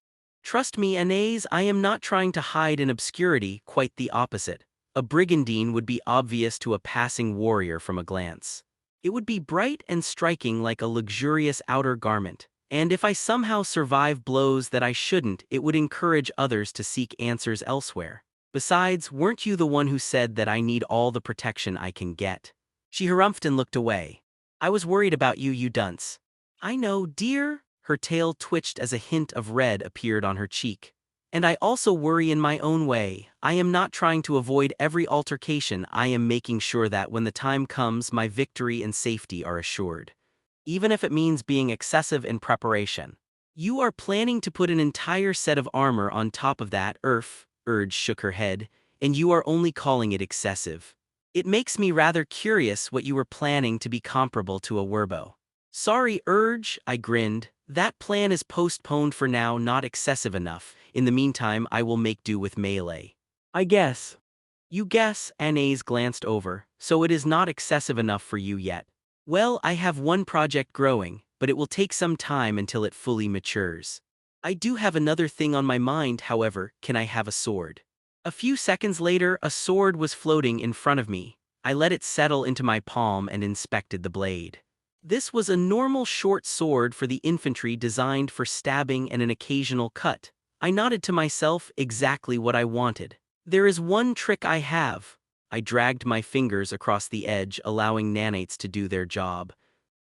Trust me, Anais, I am not trying to hide in obscurity, quite the opposite. A brigandine would be obvious to a passing warrior from a glance. It would be bright and striking like a luxurious outer garment, and if I somehow survive blows that I shouldn't, it would encourage others to seek answers elsewhere. Besides, weren't you the one who said that I need all the protection I can get? She harumphed and looked away. I was worried about you, you dunce. I know, dear. Her tail twitched as a hint of red appeared on her cheek. And I also worry in my own way. I am not trying to avoid every altercation. I am making sure that when the time comes, my victory and safety are assured. Even if it means being excessive in preparation. You are planning to put an entire set of armor on top of that, Urge shook her head, and you are only calling it excessive. It makes me rather curious what you were planning to be comparable to a Werbo. Sorry, Urge, I grinned. That plan is postponed for now, not excessive enough. In the meantime, I will make do with melee. I guess. You guess, Anais glanced over, so it is not excessive enough for you yet. Well, I have one project growing, but it will take some time until it fully matures. I do have another thing on my mind, however. Can I have a sword? A few seconds later, a sword was floating in front of me. I let it settle into my palm and inspected the blade. This was a normal short sword for the infantry designed for stabbing and an occasional cut. I nodded to myself, exactly what I wanted. There is one trick I have. I dragged my fingers across the edge, allowing nanites to do their job.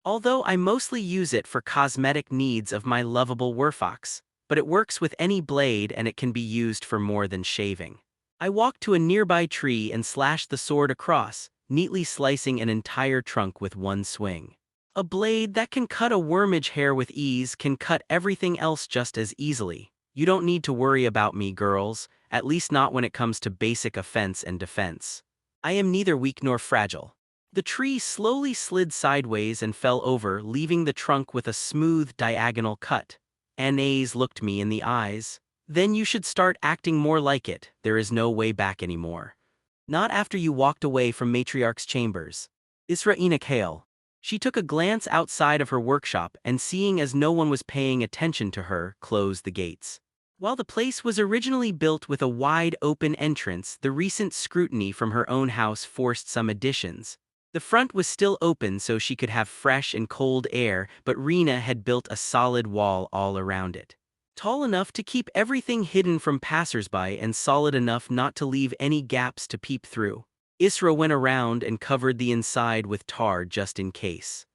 Although I mostly use it for cosmetic needs of my lovable werfox, but it works with any blade and it can be used for more than shaving. I walked to a nearby tree and slashed the sword across, neatly slicing an entire trunk with one swing. A blade that can cut a wormage hair with ease can cut everything else just as easily. You don't need to worry about me, girls, at least not when it comes to basic offense and defense. I am neither weak nor fragile. The tree slowly slid sideways and fell over, leaving the trunk with a smooth diagonal cut. Anais looked me in the eyes. Then you should start acting more like it. There is no way back anymore. Not after you walked away from Matriarch's chambers. Isra'ina Kale. She took a glance outside of her workshop and, seeing as no one was paying attention to her, closed the gates. While the place was originally built with a wide open entrance, the recent scrutiny from her own house forced some additions. The front was still open so she could have fresh and cold air, but Rena had built a solid wall all around it. Tall enough to keep everything hidden from passersby and solid enough not to leave any gaps to peep through. Isra went around and covered the inside with tar just in case.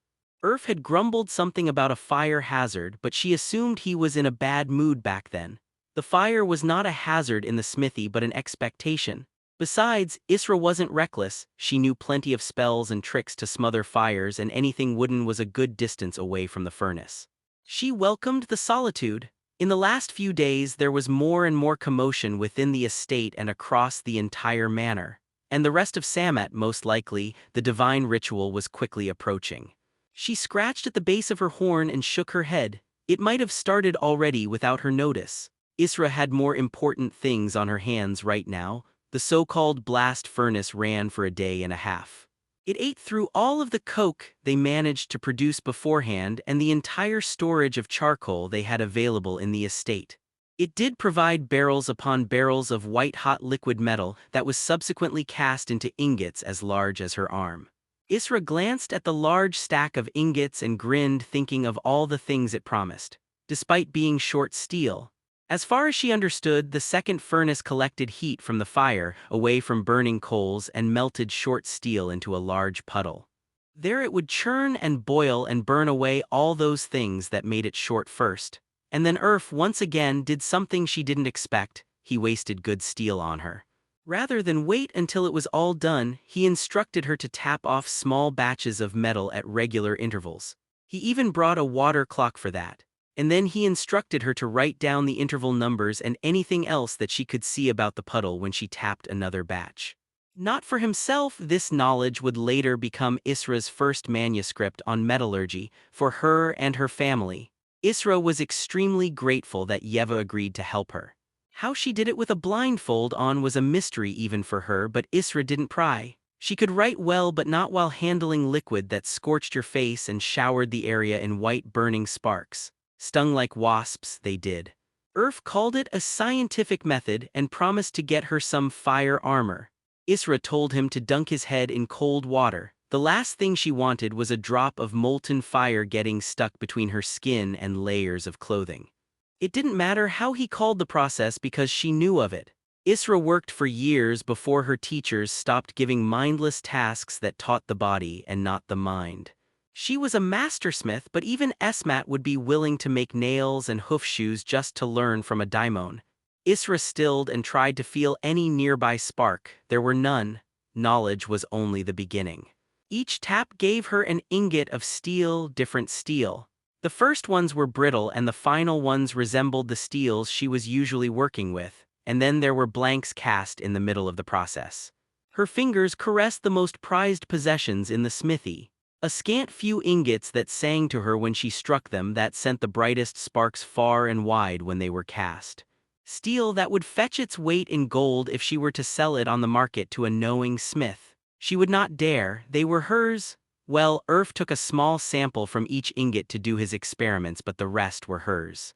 Urf had grumbled something about a fire hazard, but she assumed he was in a bad mood back then. The fire was not a hazard in the smithy but an expectation. Besides, Isra wasn't reckless. She knew plenty of spells and tricks to smother fires, and anything wooden was a good distance away from the furnace. She welcomed the solitude. In the last few days there was more and more commotion within the estate and across the entire manor. And the rest of Samet, most likely, the divine ritual was quickly approaching. She scratched at the base of her horn and shook her head. It might have started already without her notice. Isra had more important things on her hands right now. The so-called blast furnace ran for a day and a half. It ate through all of the coke they managed to produce beforehand and the entire storage of charcoal they had available in the estate. It did provide barrels upon barrels of white-hot liquid metal that was subsequently cast into ingots as large as her arm. Isra glanced at the large stack of ingots and grinned, thinking of all the things it promised. Despite being short steel, as far as she understood, the second furnace collected heat from the fire away from burning coals and melted short steel into a large puddle. There it would churn and boil and burn away all those things that made it short first. And then Urf once again did something she didn't expect. He wasted good steel on her. Rather than wait until it was all done, he instructed her to tap off small batches of metal at regular intervals. He even brought a water clock for that. And then he instructed her to write down the interval numbers and anything else that she could see about the puddle when she tapped another batch. Not for himself, this knowledge would later become Isra's first manuscript on metallurgy for her and her family. Isra was extremely grateful that Yeva agreed to help her. How she did it with a blindfold on was a mystery even for her, but Isra didn't pry. She could write well, but not while handling liquid that scorched your face and showered the area in white burning sparks. Stung like wasps, they did. Urf called it a scientific method and promised to get her some fire armor. Isra told him to dunk his head in cold water. The last thing she wanted was a drop of molten fire getting stuck between her skin and layers of clothing. It didn't matter how he called the process because she knew of it. Isra worked for years before her teachers stopped giving mindless tasks that taught the body and not the mind. She was a mastersmith, but even Esmat would be willing to make nails and hoof shoes just to learn from a daimon. Isra stilled and tried to feel any nearby spark. There were none. Knowledge was only the beginning. Each tap gave her an ingot of steel, different steel. The first ones were brittle and the final ones resembled the steels she was usually working with, and then there were blanks cast in the middle of the process. Her fingers caressed the most prized possessions in the smithy. A scant few ingots that sang to her when she struck them, that sent the brightest sparks far and wide when they were cast. Steel that would fetch its weight in gold if she were to sell it on the market to a knowing smith. She would not dare, they were hers. Well, Irf took a small sample from each ingot to do his experiments, but the rest were hers.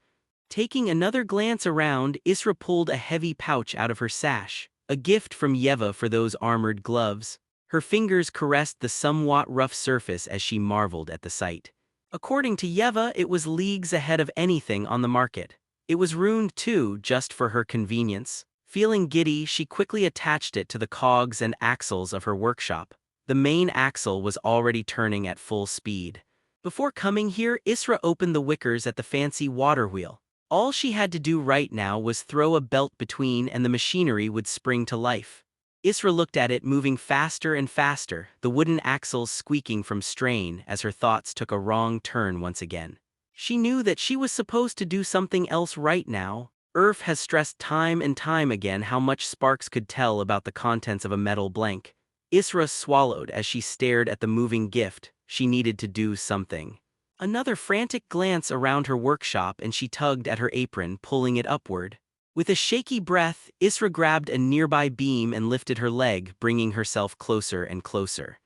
Taking another glance around, Isra pulled a heavy pouch out of her sash, a gift from Yeva for those armored gloves. Her fingers caressed the somewhat rough surface as she marveled at the sight. According to Yeva, it was leagues ahead of anything on the market. It was ruined too, just for her convenience. Feeling giddy, she quickly attached it to the cogs and axles of her workshop. The main axle was already turning at full speed. Before coming here, Isra opened the wickers at the fancy water wheel. All she had to do right now was throw a belt between and the machinery would spring to life. Isra looked at it moving faster and faster, the wooden axles squeaking from strain as her thoughts took a wrong turn once again. She knew that she was supposed to do something else right now. Irf has stressed time and time again how much sparks could tell about the contents of a metal blank. Isra swallowed as she stared at the moving gift. She needed to do something. Another frantic glance around her workshop and she tugged at her apron, pulling it upward. With a shaky breath, Isra grabbed a nearby beam and lifted her leg, bringing herself closer and closer.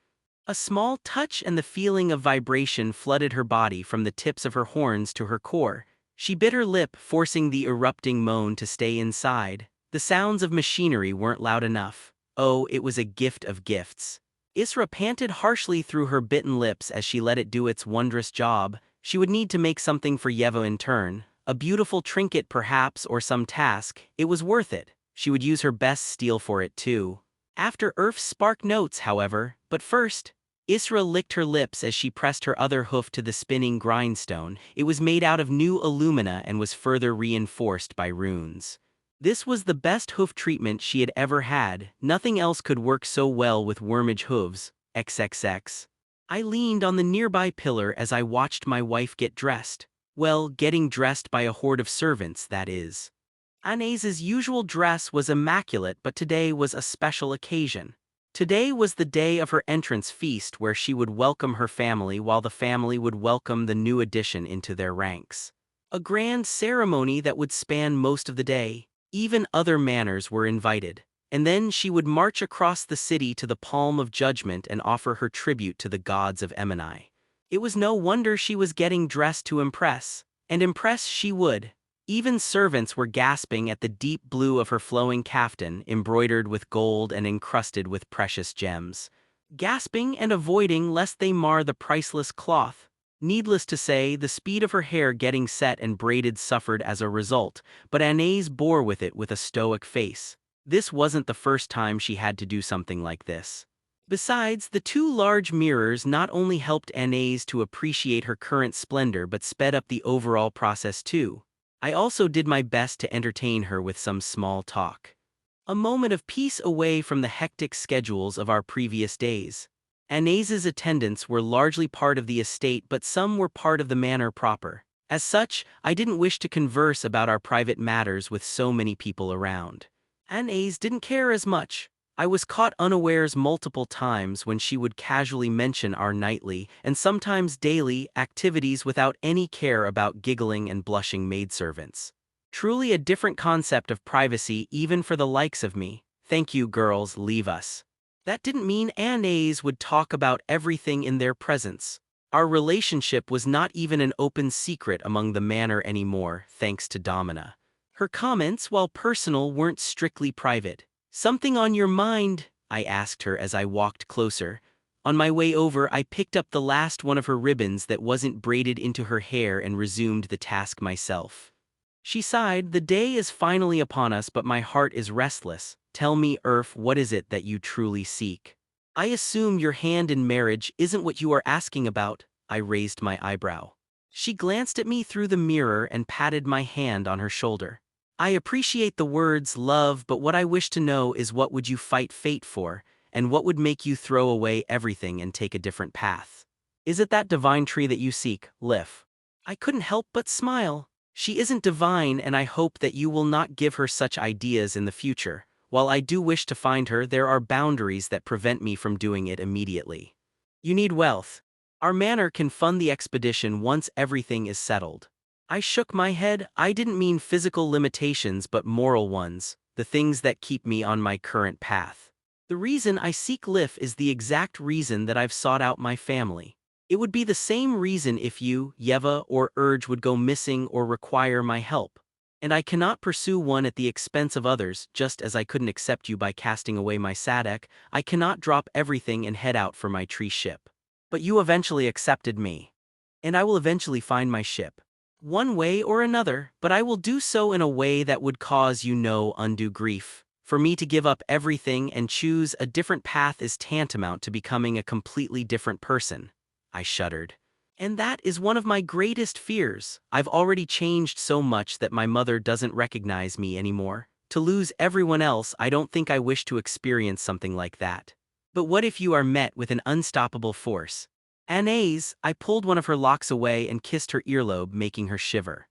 A small touch and the feeling of vibration flooded her body from the tips of her horns to her core. She bit her lip, forcing the erupting moan to stay inside. The sounds of machinery weren't loud enough. Oh, it was a gift of gifts. Isra panted harshly through her bitten lips as she let it do its wondrous job. She would need to make something for Yevo in turn. A beautiful trinket perhaps, or some task. It was worth it. She would use her best steel for it too. After Irf's spark notes, however, but first, Isra licked her lips as she pressed her other hoof to the spinning grindstone. It was made out of new alumina and was further reinforced by runes. This was the best hoof treatment she had ever had. Nothing else could work so well with wormage hooves. XXX. I leaned on the nearby pillar as I watched my wife get dressed. Well, getting dressed by a horde of servants, that is. Anaise's usual dress was immaculate, but today was a special occasion. Today was the day of her entrance feast where she would welcome her family while the family would welcome the new addition into their ranks. A grand ceremony that would span most of the day. Even other manners were invited. And then she would march across the city to the Palm of Judgment and offer her tribute to the gods of Emini. It was no wonder she was getting dressed to impress. And impress she would. Even servants were gasping at the deep blue of her flowing caftan, embroidered with gold and encrusted with precious gems. Gasping and avoiding lest they mar the priceless cloth. Needless to say, the speed of her hair getting set and braided suffered as a result, but Anais bore with it with a stoic face. This wasn't the first time she had to do something like this. Besides, the two large mirrors not only helped Anais to appreciate her current splendor but sped up the overall process too. I also did my best to entertain her with some small talk. A moment of peace away from the hectic schedules of our previous days. Anais's attendants were largely part of the estate, but some were part of the manor proper. As such, I didn't wish to converse about our private matters with so many people around. Anais didn't care as much. I was caught unawares multiple times when she would casually mention our nightly, and sometimes daily, activities without any care about giggling and blushing maidservants. Truly a different concept of privacy even for the likes of me. Thank you, girls, leave us. That didn't mean Anais would talk about everything in their presence. Our relationship was not even an open secret among the manor anymore, thanks to Domina. Her comments, while personal, weren't strictly private. "Something on your mind?" I asked her as I walked closer. On my way over, I picked up the last one of her ribbons that wasn't braided into her hair and resumed the task myself. She sighed. "The day is finally upon us, but my heart is restless. Tell me, Irf, what is it that you truly seek? I assume your hand in marriage isn't what you are asking about." I raised my eyebrow. She glanced at me through the mirror and patted my hand on her shoulder. I appreciate the words, love, but what I wish to know is what would you fight fate for, and what would make you throw away everything and take a different path? Is it that divine tree that you seek, Lif? I couldn't help but smile. She isn't divine, and I hope that you will not give her such ideas in the future. While I do wish to find her, there are boundaries that prevent me from doing it immediately. You need wealth. Our manor can fund the expedition once everything is settled. I shook my head. I didn't mean physical limitations but moral ones, the things that keep me on my current path. The reason I seek Lif is the exact reason that I've sought out my family. It would be the same reason if you, Yeva, or Urge would go missing or require my help. And I cannot pursue one at the expense of others, just as I couldn't accept you by casting away my Sadek. I cannot drop everything and head out for my tree ship. But you eventually accepted me. And I will eventually find my ship. One way or another, but I will do so in a way that would cause you no undue grief. For me to give up everything and choose a different path is tantamount to becoming a completely different person. I shuddered. And that is one of my greatest fears. I've already changed so much that my mother doesn't recognize me anymore. To lose everyone else, I don't think I wish to experience something like that. But what if you are met with an unstoppable force? Anais, I pulled one of her locks away and kissed her earlobe, making her shiver.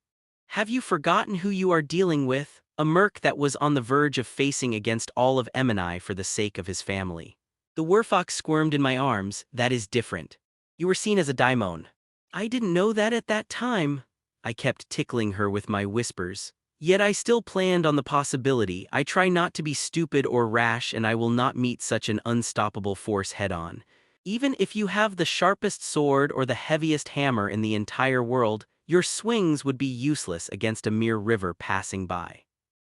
Have you forgotten who you are dealing with? A merc that was on the verge of facing against all of Emini for the sake of his family. The werfox squirmed in my arms. That is different. You were seen as a daimon. I didn't know that at that time. I kept tickling her with my whispers. Yet I still planned on the possibility. I try not to be stupid or rash, and I will not meet such an unstoppable force head-on. Even if you have the sharpest sword or the heaviest hammer in the entire world, your swings would be useless against a mere river passing by.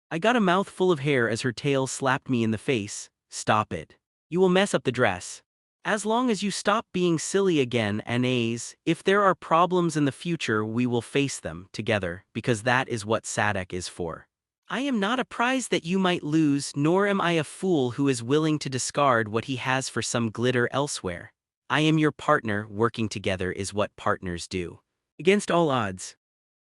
I got a mouthful of hair as her tail slapped me in the face. Stop it. You will mess up the dress. As long as you stop being silly again, Anais, if there are problems in the future we will face them together, because that is what Sadek is for. I am not a prize that you might lose, nor am I a fool who is willing to discard what he has for some glitter elsewhere. I am your partner. Working together is what partners do. Against all odds.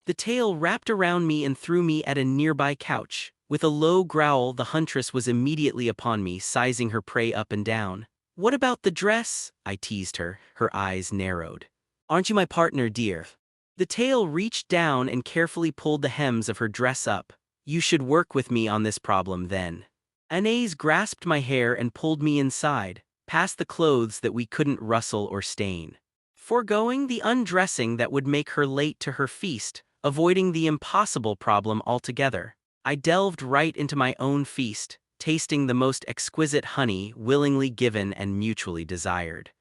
The tail wrapped around me and threw me at a nearby couch. With a low growl, the huntress was immediately upon me, sizing her prey up and down. What about the dress? I teased her, her eyes narrowed. Aren't you my partner, dear? The tail reached down and carefully pulled the hems of her dress up. You should work with me on this problem then. Anais grasped my hair and pulled me inside, past the clothes that we couldn't rustle or stain. Foregoing the undressing that would make her late to her feast, avoiding the impossible problem altogether, I delved right into my own feast, tasting the most exquisite honey willingly given and mutually desired.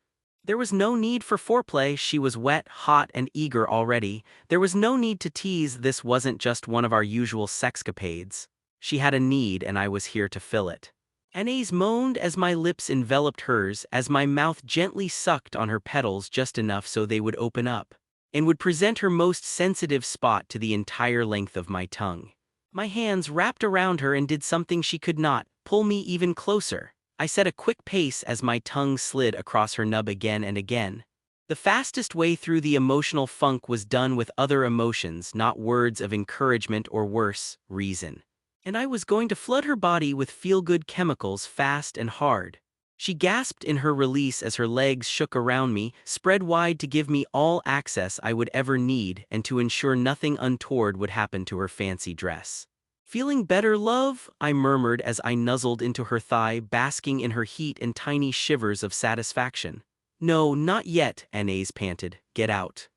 There was no need for foreplay. She was wet, hot, and eager already. There was no need to tease. This wasn't just one of our usual sexcapades. She had a need and I was here to fill it. Anais moaned as my lips enveloped hers, as my mouth gently sucked on her petals just enough so they would open up, and would present her most sensitive spot to the entire length of my tongue. My hands wrapped around her and did something she could not, pull me even closer. I set a quick pace as my tongue slid across her nub again and again. The fastest way through the emotional funk was done with other emotions, not words of encouragement or worse, reason. And I was going to flood her body with feel-good chemicals fast and hard. She gasped in her release as her legs shook around me, spread wide to give me all access I would ever need and to ensure nothing untoward would happen to her fancy dress. Feeling better, love? I murmured as I nuzzled into her thigh, basking in her heat and tiny shivers of satisfaction. No, not yet, Anais panted. Get out.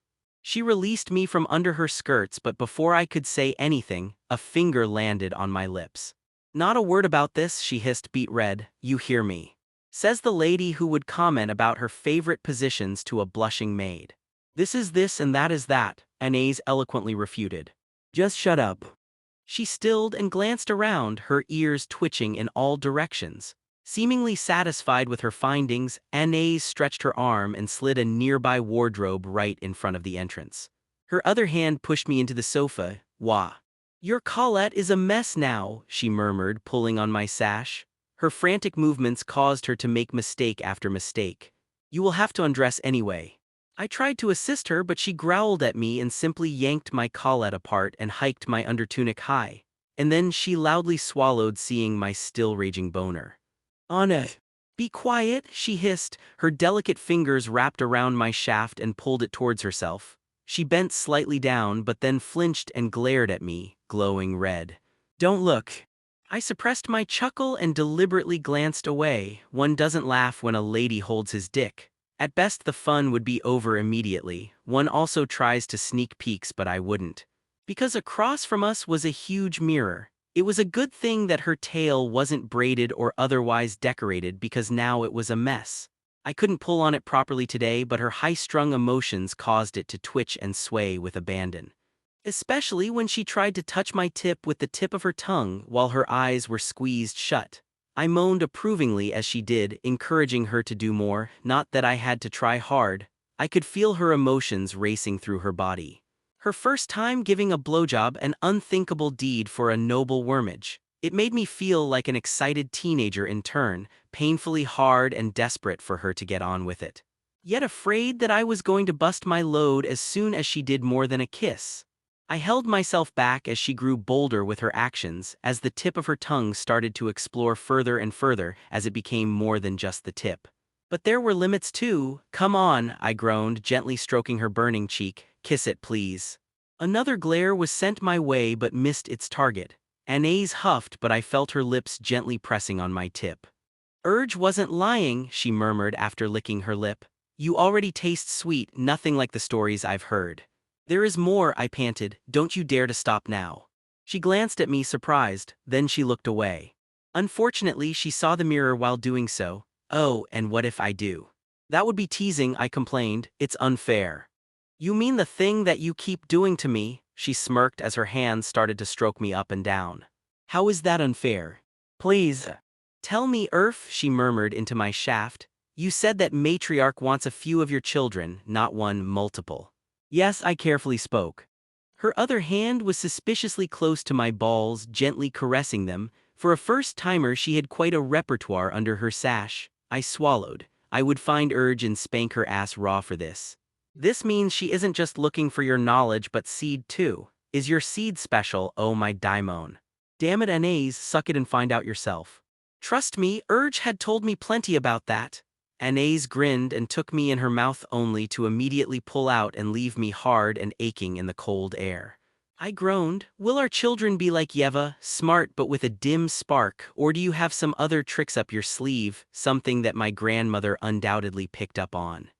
She released me from under her skirts, but before I could say anything, a finger landed on my lips. Not a word about this, she hissed, beet red. You hear me? Says the lady who would comment about her favorite positions to a blushing maid. This is this and that is that, Anais eloquently refuted. Just shut up. She stilled and glanced around, her ears twitching in all directions. Seemingly satisfied with her findings, Anais stretched her arm and slid a nearby wardrobe right in front of the entrance. Her other hand pushed me into the sofa. Wah. Your collet is a mess now, she murmured, pulling on my sash. Her frantic movements caused her to make mistake after mistake. You will have to undress anyway. I tried to assist her, but she growled at me and simply yanked my collet apart and hiked my undertunic high. And then she loudly swallowed, seeing my still raging boner. Anna, be quiet, she hissed, her delicate fingers wrapped around my shaft and pulled it towards herself. She bent slightly down but then flinched and glared at me, glowing red. Don't look. I suppressed my chuckle and deliberately glanced away. One doesn't laugh when a lady holds his dick. At best the fun would be over immediately. One also tries to sneak peeks, but I wouldn't. Because across from us was a huge mirror. It was a good thing that her tail wasn't braided or otherwise decorated, because now it was a mess. I couldn't pull on it properly today, but her high-strung emotions caused it to twitch and sway with abandon. Especially when she tried to touch my tip with the tip of her tongue while her eyes were squeezed shut. I moaned approvingly as she did, encouraging her to do more, not that I had to try hard. I could feel her emotions racing through her body. Her first time giving a blowjob, an unthinkable deed for a noble wormage. It made me feel like an excited teenager in turn, painfully hard and desperate for her to get on with it. Yet afraid that I was going to bust my load as soon as she did more than a kiss. I held myself back as she grew bolder with her actions, as the tip of her tongue started to explore further and further as it became more than just the tip. But there were limits too. Come on, I groaned, gently stroking her burning cheek. Kiss it, please. Another glare was sent my way but missed its target. Anais huffed, but I felt her lips gently pressing on my tip. Urge wasn't lying, she murmured after licking her lip. You already taste sweet, nothing like the stories I've heard. There is more, I panted. Don't you dare to stop now. She glanced at me surprised, then she looked away. Unfortunately, she saw the mirror while doing so. Oh, and what if I do? That would be teasing, I complained. It's unfair. You mean the thing that you keep doing to me? She smirked as her hands started to stroke me up and down. How is that unfair? Please. Tell me, Irf, she murmured into my shaft. You said that matriarch wants a few of your children, not one, multiple. Yes, I carefully spoke. Her other hand was suspiciously close to my balls, gently caressing them. For a first-timer, she had quite a repertoire under her sash. I swallowed. I would find Urge and spank her ass raw for this. This means she isn't just looking for your knowledge but seed too. Is your seed special, oh my daimon? Damn it, Anais, suck it and find out yourself. Trust me, Urge had told me plenty about that. Anais grinned and took me in her mouth only to immediately pull out and leave me hard and aching in the cold air. I groaned. Will our children be like Yeva, smart but with a dim spark, or do you have some other tricks up your sleeve, something that my grandmother undoubtedly picked up on?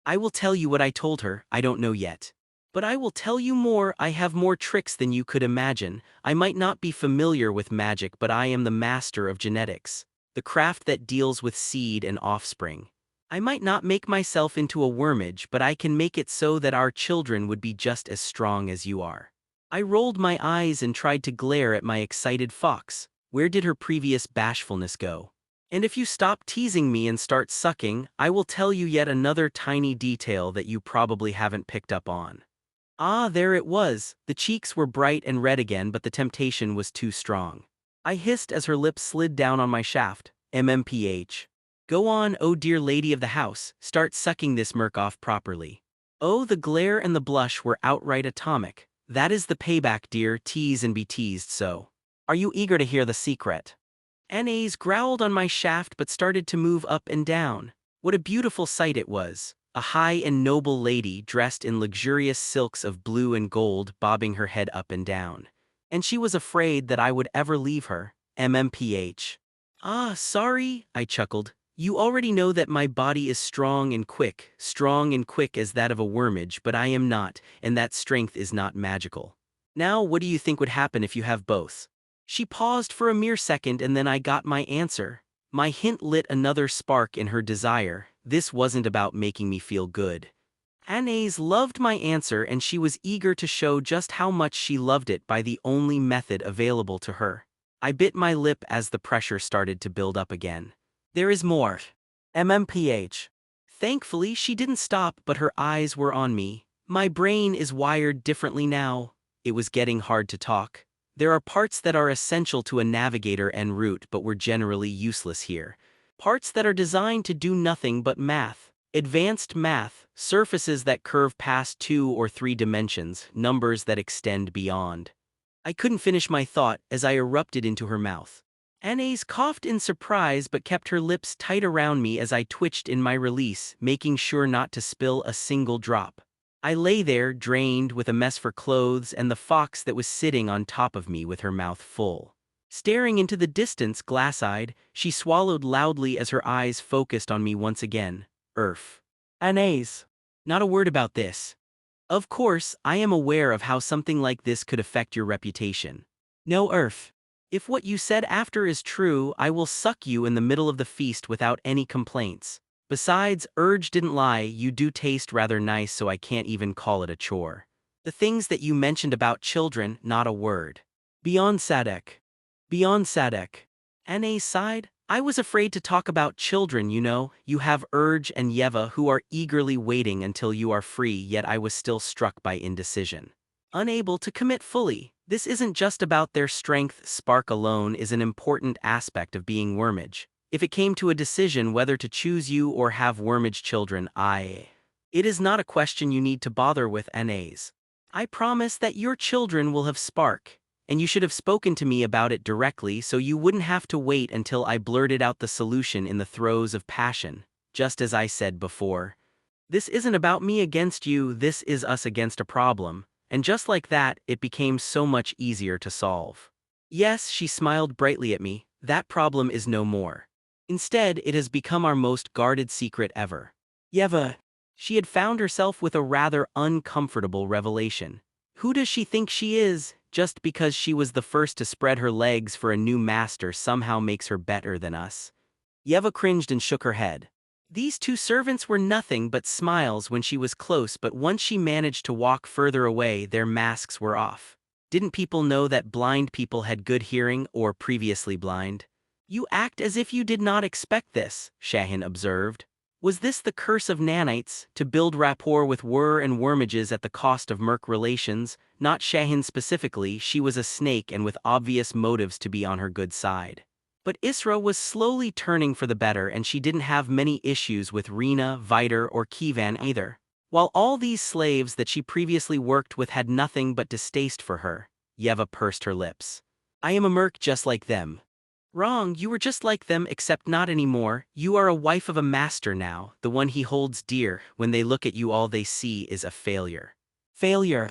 I will tell you what I told her, I don't know yet. But I will tell you more. I have more tricks than you could imagine. I might not be familiar with magic, but I am the master of genetics, the craft that deals with seed and offspring. I might not make myself into a wormage, but I can make it so that our children would be just as strong as you are. I rolled my eyes and tried to glare at my excited fox. Where did her previous bashfulness go? And if you stop teasing me and start sucking, I will tell you yet another tiny detail that you probably haven't picked up on. Ah, there it was. The cheeks were bright and red again, but the temptation was too strong. I hissed as her lips slid down on my shaft. MMPH. Go on, oh dear lady of the house, start sucking this merc off properly. Oh, the glare and the blush were outright atomic. That is the payback, dear, tease and be teased so. Are you eager to hear the secret? Anais growled on my shaft but started to move up and down. What a beautiful sight it was. A high and noble lady dressed in luxurious silks of blue and gold, bobbing her head up and down. And she was afraid that I would ever leave her. MMPH. Ah, sorry, I chuckled. You already know that my body is strong and quick as that of a wormage, but I am not, and that strength is not magical. Now, what do you think would happen if you have both? She paused for a mere second and then I got my answer. My hint lit another spark in her desire. This wasn't about making me feel good. Anais loved my answer and she was eager to show just how much she loved it by the only method available to her. I bit my lip as the pressure started to build up again. There is more. MMPH. Thankfully, she didn't stop, but her eyes were on me. My brain is wired differently now. It was getting hard to talk. There are parts that are essential to a navigator en route but were generally useless here. Parts that are designed to do nothing but math. Advanced math, surfaces that curve past 2 or 3 dimensions, numbers that extend beyond. I couldn't finish my thought as I erupted into her mouth. Anais coughed in surprise but kept her lips tight around me as I twitched in my release, making sure not to spill a single drop. I lay there, drained, with a mess for clothes and the fox that was sitting on top of me with her mouth full. Staring into the distance, glass-eyed, she swallowed loudly as her eyes focused on me once again. Anais. Not a word about this. Of course, I am aware of how something like this could affect your reputation. No, If what you said after is true, I will suck you in the middle of the feast without any complaints. Besides, Urge didn't lie, you do taste rather nice, so I can't even call it a chore. The things that you mentioned about children, not a word. Beyond Sadek. Beyond Sadek. Anais sighed. I was afraid to talk about children, you know. You have Urge and Yeva who are eagerly waiting until you are free, yet I was still struck by indecision. Unable to commit fully. This isn't just about their strength, spark alone is an important aspect of being Wormage. If it came to a decision whether to choose you or have Wormage children, It is not a question you need to bother with, Anais. I promise that your children will have spark. And you should have spoken to me about it directly so you wouldn't have to wait until I blurted out the solution in the throes of passion, just as I said before. This isn't about me against you, this is us against a problem, and just like that, it became so much easier to solve. Yes, she smiled brightly at me, that problem is no more. Instead, it has become our most guarded secret ever. Yeva. She had found herself with a rather uncomfortable revelation. Who does she think she is? Just because she was the first to spread her legs for a new master somehow makes her better than us. Yeva cringed and shook her head. These 2 servants were nothing but smiles when she was close, but once she managed to walk further away, their masks were off. Didn't people know that blind people had good hearing, or previously blind? You act as if you did not expect this, Shahin observed. Was this the curse of nanites, to build rapport with and Wormages at the cost of merc relations? Not Shahin specifically, she was a snake and with obvious motives to be on her good side. But Isra was slowly turning for the better and she didn't have many issues with Rena, Viter or Kivan either. While all these slaves that she previously worked with had nothing but distaste for her, Yeva pursed her lips. I am a merc just like them. Wrong, you were just like them except not anymore. You are a wife of a master now, the one he holds dear. When they look at you all they see is a failure. Failure.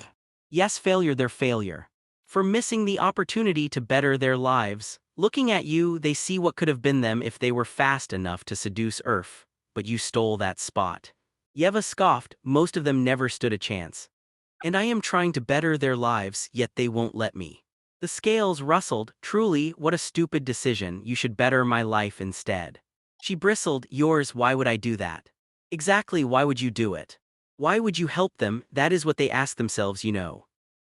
Yes, failure, their failure. For missing the opportunity to better their lives. Looking at you, they see what could have been them if they were fast enough to seduce but you stole that spot. Yeva scoffed, most of them never stood a chance. And I am trying to better their lives, yet they won't let me. The scales rustled. Truly, what a stupid decision, you should better my life instead. She bristled. Yours, why would I do that? Exactly, why would you do it? Why would you help them? That is what they ask themselves, you know.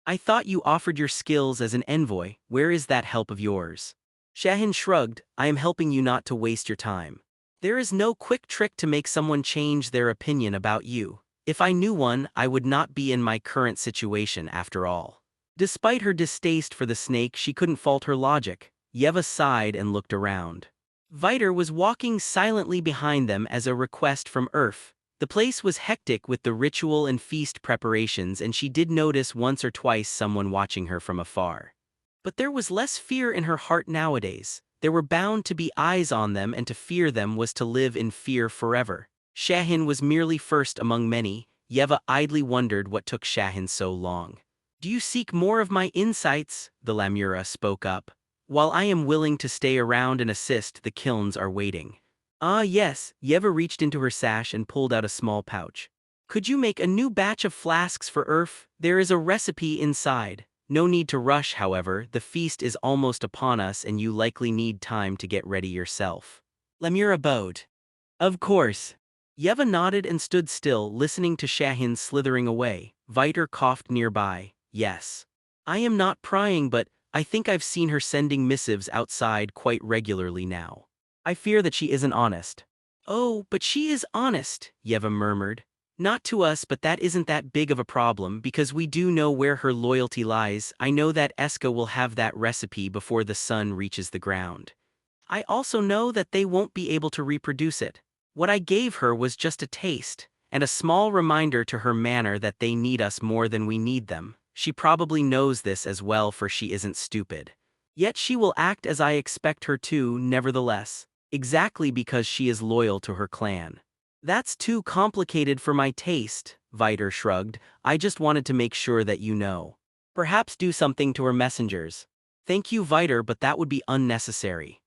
I thought you offered your skills as an envoy, where is that help of yours? Shahin shrugged, I am helping you not to waste your time. There is no quick trick to make someone change their opinion about you. If I knew one, I would not be in my current situation after all. Despite her distaste for the snake, she couldn't fault her logic. Yeva sighed and looked around. Viter was walking silently behind them as a request from The place was hectic with the ritual and feast preparations and she did notice once or twice someone watching her from afar. But there was less fear in her heart nowadays. There were bound to be eyes on them and to fear them was to live in fear forever. Shahin was merely first among many. Yeva idly wondered what took Shahin so long. Do you seek more of my insights? The Lamura spoke up. While I am willing to stay around and assist, the kilns are waiting. Ah yes, Yeva reached into her sash and pulled out a small pouch. Could you make a new batch of flasks for There is a recipe inside. No need to rush, however, the feast is almost upon us and you likely need time to get ready yourself. Lamura bowed. Of course. Yeva nodded and stood still, listening to Shahin slithering away. Viter coughed nearby. Yes. I am not prying, but I think I've seen her sending missives outside quite regularly now. I fear that she isn't honest. Oh, but she is honest, Yeva murmured. Not to us, but that isn't that big of a problem because we do know where her loyalty lies. I know that Eska will have that recipe before the sun reaches the ground. I also know that they won't be able to reproduce it. What I gave her was just a taste, and a small reminder to her manner that they need us more than we need them. She probably knows this as well, for she isn't stupid. Yet she will act as I expect her to, nevertheless, exactly because she is loyal to her clan. That's too complicated for my taste, Viter shrugged. I just wanted to make sure that you know. Perhaps do something to her messengers. Thank you, Viter, but that would be unnecessary.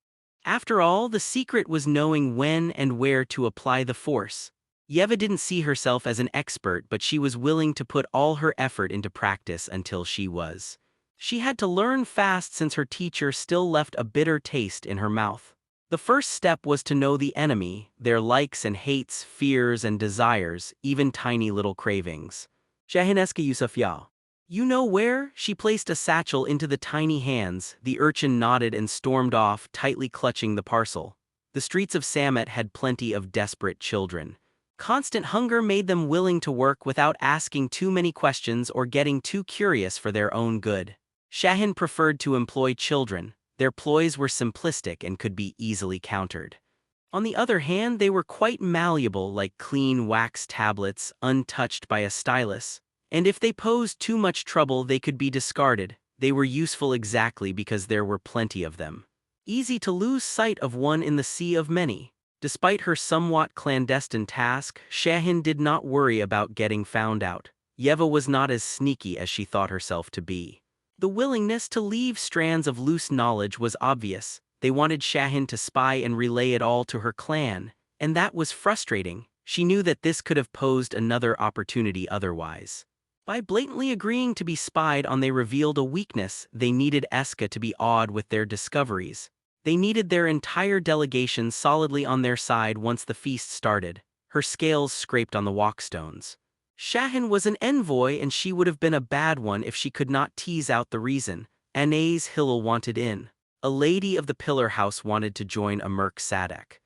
After all, the secret was knowing when and where to apply the force. Yeva didn't see herself as an expert, but she was willing to put all her effort into practice until she was. She had to learn fast since her teacher still left a bitter taste in her mouth. The first step was to know the enemy, their likes and hates, fears and desires, even tiny little cravings. Shahineska Yusufya. You know where? She placed a satchel into the tiny hands. The urchin nodded and stormed off, tightly clutching the parcel. The streets of Samet had plenty of desperate children. Constant hunger made them willing to work without asking too many questions or getting too curious for their own good. Shahin preferred to employ children. Their ploys were simplistic and could be easily countered. On the other hand, they were quite malleable, like clean wax tablets, untouched by a stylus. And if they posed too much trouble, they could be discarded. They were useful exactly because there were plenty of them. Easy to lose sight of one in the sea of many. Despite her somewhat clandestine task, Shahin did not worry about getting found out. Yeva was not as sneaky as she thought herself to be. The willingness to leave strands of loose knowledge was obvious. They wanted Shahin to spy and relay it all to her clan, and that was frustrating. She knew that this could have posed another opportunity otherwise. By blatantly agreeing to be spied on, they revealed a weakness. They needed Eska to be awed with their discoveries. They needed their entire delegation solidly on their side once the feast started. Her scales scraped on the walkstones. Shahin was an envoy, and she would have been a bad one if she could not tease out the reason. Anais Hillel wanted in. A lady of the Pillar House wanted to join a Merc Sadek.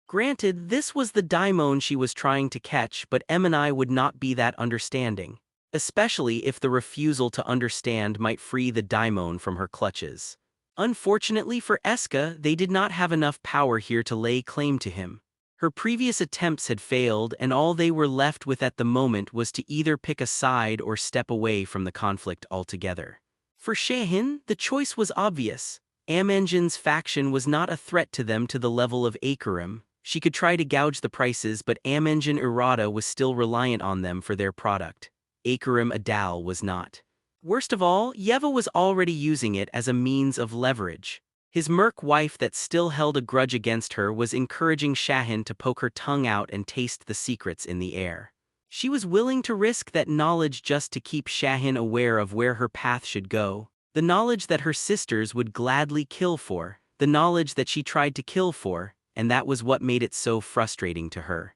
Granted, this was the daimon she was trying to catch, but Emini would not be that understanding. Especially if the refusal to understand might free the daimon from her clutches. Unfortunately for Eska, they did not have enough power here to lay claim to him. Her previous attempts had failed, and all they were left with at the moment was to either pick a side or step away from the conflict altogether. For Shahin, the choice was obvious. Amengen's faction was not a threat to them to the level of Akarim. She could try to gouge the prices, but Amengen Irada was still reliant on them for their product. Akarim Adal was not. Worst of all, Yeva was already using it as a means of leverage. His merc wife that still held a grudge against her was encouraging Shahin to poke her tongue out and taste the secrets in the air. She was willing to risk that knowledge just to keep Shahin aware of where her path should go, the knowledge that her sisters would gladly kill for, the knowledge that she tried to kill for, and that was what made it so frustrating to her.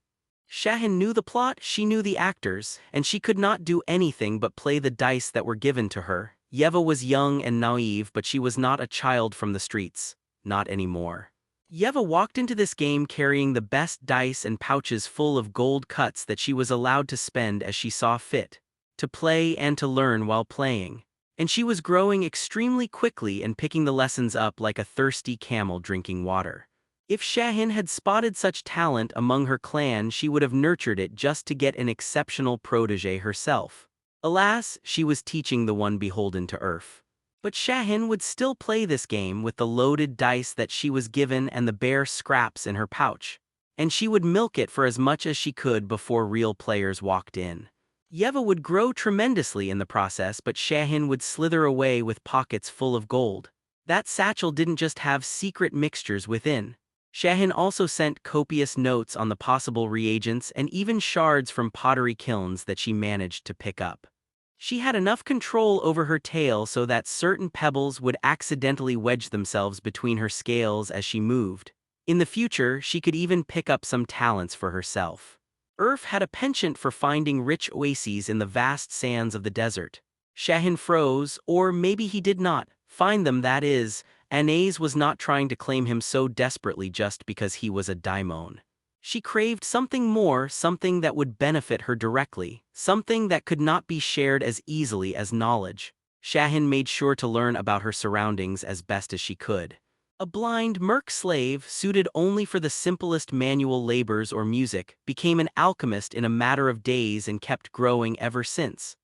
Shahin knew the plot, she knew the actors, and she could not do anything but play the dice that were given to her. Yeva was young and naive, but she was not a child from the streets. Not anymore. Yeva walked into this game carrying the best dice and pouches full of gold cuts that she was allowed to spend as she saw fit, to play and to learn while playing. And she was growing extremely quickly and picking the lessons up like a thirsty camel drinking water. If Shahin had spotted such talent among her clan, she would have nurtured it just to get an exceptional protege herself. Alas, she was teaching the one beholden to Earth. But Shahin would still play this game with the loaded dice that she was given and the bare scraps in her pouch. And she would milk it for as much as she could before real players walked in. Yeva would grow tremendously in the process, but Shahin would slither away with pockets full of gold. That satchel didn't just have secret mixtures within. Shahin also sent copious notes on the possible reagents and even shards from pottery kilns that she managed to pick up. She had enough control over her tail so that certain pebbles would accidentally wedge themselves between her scales as she moved. In the future, she could even pick up some talents for herself. Urf had a penchant for finding rich oases in the vast sands of the desert. Shahin froze, or maybe he did not find them, that is. Anais was not trying to claim him so desperately just because he was a daimon. She craved something more, something that would benefit her directly, something that could not be shared as easily as knowledge. Shahin made sure to learn about her surroundings as best as she could. A blind merc slave, suited only for the simplest manual labors or music, became an alchemist in a matter of days and kept growing ever since.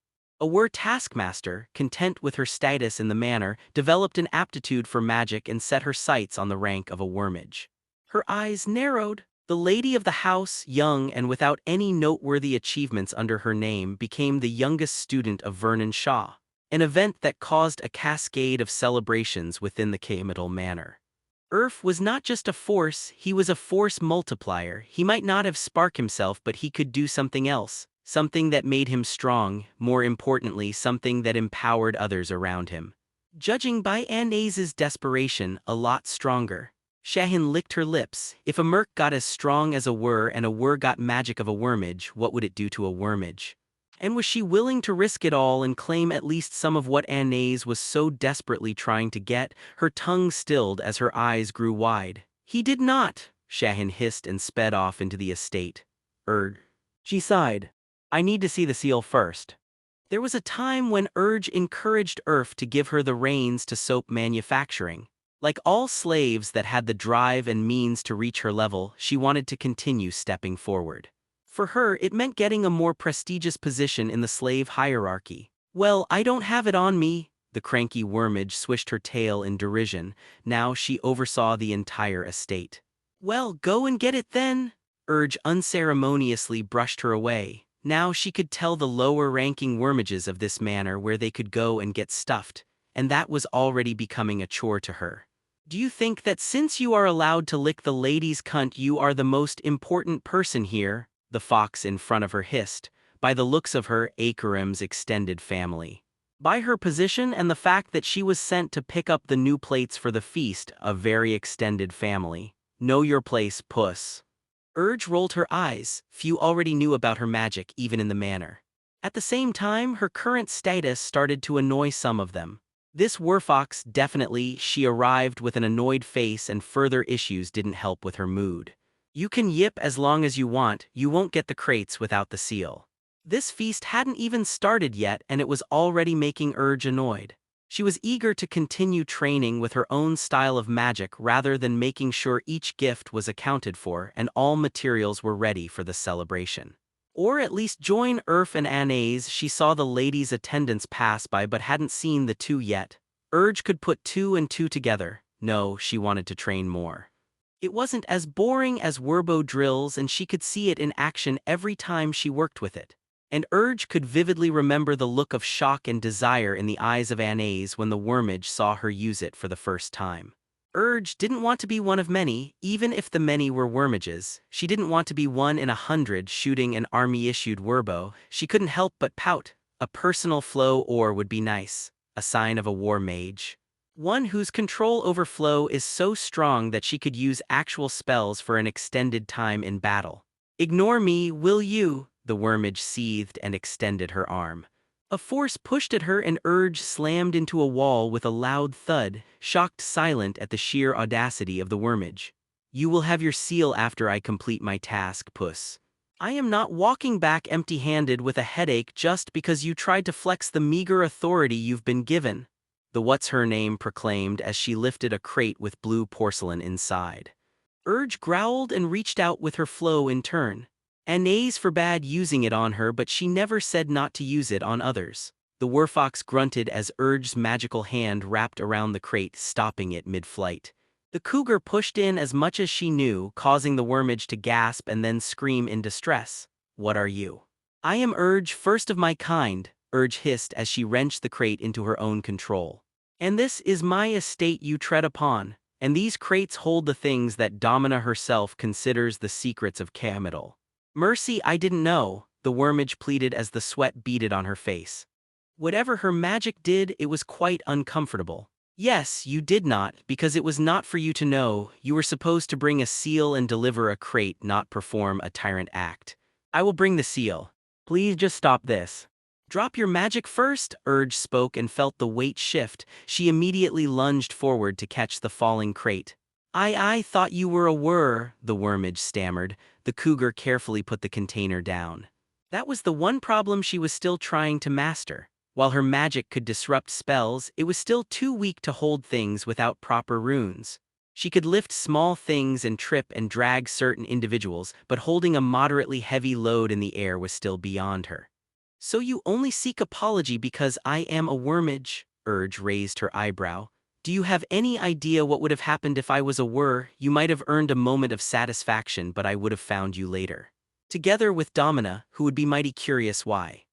A taskmaster, content with her status in the manor, developed an aptitude for magic and set her sights on the rank of a wormage. Her eyes narrowed. The lady of the house, young and without any noteworthy achievements under her name, became the youngest student of Vernon Shaw, an event that caused a cascade of celebrations within the Cametal Manor. Urf was not just a force, he was a force multiplier. He might not have spark himself, but he could do something else, something that made him strong, more importantly, something that empowered others around him. Judging by Anaise's desperation, a lot stronger. Shahin licked her lips. If a merc got as strong as a whir and a whir got magic of a wormage, what would it do to a wormage? And was she willing to risk it all and claim at least some of what Anais was so desperately trying to get? Her tongue stilled as her eyes grew wide. He did not, Shahin hissed and sped off into the estate. She sighed. I need to see the seal first. There was a time when Urge encouraged Urf to give her the reins to soap manufacturing. Like all slaves that had the drive and means to reach her level, she wanted to continue stepping forward. For her, it meant getting a more prestigious position in the slave hierarchy. Well, I don't have it on me. The cranky wormage swished her tail in derision. Now she oversaw the entire estate. Well, go and get it then. Urge unceremoniously brushed her away. Now she could tell the lower-ranking wormages of this manor where they could go and get stuffed, and that was already becoming a chore to her. Do you think that since you are allowed to lick the lady's cunt you are the most important person here? The fox in front of her hissed. By the looks of her, Akarim's extended family. By her position and the fact that she was sent to pick up the new plates for the feast, a very extended family. Know your place, puss. Urge rolled her eyes. Few already knew about her magic, even in the manor. At the same time, her current status started to annoy some of them. This werfox definitely, she arrived with an annoyed face, and further issues didn't help with her mood. You can yip as long as you want, you won't get the crates without the seal. This feast hadn't even started yet and it was already making Urge annoyed. She was eager to continue training with her own style of magic rather than making sure each gift was accounted for and all materials were ready for the celebration. Or at least join Urf and Anais. She saw the ladies' attendants pass by but hadn't seen the two yet. Urge could put two and two together. No, she wanted to train more. It wasn't as boring as Werbo drills and she could see it in action every time she worked with it. And Urge could vividly remember the look of shock and desire in the eyes of Anais when the wormage saw her use it for the first time. Urge didn't want to be one of many, even if the many were wormages. She didn't want to be 1 in 100 shooting an army-issued Werbo. She couldn't help but pout. A personal flow ore would be nice. A sign of a war mage. One whose control over flow is so strong that she could use actual spells for an extended time in battle. Ignore me, will you? The wormage seethed and extended her arm. A force pushed at her and Urge slammed into a wall with a loud thud, shocked silent at the sheer audacity of the wormage. You will have your seal after I complete my task, puss. I am not walking back empty-handed with a headache just because you tried to flex the meager authority you've been given. The what's-her-name proclaimed as she lifted a crate with blue porcelain inside. Urge growled and reached out with her flow in turn. Anais forbade using it on her, but she never said not to use it on others. The werfox grunted as Urge's magical hand wrapped around the crate, stopping it mid-flight. The cougar pushed in as much as she knew, causing the wormage to gasp and then scream in distress. What are you? I am Urge, first of my kind, Urge hissed as she wrenched the crate into her own control. And this is my estate you tread upon, and these crates hold the things that Domina herself considers the secrets of Cametal. Mercy, I didn't know, the wormage pleaded as the sweat beaded on her face. Whatever her magic did, it was quite uncomfortable. Yes, you did not, because it was not for you to know. You were supposed to bring a seal and deliver a crate, not perform a tyrant act. I will bring the seal. Please just stop this. Drop your magic first, Urge spoke and felt the weight shift. She immediately lunged forward to catch the falling crate. I thought you were a whir, the wormage stammered. The cougar carefully put the container down. That was the one problem she was still trying to master. While her magic could disrupt spells, it was still too weak to hold things without proper runes. She could lift small things and trip and drag certain individuals, but holding a moderately heavy load in the air was still beyond her. So you only seek apology because I am a wormage? Urge raised her eyebrow. Do you have any idea what would have happened if I was a were? You might have earned a moment of satisfaction, but I would have found you later. Together with Domina, who would be mighty curious why.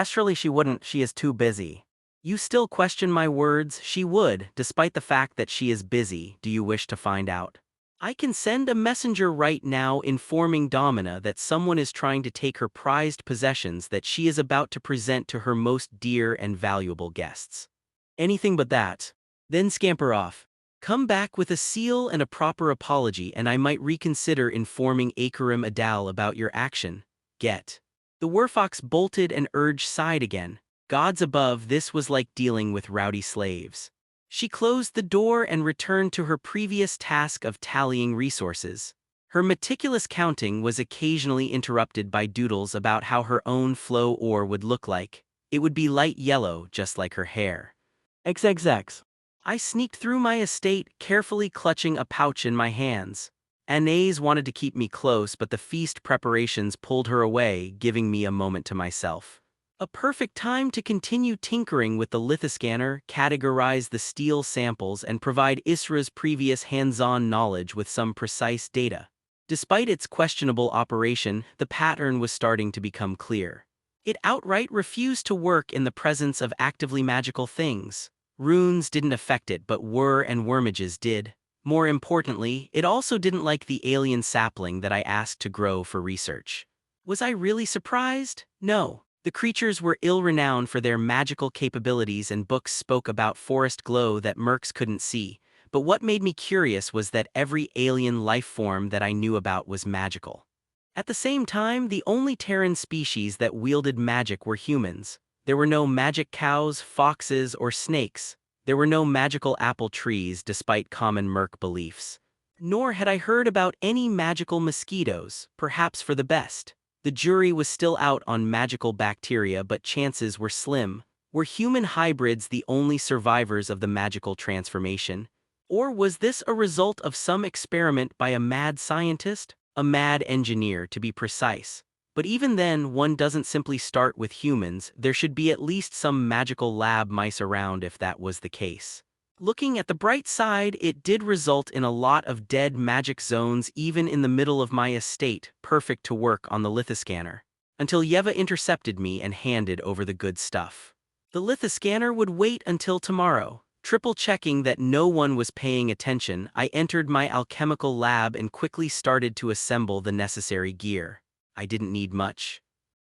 Surely she wouldn't, she is too busy. You still question my words? She would, despite the fact that she is busy. Do you wish to find out? I can send a messenger right now informing Domina that someone is trying to take her prized possessions that she is about to present to her most dear and valuable guests. Anything but that. Then scamper off. Come back with a seal and a proper apology and I might reconsider informing Akarim Adal about your action. Get. The werfox bolted and Urge sighed again. Gods above, this was like dealing with rowdy slaves. She closed the door and returned to her previous task of tallying resources. Her meticulous counting was occasionally interrupted by doodles about how her own flow ore would look like. It would be light yellow, just like her hair. XXX. I sneaked through my estate, carefully clutching a pouch in my hands. Anais wanted to keep me close, but the feast preparations pulled her away, giving me a moment to myself. A perfect time to continue tinkering with the lithoscanner, categorize the steel samples, and provide Isra's previous hands-on knowledge with some precise data. Despite its questionable operation, the pattern was starting to become clear. It outright refused to work in the presence of actively magical things. Runes didn't affect it, but and wormages did. More importantly, it also didn't like the alien sapling that I asked to grow for research. Was I really surprised? No. The creatures were ill-renowned for their magical capabilities and books spoke about forest glow that mercs couldn't see, but what made me curious was that every alien life form that I knew about was magical. At the same time, the only Terran species that wielded magic were humans. There were no magic cows, foxes, or snakes. There were no magical apple trees despite common merc beliefs. Nor had I heard about any magical mosquitoes, perhaps for the best. The jury was still out on magical bacteria, but chances were slim. Were human hybrids the only survivors of the magical transformation? Or was this a result of some experiment by a mad scientist? A mad engineer, to be precise. But even then, one doesn't simply start with humans. There should be at least some magical lab mice around if that was the case. Looking at the bright side, it did result in a lot of dead magic zones even in the middle of my estate, perfect to work on the lithoscanner. Until Yeva intercepted me and handed over the good stuff. The lithoscanner would wait until tomorrow. Triple checking that no one was paying attention, I entered my alchemical lab and quickly started to assemble the necessary gear. I didn't need much.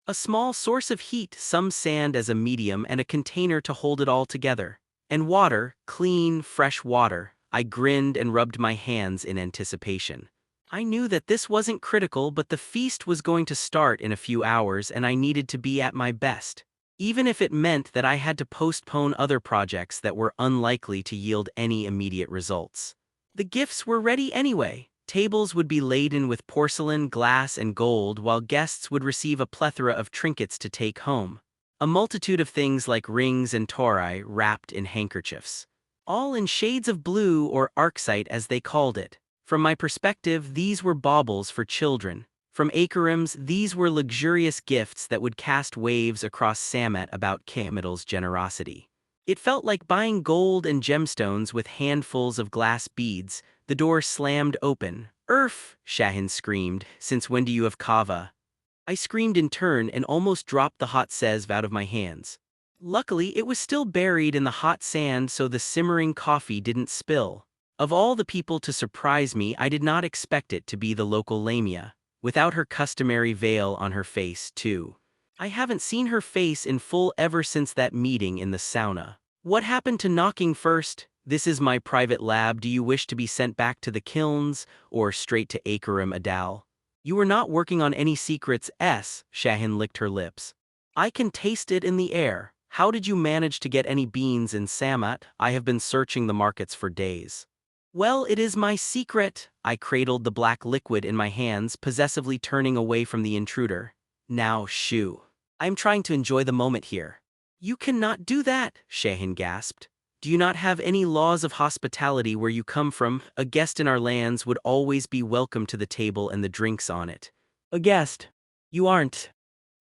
A small source of heat, some sand as a medium, and a container to hold it all together. And water, clean, fresh water. I grinned and rubbed my hands in anticipation. I knew that this wasn't critical, but the feast was going to start in a few hours and I needed to be at my best. Even if it meant that I had to postpone other projects that were unlikely to yield any immediate results. The gifts were ready anyway. Tables would be laden with porcelain, glass, and gold, while guests would receive a plethora of trinkets to take home. A multitude of things like rings and tori wrapped in handkerchiefs. All in shades of blue, or arcsite as they called it. From my perspective, these were baubles for children. From Akarim's, these were luxurious gifts that would cast waves across Samet about Kamidal's generosity. It felt like buying gold and gemstones with handfuls of glass beads. The door slammed open. "Urf!" Shahin screamed. "Since when do you have kava?" I screamed in turn and almost dropped the hot sezv out of my hands. Luckily, it was still buried in the hot sand so the simmering coffee didn't spill. Of all the people to surprise me, I did not expect it to be the local Lamia, without her customary veil on her face, too. I haven't seen her face in full ever since that meeting in the sauna. What happened to knocking first? "This is my private lab. Do you wish to be sent back to the kilns, or straight to Akarim Adal?" "You are not working on any secrets, Shahin licked her lips. "I can taste it in the air. How did you manage to get any beans in Samat? I have been searching the markets for days." "Well, it is my secret." I cradled the black liquid in my hands, possessively turning away from the intruder. "Now, shoo. I'm trying to enjoy the moment here." "You cannot do that," Shahin gasped. Do you not have any laws of hospitality where you come from? A guest in our lands would always be welcome to the table and the drinks on it. A guest? You aren't.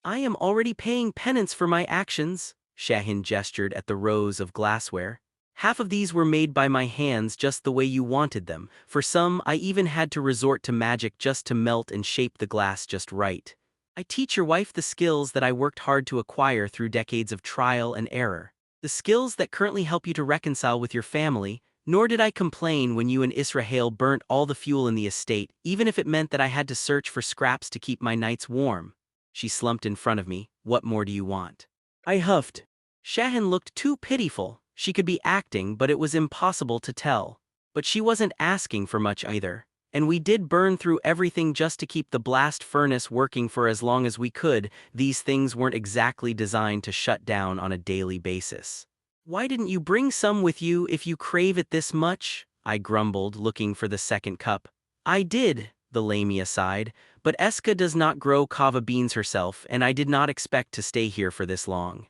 I am already paying penance for my actions, Shahin gestured at the rows of glassware. Half of these were made by my hands just the way you wanted them. For some, I even had to resort to magic just to melt and shape the glass just right. I teach your wife the skills that I worked hard to acquire through decades of trial and error. The skills that currently help you to reconcile with your family, nor did I complain when you and Israel burnt all the fuel in the estate, even if it meant that I had to search for scraps to keep my nights warm. She slumped in front of me. What more do you want? I huffed. Shahin looked too pitiful. She could be acting, but it was impossible to tell. But she wasn't asking for much either. And we did burn through everything just to keep the blast furnace working for as long as we could. These things weren't exactly designed to shut down on a daily basis. Why didn't you bring some with you if you crave it this much? I grumbled, looking for the second cup. I did, the Lamia sighed, but Eska does not grow kava beans herself, and I did not expect to stay here for this long.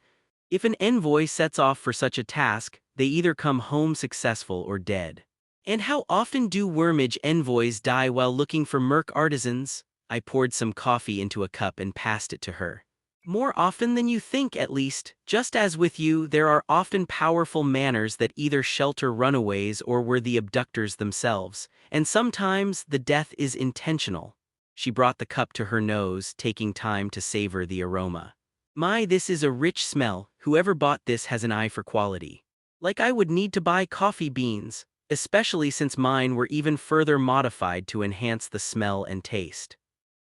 If an envoy sets off for such a task, they either come home successful or dead. And how often do wormage envoys die while looking for merc artisans? I poured some coffee into a cup and passed it to her. More often than you think, at least. Just as with you, there are often powerful manners that either shelter runaways or were the abductors themselves, and sometimes the death is intentional. She brought the cup to her nose, taking time to savor the aroma. My, this is a rich smell. Whoever bought this has an eye for quality. Like I would need to buy coffee beans, especially since mine were even further modified to enhance the smell and taste.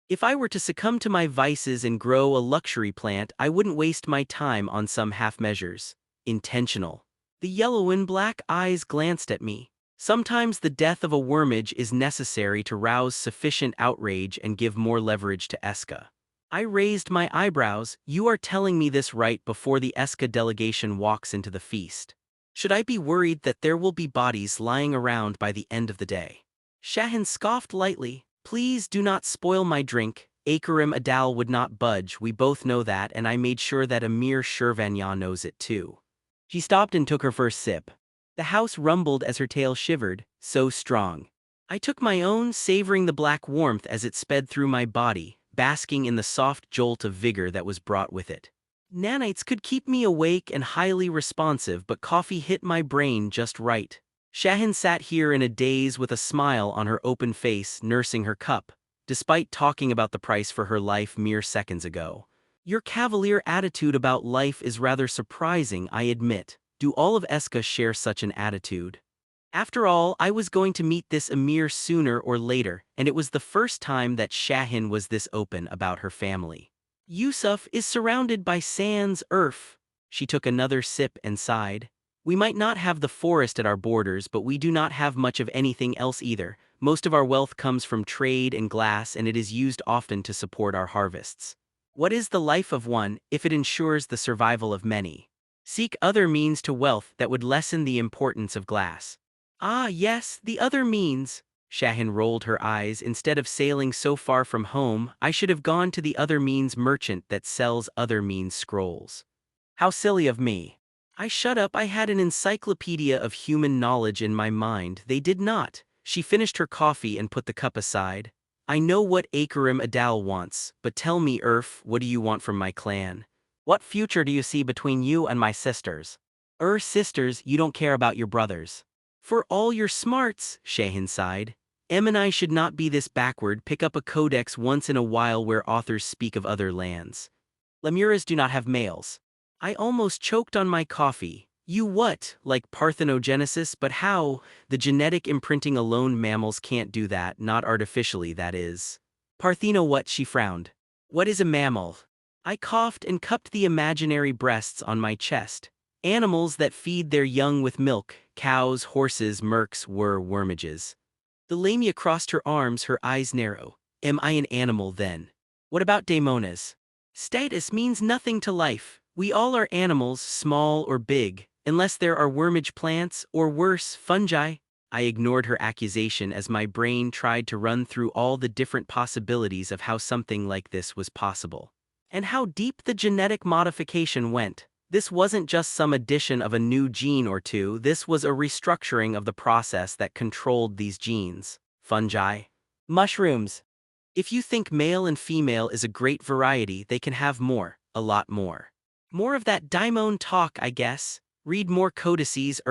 If I were to succumb to my vices and grow a luxury plant, I wouldn't waste my time on some half measures. Intentional. The yellow and black eyes glanced at me. Sometimes the death of a wormage is necessary to rouse sufficient outrage and give more leverage to Eska. I raised my eyebrows. You are telling me this right before the Eska delegation walks into the feast. Should I be worried that there will be bodies lying around by the end of the day? Shahin scoffed lightly. Please do not spoil my drink. Akarim Adal would not budge, we both know that, and I made sure that Amir Shervanya knows it too. She stopped and took her first sip. The house rumbled as her tail shivered, so strong. I took my own, savoring the black warmth as it sped through my body, basking in the soft jolt of vigor that was brought with it. Nanites could keep me awake and highly responsive, but coffee hit my brain just right. Shahin sat here in a daze with a smile on her open face, nursing her cup, despite talking about the price for her life mere seconds ago. Your cavalier attitude about life is rather surprising, I admit. Do all of Eska share such an attitude? After all, I was going to meet this Emir sooner or later, and it was the first time that Shahin was this open about her family. Yusuf is surrounded by sans earth. She took another sip and sighed. We might not have the forest at our borders, but we do not have much of anything else either. Most of our wealth comes from trade and glass, and it is used often to support our harvests. What is the life of one if it ensures the survival of many? Seek other means to wealth that would lessen the importance of glass. Ah yes, the other means. Shahin rolled her eyes. Instead of sailing so far from home, I should have gone to the other means merchant that sells other means scrolls. How silly of me. I shut up. I had an encyclopedia of human knowledge in my mind. They did not. She finished her coffee and put the cup aside. I know what Akarim Adal wants, but tell me, Urf, what do you want from my clan? What future do you see between you and my sisters? Sisters, you don't care about your brothers. For all your smarts, Shahin sighed. And I should not be this backward. Pick up a codex once in a while where authors speak of other lands. Lemuras do not have males. I almost choked on my coffee. You what? Like parthenogenesis? But how? The genetic imprinting alone, mammals can't do that, not artificially, that is. Partheno what? She frowned. What is a mammal? I coughed and cupped the imaginary breasts on my chest. Animals that feed their young with milk, cows, horses, mercs, were wormages. The Lamia crossed her arms, her eyes narrow. Am I an animal then? What about daemonas? Status means nothing to life. We all are animals, small or big, unless there are wormage plants, or worse, fungi. I ignored her accusation as my brain tried to run through all the different possibilities of how something like this was possible. And how deep the genetic modification went. This wasn't just some addition of a new gene or two, this was a restructuring of the process that controlled these genes. Fungi. Mushrooms. If you think male and female is a great variety, they can have more, a lot more. More of that daimon talk, I guess. Read more codices,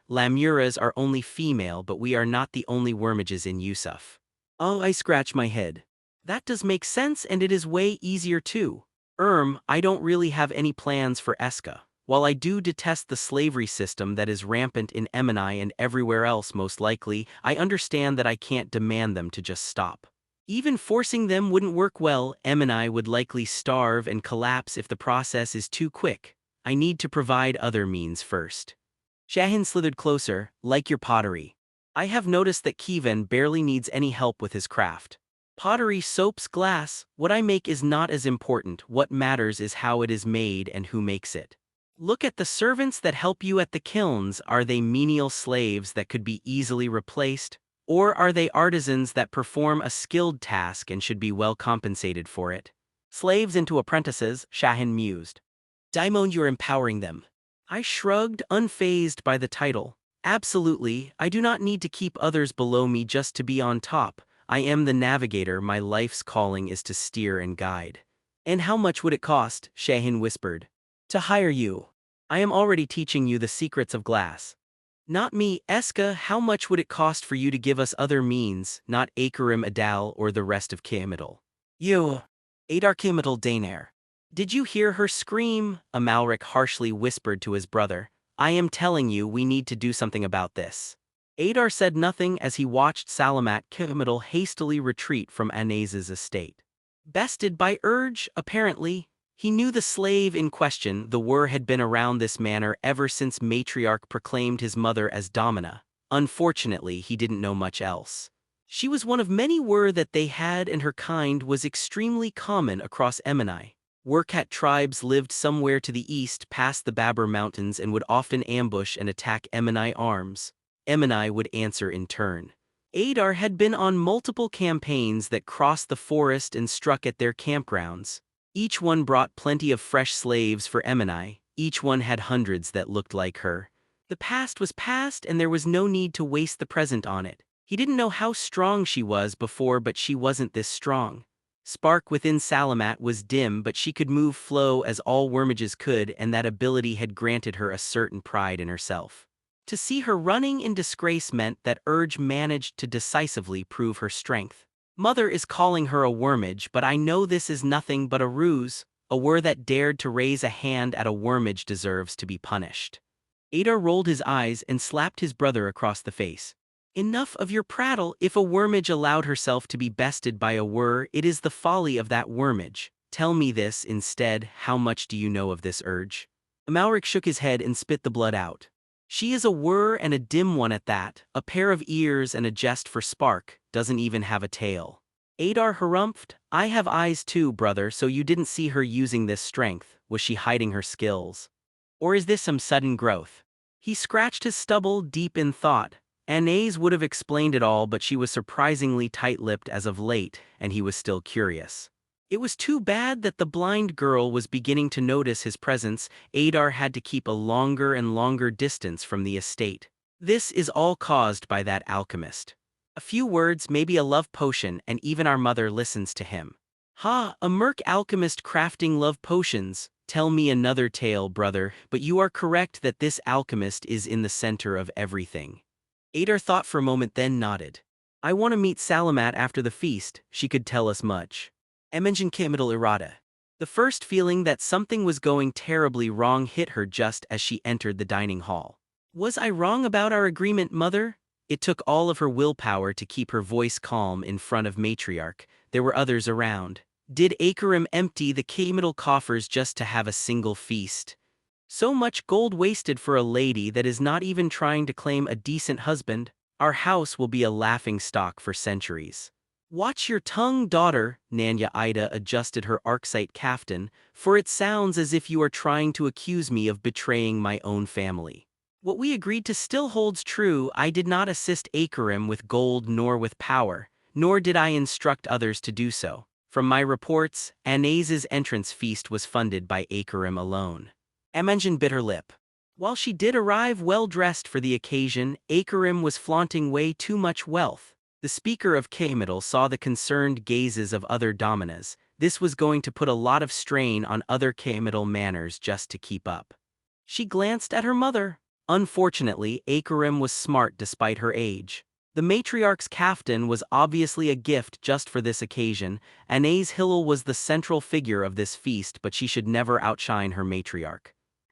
Lamuras are only female, but we are not the only wormages in Yusuf. Oh, I scratch my head. That does make sense, and it is way easier too. I don't really have any plans for Eska. While I do detest the slavery system that is rampant in Emini and everywhere else most likely, I understand that I can't demand them to just stop. Even forcing them wouldn't work well. Emini would likely starve and collapse if the process is too quick. I need to provide other means first. Shahin slithered closer, like your pottery. I have noticed that Kevin barely needs any help with his craft. Pottery, soaps, glass, what I make is not as important. What matters is how it is made and who makes it. Look at the servants that help you at the kilns. Are they menial slaves that could be easily replaced? Or are they artisans that perform a skilled task and should be well compensated for it? Slaves into apprentices, Shahin mused. Daimon, you're empowering them. I shrugged, unfazed by the title. Absolutely, I do not need to keep others below me just to be on top. I am the navigator, my life's calling is to steer and guide. And how much would it cost, Shahin whispered. To hire you. I am already teaching you the secrets of glass. Not me, Eska, how much would it cost for you to give us other means, not Akarim Adal or the rest of Kemetal? You. Adar Kemetal Daner. Did you hear her scream? Amalric harshly whispered to his brother. I am telling you, we need to do something about this. Adar said nothing as he watched Salamat Kemetal hastily retreat from Anaz's estate. Bested by urge, apparently. He knew the slave in question. The word had been around this manor ever since Matriarch proclaimed his mother as Domina. Unfortunately, he didn't know much else. She was one of many word that they had, and her kind was extremely common across Emini. Workat tribes lived somewhere to the east past the Babur Mountains and would often ambush and attack Emini arms. Emini would answer in turn. Adar had been on multiple campaigns that crossed the forest and struck at their campgrounds. Each one brought plenty of fresh slaves for Emini. Each one had hundreds that looked like her. The past was past, and there was no need to waste the present on it. He didn't know how strong she was before, but she wasn't this strong. Spark within Salamat was dim, but she could move flow as all wormages could, and that ability had granted her a certain pride in herself. To see her running in disgrace meant that Urge managed to decisively prove her strength. Mother is calling her a wormage, but I know this is nothing but a ruse. A word that dared to raise a hand at a wormage deserves to be punished. Adar rolled his eyes and slapped his brother across the face. Enough of your prattle. If a wormage allowed herself to be bested by a wur, it is the folly of that wormage. Tell me this instead, how much do you know of this urge? Amalric shook his head and spit the blood out. She is a wur, and a dim one at that, a pair of ears and a jest for Spark, doesn't even have a tail. Adar harumphed. I have eyes too, brother, so you didn't see her using this strength. Was she hiding her skills? Or is this some sudden growth? He scratched his stubble, deep in thought. Anais would have explained it all, but she was surprisingly tight-lipped as of late, and he was still curious. It was too bad that the blind girl was beginning to notice his presence. Adar had to keep a longer and longer distance from the estate. This is all caused by that alchemist. A few words, maybe a love potion, and even our mother listens to him. Ha, a merc alchemist crafting love potions. Tell me another tale, brother, but you are correct that this alchemist is in the center of everything. Adar thought for a moment, then nodded. I want to meet Salamat after the feast, she could tell us much. Emenjan Kamital Irada. The first feeling that something was going terribly wrong hit her just as she entered the dining hall. Was I wrong about our agreement, mother? It took all of her willpower to keep her voice calm in front of Matriarch. There were others around. Did Akarim empty the Kamital coffers just to have a single feast? So much gold wasted for a lady that is not even trying to claim a decent husband. Our house will be a laughingstock for centuries. Watch your tongue, daughter, Nanya Ida adjusted her arcsite caftan, for it sounds as if you are trying to accuse me of betraying my own family. What we agreed to still holds true. I did not assist Akarim with gold nor with power, nor did I instruct others to do so. From my reports, Anaz's entrance feast was funded by Akarim alone. Imogen bit her lip. While she did arrive well-dressed for the occasion, Akarim was flaunting way too much wealth. The speaker of Kamital saw the concerned gazes of other dominas. This was going to put a lot of strain on other Kamital manners just to keep up. She glanced at her mother. Unfortunately, Akarim was smart despite her age. The matriarch's kaftan was obviously a gift just for this occasion. Anais Hillel was the central figure of this feast, but she should never outshine her matriarch.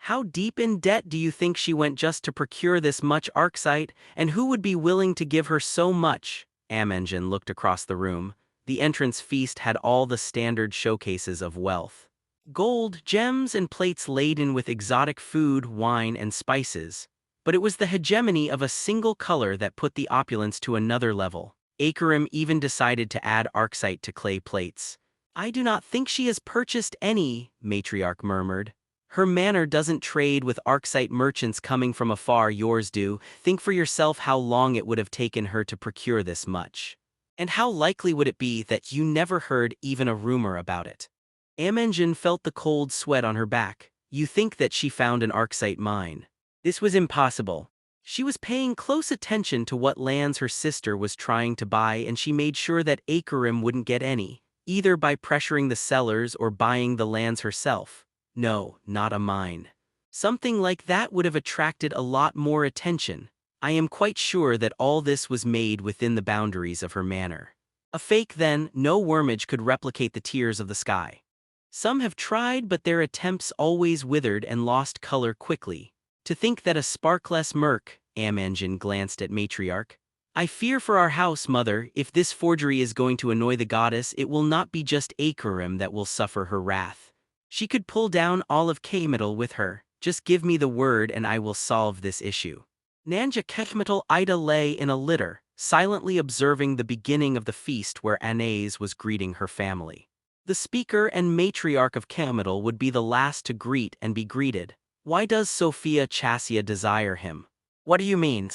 How deep in debt do you think she went just to procure this much arcsite, and who would be willing to give her so much? Imogen looked across the room. The entrance feast had all the standard showcases of wealth. Gold, gems, and plates laden with exotic food, wine, and spices. But it was the hegemony of a single color that put the opulence to another level. Akarim even decided to add arcsite to clay plates. "I do not think she has purchased any," matriarch murmured. "Her manor doesn't trade with arcsite merchants coming from afar, yours do. Think for yourself how long it would have taken her to procure this much. And how likely would it be that you never heard even a rumor about it?" Imogen felt the cold sweat on her back. "You think that she found an arcsite mine?" This was impossible. She was paying close attention to what lands her sister was trying to buy, and she made sure that Akarim wouldn't get any, either by pressuring the sellers or buying the lands herself. No, not a mine. Something like that would have attracted a lot more attention. I am quite sure that all this was made within the boundaries of her manor. A fake, then, no wormage could replicate the tears of the sky. Some have tried, but their attempts always withered and lost color quickly. To think that a sparkless merc, Imogen glanced at matriarch. "I fear for our house, mother. If this forgery is going to annoy the goddess, it will not be just Akarim that will suffer her wrath. She could pull down all of Kamital with her. Just give me the word and I will solve this issue." Nanja Kamital Ida lay in a litter, silently observing the beginning of the feast where Anais was greeting her family. The speaker and matriarch of Kamital would be the last to greet and be greeted. "Why does Sophia Chassia desire him?" "What do you mean?"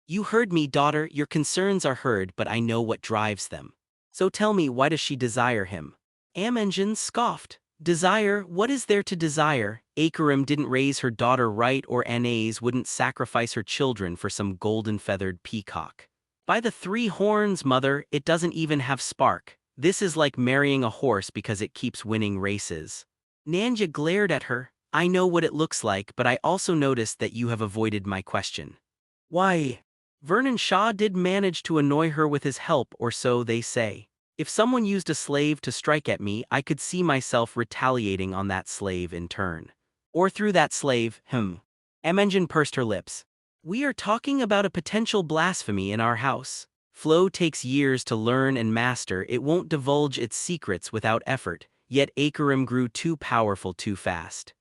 "You heard me, daughter. Your concerns are heard, but I know what drives them. So tell me, why does she desire him?" Imogen scoffed. "Desire? What is there to desire? Akarim didn't raise her daughter right, or Anais wouldn't sacrifice her children for some golden-feathered peacock. By the three horns, mother, it doesn't even have spark. This is like marrying a horse because it keeps winning races." Nanja glared at her. "I know what it looks like, but I also noticed that you have avoided my question." "Why?" "Vernon Shaw did manage to annoy her with his help, or so they say. If someone used a slave to strike at me, I could see myself retaliating on that slave in turn. Or through that slave, Imogen pursed her lips. "We are talking about a potential blasphemy in our house. Flow takes years to learn and master. It won't divulge its secrets without effort, yet Akarim grew too powerful too fast.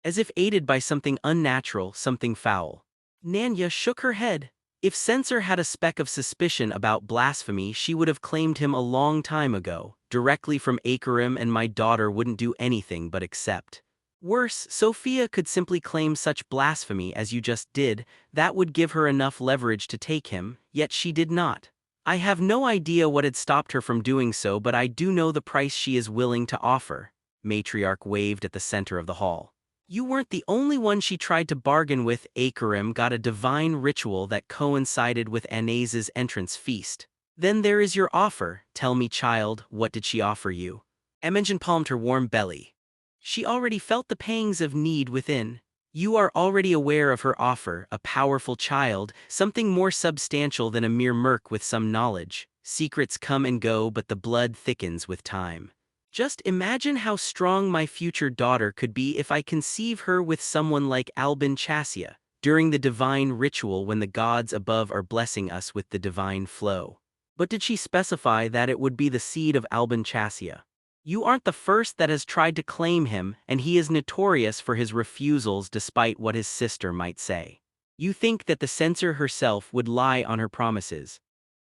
As if aided by something unnatural, something foul." Nanya shook her head. If Censor had a speck of suspicion about blasphemy, she would have claimed him a long time ago, directly from Akarim, and my daughter wouldn't do anything but accept. Worse, Sophia could simply claim such blasphemy as you just did. That would give her enough leverage to take him, yet she did not. I have no idea what had stopped her from doing so, but I do know the price she is willing to offer. Matriarch waved at the center of the hall. "You weren't the only one she tried to bargain with." Akarim got a divine ritual that coincided with Anais's entrance feast. "Then there is your offer. Tell me, child, what did she offer you?" Imogen palmed her warm belly. She already felt the pangs of need within. "You are already aware of her offer, a powerful child, something more substantial than a mere merc with some knowledge. Secrets come and go, but the blood thickens with time. Just imagine how strong my future daughter could be if I conceive her with someone like Albin Chassia, during the divine ritual when the gods above are blessing us with the divine flow." But did she specify that it would be the seed of Albin Chassia? "You aren't the first that has tried to claim him, and he is notorious for his refusals despite what his sister might say. You think that the censor herself would lie on her promises?"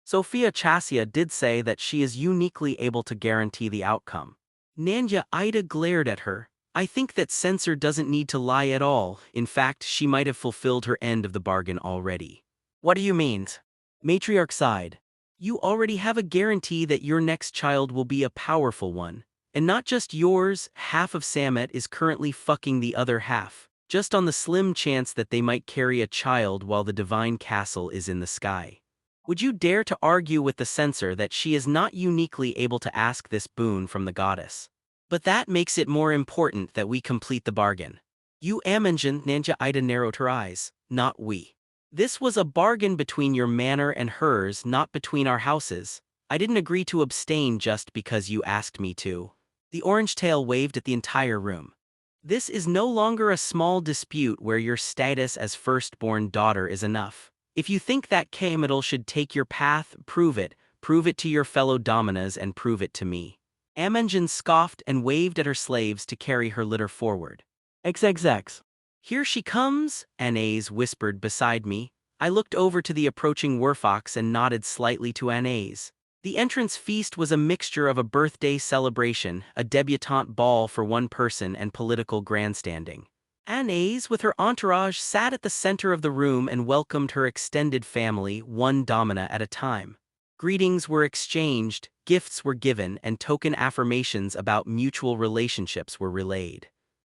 Sophia Chassia did say that she is uniquely able to guarantee the outcome. Nanya Ida glared at her. "I think that censor doesn't need to lie at all. In fact, she might have fulfilled her end of the bargain already." "What do you mean?" Matriarch sighed. "You already have a guarantee that your next child will be a powerful one. And not just yours, half of Samet is currently fucking the other half. just on the slim chance that they might carry a child while the divine castle is in the sky. Would you dare to argue with the censor that she is not uniquely able to ask this boon from the goddess? But that makes it more important that we complete the bargain. You Amanjan Nanja Ida narrowed her eyes, not we. This was a bargain between your manor and hers, not between our houses. I didn't agree to abstain just because you asked me to. The orange tail waved at the entire room. This is no longer a small dispute where your status as firstborn daughter is enough. If you think that Kaimidal should take your path, prove it to your fellow dominas and prove it to me. Amanjan scoffed and waved at her slaves to carry her litter forward. XXX. Here she comes, Anais whispered beside me. I looked over to the approaching werfox and nodded slightly to Anais. The entrance feast was a mixture of a birthday celebration, a debutante ball for one person, and political grandstanding. Anais, with her entourage, sat at the center of the room and welcomed her extended family, one domina at a time. Greetings were exchanged, gifts were given, and token affirmations about mutual relationships were relayed.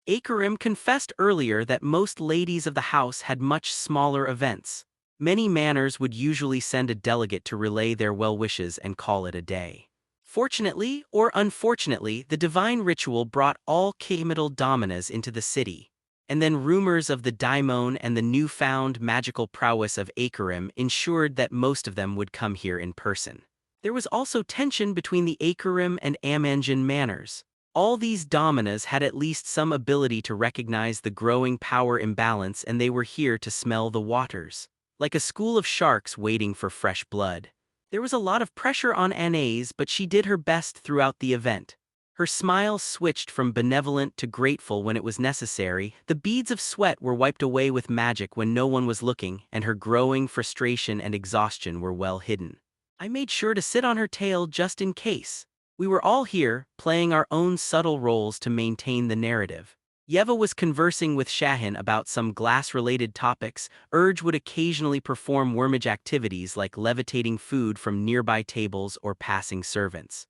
Akarim confessed earlier that most ladies of the house had much smaller events. Many manors would usually send a delegate to relay their well wishes and call it a day. Fortunately or unfortunately, the divine ritual brought all Kaimidal dominas into the city, and then rumors of the daimon and the newfound magical prowess of Akarim ensured that most of them would come here in person. There was also tension between the Akarim and Amanjan manors. All these dominas had at least some ability to recognize the growing power imbalance, and they were here to smell the waters. Like a school of sharks waiting for fresh blood. There was a lot of pressure on Anais, but she did her best throughout the event. Her smile switched from benevolent to grateful when it was necessary, the beads of sweat were wiped away with magic when no one was looking, and her growing frustration and exhaustion were well hidden. I made sure to sit on her tail just in case. We were all here, playing our own subtle roles to maintain the narrative. Yeva was conversing with Shahin about some glass-related topics. Urge would occasionally perform wormage activities like levitating food from nearby tables or passing servants.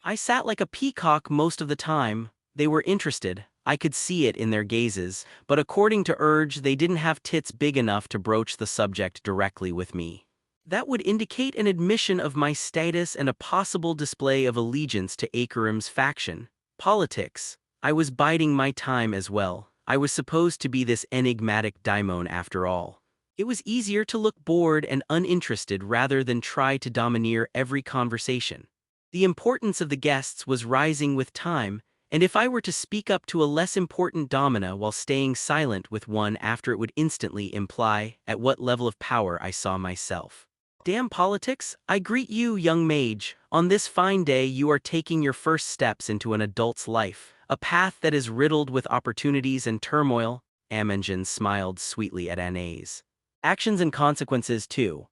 I sat like a peacock most of the time. They were interested, I could see it in their gazes, but according to Urge, they didn't have tits big enough to broach the subject directly with me. That would indicate an admission of my status and a possible display of allegiance to Akarim's faction. Politics. I was biding my time as well. I was supposed to be this enigmatic daimon after all. It was easier to look bored and uninterested rather than try to domineer every conversation. The importance of the guests was rising with time, and if I were to speak up to a less important domina while staying silent with one after, it would instantly imply at what level of power I saw myself. Damn politics, I greet you, young mage. On this fine day you are taking your first steps into an adult's life. A path that is riddled with opportunities and turmoil. Amanjan smiled sweetly at Anais. Actions and consequences too.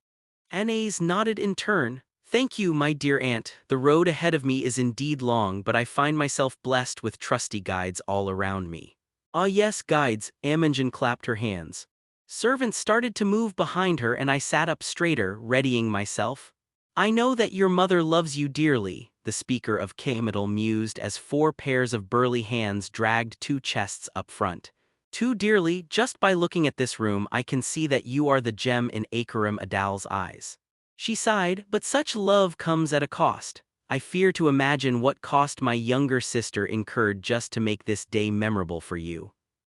Anais nodded in turn. Thank you, my dear aunt. The road ahead of me is indeed long, but I find myself blessed with trusty guides all around me. Ah yes, guides, Amanjan clapped her hands. Servants started to move behind her and I sat up straighter, readying myself. I know that your mother loves you dearly, the speaker of Kaimidal mused as 4 pairs of burly hands dragged 2 chests up front. Too dearly, just by looking at this room I can see that you are the gem in Akarim Adal's eyes. She sighed, but such love comes at a cost. I fear to imagine what cost my younger sister incurred just to make this day memorable for you.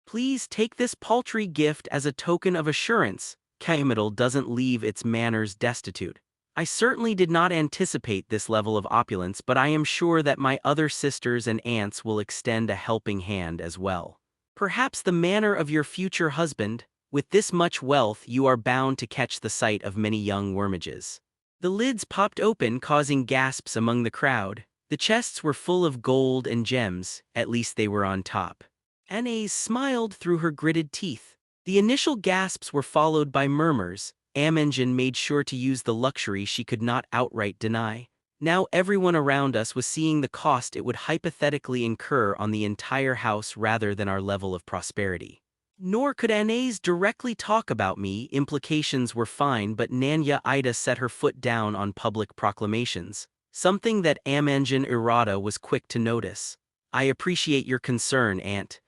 Please take this paltry gift as a token of assurance. Kaimidal doesn't leave its manners destitute. I certainly did not anticipate this level of opulence, but I am sure that my other sisters and aunts will extend a helping hand as well. Perhaps the manner of your future husband. With this much wealth, you are bound to catch the sight of many young wormages. The lids popped open, causing gasps among the crowd. The chests were full of gold and gems, at least they were on top. Anais smiled through her gritted teeth. The initial gasps were followed by murmurs. Amanjan made sure to use the luxury she could not outright deny. Now everyone around us was seeing the cost it would hypothetically incur on the entire house rather than our level of prosperity. Nor could Anais directly talk about me. Implications were fine, but Nanya Ida set her foot down on public proclamations, something that Amanjan Irada was quick to notice. I appreciate your concern, Aunt.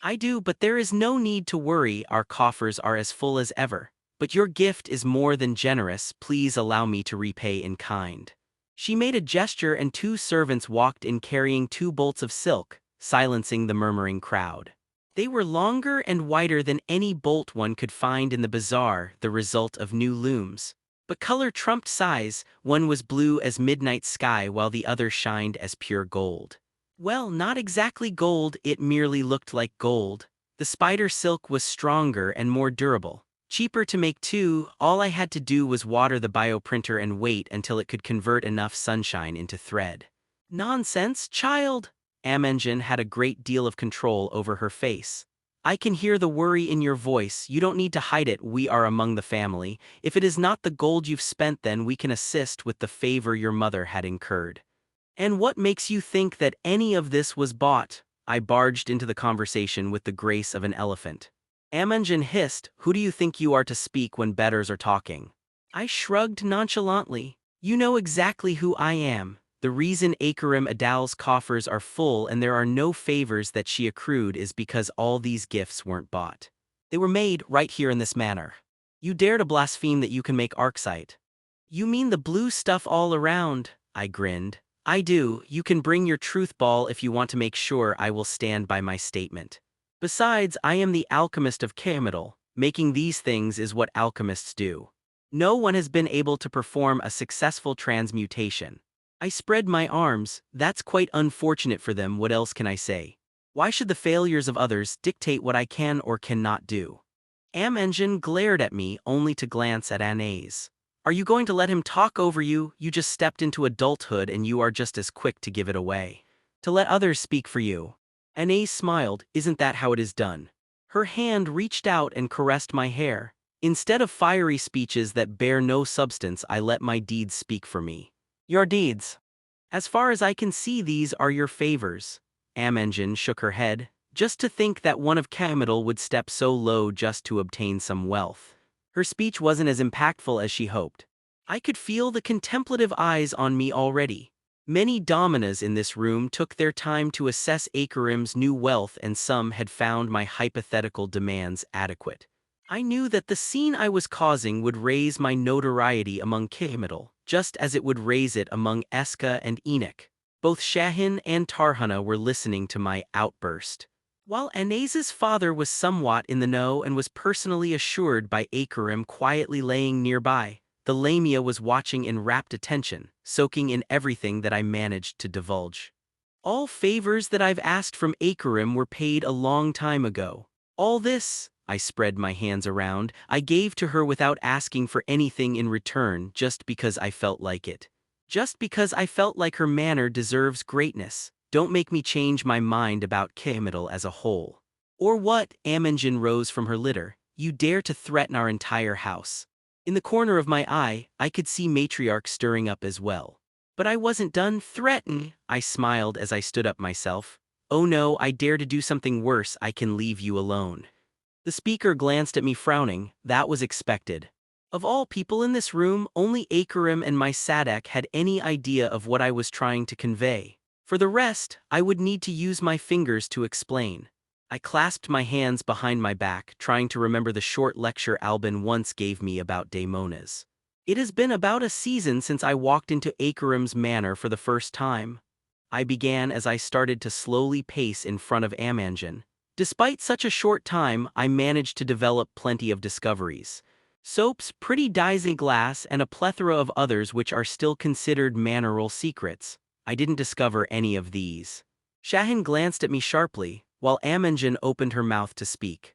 I do, but there is no need to worry, our coffers are as full as ever. But your gift is more than generous, please allow me to repay in kind. She made a gesture and 2 servants walked in carrying 2 bolts of silk, silencing the murmuring crowd. They were longer and wider than any bolt one could find in the bazaar, the result of new looms. But color trumped size, one was blue as midnight sky while the other shined as pure gold. Well, not exactly gold, it merely looked like gold. The spider silk was stronger and more durable. Cheaper to make too, all I had to do was water the bioprinter and wait until it could convert enough sunshine into thread. Nonsense, child! Imogen had a great deal of control over her face. I can hear the worry in your voice, you don't need to hide it, we are among the family. If it is not the gold you've spent then we can assist with the favor your mother had incurred. And what makes you think that any of this was bought? I barged into the conversation with the grace of an elephant. Imogen hissed, who do you think you are to speak when betters are talking? I shrugged nonchalantly. You know exactly who I am. The reason Akarim Adal's coffers are full and there are no favors that she accrued is because all these gifts weren't bought. They were made right here in this manner. You dare to blaspheme that you can make arcsite. You mean the blue stuff all around? I grinned. I do, you can bring your truth ball if you want to make sure I will stand by my statement. Besides, I am the alchemist of Kemetal. Making these things is what alchemists do. No one has been able to perform a successful transmutation. I spread my arms, that's quite unfortunate for them, what else can I say? Why should the failures of others dictate what I can or cannot do? Imogen glared at me only to glance at Anais. Are you going to let him talk over you? You just stepped into adulthood and you are just as quick to give it away. To let others speak for you. Anais smiled, isn't that how it is done? Her hand reached out and caressed my hair. Instead of fiery speeches that bear no substance, I let my deeds speak for me. Your deeds. As far as I can see, these are your favors. Imogen shook her head. Just to think that one of Kemetal would step so low just to obtain some wealth. Her speech wasn't as impactful as she hoped. I could feel the contemplative eyes on me already. Many dominas in this room took their time to assess Akarim's new wealth and some had found my hypothetical demands adequate. I knew that the scene I was causing would raise my notoriety among Kemetal, just as it would raise it among Eska and Enoch. Both Shahin and Tarhana were listening to my outburst. While Anais's father was somewhat in the know and was personally assured by Akarim quietly laying nearby, the Lamia was watching in rapt attention, soaking in everything that I managed to divulge. All favors that I've asked from Akarim were paid a long time ago. All this, I spread my hands around, I gave to her without asking for anything in return just because I felt like it. Just because I felt like her manner deserves greatness. Don't make me change my mind about Kemetal as a whole. Or what? Imogen rose from her litter. You dare to threaten our entire house. In the corner of my eye, I could see Matriarch stirring up as well. But I wasn't done threatening, I smiled as I stood up myself. Oh no, I dare to do something worse, I can leave you alone. The speaker glanced at me frowning, that was expected. Of all people in this room, only Akarim and my Sadak had any idea of what I was trying to convey. For the rest, I would need to use my fingers to explain. I clasped my hands behind my back, trying to remember the short lecture Albin once gave me about daimonas. It has been about a season since I walked into Akarim's manor for the first time. I began as I started to slowly pace in front of Imogen. Despite such a short time, I managed to develop plenty of discoveries. Soaps, pretty dyes in glass, and a plethora of others which are still considered manorial secrets. I didn't discover any of these. Shahin glanced at me sharply, while Imogen opened her mouth to speak.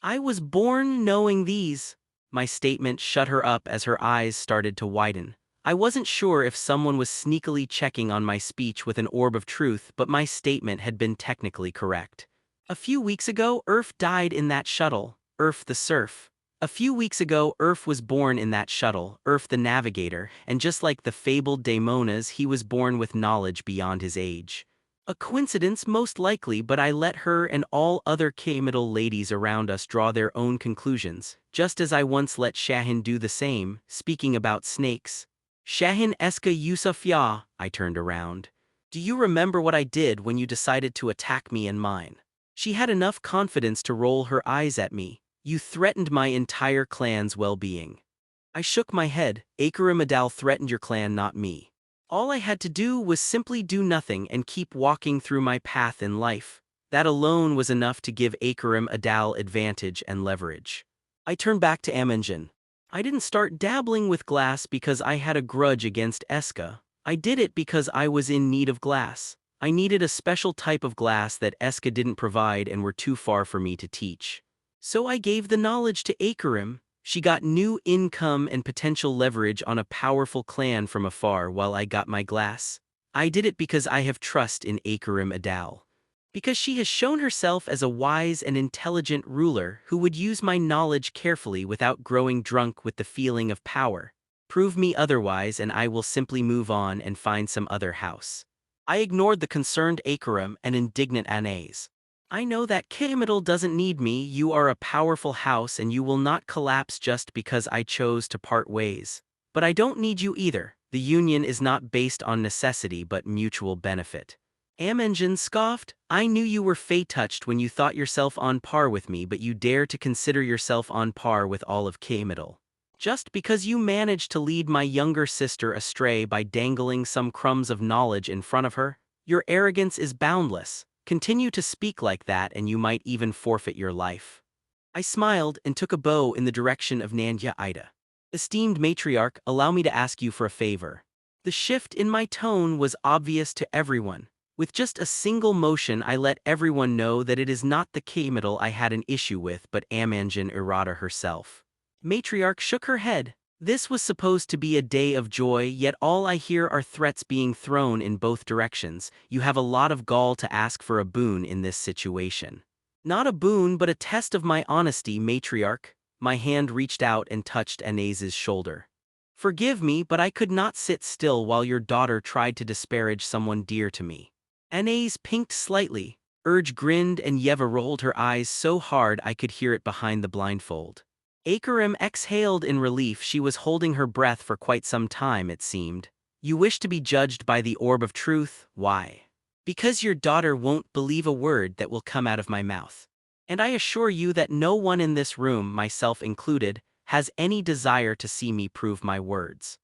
I was born knowing these. My statement shut her up as her eyes started to widen. I wasn't sure if someone was sneakily checking on my speech with an orb of truth, but my statement had been technically correct. A few weeks ago, Urf died in that shuttle, Urf the Surf. A few weeks ago, Urf was born in that shuttle, Urf the Navigator, and just like the fabled daimonas, he was born with knowledge beyond his age. A coincidence most likely, but I let her and all other Kemetal ladies around us draw their own conclusions, just as I once let Shahin do the same, speaking about snakes. Shahin Eska Yusuf Ya, I turned around. Do you remember what I did when you decided to attack me and mine? She had enough confidence to roll her eyes at me. You threatened my entire clan's well-being. I shook my head. Akarim Adal threatened your clan, not me. All I had to do was simply do nothing and keep walking through my path in life. That alone was enough to give Akarim Adal advantage and leverage. I turned back to Amenjen. I didn't start dabbling with glass because I had a grudge against Eska. I did it because I was in need of glass. I needed a special type of glass that Eska didn't provide and were too far for me to teach. So I gave the knowledge to Akarim. She got new income and potential leverage on a powerful clan from afar while I got my glass. I did it because I have trust in Akarim Adal. Because she has shown herself as a wise and intelligent ruler who would use my knowledge carefully without growing drunk with the feeling of power. Prove me otherwise and I will simply move on and find some other house. I ignored the concerned Akarim and indignant Anais. I know that Kaimidal doesn't need me. You are a powerful house and you will not collapse just because I chose to part ways. But I don't need you either. The union is not based on necessity but mutual benefit. Amenjen scoffed. I knew you were fey-touched when you thought yourself on par with me, but you dare to consider yourself on par with all of Kaimidal. Just because you managed to lead my younger sister astray by dangling some crumbs of knowledge in front of her? Your arrogance is boundless. Continue to speak like that and you might even forfeit your life. I smiled and took a bow in the direction of Nanya Ida. Esteemed matriarch, allow me to ask you for a favor. The shift in my tone was obvious to everyone. With just a single motion I let everyone know that it is not the Kaimidal I had an issue with but Amenjen Irada herself. Matriarch shook her head. This was supposed to be a day of joy, yet all I hear are threats being thrown in both directions. You have a lot of gall to ask for a boon in this situation. Not a boon but a test of my honesty, matriarch. My hand reached out and touched Anais's shoulder. Forgive me, but I could not sit still while your daughter tried to disparage someone dear to me. Anais pinked slightly. Urge grinned and Yeva rolled her eyes so hard I could hear it behind the blindfold. Akarim exhaled in relief. She was holding her breath for quite some time, it seemed. You wish to be judged by the orb of truth? Why? Because your daughter won't believe a word that will come out of my mouth. And I assure you that no one in this room, myself included, has any desire to see me prove my words.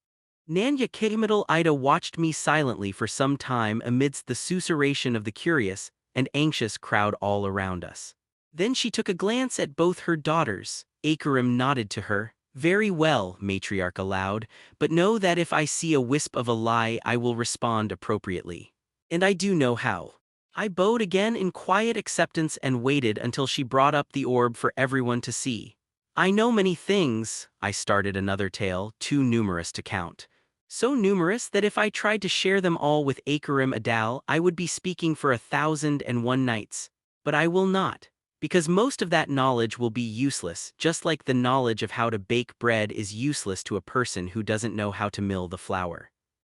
Nanya Kaimidal Ida watched me silently for some time amidst the susurration of the curious and anxious crowd all around us. Then she took a glance at both her daughters. Akarim nodded to her. Very well, matriarch aloud, but know that if I see a wisp of a lie I will respond appropriately. And I do know how. I bowed again in quiet acceptance and waited until she brought up the orb for everyone to see. I know many things. I started another tale, too numerous to count. So numerous that if I tried to share them all with Akarim Adal I would be speaking for 1,001 nights. But I will not. Because most of that knowledge will be useless, just like the knowledge of how to bake bread is useless to a person who doesn't know how to mill the flour.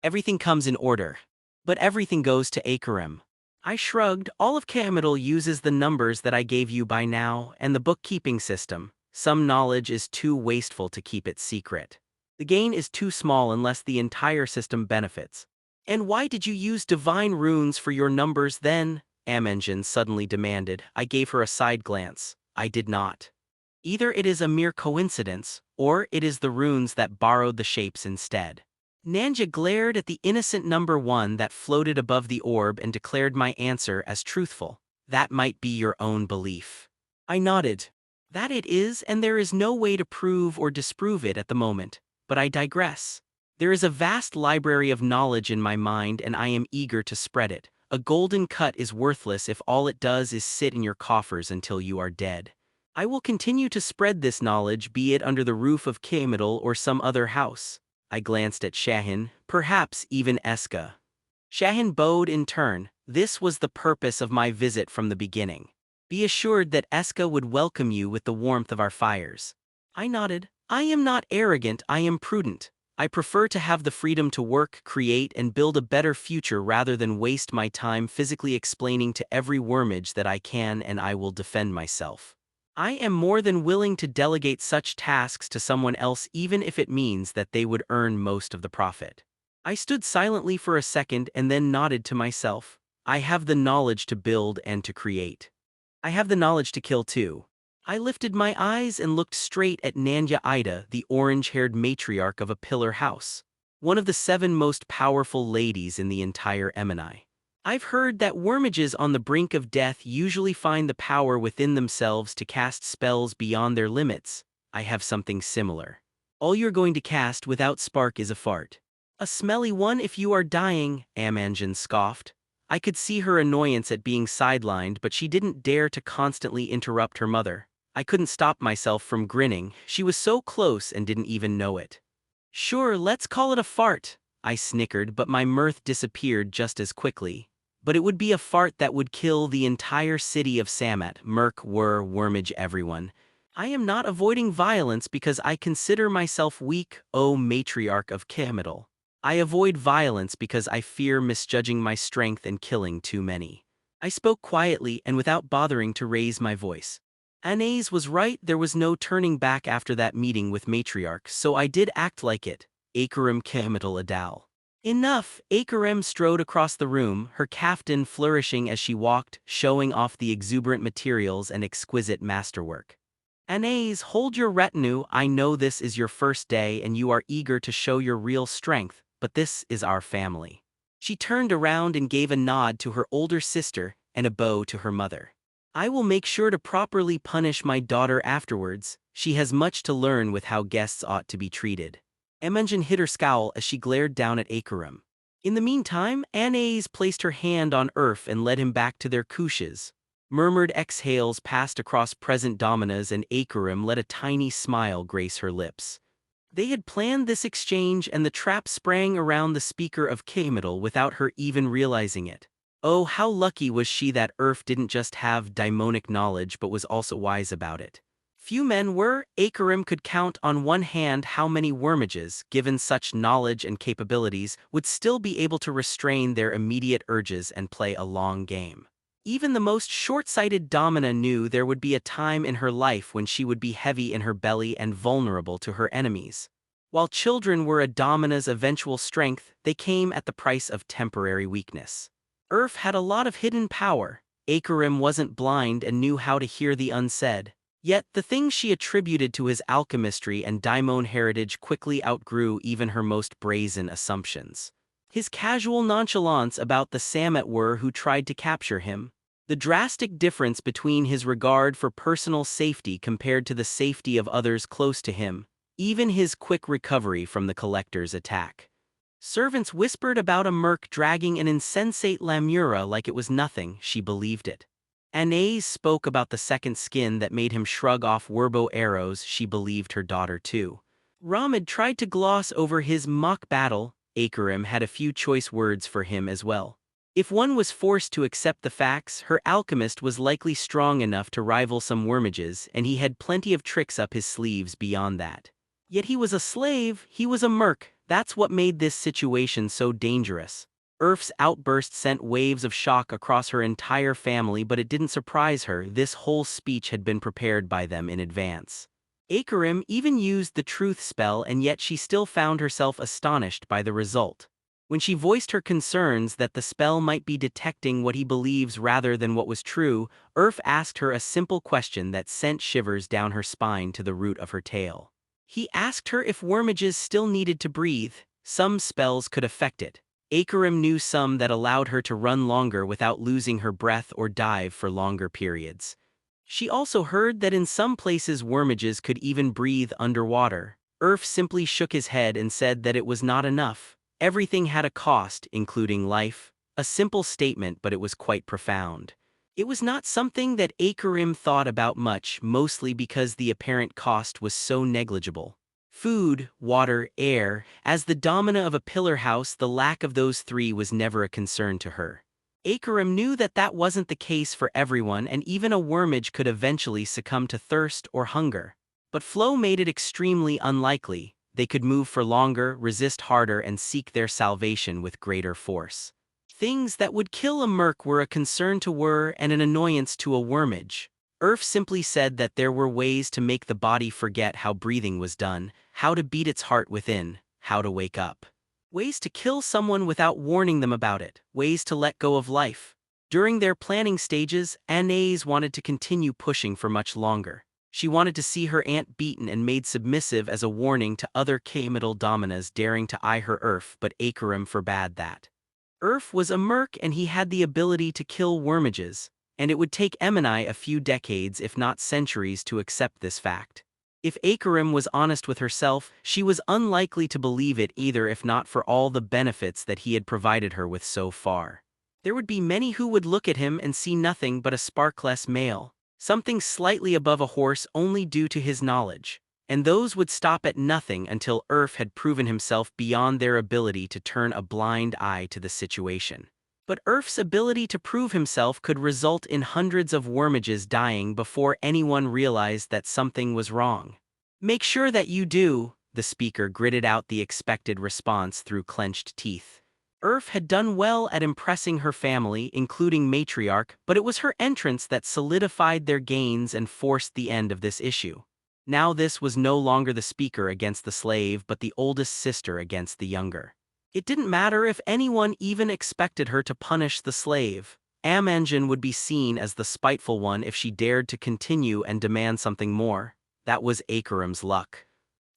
Everything comes in order. But everything goes to Akarim. I shrugged. All of Kaimidal uses the numbers that I gave you by now, and the bookkeeping system. Some knowledge is too wasteful to keep it secret. The gain is too small unless the entire system benefits. And why did you use divine runes for your numbers then? Amenjen suddenly demanded. I gave her a side glance. I did not. Either it is a mere coincidence, or it is the runes that borrowed the shapes instead. Nanja glared at the innocent number 1 that floated above the orb and declared my answer as truthful. That might be your own belief. I nodded. That it is, and there is no way to prove or disprove it at the moment. But I digress. There is a vast library of knowledge in my mind and I am eager to spread it. A golden cut is worthless if all it does is sit in your coffers until you are dead. I will continue to spread this knowledge, be it under the roof of Kaimidal or some other house. I glanced at Shahin, perhaps even Eska. Shahin bowed in turn. This was the purpose of my visit from the beginning. Be assured that Eska would welcome you with the warmth of our fires. I nodded. I am not arrogant, I am prudent. I prefer to have the freedom to work, create, and build a better future rather than waste my time physically explaining to every wormage that I can and I will defend myself. I am more than willing to delegate such tasks to someone else even if it means that they would earn most of the profit. I stood silently for a second and then nodded to myself. I have the knowledge to build and to create. I have the knowledge to kill too. I lifted my eyes and looked straight at Nanya Ida, the orange-haired matriarch of a pillar house, one of the 7 most powerful ladies in the entire Emini. I've heard that wormages on the brink of death usually find the power within themselves to cast spells beyond their limits. I have something similar. All you're going to cast without spark is a fart. A smelly one if you are dying, Amanjan scoffed. I could see her annoyance at being sidelined, but she didn't dare to constantly interrupt her mother. I couldn't stop myself from grinning. She was so close and didn't even know it. Sure, let's call it a fart, I snickered, but my mirth disappeared just as quickly. But it would be a fart that would kill the entire city of Samat, Merc, Wormage, everyone. I am not avoiding violence because I consider myself weak, O matriarch of Kemetal. I avoid violence because I fear misjudging my strength and killing too many. I spoke quietly and without bothering to raise my voice. Anais was right, there was no turning back after that meeting with matriarch, so I did act like it. Akarim Kemetal Adal. Enough! Akarem strode across the room, her caftan flourishing as she walked, showing off the exuberant materials and exquisite masterwork. Anais, hold your retinue. I know this is your first day and you are eager to show your real strength, but this is our family. She turned around and gave a nod to her older sister and a bow to her mother. I will make sure to properly punish my daughter afterwards. She has much to learn with how guests ought to be treated. Imogen hid her scowl as she glared down at Akarim. In the meantime, Anais placed her hand on Urf and led him back to their couches. Murmured exhales passed across present dominas and Akarim let a tiny smile grace her lips. They had planned this exchange and the trap sprang around the speaker of Kemetal without her even realizing it. Oh, how lucky was she that Urf didn't just have daimonic knowledge but was also wise about it. Few men were. Akarim could count on one hand how many wormages, given such knowledge and capabilities, would still be able to restrain their immediate urges and play a long game. Even the most short-sighted domina knew there would be a time in her life when she would be heavy in her belly and vulnerable to her enemies. While children were a domina's eventual strength, they came at the price of temporary weakness. Urf had a lot of hidden power. Akarim wasn't blind and knew how to hear the unsaid. Yet, the things she attributed to his alchemistry and daimon heritage quickly outgrew even her most brazen assumptions. His casual nonchalance about the Samet who tried to capture him. The drastic difference between his regard for personal safety compared to the safety of others close to him. Even his quick recovery from the collector's attack. Servants whispered about a merc dragging an insensate lamura like it was nothing. She believed it. Anais spoke about the second skin that made him shrug off Werbo arrows. She believed her daughter too. Ramid tried to gloss over his mock battle. Akarim had a few choice words for him as well. If one was forced to accept the facts, her alchemist was likely strong enough to rival some wormages, and he had plenty of tricks up his sleeves beyond that. Yet he was a slave, he was a merc. That's what made this situation so dangerous. Urf's outburst sent waves of shock across her entire family, but it didn't surprise her. This whole speech had been prepared by them in advance. Akarim even used the truth spell, and yet she still found herself astonished by the result. When she voiced her concerns that the spell might be detecting what he believes rather than what was true, Urf asked her a simple question that sent shivers down her spine to the root of her tail. He asked her if wormages still needed to breathe. Some spells could affect it. Akarim knew some that allowed her to run longer without losing her breath or dive for longer periods. She also heard that in some places wormages could even breathe underwater. Urf simply shook his head and said that it was not enough. Everything had a cost, including life. A simple statement, but it was quite profound. It was not something that Akarim thought about much, mostly because the apparent cost was so negligible. Food, water, air. As the domina of a pillar house, the lack of those three was never a concern to her. Akarim knew that that wasn't the case for everyone, and even a wormage could eventually succumb to thirst or hunger. But flow made it extremely unlikely. They could move for longer, resist harder, and seek their salvation with greater force. Things that would kill a merc were a concern to and an annoyance to a wormage. Urf simply said that there were ways to make the body forget how breathing was done, how to beat its heart within, how to wake up. Ways to kill someone without warning them about it, ways to let go of life. During their planning stages, Anais wanted to continue pushing for much longer. She wanted to see her aunt beaten and made submissive as a warning to other K-middle dominas daring to eye her Urf, but Akarim forbade that. Urf was a merc and he had the ability to kill wormages, and it would take Emini a few decades if not centuries to accept this fact. If Akarim was honest with herself, she was unlikely to believe it either if not for all the benefits that he had provided her with so far. There would be many who would look at him and see nothing but a sparkless male, something slightly above a horse only due to his knowledge, and those would stop at nothing until Urf had proven himself beyond their ability to turn a blind eye to the situation. But Urf's ability to prove himself could result in hundreds of wormages dying before anyone realized that something was wrong. "Make sure that you do," the speaker gritted out the expected response through clenched teeth. Urf had done well at impressing her family, including matriarch, but it was her entrance that solidified their gains and forced the end of this issue. Now this was no longer the speaker against the slave but the oldest sister against the younger. It didn't matter if anyone even expected her to punish the slave. Amanjin would be seen as the spiteful one if she dared to continue and demand something more. That was Akarim's luck.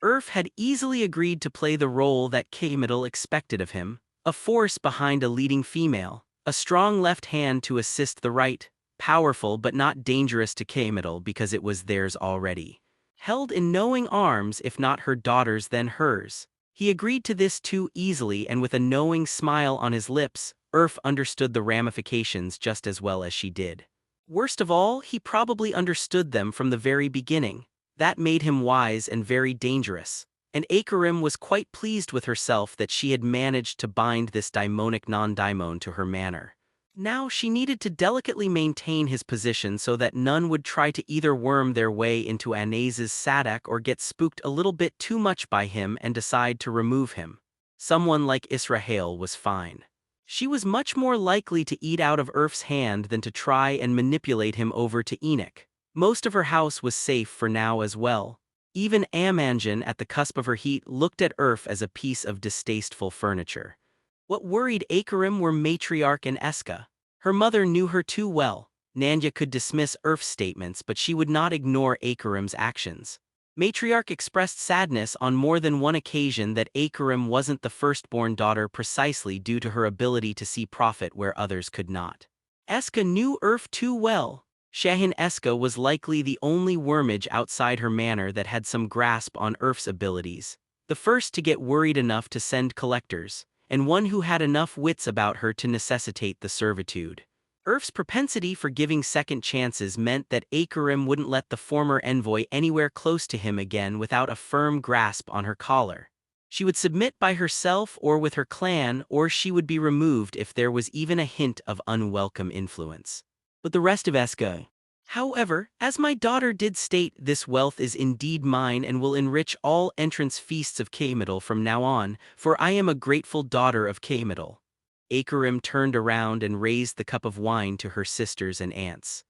Urf had easily agreed to play the role that K-middle expected of him, a force behind a leading female, a strong left hand to assist the right, powerful but not dangerous to K-middle because it was theirs already. Held in knowing arms, if not her daughter's then hers. He agreed to this too easily, and with a knowing smile on his lips, Urf understood the ramifications just as well as she did. Worst of all, he probably understood them from the very beginning. That made him wise and very dangerous. And Akarim was quite pleased with herself that she had managed to bind this daimonic non-daimon to her manner. Now she needed to delicately maintain his position so that none would try to either worm their way into Anais's sadak or get spooked a little bit too much by him and decide to remove him. Someone like Israel was fine. She was much more likely to eat out of Urf's hand than to try and manipulate him over to Enoch. Most of her house was safe for now as well. Even Amanjin, at the cusp of her heat, looked at Urf as a piece of distasteful furniture. What worried Akarim were Matriarch and Eska. Her mother knew her too well. Nanya could dismiss Urf's statements, but she would not ignore Akarim's actions. Matriarch expressed sadness on more than one occasion that Akarim wasn't the firstborn daughter precisely due to her ability to see profit where others could not. Eska knew Urf too well. Shahin Eska was likely the only wormage outside her manor that had some grasp on Urf's abilities, the first to get worried enough to send collectors, and one who had enough wits about her to necessitate the servitude. Urf's propensity for giving second chances meant that Akarim wouldn't let the former envoy anywhere close to him again without a firm grasp on her collar. She would submit by herself or with her clan, or she would be removed if there was even a hint of unwelcome influence. But the rest of Eska. However, as my daughter did state, this wealth is indeed mine and will enrich all entrance feasts of K-middle from now on, for I am a grateful daughter of K-middle. Akarim turned around and raised the cup of wine to her sisters and aunts.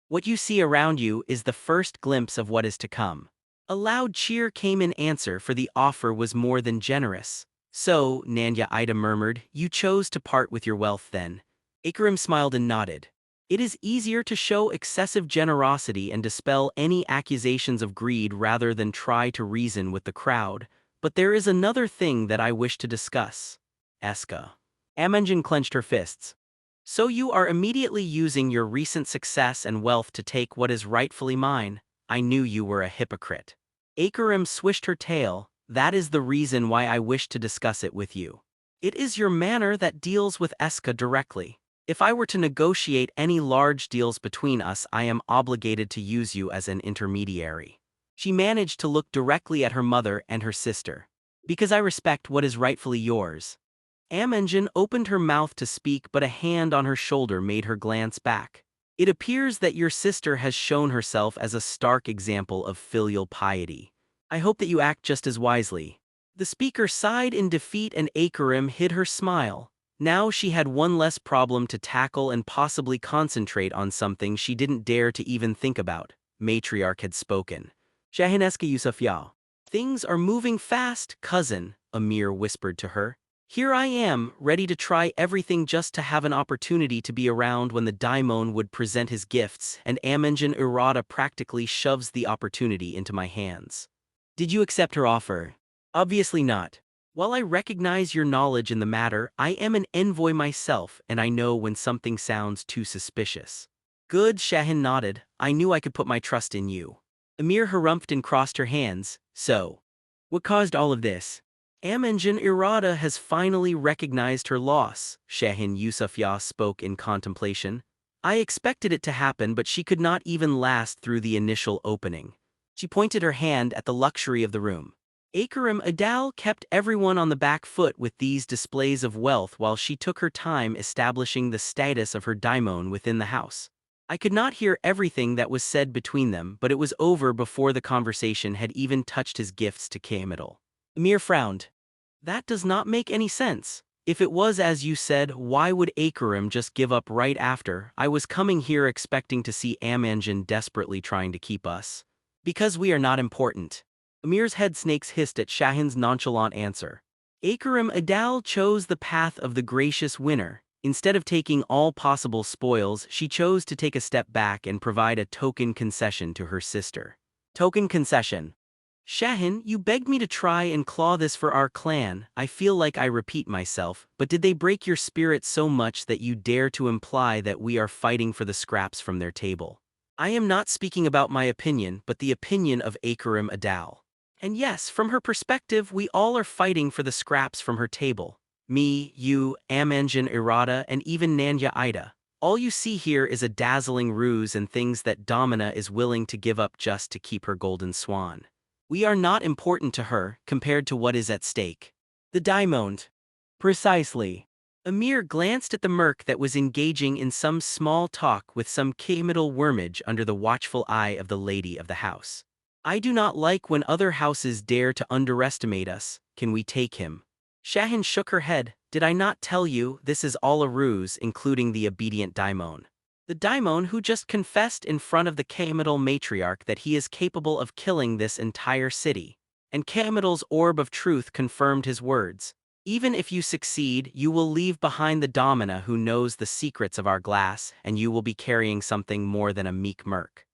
What you see around you is the first glimpse of what is to come. A loud cheer came in answer, for the offer was more than generous. So, Nanya Ida murmured, you chose to part with your wealth then. Akarim smiled and nodded. It is easier to show excessive generosity and dispel any accusations of greed rather than try to reason with the crowd, but there is another thing that I wish to discuss. Eska. Amanjin clenched her fists. So you are immediately using your recent success and wealth to take what is rightfully mine. I knew you were a hypocrite. Akarim swished her tail. That is the reason why I wish to discuss it with you. It is your manner that deals with Eska directly. If I were to negotiate any large deals between us, I am obligated to use you as an intermediary. She managed to look directly at her mother and her sister. Because I respect what is rightfully yours. Amanjin opened her mouth to speak, but a hand on her shoulder made her glance back. It appears that your sister has shown herself as a stark example of filial piety. I hope that you act just as wisely. The speaker sighed in defeat and Akarim hid her smile. Now she had one less problem to tackle and possibly concentrate on something she didn't dare to even think about. Matriarch had spoken. Shahineska Yusuf Yao. Things are moving fast, cousin, Amir whispered to her. Here I am, ready to try everything just to have an opportunity to be around when the daimon would present his gifts, and Amenjin Urata practically shoves the opportunity into my hands. Did you accept her offer? Obviously not. While I recognize your knowledge in the matter, I am an envoy myself, and I know when something sounds too suspicious. Good, Shahin nodded. I knew I could put my trust in you. Amir harumphed and crossed her hands. So, what caused all of this? Amenjin Irada has finally recognized her loss, Shahin Yusufyah spoke in contemplation. I expected it to happen, but she could not even last through the initial opening. She pointed her hand at the luxury of the room. Akarim Adal kept everyone on the back foot with these displays of wealth while she took her time establishing the status of her daimon within the house. I could not hear everything that was said between them, but it was over before the conversation had even touched his gifts to Kamidal. Amir frowned. That does not make any sense. If it was as you said, why would Akarim just give up right after? I was coming here expecting to see Amanjan desperately trying to keep us. Because we are not important. Amir's head snakes hissed at Shahin's nonchalant answer. Akarim Adal chose the path of the gracious winner. Instead of taking all possible spoils, she chose to take a step back and provide a token concession to her sister. Token concession. Shahin, you begged me to try and claw this for our clan. I feel like I repeat myself, but did they break your spirit so much that you dare to imply that we are fighting for the scraps from their table? I am not speaking about my opinion, but the opinion of Akarim Adal. And yes, from her perspective, we all are fighting for the scraps from her table. Me, you, Amanjan Irada, and even Nanya Ida. All you see here is a dazzling ruse and things that Domina is willing to give up just to keep her golden swan. We are not important to her, compared to what is at stake. The daimon. Precisely. Amir glanced at the merc that was engaging in some small talk with some Kamidal wormage under the watchful eye of the lady of the house. I do not like when other houses dare to underestimate us. Can we take him? Shahin shook her head. Did I not tell you, this is all a ruse, including the obedient daimon? The daimon who just confessed in front of the Kamidal matriarch that he is capable of killing this entire city. And Kamidal's orb of truth confirmed his words. Even if you succeed, you will leave behind the domina who knows the secrets of our glass, and you will be carrying something more than a meek merc.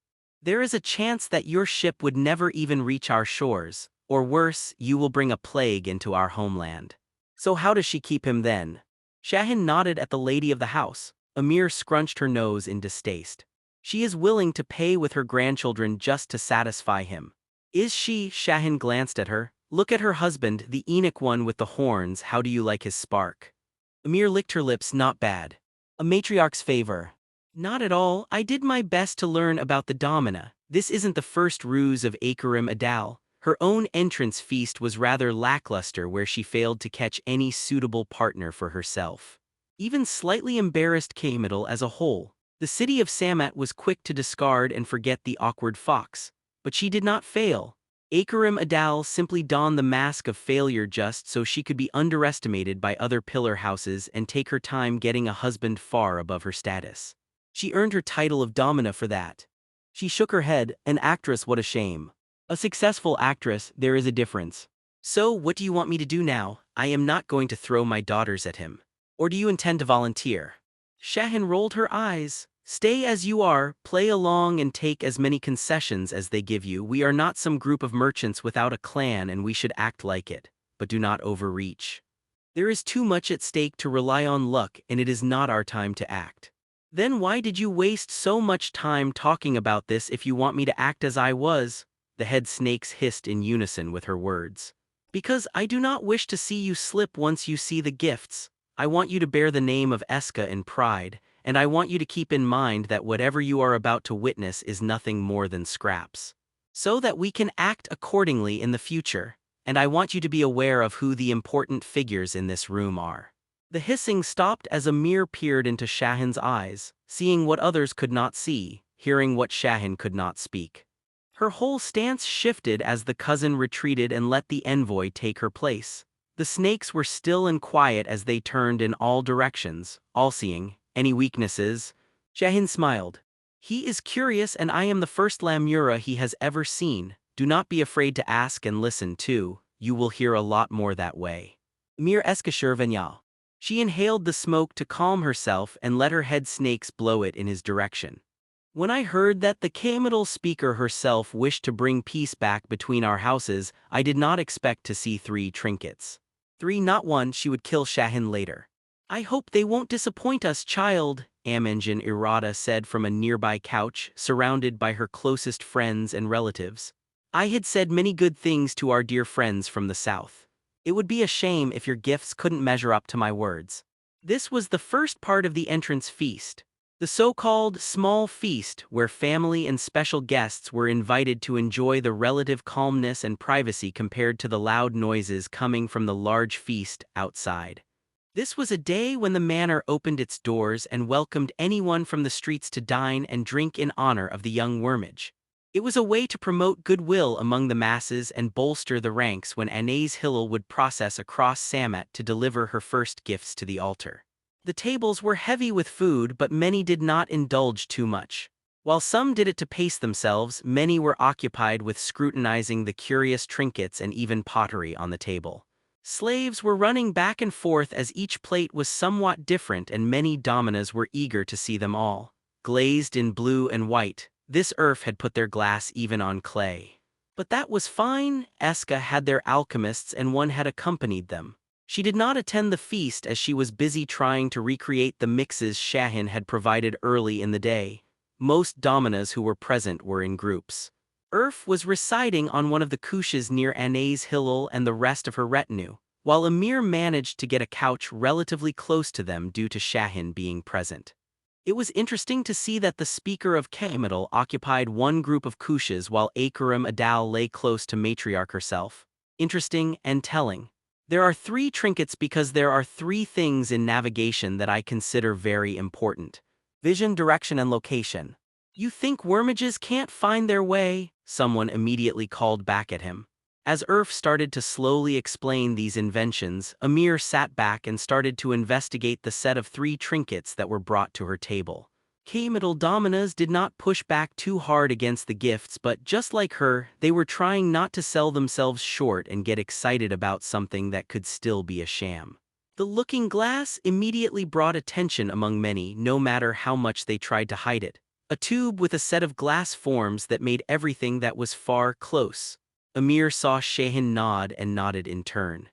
There is a chance that your ship would never even reach our shores, or worse, you will bring a plague into our homeland. So how does she keep him then? Shahin nodded at the lady of the house. Amir scrunched her nose in distaste. She is willing to pay with her grandchildren just to satisfy him. Is she? Shahin glanced at her. Look at her husband, the Enoch one with the horns. How do you like his spark? Amir licked her lips. Not bad. A matriarch's favor. Not at all. I did my best to learn about the domina. This isn't the first ruse of Akarim Adal. Her own entrance feast was rather lackluster, where she failed to catch any suitable partner for herself. Even slightly embarrassed Kamidal as a whole, the city of Samat was quick to discard and forget the awkward fox. But she did not fail. Akarim Adal simply donned the mask of failure just so she could be underestimated by other pillar houses and take her time getting a husband far above her status. She earned her title of Domina for that. She shook her head. An actress, what a shame. A successful actress, there is a difference. So, what do you want me to do now? I am not going to throw my daughters at him. Or do you intend to volunteer? Shahin rolled her eyes. Stay as you are, play along and take as many concessions as they give you. We are not some group of merchants without a clan, and we should act like it, but do not overreach. There is too much at stake to rely on luck, and it is not our time to act. Then why did you waste so much time talking about this if you want me to act as I was? The head snakes hissed in unison with her words. Because I do not wish to see you slip once you see the gifts. I want you to bear the name of Eska in pride, and I want you to keep in mind that whatever you are about to witness is nothing more than scraps. So that we can act accordingly in the future, and I want you to be aware of who the important figures in this room are. The hissing stopped as Amir peered into Shahin's eyes, seeing what others could not see, hearing what Shahin could not speak. Her whole stance shifted as the cousin retreated and let the envoy take her place. The snakes were still and quiet as they turned in all directions, all-seeing. Any weaknesses? Shahin smiled. He is curious, and I am the first Lamura he has ever seen. Do not be afraid to ask and listen too. You will hear a lot more that way. Mir Eskashir. She inhaled the smoke to calm herself and let her head snakes blow it in his direction. When I heard that the Kamital speaker herself wished to bring peace back between our houses, I did not expect to see 3 trinkets. 3, not 1. She would kill Shahin later. I hope they won't disappoint us, child, Amenjan Irada said from a nearby couch, surrounded by her closest friends and relatives. I had said many good things to our dear friends from the south. It would be a shame if your gifts couldn't measure up to my words. This was the first part of the entrance feast. The so-called small feast where family and special guests were invited to enjoy the relative calmness and privacy compared to the loud noises coming from the large feast outside. This was a day when the manor opened its doors and welcomed anyone from the streets to dine and drink in honor of the young Wormage. It was a way to promote goodwill among the masses and bolster the ranks when Anais Hillel would process across Samat to deliver her first gifts to the altar. The tables were heavy with food, but many did not indulge too much. While some did it to pace themselves, many were occupied with scrutinizing the curious trinkets and even pottery on the table. Slaves were running back and forth as each plate was somewhat different, and many dominas were eager to see them all. Glazed in blue and white, this earth had put their glass even on clay. But that was fine. Eska had their alchemists and one had accompanied them. She did not attend the feast as she was busy trying to recreate the mixes Shahin had provided early in the day. Most dominas who were present were in groups. Urf was reciting on one of the couches near Anais Hillel and the rest of her retinue, while Amir managed to get a couch relatively close to them due to Shahin being present. It was interesting to see that the speaker of Kamital occupied one group of couches while Akarim Adal lay close to matriarch herself. Interesting and telling. There are 3 trinkets because there are 3 things in navigation that I consider very important: vision, direction, and location. You think wormages can't find their way? Someone immediately called back at him. As Urf started to slowly explain these inventions, Amir sat back and started to investigate the set of 3 trinkets that were brought to her table. Kamital dominas did not push back too hard against the gifts, but just like her, they were trying not to sell themselves short and get excited about something that could still be a sham. The looking glass immediately brought attention among many, no matter how much they tried to hide it. A tube with a set of glass forms that made everything that was far close. Amir saw Shahin nod and nodded in turn.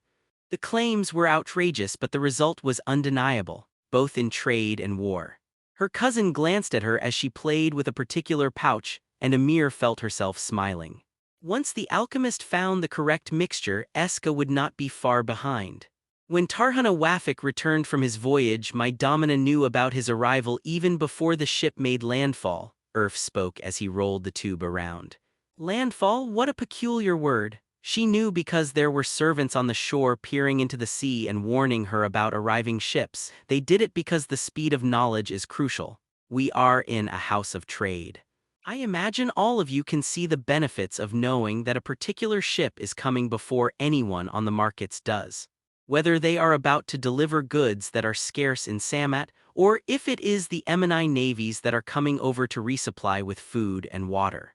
The claims were outrageous, but the result was undeniable, both in trade and war. Her cousin glanced at her as she played with a particular pouch, and Amir felt herself smiling. Once the alchemist found the correct mixture, Eska would not be far behind. When Tarhana Wafik returned from his voyage, my domina knew about his arrival even before the ship made landfall, Urf spoke as he rolled the tube around. Landfall? What a peculiar word. She knew because there were servants on the shore peering into the sea and warning her about arriving ships. They did it because the speed of knowledge is crucial. We are in a house of trade. I imagine all of you can see the benefits of knowing that a particular ship is coming before anyone on the markets does. Whether they are about to deliver goods that are scarce in Samat, or if it is the Emini navies that are coming over to resupply with food and water.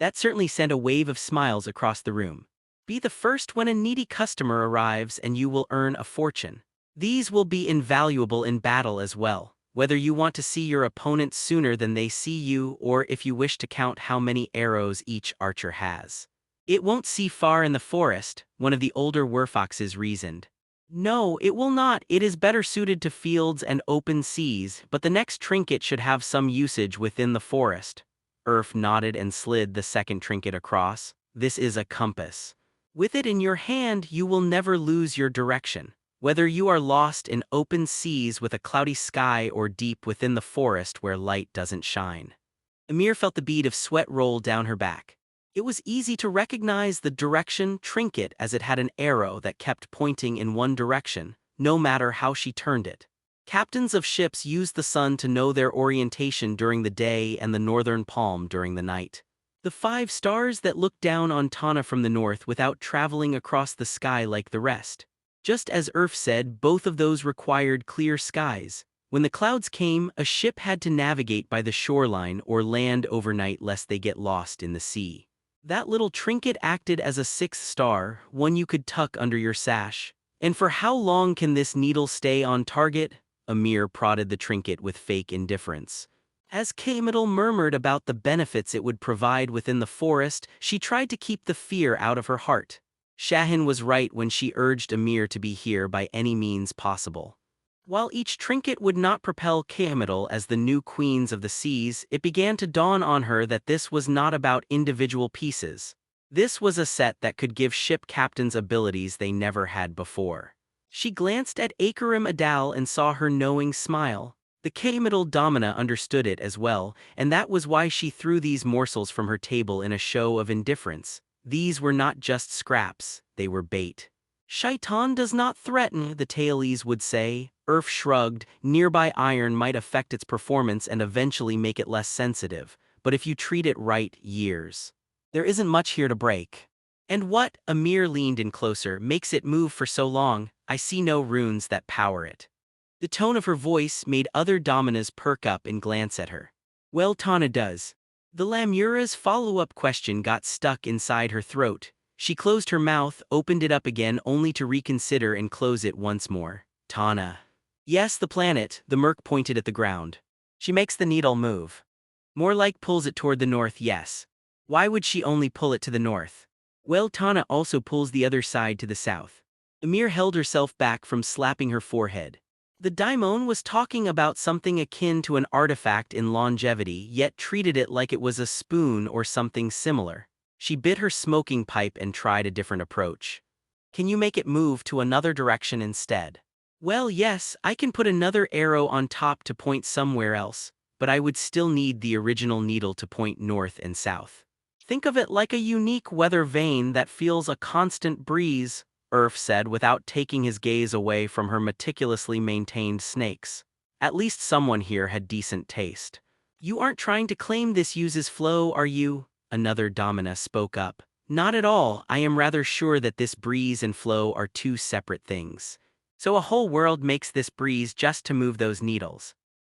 That certainly sent a wave of smiles across the room. Be the first when a needy customer arrives and you will earn a fortune. These will be invaluable in battle as well, whether you want to see your opponent sooner than they see you or if you wish to count how many arrows each archer has. It won't see far in the forest, one of the older werfoxes reasoned. No, it will not. It is better suited to fields and open seas, but the next trinket should have some usage within the forest. Urf nodded and slid the second trinket across. This is a compass. With it in your hand, you will never lose your direction. Whether you are lost in open seas with a cloudy sky or deep within the forest where light doesn't shine. Amir felt the bead of sweat roll down her back. It was easy to recognize the direction trinket as it had an arrow that kept pointing in one direction, no matter how she turned it. Captains of ships used the sun to know their orientation during the day and the northern palm during the night. The 5 stars that looked down on Tana from the north without traveling across the sky like the rest. Just as Urf said, both of those required clear skies. When the clouds came, a ship had to navigate by the shoreline or land overnight lest they get lost in the sea. That little trinket acted as a 6th star, one you could tuck under your sash. And for how long can this needle stay on target? Amir prodded the trinket with fake indifference. As Kamidal murmured about the benefits it would provide within the forest, she tried to keep the fear out of her heart. Shahin was right when she urged Amir to be here by any means possible. While each trinket would not propel Kamidal as the new queens of the seas, it began to dawn on her that this was not about individual pieces. This was a set that could give ship captains abilities they never had before. She glanced at Akarim Adal and saw her knowing smile. The Kamidal Domina understood it as well, and that was why she threw these morsels from her table in a show of indifference. These were not just scraps, they were bait. Shaitan does not threaten, the Tailese would say. Urf shrugged. Nearby iron might affect its performance and eventually make it less sensitive, but if you treat it right, years. There isn't much here to break. And what, Amir leaned in closer, makes it move for so long? I see no runes that power it. The tone of her voice made other dominas perk up and glance at her. Well, Tana does. The Lamura's follow-up question got stuck inside her throat. She closed her mouth, opened it up again only to reconsider and close it once more. Tana. Yes, the planet, the merc pointed at the ground. She makes the needle move. More like pulls it toward the north, yes. Why would she only pull it to the north? Well, Tana also pulls the other side to the south. Amir held herself back from slapping her forehead. The daimon was talking about something akin to an artifact in longevity, yet treated it like it was a spoon or something similar. She bit her smoking pipe and tried a different approach. Can you make it move to another direction instead? Well, yes, I can put another arrow on top to point somewhere else, but I would still need the original needle to point north and south. Think of it like a unique weather vane that feels a constant breeze, Urf said without taking his gaze away from her meticulously maintained snakes. At least someone here had decent taste. You aren't trying to claim this uses flow, are you? Another domina spoke up. Not at all. I am rather sure that this breeze and flow are two separate things. So a whole world makes this breeze just to move those needles.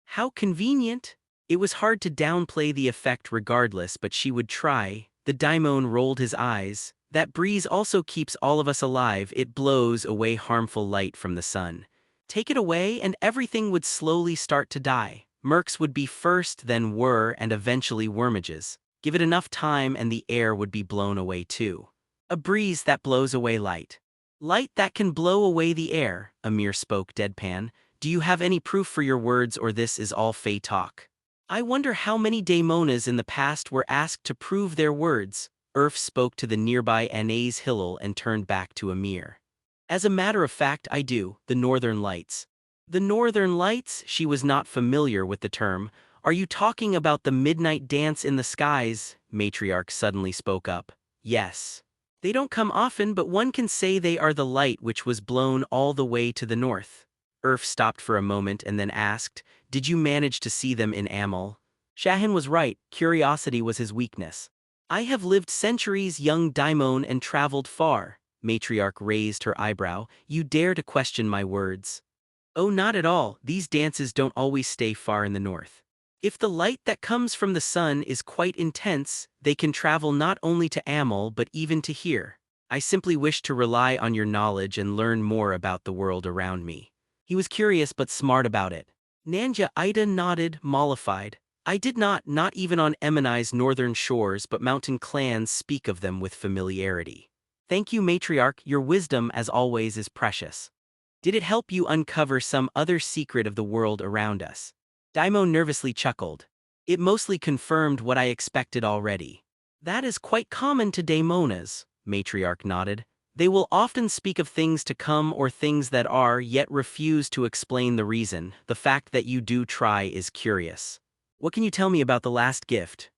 How convenient! It was hard to downplay the effect regardless, but she would try. The daimon rolled his eyes. That breeze also keeps all of us alive. It blows away harmful light from the sun. Take it away and everything would slowly start to die. Mercs would be first, then were, and eventually wormages. Give it enough time and the air would be blown away too. A breeze that blows away light. Light that can blow away the air, Amir spoke deadpan. Do you have any proof for your words or this is all fey talk? I wonder how many daimonas in the past were asked to prove their words. Urf spoke to the nearby Anais Hillel and turned back to Amir. As a matter of fact, I do, the Northern Lights. The Northern Lights? She was not familiar with the term. Are you talking about the midnight dance in the skies? Matriarch suddenly spoke up. Yes. They don't come often, but one can say they are the light which was blown all the way to the north. Urf stopped for a moment and then asked, did you manage to see them in Amal? Shahin was right, curiosity was his weakness. I have lived centuries, young daimon, and traveled far. Matriarch raised her eyebrow. You dare to question my words? Oh, not at all. These dances don't always stay far in the north. If the light that comes from the sun is quite intense, they can travel not only to Amal but even to here. I simply wish to rely on your knowledge and learn more about the world around me. He was curious but smart about it. Nanja Ida nodded, mollified. I did not even on Emanai's northern shores, but mountain clans speak of them with familiarity. Thank you, Matriarch, your wisdom as always is precious. Did it help you uncover some other secret of the world around us? Daimon nervously chuckled. It mostly confirmed what I expected already. That is quite common to daimonas, Matriarch nodded. They will often speak of things to come or things that are, yet refuse to explain the reason. The fact that you do try is curious. What can you tell me about the last gift?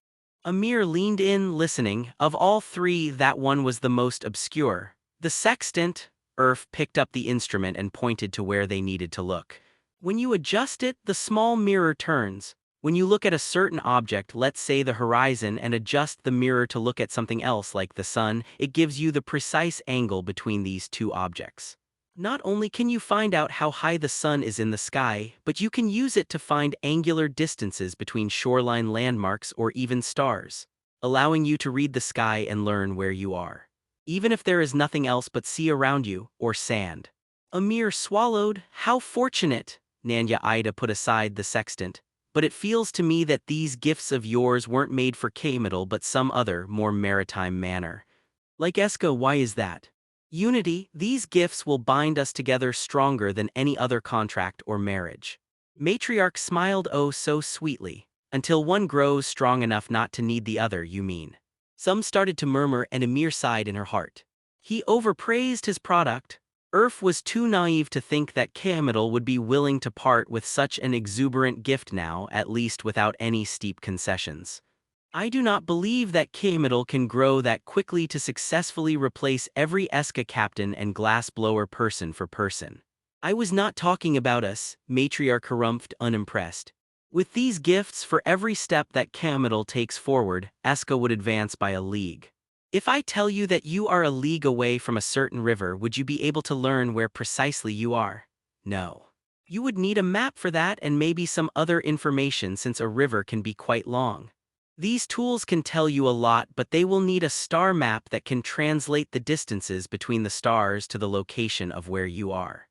Amir leaned in, listening. Of all three, that one was the most obscure. The sextant. Urf picked up the instrument and pointed to where they needed to look. When you adjust it, the small mirror turns. When you look at a certain object, let's say the horizon, and adjust the mirror to look at something else like the sun, it gives you the precise angle between these two objects. Not only can you find out how high the sun is in the sky, but you can use it to find angular distances between shoreline landmarks or even stars, allowing you to read the sky and learn where you are. Even if there is nothing else but sea around you, or sand. Amir swallowed. How fortunate, Nanya Ida put aside the sextant. But it feels to me that these gifts of yours weren't made for Kamital but some other, more maritime manner. Like Eska, why is that? Unity, these gifts will bind us together stronger than any other contract or marriage. Matriarch smiled oh so sweetly. Until one grows strong enough not to need the other, you mean. Some started to murmur and Amir sighed in her heart. He overpraised his product. Urf was too naive to think that Kamital would be willing to part with such an exuberant gift now, at least without any steep concessions. I do not believe that Kamital can grow that quickly to successfully replace every Eska captain and glassblower person for person. I was not talking about us, Matriarch harumphed, unimpressed. With these gifts, for every step that Kamital takes forward, Eska would advance by a league. If I tell you that you are a league away from a certain river, would you be able to learn where precisely you are? No. You would need a map for that and maybe some other information since a river can be quite long. These tools can tell you a lot, but they will need a star map that can translate the distances between the stars to the location of where you are.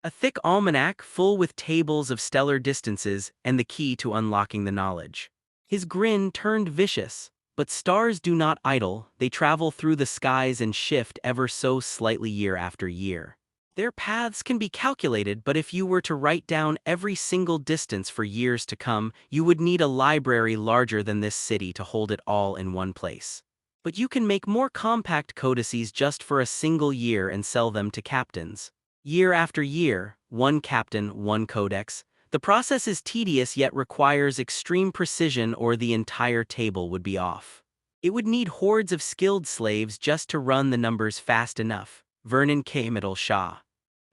A thick almanac full with tables of stellar distances and the key to unlocking the knowledge. His grin turned vicious. But stars do not idle, they travel through the skies and shift ever so slightly year after year. Their paths can be calculated, but if you were to write down every single distance for years to come, you would need a library larger than this city to hold it all in one place. But you can make more compact codices just for a single year and sell them to captains. Year after year, one captain, one codex. The process is tedious yet requires extreme precision or the entire table would be off. It would need hordes of skilled slaves just to run the numbers fast enough. Vernon K. Middle Shah.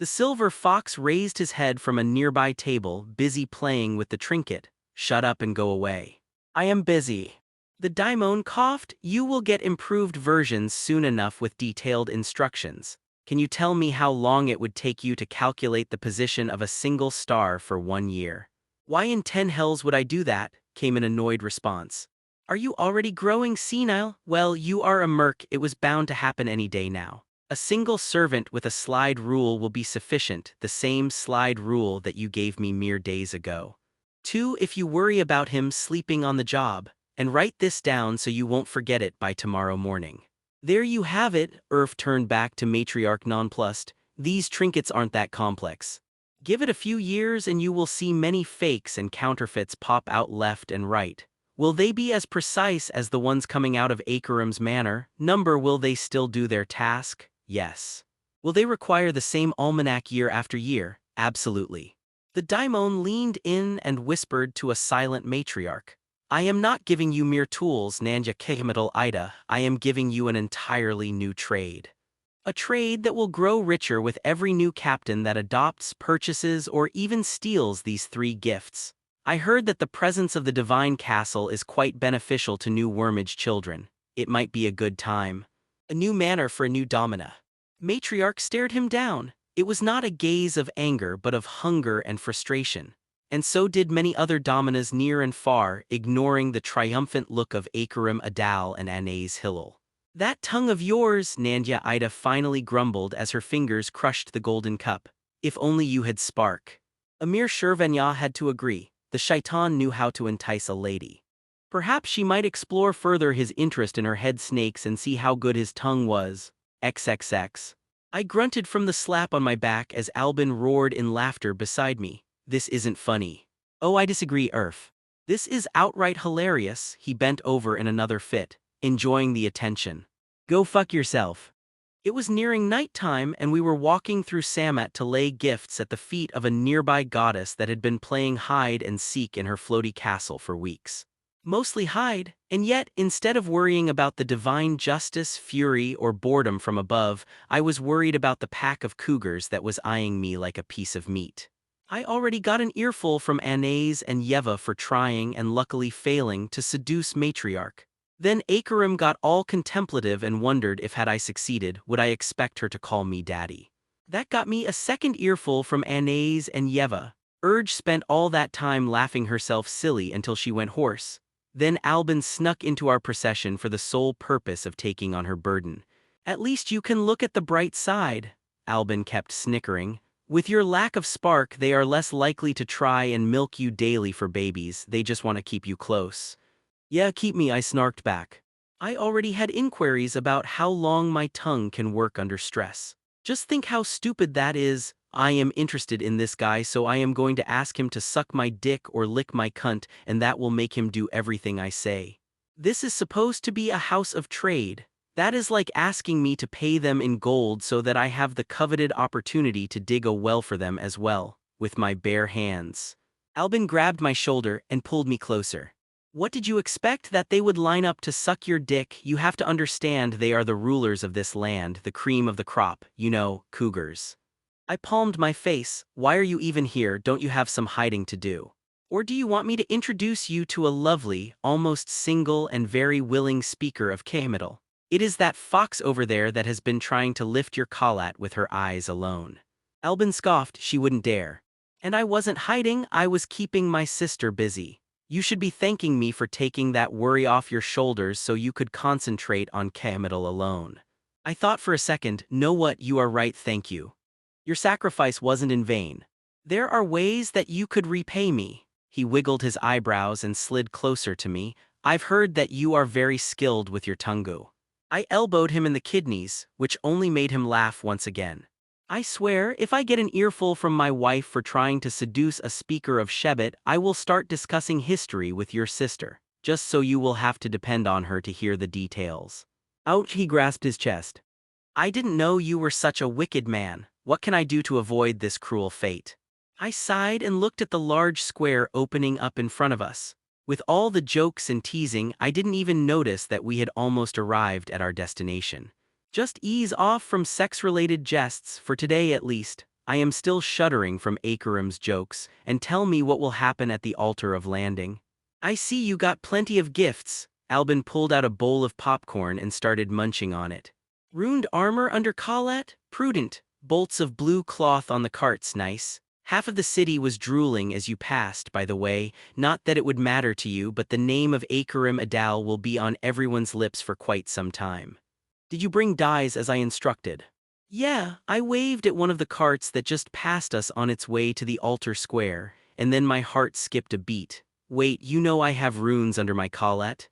The silver fox raised his head from a nearby table, busy playing with the trinket. Shut up and go away. I am busy. The daimon coughed. You will get improved versions soon enough with detailed instructions. Can you tell me how long it would take you to calculate the position of a single star for 1 year? Why in 10 hells would I do that? Came an annoyed response. Are you already growing senile? Well, you are a merc, it was bound to happen any day now. A single servant with a slide rule will be sufficient, the same slide rule that you gave me mere days ago. 2. If you worry about him sleeping on the job, and write this down so you won't forget it by tomorrow morning. There you have it, Urf turned back to Matriarch nonplussed. These trinkets aren't that complex. Give it a few years and you will see many fakes and counterfeits pop out left and right. Will they be as precise as the ones coming out of Akaram's manor? Will they still do their task? Yes. Will they require the same almanac year after year? Absolutely. The daimon leaned in and whispered to a silent matriarch. I am not giving you mere tools, Nanja Kehimital Ida, I am giving you an entirely new trade. A trade that will grow richer with every new captain that adopts, purchases, or even steals these 3 gifts. I heard that the presence of the divine castle is quite beneficial to new wormage children. It might be a good time. A new manor for a new domina. Matriarch stared him down. It was not a gaze of anger but of hunger and frustration. And so did many other dominas near and far, ignoring the triumphant look of Akaram Adal and Anais Hillel. That tongue of yours, Nandya Ida finally grumbled as her fingers crushed the golden cup. If only you had spark. Amir Shervanya had to agree. The shaitan knew how to entice a lady. Perhaps she might explore further his interest in her head snakes and see how good his tongue was. XXX. I grunted from the slap on my back as Albin roared in laughter beside me. This isn't funny. Oh, I disagree, Urf. This is outright hilarious. He bent over in another fit, enjoying the attention. Go fuck yourself. It was nearing nighttime and we were walking through Samat to lay gifts at the feet of a nearby goddess that had been playing hide and seek in her floaty castle for weeks. Mostly hide, and yet, instead of worrying about the divine justice, fury, or boredom from above, I was worried about the pack of cougars that was eyeing me like a piece of meat. I already got an earful from Anais and Yeva for trying and luckily failing to seduce Matriarch. Then Akaram got all contemplative and wondered if had I succeeded, would I expect her to call me daddy. That got me a second earful from Anais and Yeva. Urge spent all that time laughing herself silly until she went hoarse. Then Albin snuck into our procession for the sole purpose of taking on her burden. At least you can look at the bright side, Albin kept snickering. With your lack of spark, they are less likely to try and milk you daily for babies, they just want to keep you close. Yeah, keep me, I snarked back. I already had inquiries about how long my tongue can work under stress. Just think how stupid that is. I am interested in this guy, so I am going to ask him to suck my dick or lick my cunt, and that will make him do everything I say. This is supposed to be a house of trade. That is like asking me to pay them in gold so that I have the coveted opportunity to dig a well for them as well, with my bare hands. Albin grabbed my shoulder and pulled me closer. What did you expect, that they would line up to suck your dick? You have to understand they are the rulers of this land, the cream of the crop, you know, cougars. I palmed my face. Why are you even here? Don't you have some hiding to do? Or do you want me to introduce you to a lovely, almost single and very willing speaker of Kamital? It is that fox over there that has been trying to lift your collat with her eyes alone. Albin scoffed. She wouldn't dare. And I wasn't hiding, I was keeping my sister busy. You should be thanking me for taking that worry off your shoulders so you could concentrate on Kamital alone. I thought for a second. Know what, you are right, thank you. Your sacrifice wasn't in vain. There are ways that you could repay me. He wiggled his eyebrows and slid closer to me. I've heard that you are very skilled with your tungu. I elbowed him in the kidneys, which only made him laugh once again. I swear, if I get an earful from my wife for trying to seduce a speaker of Shebet, I will start discussing history with your sister, just so you will have to depend on her to hear the details. Ouch, he grasped his chest. I didn't know you were such a wicked man. What can I do to avoid this cruel fate? I sighed and looked at the large square opening up in front of us. With all the jokes and teasing, I didn't even notice that we had almost arrived at our destination. Just ease off from sex-related jests, for today at least. I am still shuddering from Akarim's jokes, and tell me what will happen at the altar of landing. I see you got plenty of gifts. Albin pulled out a bowl of popcorn and started munching on it. Runed armor under collet? Prudent. Bolts of blue cloth on the carts, nice. Half of the city was drooling as you passed, by the way, not that it would matter to you, but the name of Akarim Adal will be on everyone's lips for quite some time. Did you bring dyes as I instructed? Yeah, I waved at one of the carts that just passed us on its way to the altar square, and then my heart skipped a beat. Wait, you know I have runes under my collet?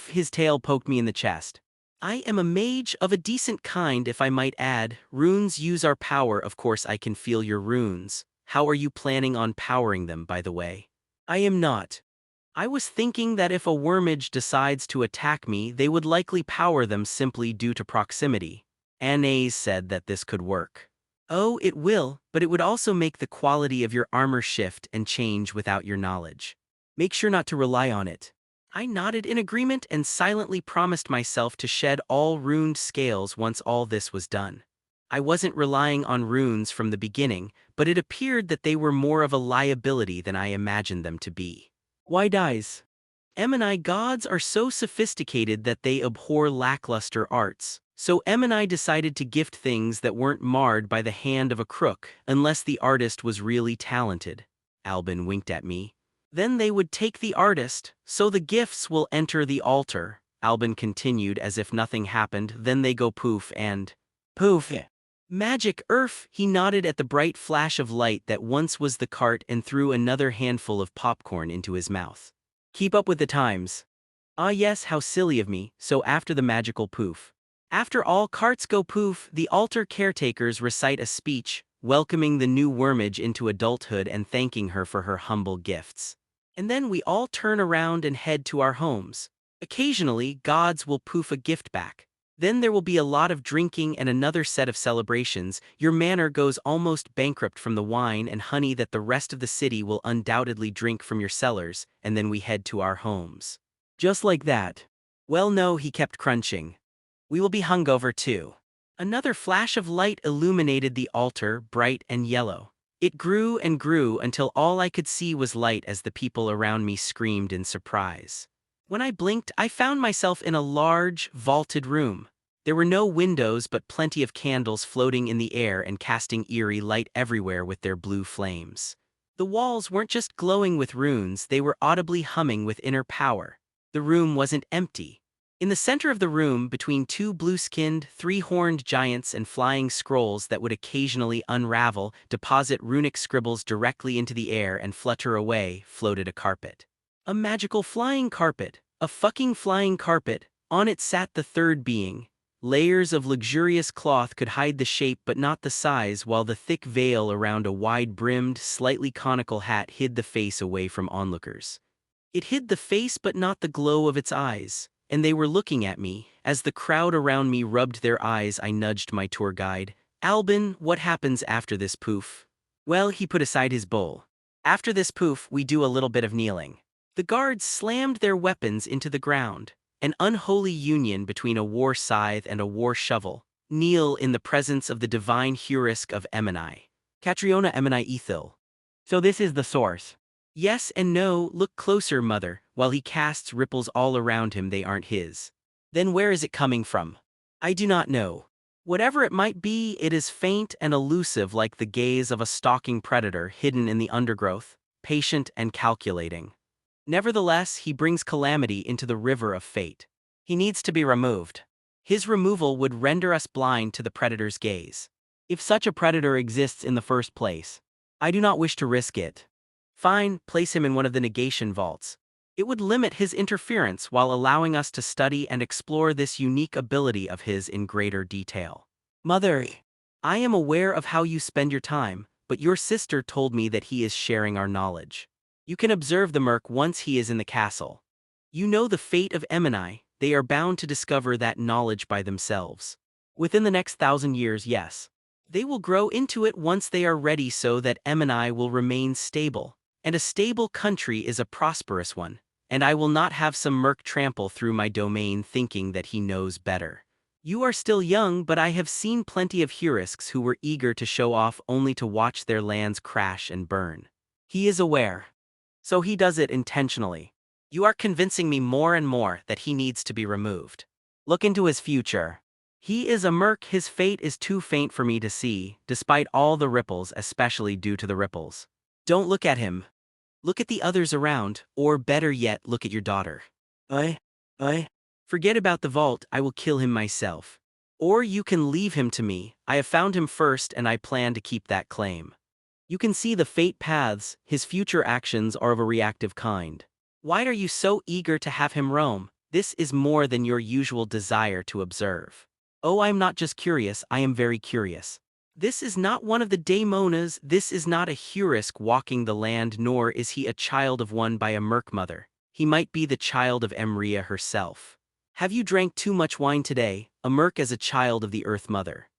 His tail poked me in the chest. I am a mage of a decent kind, if I might add. Runes use our power, of course I can feel your runes. How are you planning on powering them, by the way? I am not. I was thinking that if a wormage decides to attack me, they would likely power them simply due to proximity. Anais said that this could work. Oh, it will, but it would also make the quality of your armor shift and change without your knowledge. Make sure not to rely on it. I nodded in agreement and silently promised myself to shed all runed scales once all this was done. I wasn't relying on runes from the beginning, but it appeared that they were more of a liability than I imagined them to be. Why dyes? Emini gods are so sophisticated that they abhor lackluster arts, so Emini decided to gift things that weren't marred by the hand of a crook, unless the artist was really talented. Albin winked at me. Then they would take the artist, so the gifts will enter the altar. Albin continued as if nothing happened. Then they go poof and... Poof! Magic earth! He nodded at the bright flash of light that once was the cart and threw another handful of popcorn into his mouth. Keep up with the times. Ah yes, how silly of me. So after the magical poof. After all carts go poof, the altar caretakers recite a speech, welcoming the new wormage into adulthood and thanking her for her humble gifts. And then we all turn around and head to our homes. Occasionally, gods will poof a gift back. Then there will be a lot of drinking and another set of celebrations. Your manor goes almost bankrupt from the wine and honey that the rest of the city will undoubtedly drink from your cellars, and then we head to our homes. Just like that. Well, no, he kept crunching. We will be hungover too. Another flash of light illuminated the altar, bright and yellow. It grew and grew until all I could see was light as the people around me screamed in surprise. When I blinked, I found myself in a large, vaulted room. There were no windows but plenty of candles floating in the air and casting eerie light everywhere with their blue flames. The walls weren't just glowing with runes, they were audibly humming with inner power. The room wasn't empty. In the center of the room, between two blue-skinned, three-horned giants and flying scrolls that would occasionally unravel, deposit runic scribbles directly into the air and flutter away, floated a carpet. A magical flying carpet. A fucking flying carpet. On it sat the third being. Layers of luxurious cloth could hide the shape but not the size, while the thick veil around a wide-brimmed, slightly conical hat hid the face away from onlookers. It hid the face but not the glow of its eyes, and they were looking at me. As the crowd around me rubbed their eyes, I nudged my tour guide. "Albin, what happens after this poof?" Well, he put aside his bowl. "After this poof, we do a little bit of kneeling." The guards slammed their weapons into the ground. An unholy union between a war scythe and a war shovel. Kneel in the presence of the divine Hurisk of Emini. Catriona Emini Ethil. So this is the source. Yes and no, look closer, mother. While he casts ripples all around him, they aren't his. Then where is it coming from? I do not know. Whatever it might be, it is faint and elusive, like the gaze of a stalking predator hidden in the undergrowth, patient and calculating. Nevertheless, he brings calamity into the river of fate. He needs to be removed. His removal would render us blind to the predator's gaze. If such a predator exists in the first place, I do not wish to risk it. Fine, place him in one of the negation vaults. It would limit his interference while allowing us to study and explore this unique ability of his in greater detail. Mother, I am aware of how you spend your time, but your sister told me that he is sharing our knowledge. You can observe the Merc once he is in the castle. You know the fate of Emini, they are bound to discover that knowledge by themselves. Within the next 1,000 years, yes. They will grow into it once they are ready, so that Emini will remain stable. And a stable country is a prosperous one, and I will not have some Merc trample through my domain thinking that he knows better. You are still young, but I have seen plenty of Hurisks who were eager to show off only to watch their lands crash and burn. He is aware. So he does it intentionally. You are convincing me more and more that he needs to be removed. Look into his future. He is a Merc, his fate is too faint for me to see, despite all the ripples, especially due to the ripples. Don't look at him. Look at the others around, or better yet, look at your daughter. I. Forget about the vault, I will kill him myself. Or you can leave him to me, I have found him first and I plan to keep that claim. You can see the fate paths, his future actions are of a reactive kind. Why are you so eager to have him roam? This is more than your usual desire to observe. Oh, I'm not just curious, I am very curious. This is not one of the daimonas, this is not a Hurisk walking the land, nor is he a child of one by a Merc mother. He might be the child of Emria herself. Have you drank too much wine today? A Merc as a child of the Earth Mother.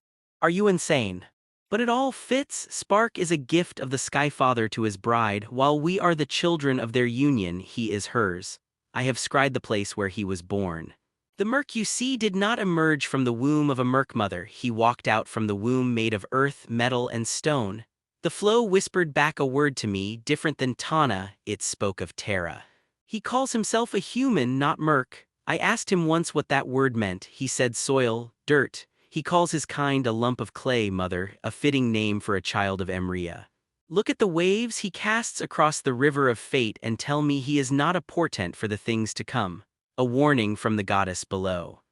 Are you insane? But it all fits. Spark is a gift of the Sky Father to his bride, while we are the children of their union, he is hers. I have scried the place where he was born. The Merc you see did not emerge from the womb of a Merc mother, he walked out from the womb made of earth, metal, and stone. The flow whispered back a word to me, different than Tana, it spoke of Terra. He calls himself a human, not Merc. I asked him once what that word meant, he said soil, dirt. He calls his kind a lump of clay, mother, a fitting name for a child of Emria. Look at the waves he casts across the river of fate and tell me he is not a portent for the things to come. A warning from the goddess below.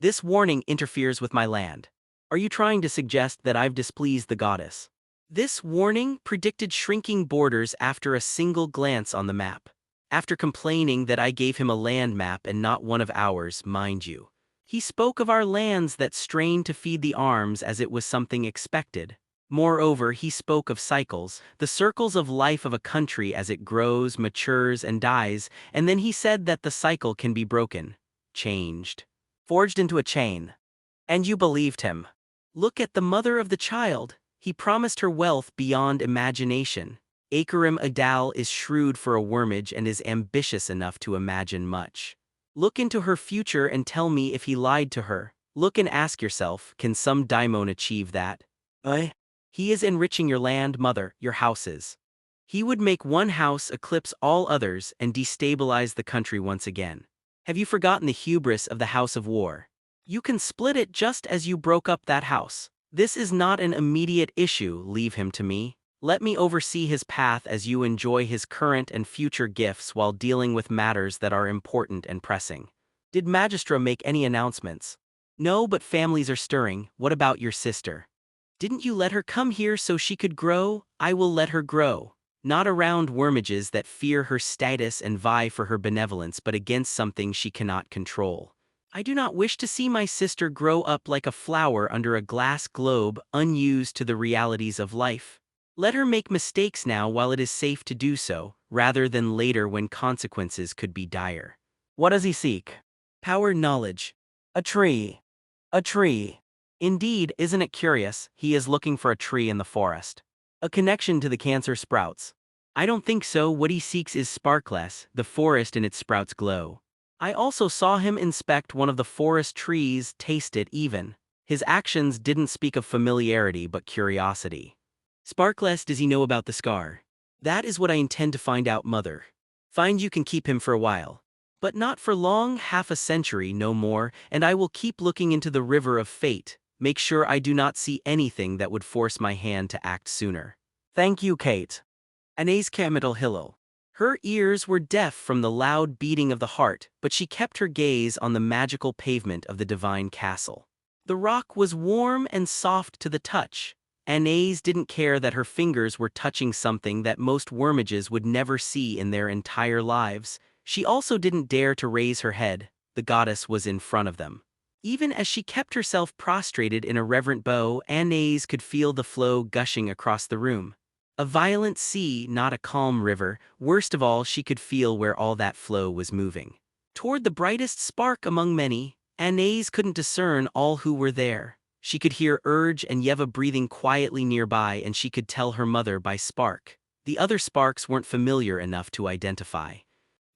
This warning interferes with my land. Are you trying to suggest that I've displeased the goddess? This warning predicted shrinking borders after a single glance on the map. After complaining that I gave him a land map and not one of ours, mind you. He spoke of our lands that strained to feed the arms as it was something expected. Moreover, he spoke of cycles, the circles of life of a country as it grows, matures, and dies, and then he said that the cycle can be broken, changed, forged into a chain. And you believed him. Look at the mother of the child. He promised her wealth beyond imagination. Akarim Adal is shrewd for a wormage and is ambitious enough to imagine much. Look into her future and tell me if he lied to her. Look and ask yourself, can some daimon achieve that? He is enriching your land, mother, your houses. He would make one house eclipse all others and destabilize the country once again. Have you forgotten the hubris of the House of War? You can split it just as you broke up that house. This is not an immediate issue, leave him to me. Let me oversee his path as you enjoy his current and future gifts while dealing with matters that are important and pressing. Did Magistra make any announcements? No, but families are stirring. What about your sister? Didn't you let her come here so she could grow? I will let her grow. Not around wormages that fear her status and vie for her benevolence, but against something she cannot control. I do not wish to see my sister grow up like a flower under a glass globe, unused to the realities of life. Let her make mistakes now while it is safe to do so, rather than later when consequences could be dire. What does he seek? Power, knowledge. A tree. A tree. Indeed, isn't it curious, he is looking for a tree in the forest. A connection to the cancer sprouts. I don't think so. What he seeks is sparkless, the forest and its sprouts glow. I also saw him inspect one of the forest trees, taste it even. His actions didn't speak of familiarity but curiosity. Sparkless, does he know about the scar? That is what I intend to find out, mother. Find you can keep him for a while. But not for long, half a century, no more, and I will keep looking into the river of fate, make sure I do not see anything that would force my hand to act sooner. Thank you, Kate. Anais Capital Hillel. Her ears were deaf from the loud beating of the heart, but she kept her gaze on the magical pavement of the divine castle. The rock was warm and soft to the touch. Anais didn't care that her fingers were touching something that most wormages would never see in their entire lives. She also didn't dare to raise her head. The goddess was in front of them. Even as she kept herself prostrated in a reverent bow, Anais could feel the flow gushing across the room. A violent sea, not a calm river. Worst of all, she could feel where all that flow was moving. Toward the brightest spark among many, Anais couldn't discern all who were there. She could hear Urge and Yeva breathing quietly nearby, and she could tell her mother by spark. The other sparks weren't familiar enough to identify.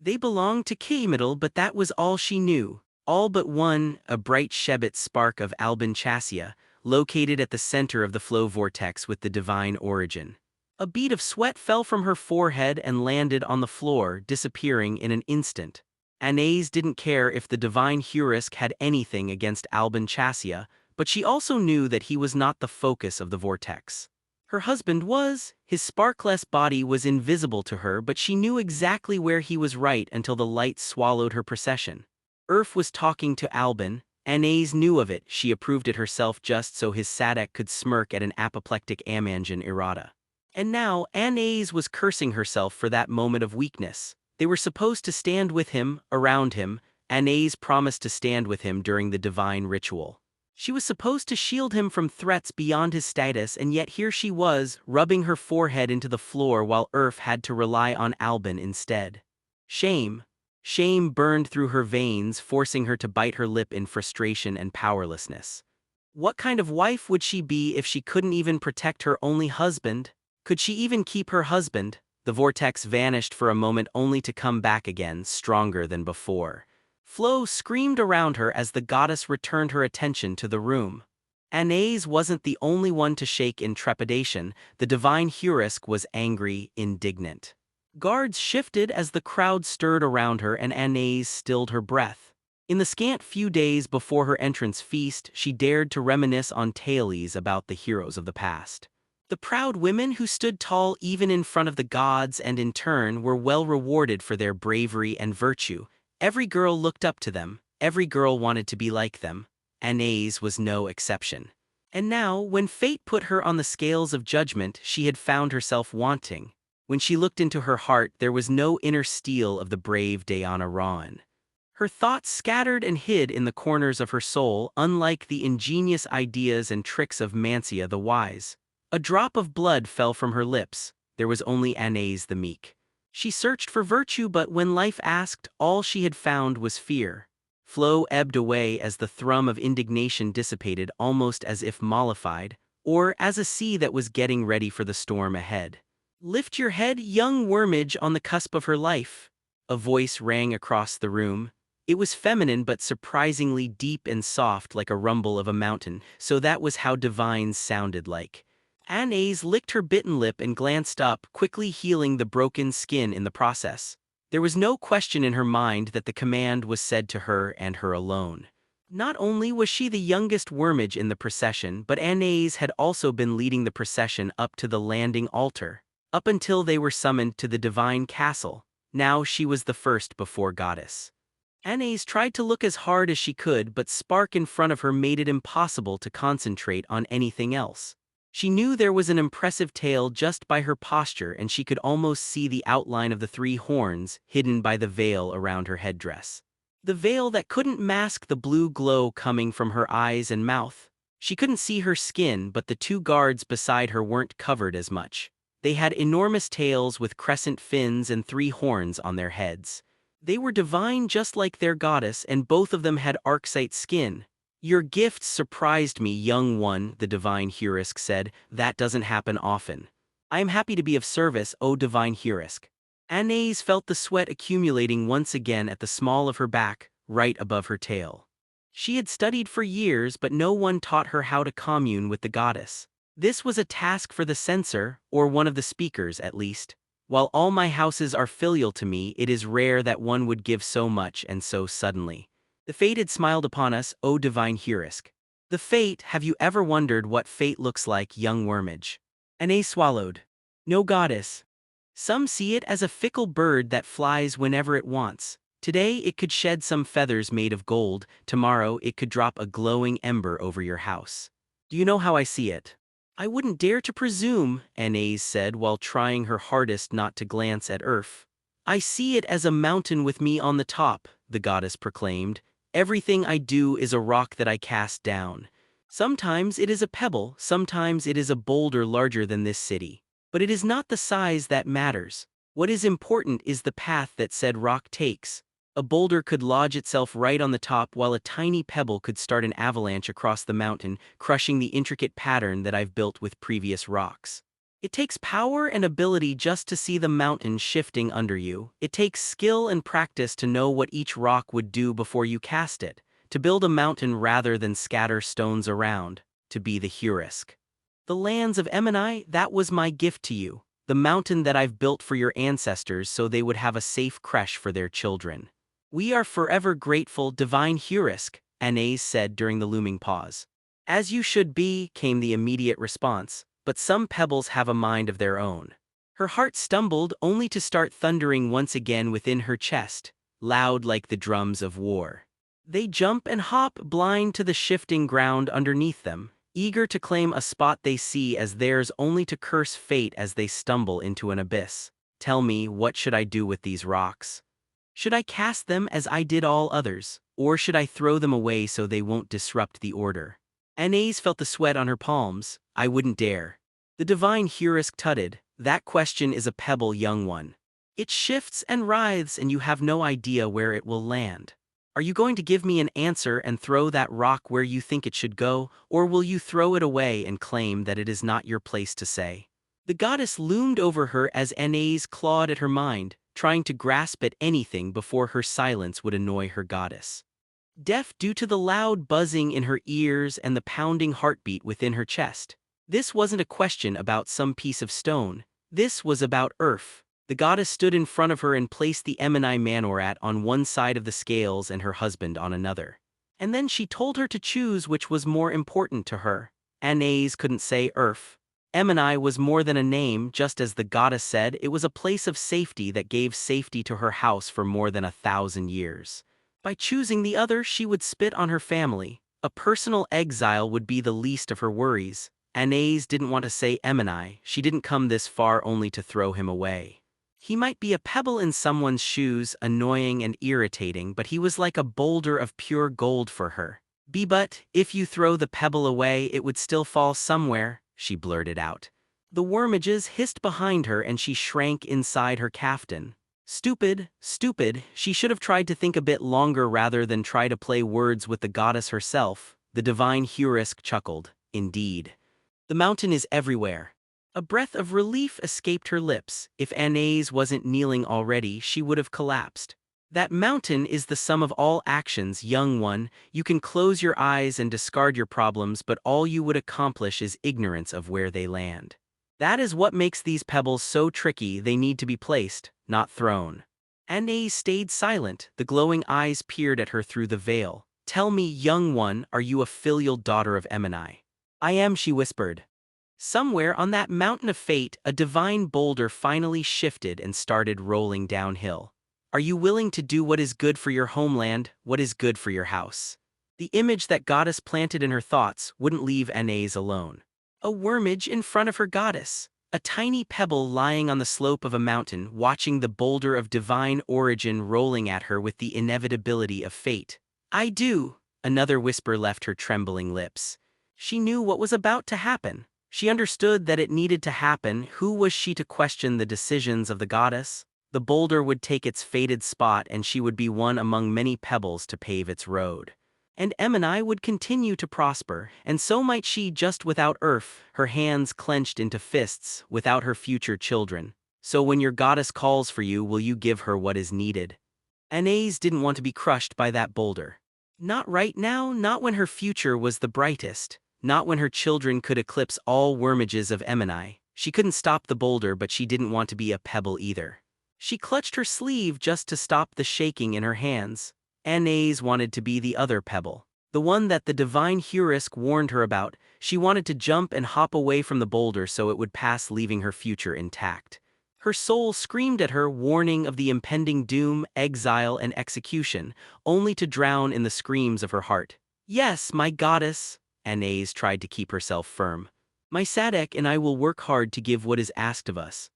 They belonged to Kamital, but that was all she knew. All but one, a bright Shebet spark of Albin Chassia, located at the center of the flow vortex with the divine origin. A bead of sweat fell from her forehead and landed on the floor, disappearing in an instant. Anais didn't care if the divine Hurisk had anything against Albin Chassia, but she also knew that he was not the focus of the vortex. Her husband was. His sparkless body was invisible to her, but she knew exactly where he was right until the light swallowed her procession. Urf was talking to Albin. Anais knew of it. She approved it herself just so his Sadek could smirk at an apoplectic Amanjan errata. And now Anais was cursing herself for that moment of weakness. They were supposed to stand with him, around him. Anais promised to stand with him during the divine ritual. She was supposed to shield him from threats beyond his status, and yet here she was, rubbing her forehead into the floor while Urf had to rely on Albin instead. Shame. Shame burned through her veins, forcing her to bite her lip in frustration and powerlessness. What kind of wife would she be if she couldn't even protect her only husband? Could she even keep her husband? The vortex vanished for a moment only to come back again, stronger than before. Flo screamed around her as the goddess returned her attention to the room. Anais wasn't the only one to shake in trepidation. The divine Hurisk was angry, indignant. Guards shifted as the crowd stirred around her, and Anais stilled her breath. In the scant few days before her entrance feast, she dared to reminisce on tales about the heroes of the past. The proud women who stood tall even in front of the gods and in turn were well rewarded for their bravery and virtue. Every girl looked up to them, every girl wanted to be like them. Anais was no exception. And now, when fate put her on the scales of judgment, she had found herself wanting. When she looked into her heart, there was no inner steel of the brave Diana Rawan. Her thoughts scattered and hid in the corners of her soul, unlike the ingenious ideas and tricks of Mancia the wise. A drop of blood fell from her lips. There was only Anais the meek. She searched for virtue, but when life asked, all she had found was fear. Flow ebbed away as the thrum of indignation dissipated, almost as if mollified, or as a sea that was getting ready for the storm ahead. "Lift your head, young wormage on the cusp of her life." A voice rang across the room. It was feminine but surprisingly deep and soft, like a rumble of a mountain, so that was how divines sounded like. Anais licked her bitten lip and glanced up, quickly healing the broken skin in the process. There was no question in her mind that the command was said to her and her alone. Not only was she the youngest wormage in the procession, but Anais had also been leading the procession up to the landing altar, up until they were summoned to the divine castle. Now she was the first before goddess. Anais tried to look as hard as she could, but spark in front of her made it impossible to concentrate on anything else. She knew there was an impressive tail just by her posture, and she could almost see the outline of the three horns hidden by the veil around her headdress. The veil that couldn't mask the blue glow coming from her eyes and mouth. She couldn't see her skin, but the two guards beside her weren't covered as much. They had enormous tails with crescent fins and three horns on their heads. They were divine just like their goddess, and both of them had arcsite skin. "Your gifts surprised me, young one," the divine Hurisk said. "That doesn't happen often. I am happy to be of service, O divine Hurisk." Anais felt the sweat accumulating once again at the small of her back, right above her tail. She had studied for years, but no one taught her how to commune with the goddess. This was a task for the censor, or one of the speakers at least. "While all my houses are filial to me, it is rare that one would give so much and so suddenly. The fate had smiled upon us, O divine Hurisk." The fate, have you ever wondered what fate looks like, young wormage? Anais swallowed. "No, goddess. Some see it as a fickle bird that flies whenever it wants. Today it could shed some feathers made of gold, tomorrow it could drop a glowing ember over your house. Do you know how I see it?" "I wouldn't dare to presume," Anais said while trying her hardest not to glance at Urf. "I see it as a mountain with me on the top," the goddess proclaimed. "Everything I do is a rock that I cast down. Sometimes it is a pebble, sometimes it is a boulder larger than this city. But it is not the size that matters. What is important is the path that said rock takes. A boulder could lodge itself right on the top, while a tiny pebble could start an avalanche across the mountain, crushing the intricate pattern that I've built with previous rocks. It takes power and ability just to see the mountain shifting under you. It takes skill and practice to know what each rock would do before you cast it, to build a mountain rather than scatter stones around, to be the Hurisk. The lands of Emini, that was my gift to you, the mountain that I've built for your ancestors so they would have a safe creche for their children. We are forever grateful, divine Hurisk, Anais said during the looming pause. As you should be, came the immediate response, but some pebbles have a mind of their own. Her heart stumbled only to start thundering once again within her chest, loud like the drums of war. They jump and hop blind to the shifting ground underneath them, eager to claim a spot they see as theirs only to curse fate as they stumble into an abyss. "Tell me, what should I do with these rocks? Should I cast them as I did all others, or should I throw them away so they won't disrupt the order?" Anais felt the sweat on her palms. "I wouldn't dare." The divine Hurisk tutted. "That question is a pebble, young one. It shifts and writhes and you have no idea where it will land. Are you going to give me an answer and throw that rock where you think it should go, or will you throw it away and claim that it is not your place to say?" The goddess loomed over her as Anais clawed at her mind, trying to grasp at anything before her silence would annoy her goddess. Deaf due to the loud buzzing in her ears and the pounding heartbeat within her chest. This wasn't a question about some piece of stone. This was about Urf. The goddess stood in front of her and placed the Emini Manorat on one side of the scales and her husband on another. And then she told her to choose which was more important to her. Anais couldn't say Urf. Emini was more than a name, just as the goddess said, it was a place of safety that gave safety to her house for more than 1,000 years. By choosing the other, she would spit on her family. A personal exile would be the least of her worries. Anais didn't want to say Emini. She didn't come this far only to throw him away. He might be a pebble in someone's shoes, annoying and irritating, but he was like a boulder of pure gold for her. But if you throw the pebble away, it would still fall somewhere," she blurted out. The wormages hissed behind her and she shrank inside her caftan. Stupid, stupid, she should have tried to think a bit longer rather than try to play words with the goddess herself. The divine Hurisk chuckled. "Indeed. The mountain is everywhere." A breath of relief escaped her lips. If Anais wasn't kneeling already, she would have collapsed. "That mountain is the sum of all actions, young one. You can close your eyes and discard your problems, but all you would accomplish is ignorance of where they land. That is what makes these pebbles so tricky. They need to be placed, not thrown." Anais stayed silent. The glowing eyes peered at her through the veil. "Tell me, young one, are you a filial daughter of Emini?" "I am," she whispered. Somewhere on that mountain of fate, a divine boulder finally shifted and started rolling downhill. Are you willing to do what is good for your homeland, what is good for your house? The image that goddess planted in her thoughts wouldn't leave Anais alone. A wormage in front of her goddess. A tiny pebble lying on the slope of a mountain, watching the boulder of divine origin rolling at her with the inevitability of fate. I do, another whisper left her trembling lips. She knew what was about to happen. She understood that it needed to happen. Who was she to question the decisions of the goddess? The boulder would take its fated spot and she would be one among many pebbles to pave its road. And Emini would continue to prosper, and so might she just without Earth, her hands clenched into fists, without her future children. So when your goddess calls for you, will you give her what is needed? Anais didn't want to be crushed by that boulder. Not right now, not when her future was the brightest, not when her children could eclipse all wormages of Emini. She couldn't stop the boulder, but she didn't want to be a pebble either. She clutched her sleeve just to stop the shaking in her hands. Anais wanted to be the other pebble, the one that the divine heuristic warned her about. She wanted to jump and hop away from the boulder so it would pass, leaving her future intact. Her soul screamed at her, warning of the impending doom, exile, and execution, only to drown in the screams of her heart. Yes, my goddess, Anais tried to keep herself firm. My Sadek and I will work hard to give what is asked of us.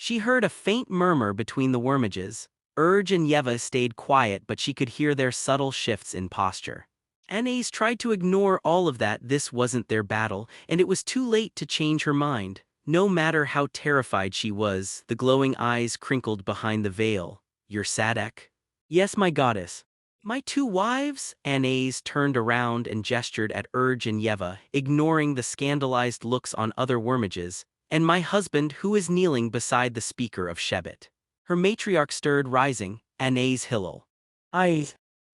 She heard a faint murmur between the wormages. Urge and Yeva stayed quiet, but she could hear their subtle shifts in posture. Anais tried to ignore all of that. This wasn't their battle, and it was too late to change her mind. No matter how terrified she was, the glowing eyes crinkled behind the veil. Your Sadek? Yes, my goddess. My two wives? Anais turned around and gestured at Urge and Yeva, ignoring the scandalized looks on other wormages, and my husband, who is kneeling beside the speaker of Shebet. Her matriarch stirred, rising. Anais Hillel.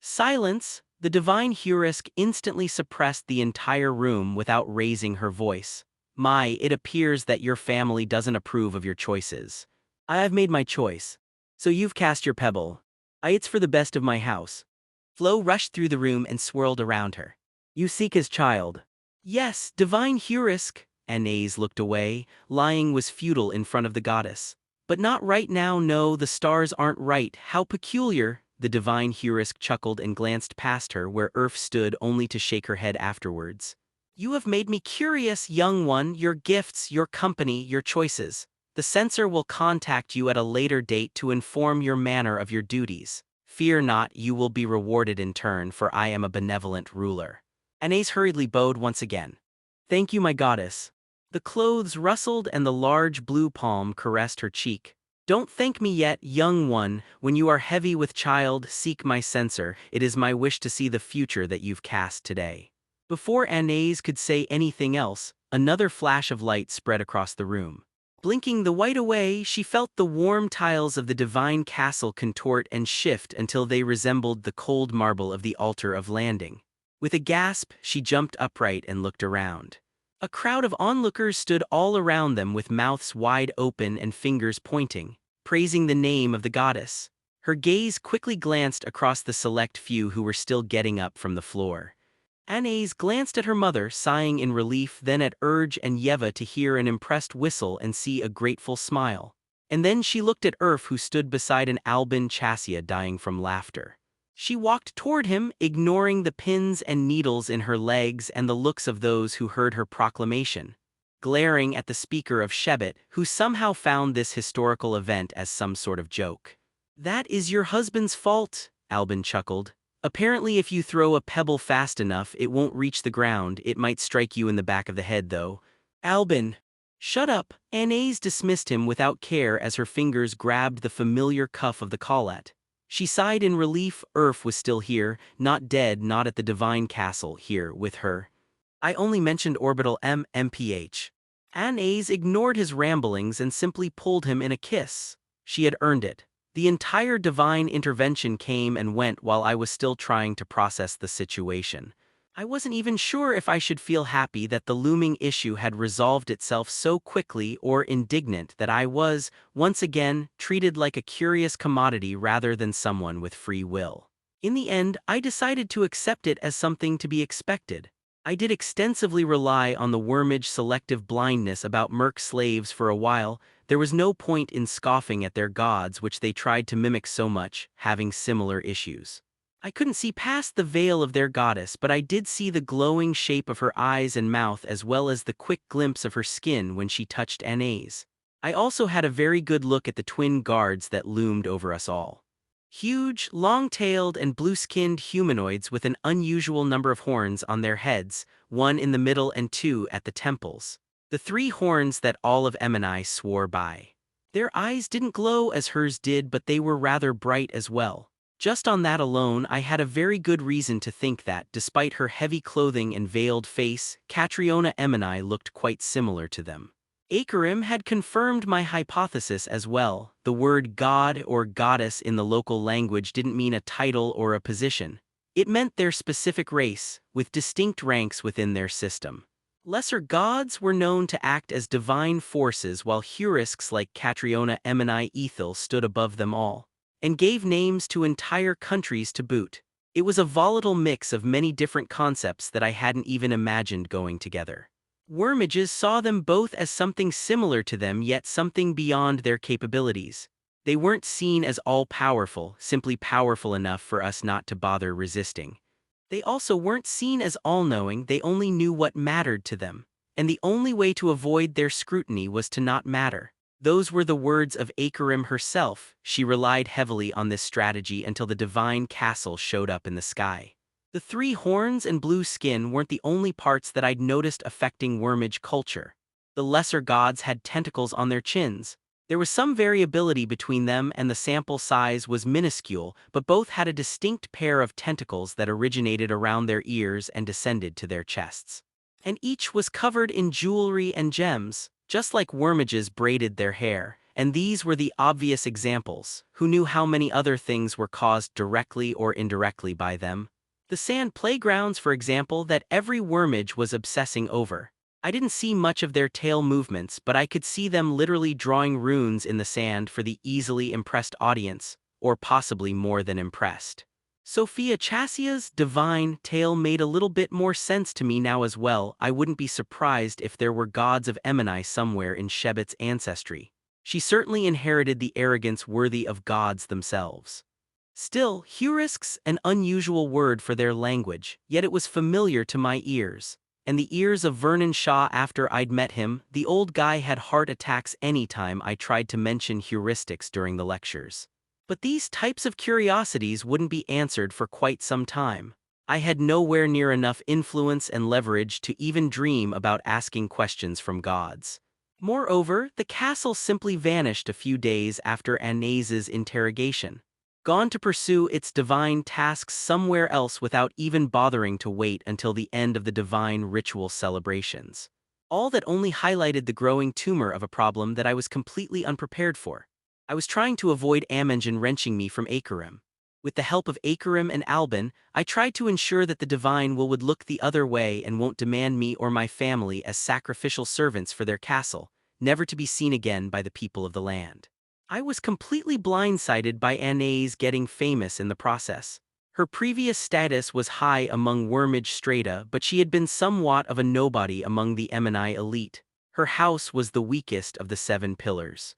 Silence. The divine heuristic instantly suppressed the entire room without raising her voice. It appears that your family doesn't approve of your choices. I have made my choice. So you've cast your pebble. It's for the best of my house. Flo rushed through the room and swirled around her. You seek his child. Yes, divine heuristic. Anais looked away. Lying was futile in front of the goddess. But not right now. No, the stars aren't right. How peculiar. The divine heuristic chuckled and glanced past her where Earth stood, only to shake her head afterwards. You have made me curious, young one. Your gifts, your company, your choices. The censor will contact you at a later date to inform your manner of your duties. Fear not, you will be rewarded in turn, for I am a benevolent ruler. Anais hurriedly bowed once again. Thank you, my goddess. The clothes rustled and the large blue palm caressed her cheek. Don't thank me yet, young one. When you are heavy with child, seek my censor. It is my wish to see the future that you've cast today. Before Anais could say anything else, another flash of light spread across the room. Blinking the white away, she felt the warm tiles of the divine castle contort and shift until they resembled the cold marble of the altar of landing. With a gasp, she jumped upright and looked around. A crowd of onlookers stood all around them with mouths wide open and fingers pointing, praising the name of the goddess. Her gaze quickly glanced across the select few who were still getting up from the floor. Anais glanced at her mother, sighing in relief, then at Urge and Yeva to hear an impressed whistle and see a grateful smile. And then she looked at Urf, who stood beside an Albin Chassia dying from laughter. She walked toward him, ignoring the pins and needles in her legs and the looks of those who heard her proclamation, glaring at the speaker of Shebet, who somehow found this historical event as some sort of joke. That is your husband's fault, Albin chuckled. Apparently if you throw a pebble fast enough, it won't reach the ground. It might strike you in the back of the head, though. Albin! Shut up! Anais dismissed him without care as her fingers grabbed the familiar cuff of the collet. She sighed in relief. Urf was still here, not dead, not at the divine castle, here with her. I only mentioned orbital MPH. Anais ignored his ramblings and simply pulled him in a kiss. She had earned it. The entire divine intervention came and went while I was still trying to process the situation. I wasn't even sure if I should feel happy that the looming issue had resolved itself so quickly, or indignant that I was, once again, treated like a curious commodity rather than someone with free will. In the end, I decided to accept it as something to be expected. I did extensively rely on the wormage selective blindness about merc slaves for a while. there was no point in scoffing at their gods which they tried to mimic so much, having similar issues. I couldn't see past the veil of their goddess, but I did see the glowing shape of her eyes and mouth as well as the quick glimpse of her skin when she touched Anais. I also had a very good look at the twin guards that loomed over us all. Huge, long-tailed and blue-skinned humanoids with an unusual number of horns on their heads, one in the middle and two at the temples. The three horns that all of Emini swore by. Their eyes didn't glow as hers did, but they were rather bright as well. Just on that alone, I had a very good reason to think that, despite her heavy clothing and veiled face, Catriona Emini looked quite similar to them. Akarim had confirmed my hypothesis as well. The word god or goddess in the local language didn't mean a title or a position. It meant their specific race, with distinct ranks within their system. Lesser gods were known to act as divine forces, while heuristics like Catriona Emini Ethel stood above them all, and gave names to entire countries to boot. It was a volatile mix of many different concepts that I hadn't even imagined going together. Wormages saw them both as something similar to them, yet something beyond their capabilities. They weren't seen as all-powerful, simply powerful enough for us not to bother resisting. They also weren't seen as all-knowing, they only knew what mattered to them, and the only way to avoid their scrutiny was to not matter. Those were the words of Akarim herself. She relied heavily on this strategy until the divine castle showed up in the sky. The three horns and blue skin weren't the only parts that I'd noticed affecting wormage culture. The lesser gods had tentacles on their chins. There was some variability between them and the sample size was minuscule, but both had a distinct pair of tentacles that originated around their ears and descended to their chests. And each was covered in jewelry and gems, just like wormages braided their hair, and these were the obvious examples. Who knew how many other things were caused directly or indirectly by them? The sand playgrounds, for example, that every wormage was obsessing over. I didn't see much of their tail movements, but I could see them literally drawing runes in the sand for the easily impressed audience, or possibly more than impressed. Sophia Chassia's divine tail made a little bit more sense to me now as well. I wouldn't be surprised if there were gods of Emini somewhere in Shebet's ancestry. She certainly inherited the arrogance worthy of gods themselves. Still, heuristics, an unusual word for their language, yet it was familiar to my ears. And the ears of Vernon Shaw after I'd met him. The old guy had heart attacks anytime I tried to mention heuristics during the lectures. But these types of curiosities wouldn't be answered for quite some time. I had nowhere near enough influence and leverage to even dream about asking questions from gods. Moreover, the castle simply vanished a few days after Anais's interrogation, gone to pursue its divine tasks somewhere else without even bothering to wait until the end of the divine ritual celebrations. All that only highlighted the growing tumor of a problem that I was completely unprepared for. I was trying to avoid Amanjan wrenching me from Akarim. With the help of Akarim and Alban, I tried to ensure that the divine will would look the other way and won't demand me or my family as sacrificial servants for their castle, never to be seen again by the people of the land. I was completely blindsided by Anais getting famous in the process. Her previous status was high among wormage strata, but she had been somewhat of a nobody among the Emini elite. Her house was the weakest of the 7 pillars.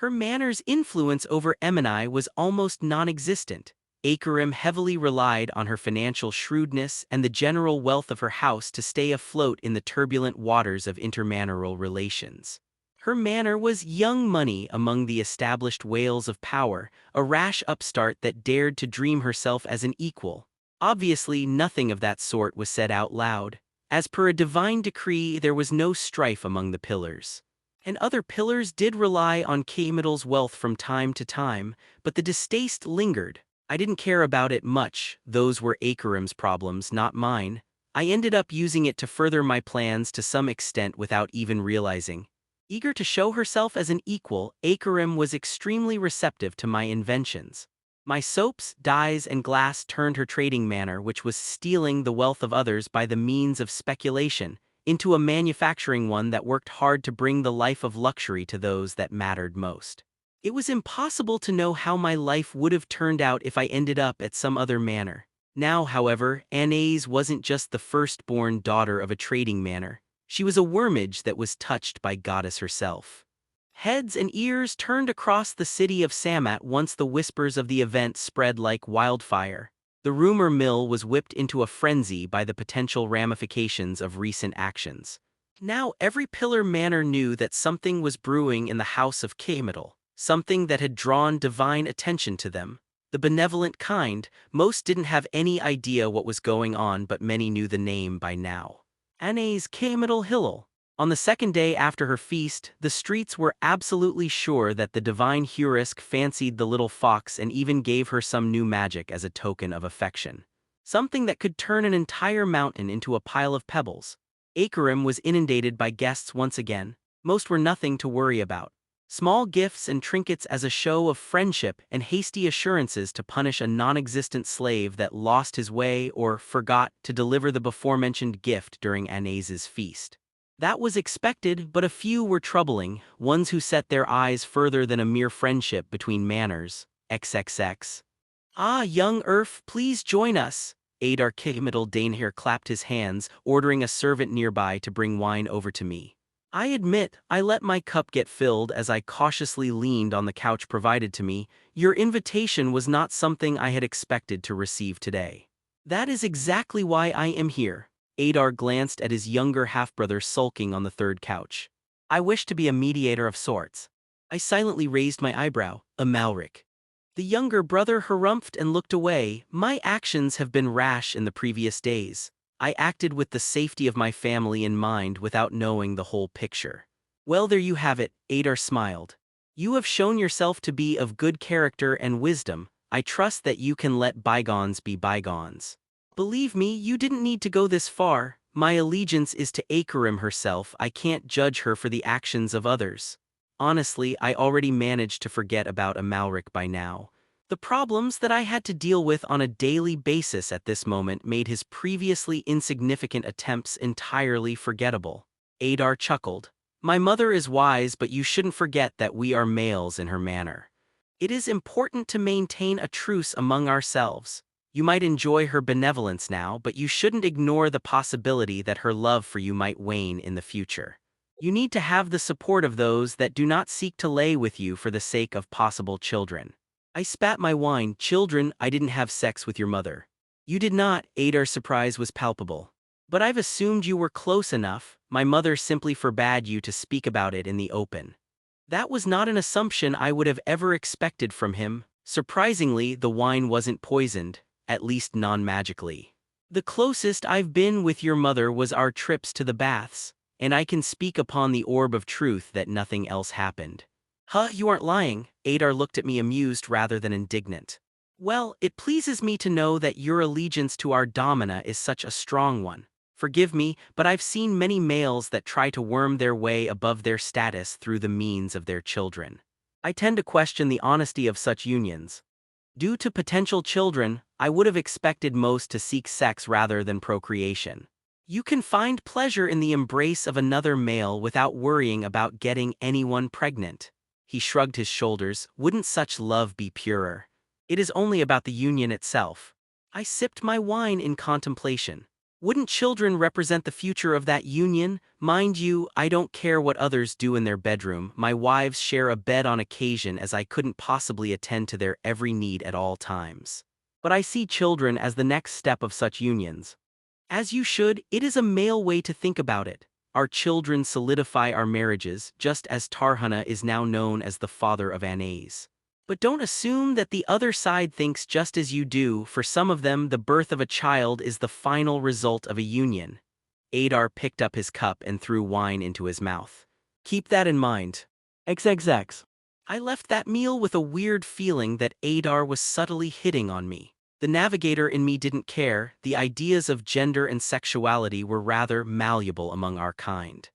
Her manor's influence over Emini was almost non-existent. Akarim heavily relied on her financial shrewdness and the general wealth of her house to stay afloat in the turbulent waters of intermanorial relations. Her manor was young money among the established whales of power, a rash upstart that dared to dream herself as an equal. Obviously, nothing of that sort was said out loud. As per a divine decree, there was no strife among the pillars. And other pillars did rely on Camidal's wealth from time to time, but the distaste lingered. I didn't care about it much. Those were Akarim's problems, not mine. I ended up using it to further my plans to some extent without even realizing. Eager to show herself as an equal, Akarim was extremely receptive to my inventions. My soaps, dyes, and glass turned her trading manor, which was stealing the wealth of others by the means of speculation, into a manufacturing one that worked hard to bring the life of luxury to those that mattered most. It was impossible to know how my life would have turned out if I ended up at some other manor. Now, however, Anais wasn't just the firstborn daughter of a trading manor. She was a wormage that was touched by goddess herself. Heads and ears turned across the city of Samat once the whispers of the event spread like wildfire. The rumor mill was whipped into a frenzy by the potential ramifications of recent actions. Now every pillar manor knew that something was brewing in the house of Kamital, something that had drawn divine attention to them. The benevolent kind, most didn't have any idea what was going on, but many knew the name by now. Anais Kamital Hillel. On the second day after her feast, the streets were absolutely sure that the divine Hurisk fancied the little fox and even gave her some new magic as a token of affection. Something that could turn an entire mountain into a pile of pebbles. Akerim was inundated by guests once again. Most were nothing to worry about. Small gifts and trinkets as a show of friendship and hasty assurances to punish a non-existent slave that lost his way or forgot to deliver the before-mentioned gift during Anais's feast. That was expected, but a few were troubling, ones who set their eyes further than a mere friendship between manners. XXX. Ah, young Erf, please join us. Adar Kamital Danehair clapped his hands, ordering a servant nearby to bring wine over to me. I admit, I let my cup get filled as I cautiously leaned on the couch provided to me. Your invitation was not something I had expected to receive today. That is exactly why I am here. Adar glanced at his younger half-brother sulking on the third couch. I wish to be a mediator of sorts. I silently raised my eyebrow. Amalric. The younger brother harumphed and looked away. My actions have been rash in the previous days. I acted with the safety of my family in mind without knowing the whole picture. Well, there you have it, Adar smiled. You have shown yourself to be of good character and wisdom. I trust that you can let bygones be bygones. Believe me, you didn't need to go this far. My allegiance is to Akerim herself. I can't judge her for the actions of others. Honestly, I already managed to forget about Amalric by now. The problems that I had to deal with on a daily basis at this moment made his previously insignificant attempts entirely forgettable. Adar chuckled. My mother is wise, but you shouldn't forget that we are males in her manner. It is important to maintain a truce among ourselves. You might enjoy her benevolence now, but you shouldn't ignore the possibility that her love for you might wane in the future. You need to have the support of those that do not seek to lay with you for the sake of possible children. I spat my wine. Children, I didn't have sex with your mother. You did not. Adar's surprise was palpable. But I've assumed you were close enough. My mother simply forbade you to speak about it in the open. That was not an assumption I would have ever expected from him. Surprisingly, the wine wasn't poisoned, at least non-magically. The closest I've been with your mother was our trips to the baths, and I can speak upon the orb of truth that nothing else happened. Huh, you aren't lying. Adar looked at me amused rather than indignant. Well, it pleases me to know that your allegiance to our domina is such a strong one. Forgive me, but I've seen many males that try to worm their way above their status through the means of their children. I tend to question the honesty of such unions. Due to potential children, I would have expected most to seek sex rather than procreation. You can find pleasure in the embrace of another male without worrying about getting anyone pregnant. He shrugged his shoulders. Wouldn't such love be purer? It is only about the union itself. I sipped my wine in contemplation. Wouldn't children represent the future of that union? Mind you, I don't care what others do in their bedroom. My wives share a bed on occasion, as I couldn't possibly attend to their every need at all times. But I see children as the next step of such unions. As you should. It is a male way to think about it. Our children solidify our marriages, just as Tarhana is now known as the father of Anais. But don't assume that the other side thinks just as you do. For some of them, the birth of a child is the final result of a union. Adar picked up his cup and threw wine into his mouth. Keep that in mind. XXX. I left that meal with a weird feeling that Adar was subtly hitting on me. The navigator in me didn't care. The ideas of gender and sexuality were rather malleable among our kind.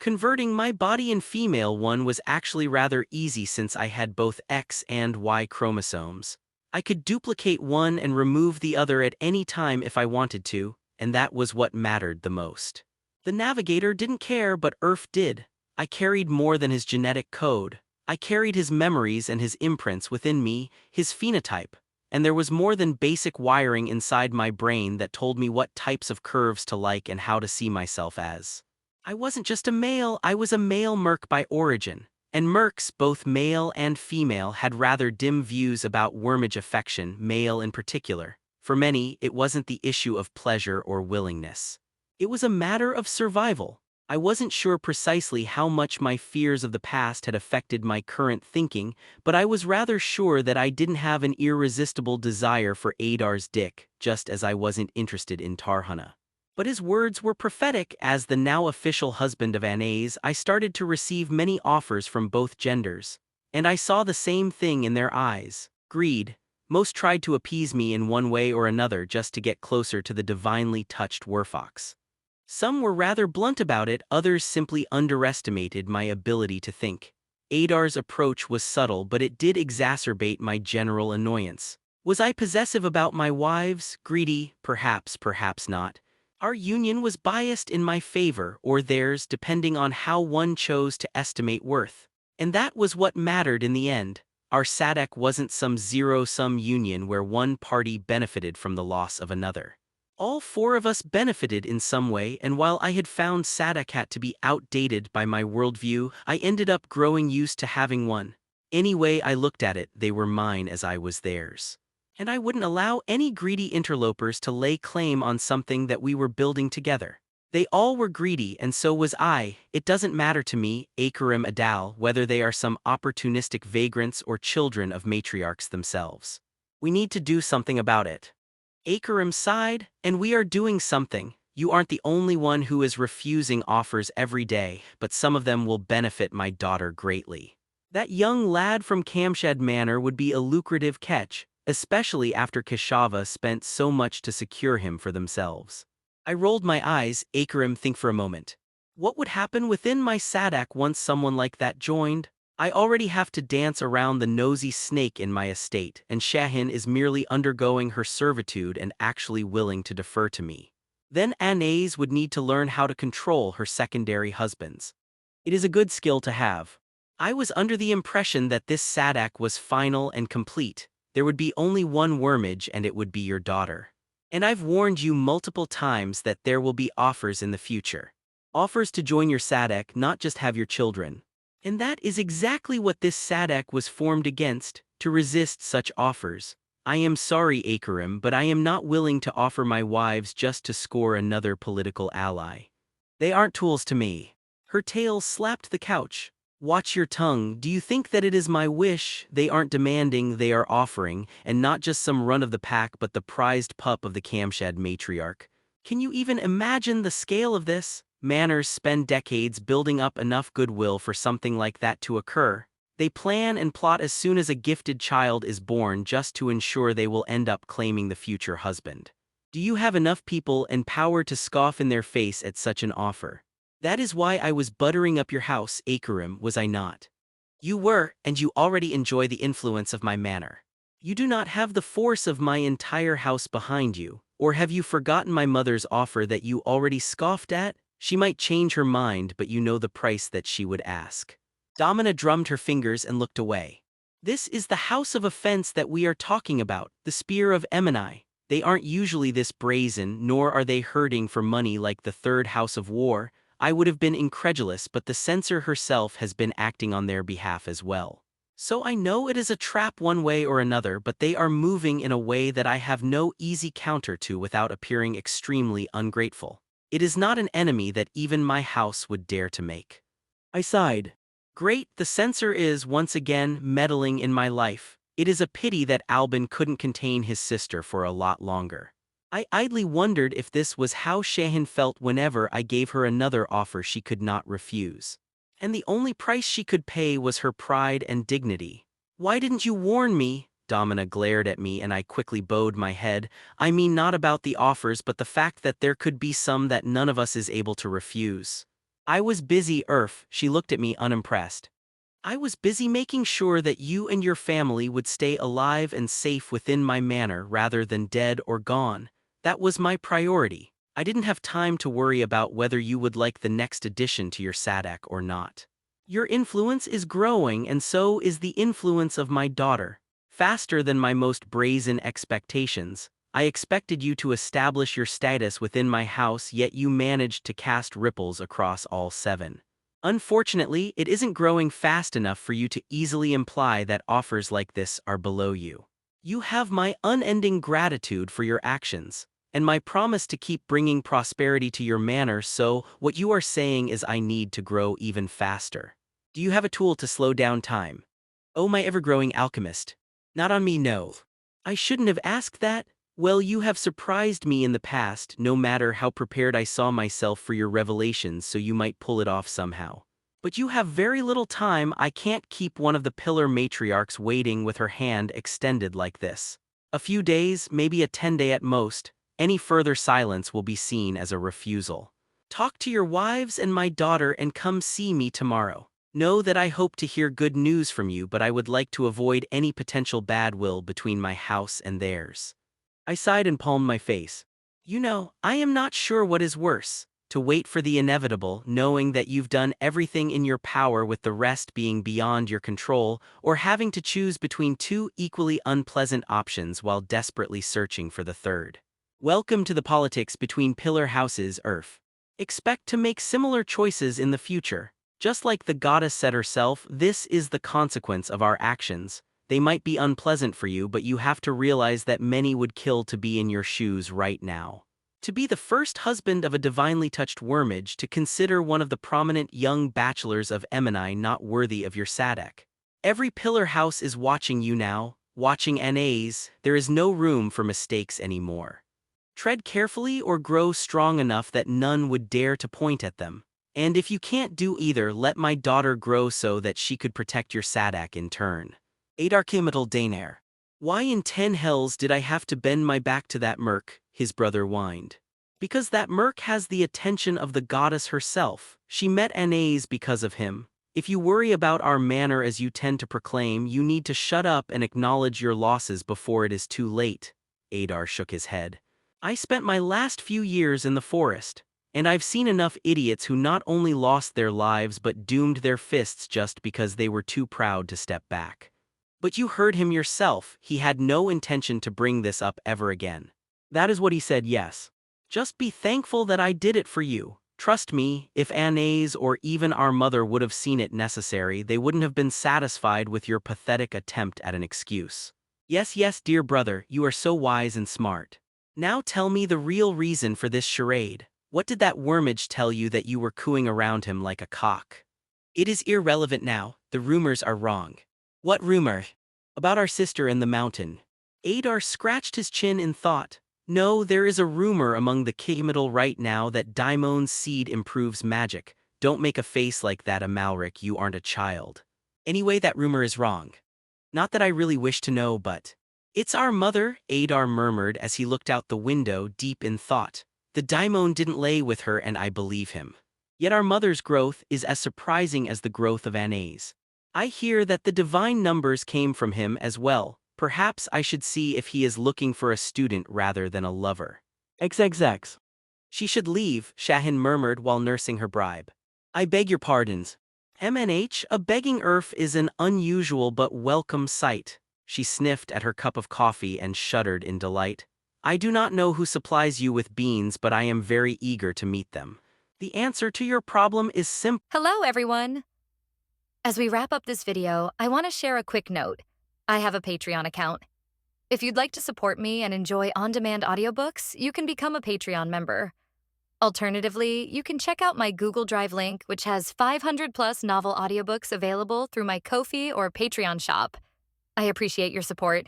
Converting my body in female one was actually rather easy since I had both X and Y chromosomes. I could duplicate one and remove the other at any time if I wanted to, and that was what mattered the most. The navigator didn't care, but Erf did. I carried more than his genetic code. I carried his memories and his imprints within me, his phenotype. And there was more than basic wiring inside my brain that told me what types of curves to like and how to see myself as. I wasn't just a male, I was a male merc by origin. And mercs, both male and female, had rather dim views about wormage affection, male in particular. For many, it wasn't the issue of pleasure or willingness. It was a matter of survival. I wasn't sure precisely how much my fears of the past had affected my current thinking, but I was rather sure that I didn't have an irresistible desire for Adar's dick, just as I wasn't interested in Tarhana. But his words were prophetic. As the now official husband of Anais, I started to receive many offers from both genders. And I saw the same thing in their eyes: greed. Most tried to appease me in one way or another just to get closer to the divinely touched werfox. Some were rather blunt about it, others simply underestimated my ability to think. Adar's approach was subtle, but it did exacerbate my general annoyance. Was I possessive about my wives? Greedy? Perhaps, perhaps not. Our union was biased in my favor, or theirs, depending on how one chose to estimate worth. And that was what mattered in the end. Our Sadek wasn't some zero-sum union where one party benefited from the loss of another. All four of us benefited in some way, and while I had found Sadakat to be outdated by my worldview, I ended up growing used to having one. Any way I looked at it, they were mine as I was theirs. And I wouldn't allow any greedy interlopers to lay claim on something that we were building together. They all were greedy, and so was I. It doesn't matter to me, Akarim Adal, whether they are some opportunistic vagrants or children of matriarchs themselves. We need to do something about it. Akarim sighed, and we are doing something. You aren't the only one who is refusing offers every day, but some of them will benefit my daughter greatly. That young lad from Kamshad Manor would be a lucrative catch, especially after Keshava spent so much to secure him for themselves. I rolled my eyes. Akarim, think for a moment. What would happen within my Sadak once someone like that joined? I already have to dance around the nosy snake in my estate, and Shahin is merely undergoing her servitude and actually willing to defer to me. Then Anais would need to learn how to control her secondary husbands. It is a good skill to have. I was under the impression that this Sadak was final and complete. There would be only one wormage, and it would be your daughter. And I've warned you multiple times that there will be offers in the future. Offers to join your Sadak, not just have your children. And that is exactly what this Sadak was formed against, to resist such offers. I am sorry, Akarim, but I am not willing to offer my wives just to score another political ally. They aren't tools to me. Her tail slapped the couch. Watch your tongue. Do you think that it is my wish? They aren't demanding, they are offering, and not just some run of the pack but the prized pup of the Kamshad matriarch. Can you even imagine the scale of this? Manors spend decades building up enough goodwill for something like that to occur. They plan and plot as soon as a gifted child is born just to ensure they will end up claiming the future husband. Do you have enough people and power to scoff in their face at such an offer? That is why I was buttering up your house, Akarim, was I not? You were, and you already enjoy the influence of my manor. You do not have the force of my entire house behind you, or have you forgotten my mother's offer that you already scoffed at? She might change her mind, but you know the price that she would ask. Domina drummed her fingers and looked away. This is the house of offense that we are talking about, the spear of Emini. They aren't usually this brazen, nor are they hurting for money like the third house of war. I would have been incredulous, but the censor herself has been acting on their behalf as well. So I know it is a trap one way or another, but they are moving in a way that I have no easy counter to without appearing extremely ungrateful. It is not an enemy that even my house would dare to make. I sighed. Great, the censor is once again meddling in my life. It is a pity that Albin couldn't contain his sister for a lot longer. I idly wondered if this was how Shahin felt whenever I gave her another offer she could not refuse. And the only price she could pay was her pride and dignity. Why didn't you warn me? Domina glared at me and I quickly bowed my head. I mean not about the offers but the fact that there could be some that none of us is able to refuse. I was busy, she looked at me unimpressed. I was busy making sure that you and your family would stay alive and safe within my manor rather than dead or gone. That was my priority. I didn't have time to worry about whether you would like the next addition to your Sadak or not. Your influence is growing and so is the influence of my daughter. Faster than my most brazen expectations. I expected you to establish your status within my house, yet you managed to cast ripples across all 7. Unfortunately, it isn't growing fast enough for you to easily imply that offers like this are below you. You have my unending gratitude for your actions, and my promise to keep bringing prosperity to your manor, so what you are saying is I need to grow even faster. Do you have a tool to slow down time? Oh, my ever-growing alchemist. Not on me, no. I shouldn't have asked that. Well, you have surprised me in the past, no matter how prepared I saw myself for your revelations, so you might pull it off somehow. But you have very little time. I can't keep one of the pillar matriarchs waiting with her hand extended like this. A few days, maybe a 10-day at most. Any further silence will be seen as a refusal. Talk to your wives and my daughter and come see me tomorrow. Know that I hope to hear good news from you, but I would like to avoid any potential bad will between my house and theirs. I sighed and palmed my face. You know, I am not sure what is worse, to wait for the inevitable, knowing that you've done everything in your power with the rest being beyond your control, or having to choose between two equally unpleasant options while desperately searching for the third. Welcome to the politics between pillar houses, Earth. Expect to make similar choices in the future. Just like the goddess said herself, this is the consequence of our actions. They might be unpleasant for you, but you have to realize that many would kill to be in your shoes right now. To be the first husband of a divinely touched wormage, to consider one of the prominent young bachelors of Emini not worthy of your Sadek. Every pillar house is watching you now, watching NAs. There is no room for mistakes anymore. Tread carefully or grow strong enough that none would dare to point at them. And if you can't do either, let my daughter grow so that she could protect your Sadak in turn. Adarchimetal Daner. Why in 10 hells did I have to bend my back to that merc? His brother whined. Because that merc has the attention of the goddess herself. She met Anais because of him. If you worry about our manor as you tend to proclaim, you need to shut up and acknowledge your losses before it is too late. Adar shook his head. I spent my last few years in the forest, and I've seen enough idiots who not only lost their lives but doomed their fists just because they were too proud to step back. But you heard him yourself, he had no intention to bring this up ever again. That is what he said, yes. Just be thankful that I did it for you. Trust me, if Anais or even our mother would have seen it necessary, they wouldn't have been satisfied with your pathetic attempt at an excuse. Yes, yes, dear brother, you are so wise and smart. Now tell me the real reason for this charade. What did that wormage tell you that you were cooing around him like a cock? It is irrelevant now, the rumors are wrong. What rumor? About our sister in the mountain. Adar scratched his chin in thought. No, there is a rumor among the Kigmiddle right now that Daimon's seed improves magic. Don't make a face like that, Amalric, you aren't a child. Anyway, that rumor is wrong. Not that I really wish to know, but... It's our mother, Adar murmured as he looked out the window, deep in thought. The Daimon didn't lay with her, and I believe him. Yet our mother's growth is as surprising as the growth of Anais. I hear that the divine numbers came from him as well. Perhaps I should see if he is looking for a student rather than a lover. XXX. She should leave, Shahin murmured while nursing her bribe. I beg your pardons. MNH, a begging Earth is an unusual but welcome sight. She sniffed at her cup of coffee and shuddered in delight. I do not know who supplies you with beans, but I am very eager to meet them. The answer to your problem is simple. Hello, everyone. As we wrap up this video, I want to share a quick note. I have a Patreon account. If you'd like to support me and enjoy on-demand audiobooks, you can become a Patreon member. Alternatively, you can check out my Google Drive link, which has 500+ novel audiobooks available through my Ko-fi or Patreon shop. I appreciate your support.